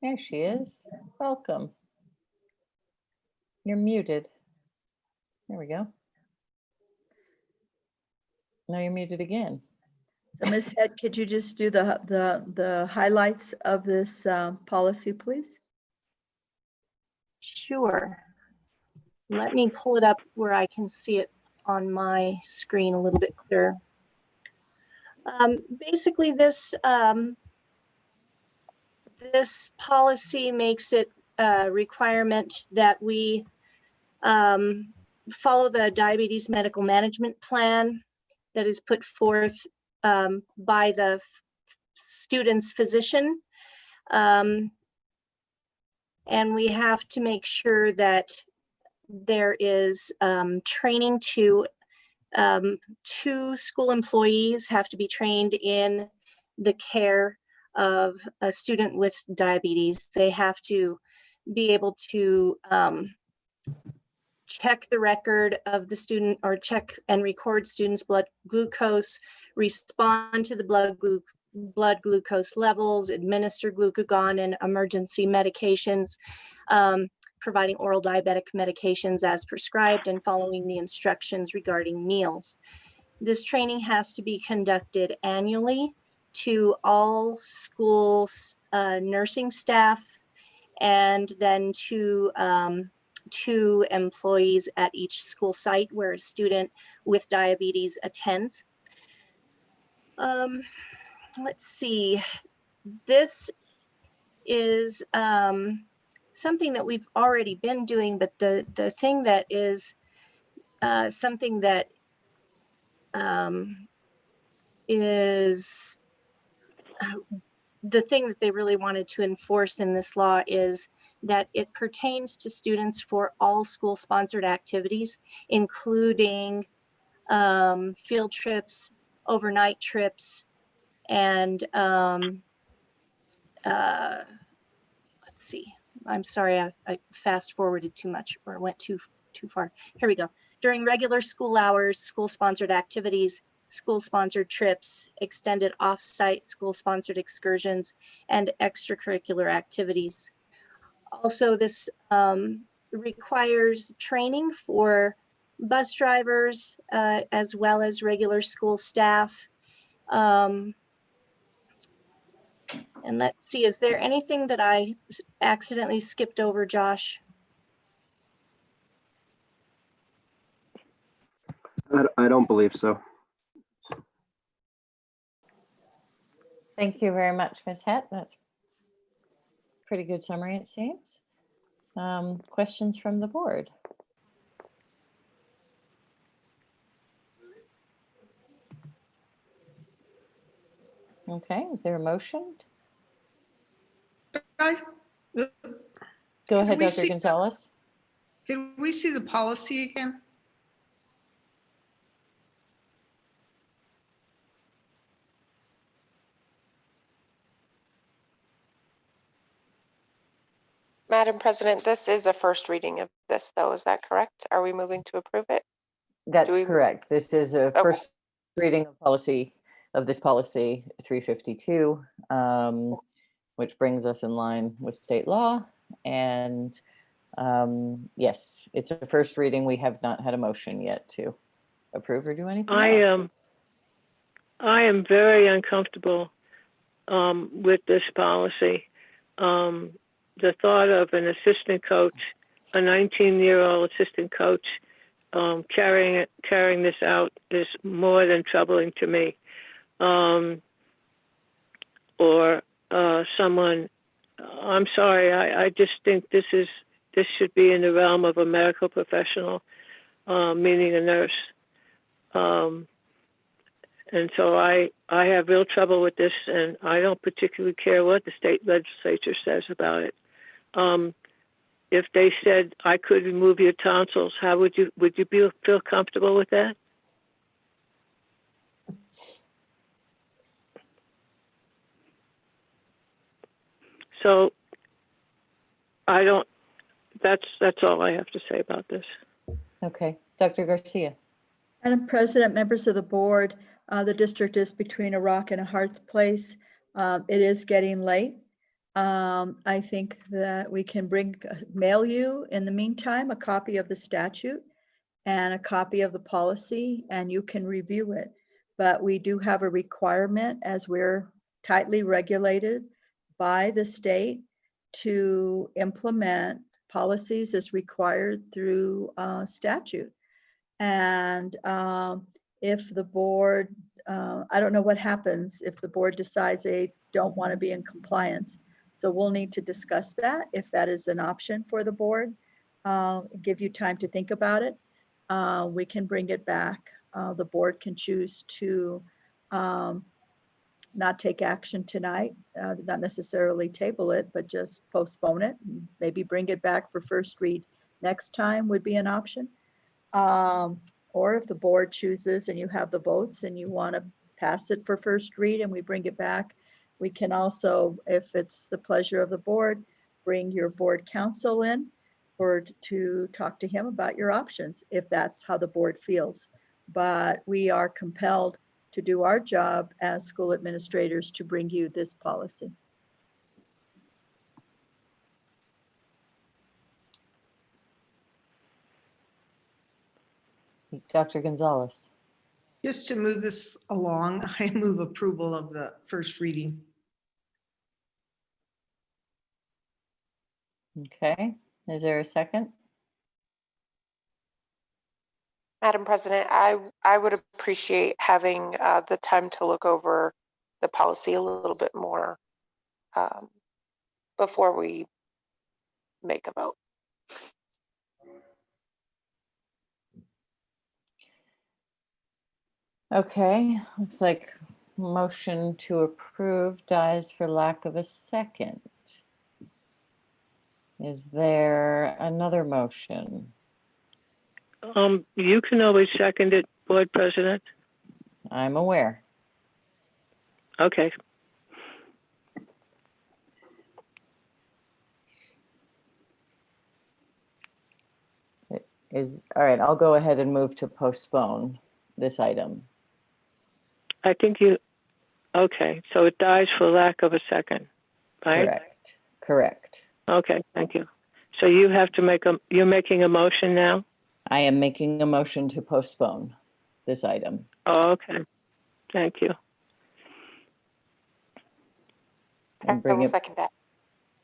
There she is. Welcome. You're muted. There we go. Now you're muted again. So Ms. Het, could you just do the highlights of this policy, please? Sure. Let me pull it up where I can see it on my screen a little bit clearer. Basically, this policy makes it a requirement that we follow the diabetes medical management plan that is put forth by the student's physician. And we have to make sure that there is training to school employees have to be trained in the care of a student with diabetes. They have to be able to check the record of the student or check and record students' blood glucose, respond to the blood glucose levels, administer glucagon and emergency medications, providing oral diabetic medications as prescribed and following the instructions regarding meals. This training has to be conducted annually to all school nursing staff and then to two employees at each school site where a student with diabetes attends. Let's see, this is something that we've already been doing, but the thing that is something that is the thing that they really wanted to enforce in this law is that it pertains to students for all school-sponsored activities, including field trips, overnight trips, and let's see. I'm sorry, I fast forwarded too much or went too far. Here we go. During regular school hours, school-sponsored activities, school-sponsored trips, extended off-site school-sponsored excursions, and extracurricular activities. Also, this requires training for bus drivers as well as regular school staff. And let's see, is there anything that I accidentally skipped over, Josh? I don't believe so. Thank you very much, Ms. Hett. That's a pretty good summary, it seems. Questions from the board? Okay, is there a motion? Guys, Go ahead, we Dr. see- Gonzalez. Can we see the policy again? Madam President, this is a first reading of this, though. Is that correct? Are we moving to approve it? That's we- correct. This is a first reading of policy, of this policy 352, which brings us in line with state law. And yes, it's a first reading. We have not had a motion yet to approve or do anything else. I am very uncomfortable with this policy. The thought of an assistant coach, a 19-year-old assistant coach, carrying this out is more than troubling to me. Or someone, I'm sorry, I just think this should be in the realm of a medical professional, meaning a nurse. And so I have real trouble with this, and I don't particularly care what the state legislature says about it. If they said I could remove your tonsils, how would you feel comfortable with that? So I don't. That's all I have to say about this. Okay, Dr. Garcia. Madam President, members of the board, the district is between a rock and a hard place. It is getting late. I think that we can mail you in the meantime a copy of the statute and a copy of the policy, and you can review it. But we do have a requirement, as we're tightly regulated by the state, to implement policies as required through statute. And if the board, I don't know what happens if the board decides they don't want to be in compliance. So we'll need to discuss that if that is an option for the board. Give you time to think about it. We can bring it back. The board can choose to not take action tonight, not necessarily table it, but just postpone it. Maybe bring it back for first read next time would be an option. Or if the board chooses and you have the votes and you want to pass it for first read and we bring it back, we can also, if it's the pleasure of the board, bring your board counsel in to talk to him about your options, if that's how the board feels. But we are compelled to do our job as school administrators to bring you this policy. Dr. Gonzalez. Just to move this along, I move approval of the first reading. Okay, is there a second? Madam President, I would appreciate having the time to look over the policy a little bit more before we make a vote. Okay, looks like motion to approve dies for lack of a second. Is there another motion? You can always second it, Board President. I'm aware. Okay. All right, I'll go ahead and move to postpone this item. I think okay, so it dies for lack of a second, right? Correct, correct. Okay, thank you. So you have to you're making a motion now? I am making a motion to postpone this item. Oh, okay. Thank you. And I bring will it, second that.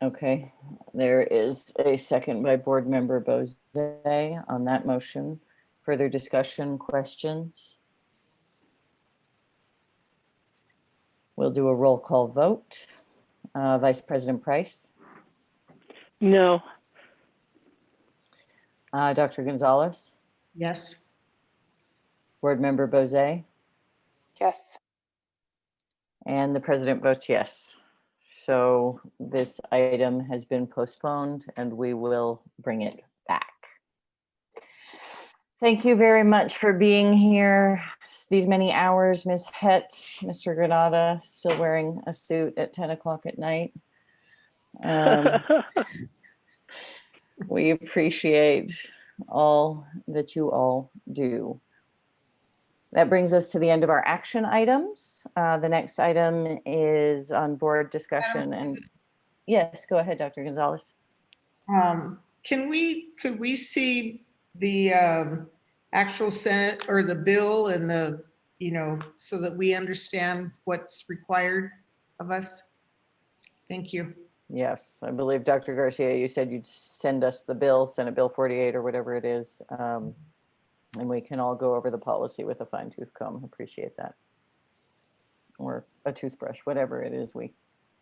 okay, there is a second by Board Member Bose on that motion. Further discussion, questions? We'll do a roll call vote. Vice President Price, No. Dr. Gonzalez, Yes. Board Member Bose, Yes. and the President votes yes. So this item has been postponed and we will bring it back. Thank you very much for being here these many hours, Ms. Het, Mr. Granada, still wearing a suit at 10 o'clock at night. We appreciate all that you all do. That brings us to the end of our action items. The next item is on board discussion and yes, go ahead, Dr. Gonzalez. Could we see the actual Senate or the bill and the, so that we understand what's required of us? Thank you. Yes, I believe Dr. Garcia, you said you'd send us the bill, Senate Bill 48 or whatever it is. And we can all go over the policy with a fine tooth comb. Appreciate that. Or a toothbrush, whatever it is we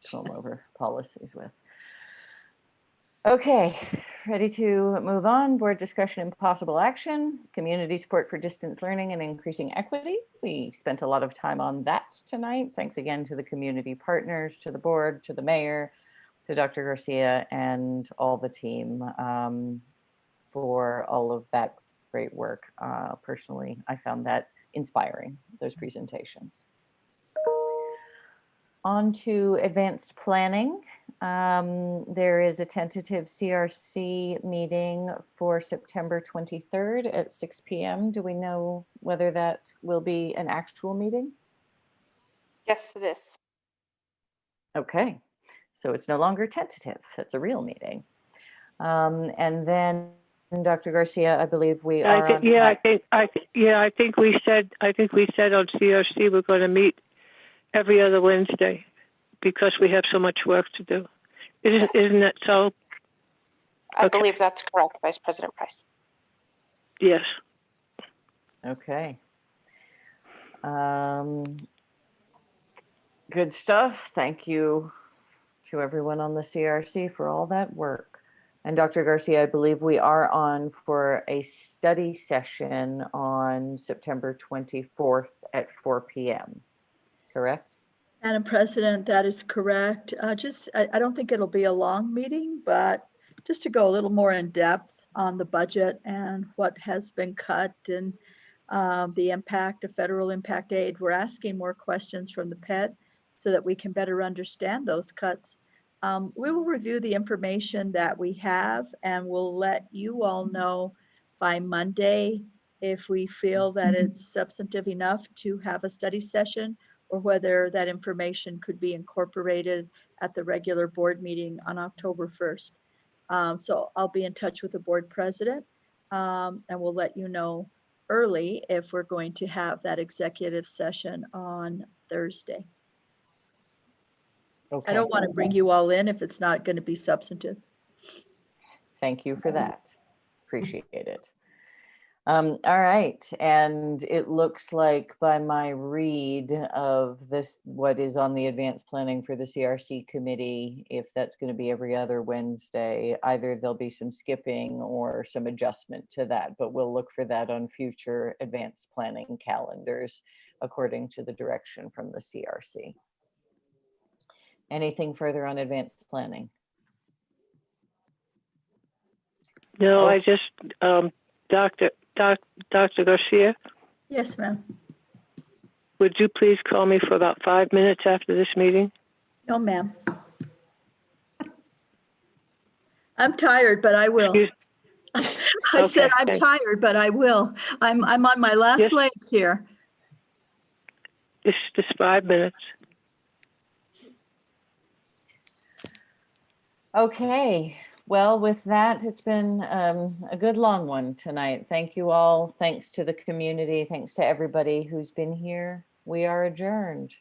comb over policies with. Okay, ready to move on. Board discussion and possible action. Community support for distance learning and increasing equity. We spent a lot of time on that tonight. Thanks again to the community partners, to the board, to the mayor, to Dr. Garcia and all the team for all of that great work. Personally, I found that inspiring, those presentations. On to advanced planning. There is a tentative CRC meeting for September 23rd at 6 p.m. Do we know whether that will be an actual meeting? Yes, it is. Okay, so it's no longer tentative, it's a real meeting. And then Dr. Garcia, I believe we are on track. I think we said on CRC we're going to meet every other Wednesday because we have so much work to do. Isn't that so? I believe that's correct, Vice President Price. Yes. Okay. Good stuff. Thank you to everyone on the CRC for all that work. And Dr. Garcia, I believe we are on for a study session on September 24th at 4 p.m. Correct? Madam President, that is correct. I don't think it'll be a long meeting, but just to go a little more in depth on the budget and what has been cut and the impact of federal impact aid. We're asking more questions from the PET so that we can better understand those cuts. We will review the information that we have and we'll let you all know by Monday if we feel that it's substantive enough to have a study session or whether that information could be incorporated at the regular board meeting on October 1st. So I'll be in touch with the board president and we'll let you know early if we're going to have that executive session on Thursday. Okay. I don't want to bring you all in if it's not going to be substantive. Thank you for that. Appreciate it. All right, and it looks like by my read of this, what is on the advanced planning for the CRC committee, if that's going to be every other Wednesday, either there'll be some skipping or some adjustment to that, but we'll look for that on future advanced planning calendars according to the direction from the CRC. Anything further on advanced planning? No, Oh. I just, Dr. Garcia, Yes, ma'am. would you please call me for about 5 minutes after this meeting? No, ma'am. I'm tired, but I will. I said I'm thanks. tired, but I will. I'm on my last Yes. leg here. Just 5 minutes. Okay, well, with that, it's been a good long one tonight. Thank you all. Thanks to the community. Thanks to everybody who's been here. We are adjourned.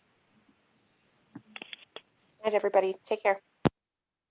Good night, everybody. Take care.